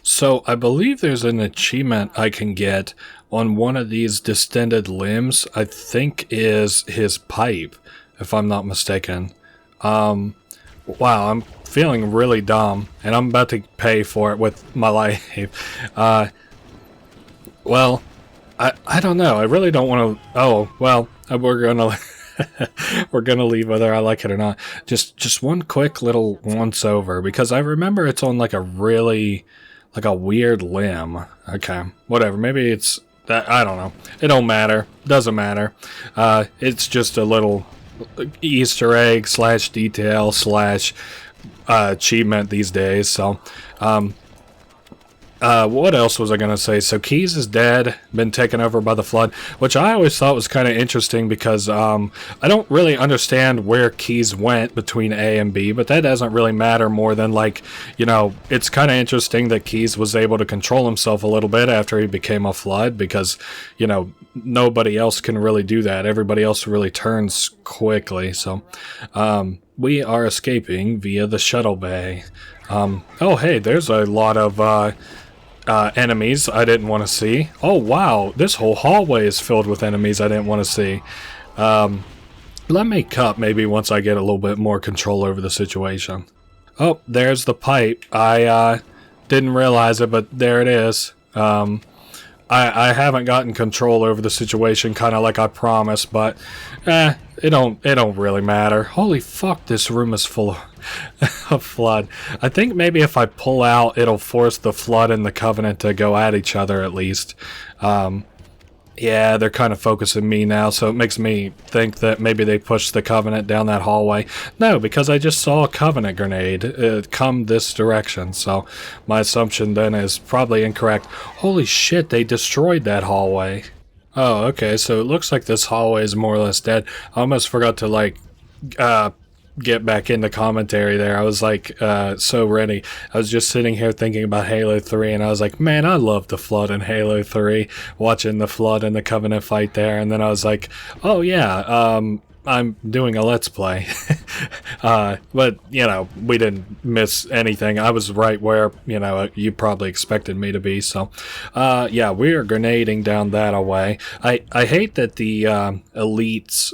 So I believe there's an achievement I can get on one of these distended limbs. I think is his pipe, if I'm not mistaken. Wow, I'm feeling really dumb, and I'm about to pay for it with my life. Well, I don't know. I really don't want to. Oh, well, we're gonna. We're gonna leave whether I like it or not. Just one quick little once over, because I remember it's on like a really, like a weird limb. Okay, whatever. Maybe it's that. I don't know. It don't matter. Doesn't matter. It's just a little Easter egg / detail / achievement these days. So, what else was I going to say? So Keyes is dead, been taken over by the flood, which I always thought was kind of interesting because I don't really understand where Keyes went between A and B, but that doesn't really matter more than, like, you know, it's kind of interesting that Keyes was able to control himself a little bit after he became a flood because, you know, nobody else can really do that. Everybody else really turns quickly. So we are escaping via the shuttle bay. Oh, hey, there's a lot of enemies I didn't want to see. Oh wow, this whole hallway is filled with enemies I didn't want to see. Let me cut maybe once I get a little bit more control over the situation. Oh, there's the pipe. I didn't realize it, but there it is. I haven't gotten control over the situation, kind of like I promised, but it don't really matter. Holy fuck, this room is full of flood. I think maybe if I pull out, it'll force the flood and the Covenant to go at each other at least. Yeah, they're kind of focusing me now, so it makes me think that maybe they pushed the Covenant down that hallway. No, because I just saw a Covenant grenade come this direction, so my assumption then is probably incorrect. Holy shit, they destroyed that hallway. Oh, okay, so it looks like this hallway is more or less dead. I almost forgot to, like, get back into commentary there. I was like so ready. I was just sitting here thinking about Halo 3 and I was like, man, I love the flood in Halo 3, watching the flood and the Covenant fight there, and then I was like, oh yeah, I'm doing a let's play. But you know, we didn't miss anything. I was right where, you know, you probably expected me to be. So yeah, we are grenading down that away. I hate that the elites,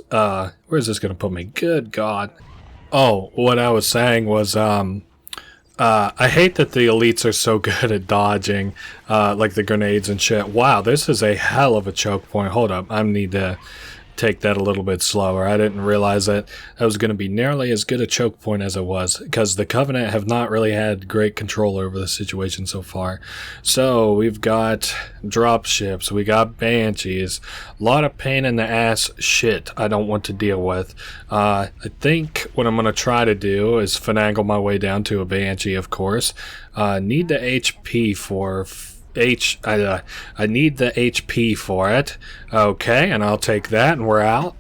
where's this gonna put me? Good God. Oh, what I was saying was, I hate that the elites are so good at dodging, like the grenades and shit. Wow, this is a hell of a choke point. Hold up, I need to take that a little bit slower. I didn't realize that was going to be nearly as good a choke point as it was, because the Covenant have not really had great control over the situation so far. So we've got dropships, we got banshees, a lot of pain in the ass shit I don't want to deal with. I think what I'm going to try to do is finagle my way down to a banshee, of course. Need the HP for I need the HP for it. Okay, and I'll take that, and we're out.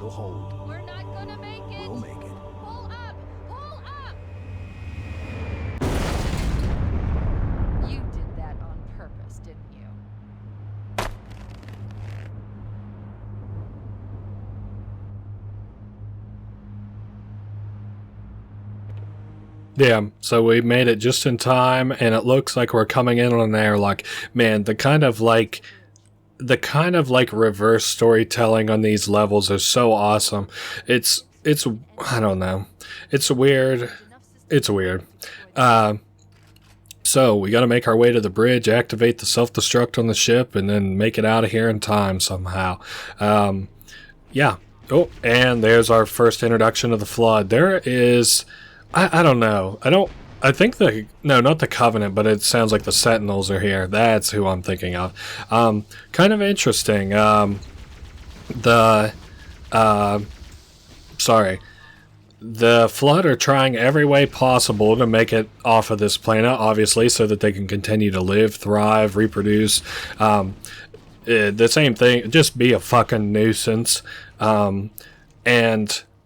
We'll hold. We're not gonna make it. We'll make it. Pull up! Pull up! You did that on purpose, didn't you? Yeah, so we made it just in time, and it looks like we're coming in on an airlock. Man, the kind of like reverse storytelling on these levels is so awesome. It's I don't know. It's weird. It's weird. So we got to make our way to the bridge, activate the self-destruct on the ship, and then make it out of here in time somehow. Yeah. Oh, and there's our first introduction of the Flood. There is, I don't know. I think no, not the Covenant, but it sounds like the Sentinels are here. That's who I'm thinking of. Kind of interesting. The Flood are trying every way possible to make it off of this planet, obviously, so that they can continue to live, thrive, reproduce. The same thing, just be a fucking nuisance. And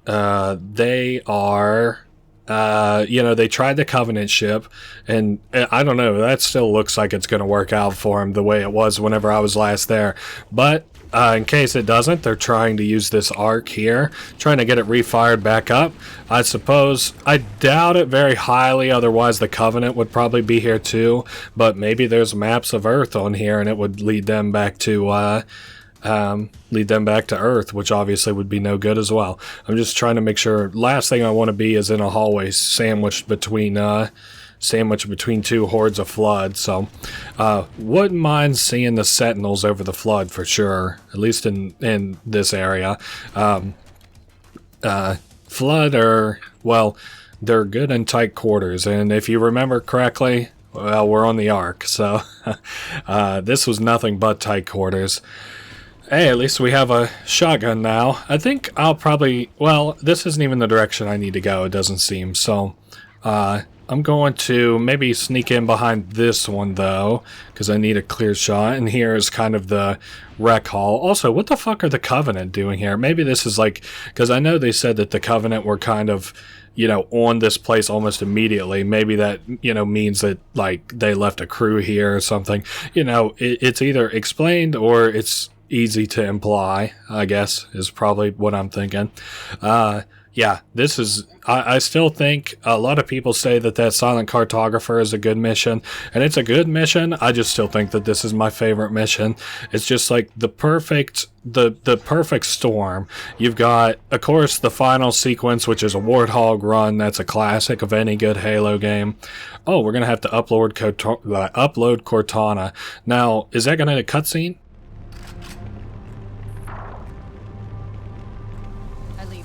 they are... they tried the Covenant ship, and I don't know, that still looks like it's going to work out for them the way it was whenever I was last there. But in case it doesn't, they're trying to use this arc here, trying to get it refired back up. I suppose, I doubt it very highly, otherwise the Covenant would probably be here too, but maybe there's maps of Earth on here and it would lead them back to Earth, which obviously would be no good as well. I'm just trying to make sure. Last thing I want to be is in a hallway sandwiched between two hordes of Flood. So wouldn't mind seeing the Sentinels over the Flood for sure, at least in this area. Flood are, well, they're good in tight quarters, and if you remember correctly, well, we're on the Ark, so this was nothing but tight quarters. Hey, at least we have a shotgun now. I think I'll probably... Well, this isn't even the direction I need to go, it doesn't seem. So, I'm going to maybe sneak in behind this one, though, because I need a clear shot. And here is kind of the rec hall. Also, what the fuck are the Covenant doing here? Maybe this is like... Because I know they said that the Covenant were kind of... on this place almost immediately. Maybe that, means that, like, they left a crew here or something. It's either explained or it's easy to imply, I guess, is probably what I'm thinking. Yeah, this is... I still think a lot of people say that Silent Cartographer is a good mission, and it's a good mission. I just still think that this is my favorite mission. It's just like the perfect storm. You've got, of course, the final sequence, which is a Warthog run. That's a classic of any good Halo game. Oh, we're going to have to upload Cortana. Now, is that going to be a cutscene?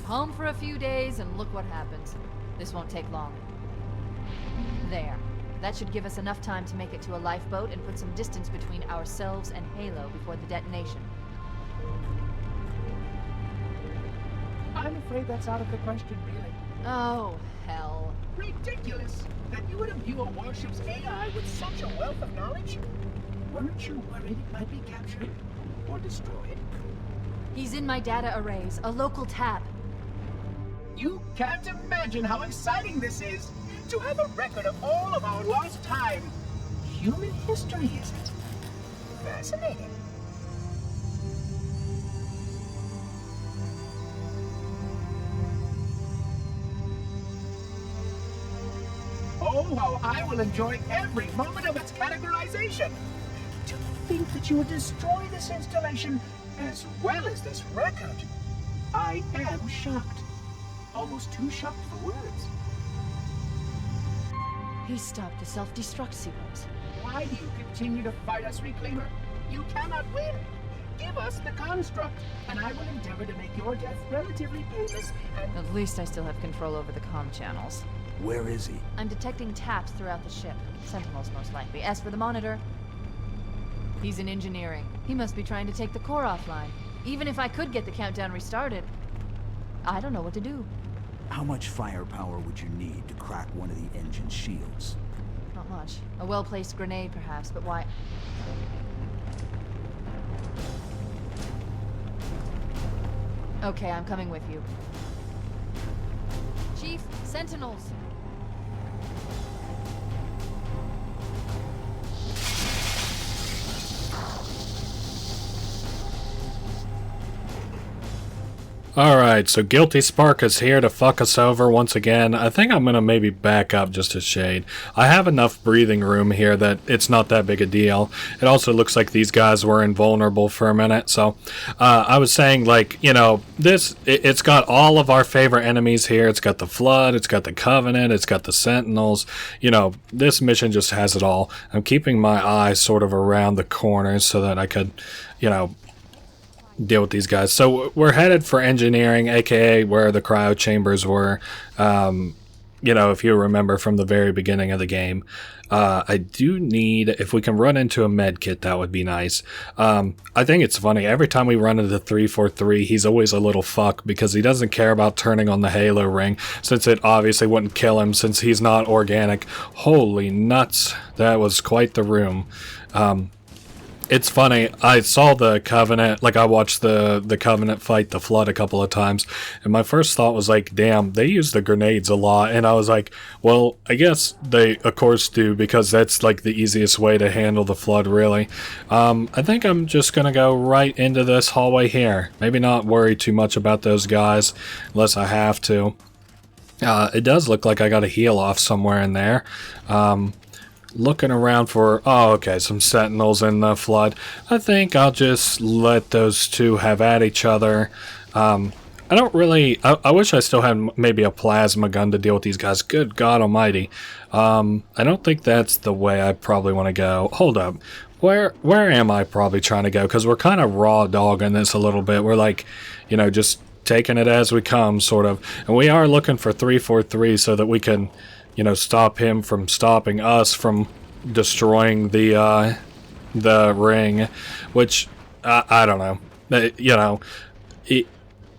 Home for a few days, and look what happens. This won't take long. There. That should give us enough time to make it to a lifeboat and put some distance between ourselves and Halo before the detonation. I'm afraid that's out of the question, really. Oh, hell. Ridiculous! That you would imbue a warship's AI with such a wealth of knowledge? Weren't you worried it might be captured or destroyed? He's in my data arrays, a local tap. You can't imagine how exciting this is! To have a record of all of our lost time! Human history, is it? Fascinating. Oh, how I will enjoy every moment of its categorization! To think that you would destroy this installation as well as this record! I am shocked. Almost too shocked for words. He stopped the self-destruct sequence. Why do you continue to fight us, Reclaimer? You cannot win. Give us the construct, and I will endeavor to make your death relatively painless and... At least I still have control over the comm channels. Where is he? I'm detecting taps throughout the ship. Sentinels, most likely. As for the monitor, he's in engineering. He must be trying to take the core offline. Even if I could get the countdown restarted, I don't know what to do. How much firepower would you need to crack one of the engine shields? Not much. A well-placed grenade, perhaps, but why... Okay, I'm coming with you. Chief, sentinels! Alright, so Guilty Spark is here to fuck us over once again. I think I'm gonna maybe back up just a shade. I have enough breathing room here that it's not that big a deal. It also looks like these guys were invulnerable for a minute, so I was saying, like, you know, it's got all of our favorite enemies here. It's got the Flood, it's got the Covenant, it's got the Sentinels. You know, this mission just has it all. I'm keeping my eyes sort of around the corners so that I could, you know, deal with these guys. So we're headed for engineering, aka where the cryo chambers were. You know, if you remember from the very beginning of the game. I do need, if we can run into a med kit, that would be nice. I think it's funny, every time we run into 343, he's always a little fuck because he doesn't care about turning on the Halo ring, since it obviously wouldn't kill him since he's not organic. Holy nuts, that was quite the room. It's funny, I saw the Covenant, like I watched the Covenant fight the Flood a couple of times, and my first thought was like, damn, they use the grenades a lot, and I was like, well, I guess they of course do, because that's like the easiest way to handle the Flood, really. I think I'm just gonna go right into this hallway here. Maybe not worry too much about those guys, unless I have to. It does look like I got a heal off somewhere in there. Looking around for, oh, okay, some Sentinels in the Flood. I think I'll just let those two have at each other. I don't really, I wish I still had maybe a plasma gun to deal with these guys. Good God almighty. I don't think that's the way I probably want to go. Hold up. Where am I probably trying to go? Because we're kind of raw dogging this a little bit. We're like, you know, just taking it as we come, sort of. And we are looking for 343 so that we can, you know, stop him from stopping us from destroying the ring, which I don't know. You know,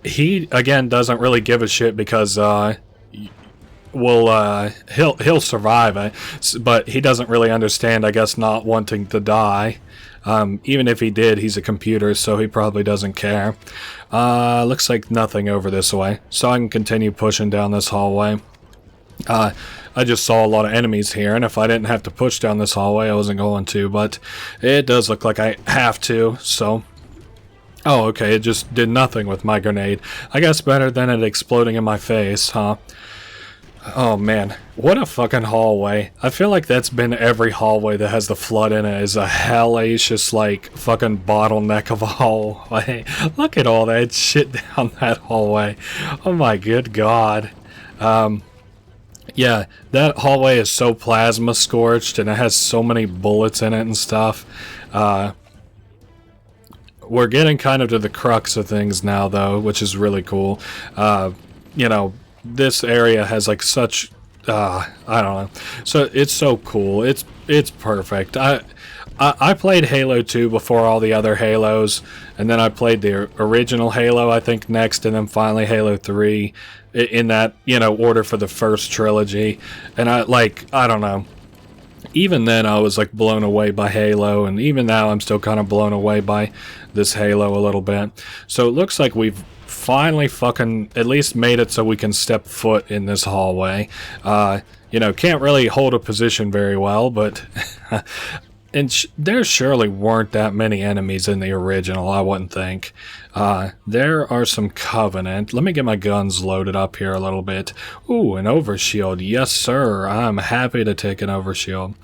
he again doesn't really give a shit because he'll survive it, but he doesn't really understand, I guess, not wanting to die. Even if he did, he's a computer, so he probably doesn't care. Looks like nothing over this way, so I can continue pushing down this hallway. I just saw a lot of enemies here, and if I didn't have to push down this hallway, I wasn't going to, but it does look like I have to, so... Oh, okay, it just did nothing with my grenade. I guess better than it exploding in my face, huh? Oh man, what a fucking hallway. I feel like that's been every hallway that has the Flood in it, is a hellacious, like, fucking bottleneck of a hallway. Look at all that shit down that hallway. Oh my good God. Yeah, that hallway is so plasma scorched, and it has so many bullets in it and stuff. We're getting kind of to the crux of things now, though, which is really cool. You know, this area has like such, I don't know. So it's so cool. It's perfect. I played Halo 2 before all the other Halos, and then I played the original Halo, I think, next, and then finally Halo 3 in that, you know, order for the first trilogy. And I don't know. Even then I was like blown away by Halo, and even now I'm still kind of blown away by this Halo a little bit. So it looks like we've finally fucking at least made it so we can step foot in this hallway. You know, can't really hold a position very well, but and there surely weren't that many enemies in the original, I wouldn't think. There are some Covenant. Let me get my guns loaded up here a little bit. Ooh, an overshield. Yes, sir. I'm happy to take an overshield.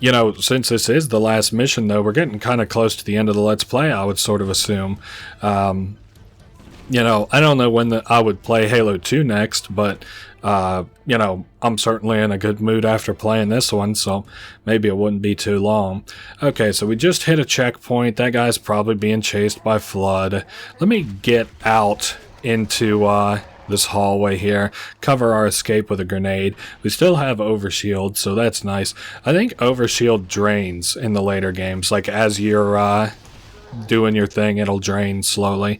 You know, since this is the last mission, though, we're getting kind of close to the end of the Let's Play, I would sort of assume. You know, I don't know when I would play Halo 2 next, but, you know, I'm certainly in a good mood after playing this one, so maybe it wouldn't be too long. Okay, so we just hit a checkpoint. That guy's probably being chased by Flood. Let me get out into this hallway here, cover our escape with a grenade. We still have overshield, so that's nice. I think overshield drains in the later games, like as you're doing your thing, it'll drain slowly.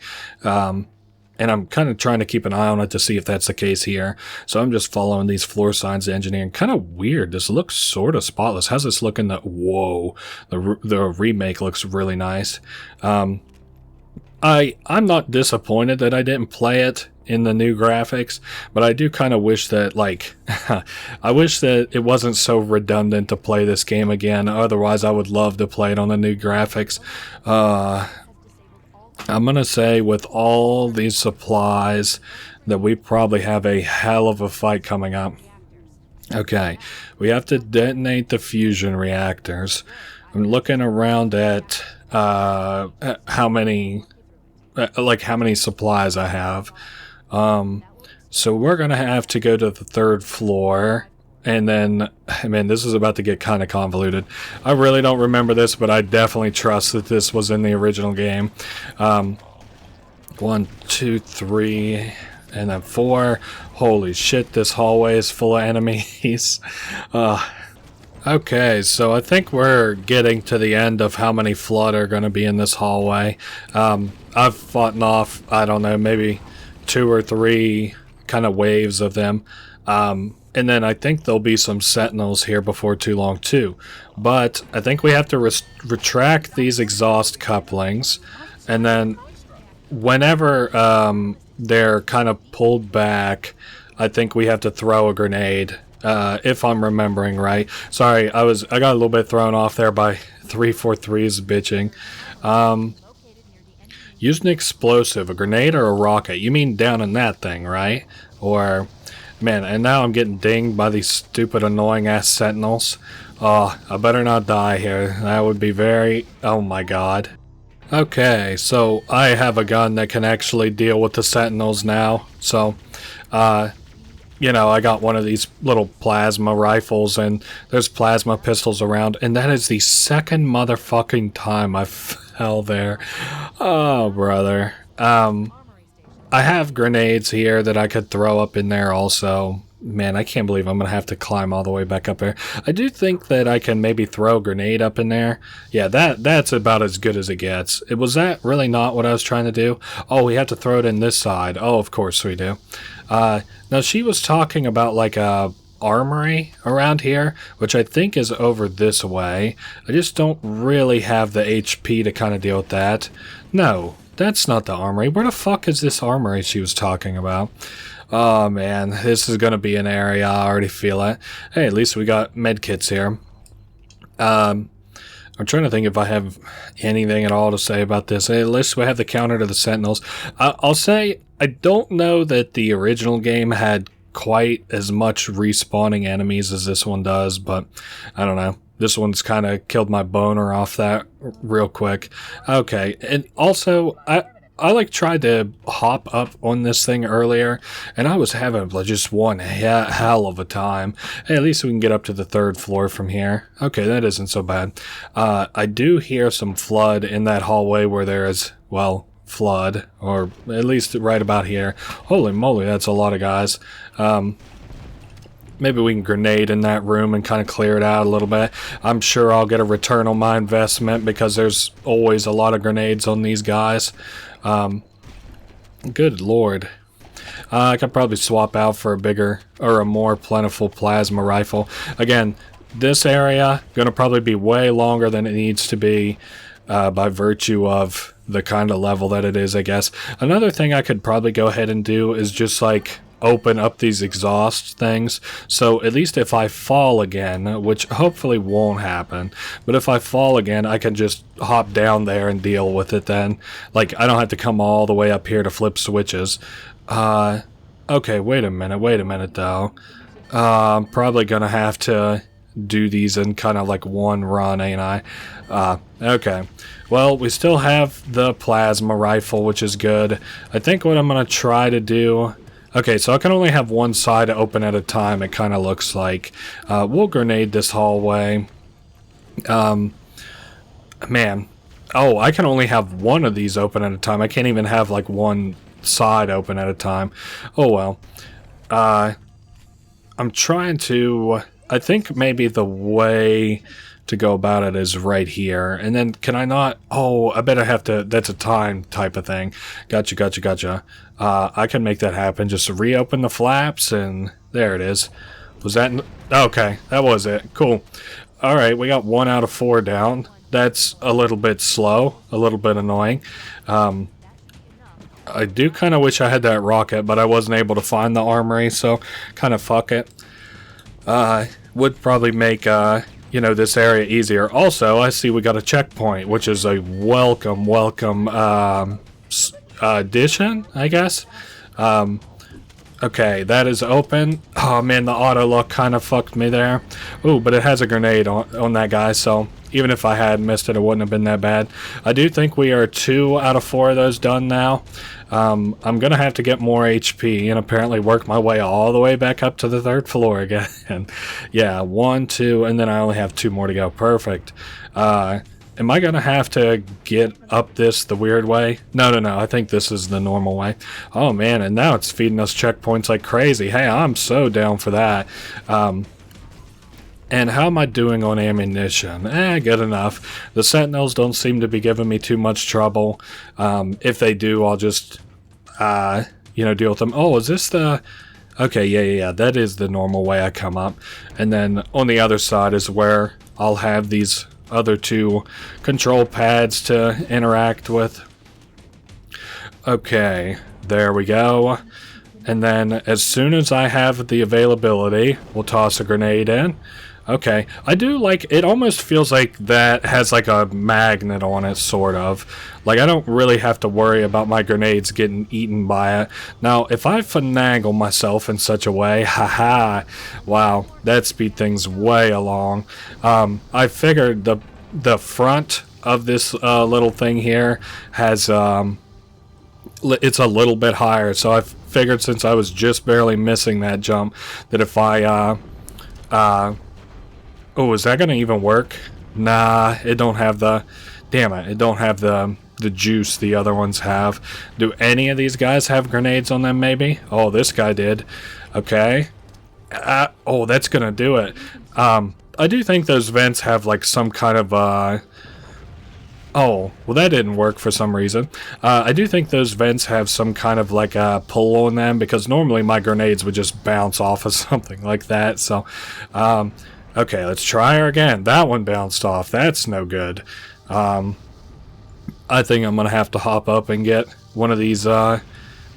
And I'm kind of trying to keep an eye on it to see if that's the case here. So I'm just following these floor signs of engineering. Kind of weird. This looks sort of spotless. How's this looking? Whoa. The remake looks really nice. I'm not disappointed that I didn't play it in the new graphics, but I do kind of wish that, like, I wish that it wasn't so redundant to play this game again. Otherwise, I would love to play it on the new graphics. I'm gonna say with all these supplies that we probably have a hell of a fight coming up. Okay, we have to detonate the fusion reactors. I'm looking around at how many supplies I have. So we're gonna have to go to the 3rd floor, and then, man, this is about to get kind of convoluted. I really don't remember this, but I definitely trust that this was in the original game. 1, 2, 3, and then 4. Holy shit, this hallway is full of enemies. Okay, so I think we're getting to the end of how many Flood are going to be in this hallway. I've fought off, I don't know, maybe 2 or 3 kind of waves of them. And then I think there'll be some Sentinels here before too long too. But I think we have to retract these exhaust couplings, and then whenever they're kind of pulled back, I think we have to throw a grenade. If I'm remembering right. Sorry, I got a little bit thrown off there by 343's bitching. Use an explosive, a grenade or a rocket. You mean down in that thing, right? Or, man, and now I'm getting dinged by these stupid annoying ass Sentinels. Oh, I better not die here. That would be very... oh my god. Okay, so I have a gun that can actually deal with the Sentinels now. So, you know, I got one of these little plasma rifles, and there's plasma pistols around, and that is the second motherfucking time I fell there. Oh, brother. I have grenades here that I could throw up in there also. Man, I can't believe I'm going to have to climb all the way back up there. I do think that I can maybe throw a grenade up in there. Yeah, that's about as good as it gets. Was that really not what I was trying to do? Oh, we have to throw it in this side. Oh, of course we do. Now, she was talking about like a armory around here, which I think is over this way. I just don't really have the HP to kind of deal with that. No, that's not the armory. Where the fuck is this armory she was talking about? Oh man, this is gonna be an area. I already feel it. Hey, at least we got medkits here. I'm trying to think if I have anything at all to say about this. Hey, at least we have the counter to the Sentinels. I'll say I don't know that the original game had quite as much respawning enemies as this one does, but I don't know. This one's kind of killed my boner off that real quick. Okay, and also I like tried to hop up on this thing earlier, and I was having just one hell of a time. Hey, at least we can get up to the 3rd floor from here. Okay, that isn't so bad. I do hear some Flood in that hallway where there is, well, Flood, or at least right about here. Holy moly, that's a lot of guys. Maybe we can grenade in that room and kind of clear it out a little bit. I'm sure I'll get a return on my investment because there's always a lot of grenades on these guys. Good lord. I could probably swap out for a bigger or a more plentiful plasma rifle. Again, this area gonna probably be way longer than it needs to be by virtue of the kind of level that it is, I guess. Another thing I could probably go ahead and do is just like open up these exhaust things, so at least if I fall again, which hopefully won't happen, but if I fall again, I can just hop down there and deal with it then. Like, I don't have to come all the way up here to flip switches. Okay, wait a minute though. I'm probably gonna have to do these in kind of like one run, ain't I? Okay. Well, we still have the plasma rifle, which is good. I think what I'm gonna try to do... Okay, so I can only have one side open at a time, it kind of looks like. We'll grenade this hallway. Man. Oh, I can only have one of these open at a time. I can't even have, like, one side open at a time. Oh, well. I'm trying to... I think maybe the way to go about it is right here. And then, can I not... Oh, I bet I have to... That's a time type of thing. Gotcha. I can make that happen. Just reopen the flaps, and there it is. Was that... Okay, that was it. Cool. Alright, we got 1 out of 4 down. That's a little bit slow. A little bit annoying. I do kind of wish I had that rocket, but I wasn't able to find the armory, so kind of fuck it. Would probably make, you know, this area easier. Also, I see we got a checkpoint, which is a welcome addition, I guess. Okay, that is open. Oh man, the auto lock kind of fucked me there. Ooh, but it has a grenade on that guy, so even if I had missed it, it wouldn't have been that bad. I do think we are 2 out of 4 of those done now. I'm gonna have to get more HP and apparently work my way all the way back up to the 3rd floor again. Yeah, 1, 2, and then I only have 2 more to go. Perfect. Am I gonna have to get up this the weird way? No, I think this is the normal way. Oh man, and now it's feeding us checkpoints like crazy. Hey, I'm so down for that. And how am I doing on ammunition? Good enough. The sentinels don't seem to be giving me too much trouble. If they do, I'll just, you know, deal with them. Oh, is this the... Okay, yeah, that is the normal way I come up. And then on the other side is where I'll have these other 2 control pads to interact with. Okay, there we go. And then as soon as I have the availability, we'll toss a grenade in. Okay, I do like, it almost feels like that has like a magnet on it, sort of. Like I don't really have to worry about my grenades getting eaten by it. Now, if I finagle myself in such a way, haha, wow, that speed things way along. I figured the front of this little thing here has, it's a little bit higher, so I figured since I was just barely missing that jump, that if I, oh, is that gonna even work? Nah, it don't have the... Damn it, it don't have the juice the other ones have. Do any of these guys have grenades on them, maybe? Oh, this guy did. Okay. Oh, that's gonna do it. I do think those vents have, like, some kind of, Oh, well that didn't work for some reason. I do think those vents have some kind of, like, a pull on them, because normally my grenades would just bounce off of something like that, so... Okay, let's try her again. That one bounced off. That's no good. I think I'm going to have to hop up and get one of these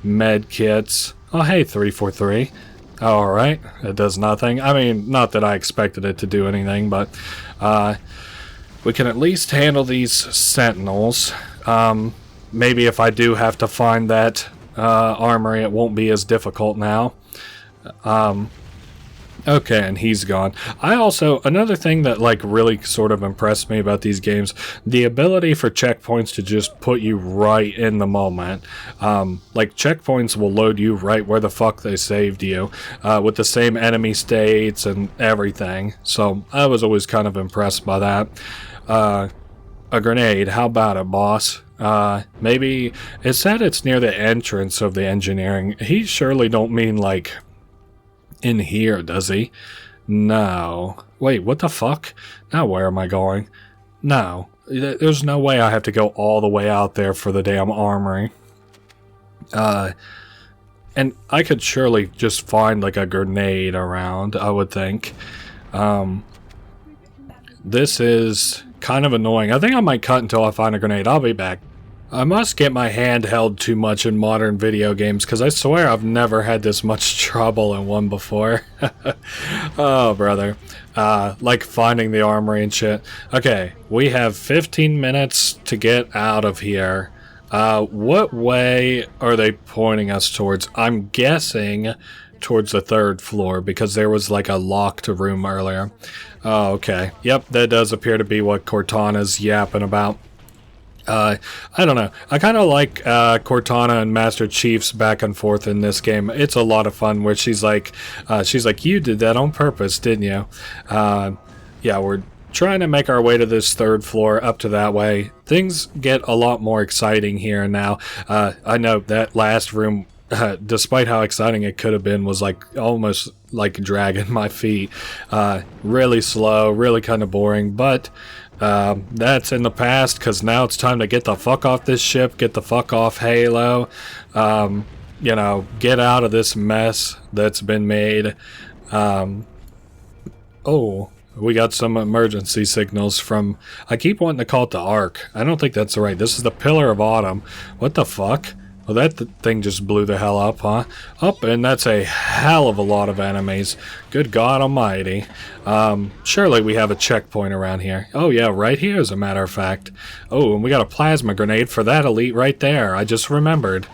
med kits. Oh, hey, 343. Alright, it does nothing. I mean, not that I expected it to do anything, but we can at least handle these sentinels. Maybe if I do have to find that armory, it won't be as difficult now. Okay, and he's gone. I also, another thing that like really sort of impressed me about these games, the ability for checkpoints to just put you right in the moment. Like checkpoints will load you right where the fuck they saved you, with the same enemy states and everything. So I was always kind of impressed by that. A grenade, how about it, boss? Maybe, it said it's near the entrance of the engineering. He surely don't mean like in here, does he? No. Wait, what the fuck? Now where am I going? No. There's no way I have to go all the way out there for the damn armory. And I could surely just find like a grenade around, I would think. This is kind of annoying. I think I might cut until I find a grenade. I'll be back. I must get my hand held too much in modern video games, because I swear I've never had this much trouble in one before. Oh, brother. Like finding the armory and shit. Okay, we have 15 minutes to get out of here. What way are they pointing us towards? I'm guessing towards the 3rd floor, because there was like a locked room earlier. Oh, okay. Yep, that does appear to be what Cortana's yapping about. I don't know. I kind of like Cortana and Master Chief's back and forth in this game. It's a lot of fun where she's like, you did that on purpose, didn't you? Yeah, we're trying to make our way to this 3rd floor, up to that way. Things get a lot more exciting here now. I know that last room, despite how exciting it could have been, was like almost like dragging my feet. Really slow, really kind of boring, but that's in the past, because now it's time to get the fuck off this ship, get the fuck off Halo, you know, get out of this mess that's been made. Oh, we got some emergency signals from, I keep wanting to call it the Ark. I don't think that's right. This is the Pillar of Autumn. What the fuck? Well, that thing just blew the hell up, huh? And that's a hell of a lot of enemies. Good God almighty. Surely we have a checkpoint around here. Oh, yeah, right here, as a matter of fact. Oh, and we got a plasma grenade for that elite right there. I just remembered.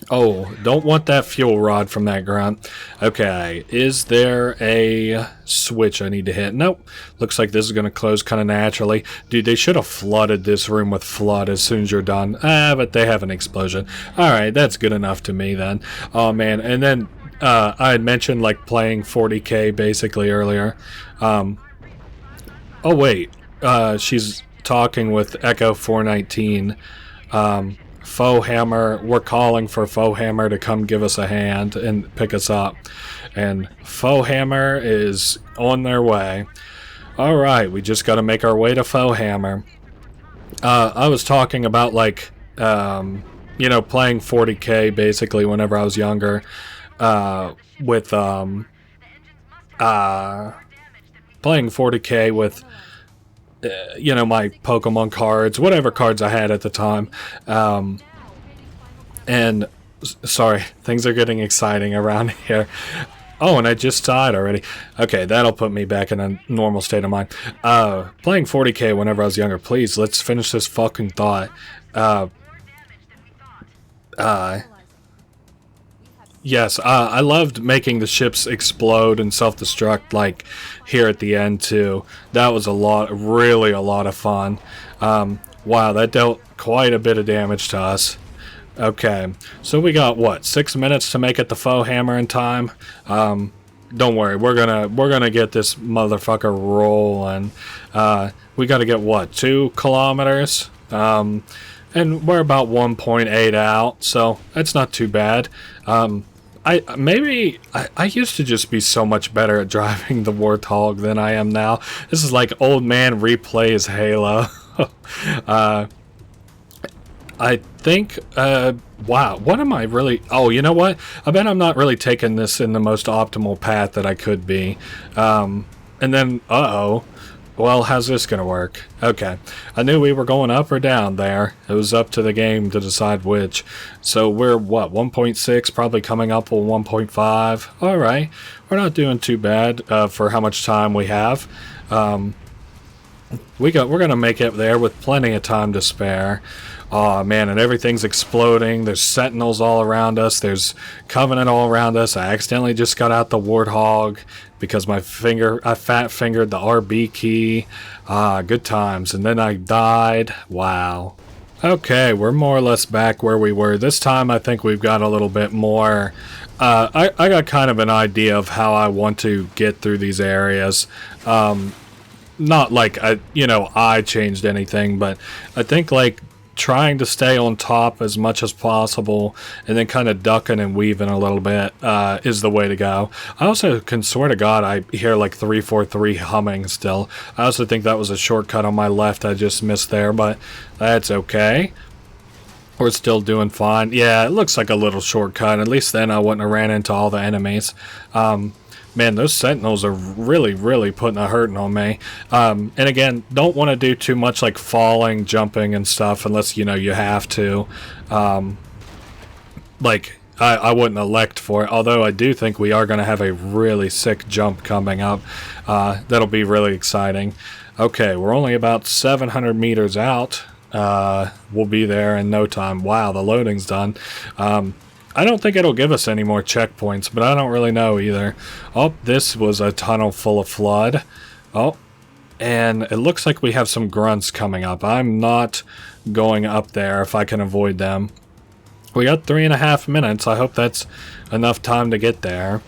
Oh, don't want that fuel rod from that grunt. Okay, is there a switch I need to hit? Nope. Looks like this is going to close kind of naturally. Dude, they should have flooded this room with flood as soon as you're done. But they have an explosion. Alright, that's good enough to me then. Oh, man. And then I had mentioned, like, playing 40K basically earlier. Oh, wait. She's talking with Echo 419. Faux Hammer, we're calling for Faux Hammer to come give us a hand and pick us up. And Faux Hammer is on their way. Alright, we just gotta make our way to Faux Hammer. I was talking about, like, you know, playing 40K basically whenever I was younger. With, playing 40K with, you know, my Pokemon cards, whatever cards I had at the time. And, sorry, things are getting exciting around here. Oh, and I just died already. Okay, that'll put me back in a normal state of mind. Playing 40K whenever I was younger, please, let's finish this fucking thought. Yes, I loved making the ships explode and self-destruct, like, here at the end, too. That was really a lot of fun. Wow, that dealt quite a bit of damage to us. Okay, so we got, what, 6 minutes to make it the Faux Hammer in time? Don't worry, we're gonna get this motherfucker rolling. We gotta get, what, 2 kilometers? And we're about 1.8 out, so that's not too bad. I used to just be so much better at driving the Warthog than I am now. This is like old man replays Halo. I think, wow, what am I really, oh, you know what? I bet I'm not really taking this in the most optimal path that I could be. And then, uh-oh. Well, how's this gonna work? Okay. I knew we were going up or down there. It was up to the game to decide which. So we're, what, 1.6, probably coming up with 1.5. Alright. We're not doing too bad for how much time we have. We're gonna make it there with plenty of time to spare. Oh man, and everything's exploding. There's sentinels all around us. There's Covenant all around us. I accidentally just got out the Warthog because I fat fingered the RB key. Good times. And then I died. Wow. Okay, we're more or less back where we were. This time I think we've got a little bit more. I got kind of an idea of how I want to get through these areas. Not like I changed anything, but I think like trying to stay on top as much as possible and then kind of ducking and weaving a little bit is the way to go. I also can swear to God I hear like 343 humming still. I also think that was a shortcut on my left I just missed there, but that's okay. We're still doing fine. Yeah, it looks like a little shortcut. At least then I wouldn't have ran into all the enemies. Man, those sentinels are really, really putting a hurting on me. And again, don't want to do too much like falling, jumping, and stuff unless, you know, you have to. Like, I wouldn't elect for it, although I do think we are going to have a really sick jump coming up. That'll be really exciting. Okay, we're only about 700 meters out. We'll be there in no time. Wow, the loading's done. I don't think it'll give us any more checkpoints, but I don't really know either. Oh, this was a tunnel full of flood. Oh, and it looks like we have some grunts coming up. I'm not going up there if I can avoid them. We got 3.5 minutes. I hope that's enough time to get there.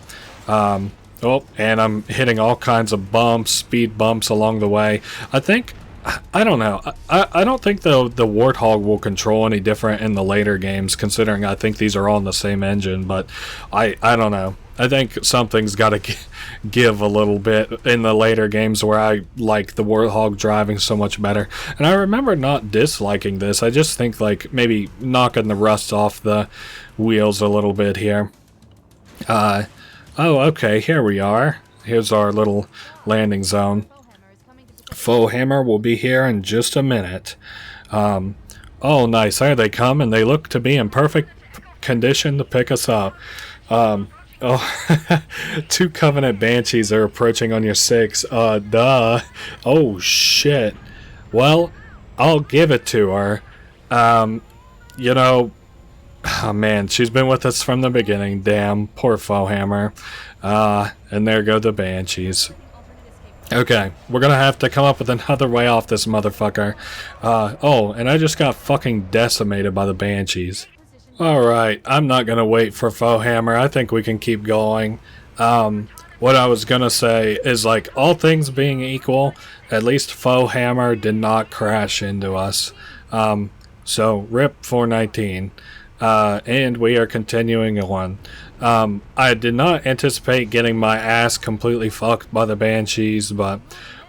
Oh, and I'm hitting all kinds of bumps, speed bumps along the way. I don't know. I don't think the Warthog will control any different in the later games, considering I think these are all in the same engine, but I don't know. I think something's got to give a little bit in the later games where I like the Warthog driving so much better. And I remember not disliking this. I just think like maybe knocking the rust off the wheels a little bit here. Oh, okay, here we are. Here's our little landing zone. Faux Hammer will be here in just a minute. Oh, nice. There they come, and they look to be in perfect condition to pick us up. Oh, 2 Covenant Banshees are approaching on your 6. Duh. Oh, shit. Well, I'll give it to her. You know, oh man, she's been with us from the beginning. Damn, poor Foehammer. And there go the Banshees. Okay, we're gonna have to come up with another way off this motherfucker. Oh, and I just got fucking decimated by the Banshees. Alright, I'm not gonna wait for Foehammer. I think we can keep going. What I was gonna say is, like, all things being equal, at least Foehammer did not crash into us. So, RIP 419. And we are continuing on. I did not anticipate getting my ass completely fucked by the Banshees, but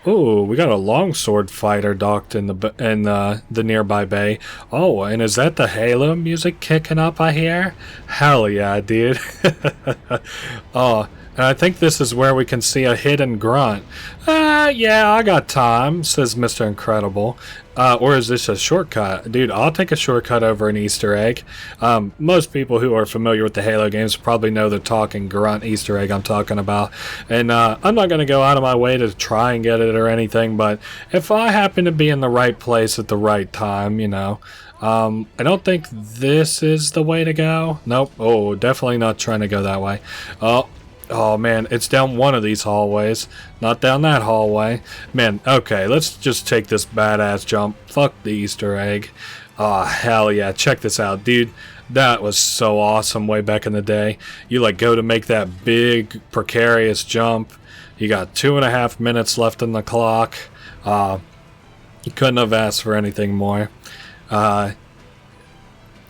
ooh, we got a longsword fighter docked in the nearby bay. Oh, and is that the Halo music kicking up, I hear? Hell yeah, dude. Oh, and I think this is where we can see a hidden grunt. Yeah, I got time, says Mr. Incredible. Or is this a shortcut? Dude, I'll take a shortcut over an Easter egg. Most people who are familiar with the Halo games probably know the talking grunt Easter egg I'm talking about. And I'm not going to go out of my way to try and get it or anything, but if I happen to be in the right place at the right time, you know. I don't think this is the way to go. Nope. Oh, definitely not trying to go that way. Oh man, it's down one of these hallways, not down that hallway. Man, okay, let's just take this badass jump. Fuck the Easter egg. Oh, hell yeah, check this out, dude. That was so awesome way back in the day. You like go to make that big, precarious jump. You got 2.5 minutes left on the clock. You couldn't have asked for anything more.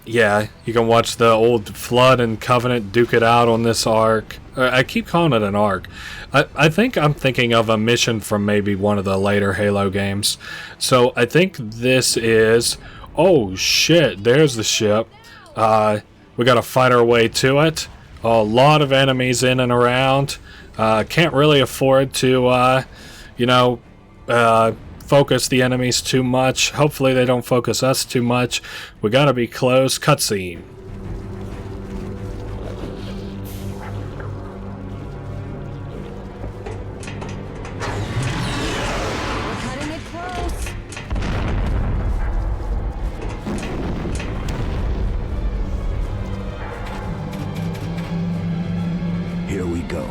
Yeah, you can watch the old Flood and Covenant duke it out on this arc. I keep calling it an arc. I think I'm thinking of a mission from maybe one of the later Halo games. So I think this is... Oh shit, there's the ship. We gotta fight our way to it. A lot of enemies in and around. Can't really afford to, you know... focus the enemies too much. Hopefully they don't focus us too much. We gotta be close. Cutscene. We're cutting it close. Here we go.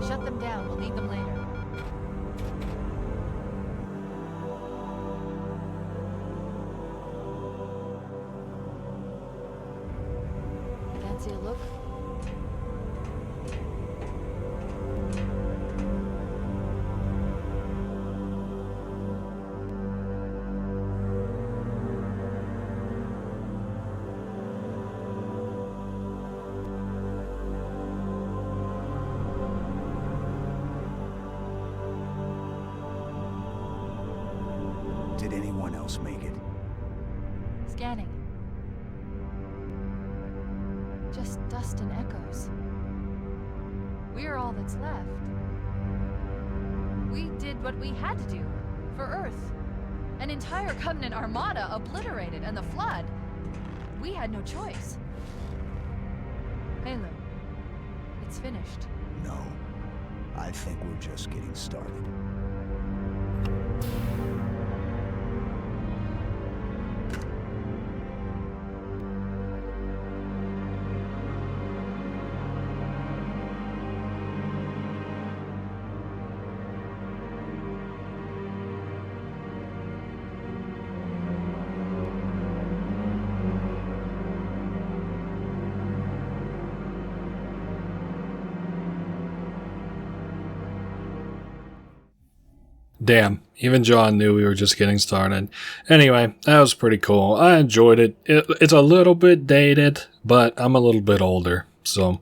Shut them down. We'll need them later. Fancy a look? Did anyone else make it? Scanning. Just dust and echoes. We're all that's left. We did what we had to do for Earth. An entire Covenant armada obliterated, and the Flood. We had no choice. Halo, it's finished. No. I think we're just getting started. Damn, even John knew we were just getting started. Anyway, that was pretty cool. I enjoyed it. It's a little bit dated, but I'm a little bit older. So,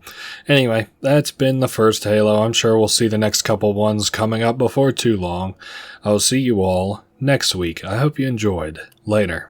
anyway, that's been the first Halo. I'm sure we'll see the next couple ones coming up before too long. I'll see you all next week. I hope you enjoyed. Later.